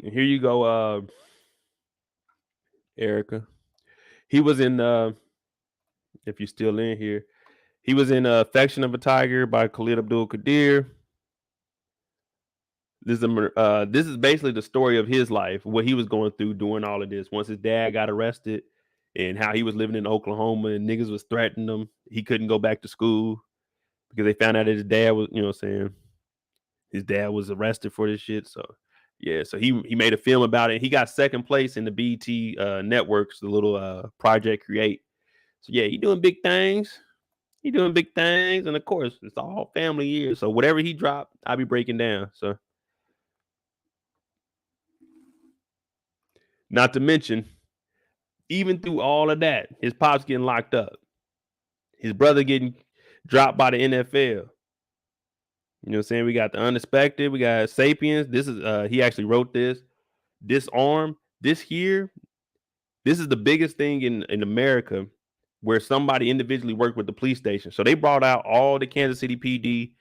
And here you go, Erica. He was in if you're still in here, he was in Affection of a Tiger by Khalid Abdul Qadir. This is basically the story of his life, what he was going through doing all of this. Once his dad got arrested, and how he was living in Oklahoma, and niggas was threatening him. He couldn't go back to school because they found out that his dad was, his dad was arrested for this shit. So yeah, so he made a film about it. He got second place in the BET networks, the little Project Create. So yeah, he doing big things. And of course, it's all family years. So whatever he dropped, I'll be breaking down. So, not to mention, even through all of that, his pops getting locked up, his brother getting dropped by the NFL. You know what I'm saying? We got The Unexpected, we got Sapiens. This is he actually wrote this. Disarm. This here, this is the biggest thing in America where somebody individually worked with the police station. So they brought out all the Kansas City PD.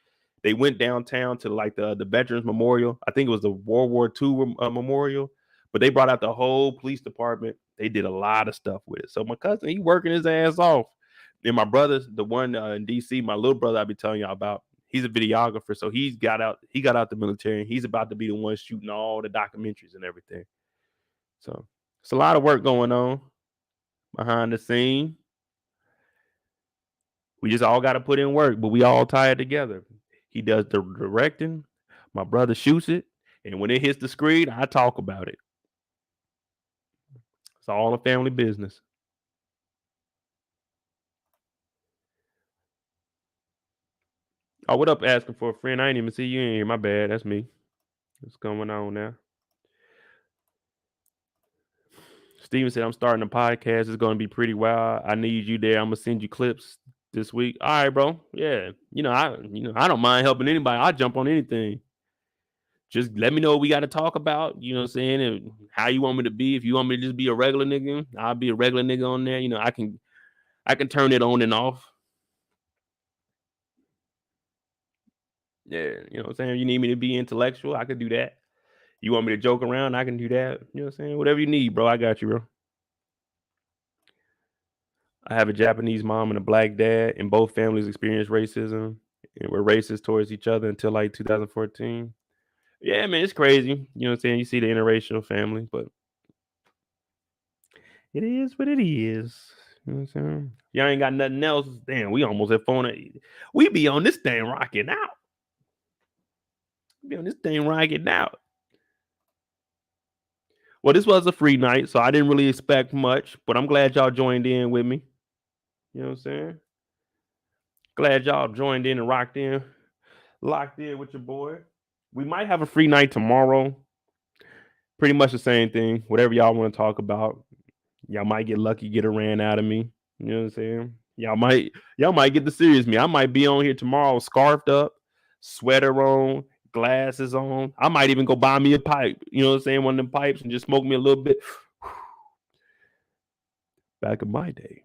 They went downtown to like the Veterans Memorial. I think it was the World War II memorial, but they brought out the whole police department. They did a lot of stuff with it. So my cousin, he working his ass off. And my brother's the one in DC, my little brother I be telling y'all about. He's a videographer, so he got out the military, and he's about to be the one shooting all the documentaries and everything. So it's a lot of work going on behind the scene. We just all got to put in work, but we all tie it together. He does the directing. My brother shoots it. And when it hits the screen, I talk about it. It's all a family business. Oh, what up, asking for a friend? I ain't even see you in here. My bad. That's me. What's going on now? Steven said, I'm starting a podcast. It's going to be pretty wild. I need you there. I'm going to send you clips this week. All right, bro. Yeah. I don't mind helping anybody. I jump on anything. Just let me know what we got to talk about. You know what I'm saying? And how you want me to be. If you want me to just be a regular nigga, I'll be a regular nigga on there. I can turn it on and off. Yeah, you know what I'm saying? You need me to be intellectual, I could do that. You want me to joke around, I can do that. You know what I'm saying? Whatever you need, bro, I got you, bro. I have a Japanese mom and a black dad, and both families experienced racism and were racist towards each other until like 2014. Yeah, man, it's crazy. You know what I'm saying? You see the interracial family, but it is what it is. You know what I'm saying? Y'all ain't got nothing else. Damn, we almost at phone. We be on this thing rocking out. Be on this thing rocking out. Well, this was a free night, so I didn't really expect much, but I'm glad y'all joined in with me. You know what I'm saying? Glad y'all joined in and locked in with your boy. We might have a free night tomorrow. Pretty much the same thing. Whatever y'all want to talk about. Y'all might get lucky, get a ran out of me. You know what I'm saying? Y'all might get the serious me. I might be on here tomorrow, scarfed up, sweater on, glasses on. I might even go buy me a pipe. You know what I'm saying? One of them pipes and just smoke me a little bit. Back in my day.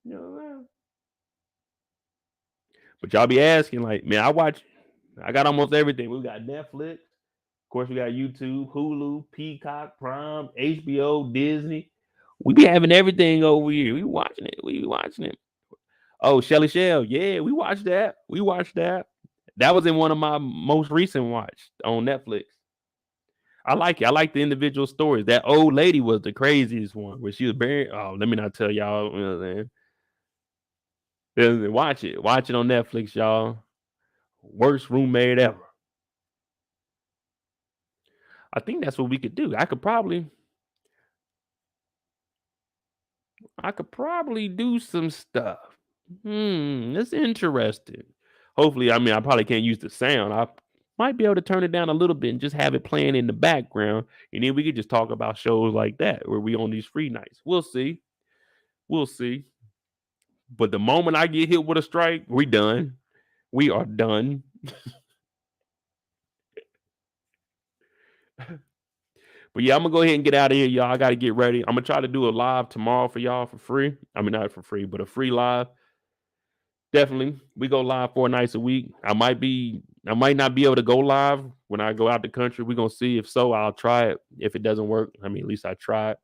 You know what I'm saying? But y'all be asking, like, man, I got almost everything. We got Netflix. Of course, we got YouTube, Hulu, Peacock, Prime, HBO, Disney. We be having everything over here. We watching it. We be watching it. Oh, Shelly Shell. Yeah, we watched that. We watched that. That was in one of my most recent watch on Netflix. I like it. I like the individual stories. That old lady was the craziest one where she was buried. Oh, let me not tell y'all. You know what I'm saying? Watch it. Watch it on Netflix, y'all. Worst roommate ever. I think that's what we could do. I could probably do some stuff. That's interesting. Hopefully, I mean, I probably can't use the sound. I might be able to turn it down a little bit and just have it playing in the background. And then we could just talk about shows like that where we on these free nights. We'll see. We'll see. But the moment I get hit with a strike, we done. We are done. But yeah, I'm gonna go ahead and get out of here, y'all. I gotta get ready. I'm gonna try to do a live tomorrow for y'all for free. I mean, not for free, but a free live. Definitely. We go live 4 nights a week. I might not be able to go live when I go out the country. We're gonna see. If so, I'll try it. If it doesn't work, I mean, at least I tried.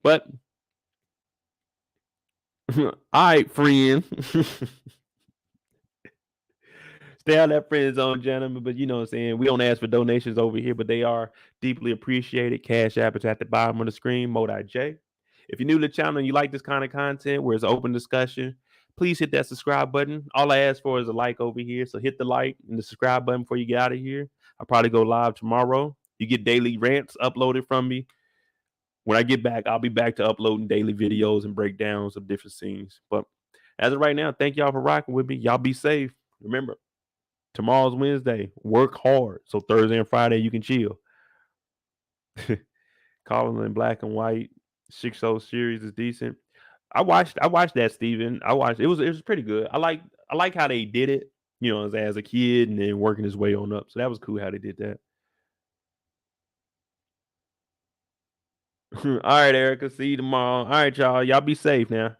But all right, friend. Stay on that friend zone, gentlemen. But you know what I'm saying? We don't ask for donations over here, but they are deeply appreciated. Cash App is at the bottom of the screen, MoedotJ. If you're new to the channel and you like this kind of content where it's open discussion, please hit that subscribe button. All I ask for is a like over here. So hit the like and the subscribe button before you get out of here. I'll probably go live tomorrow. You get daily rants uploaded from me. When I get back, I'll be back to uploading daily videos and breakdowns of different scenes. But as of right now, thank y'all for rocking with me. Y'all be safe. Remember, tomorrow's Wednesday. Work hard. So Thursday and Friday, you can chill. Calling in black and white. 6-0 series is decent. I watched that, Steven. It was pretty good. I like how they did it, you know, as a kid and then working his way on up. So that was cool how they did that. All right, Erica. See you tomorrow. All right, y'all. Y'all be safe now.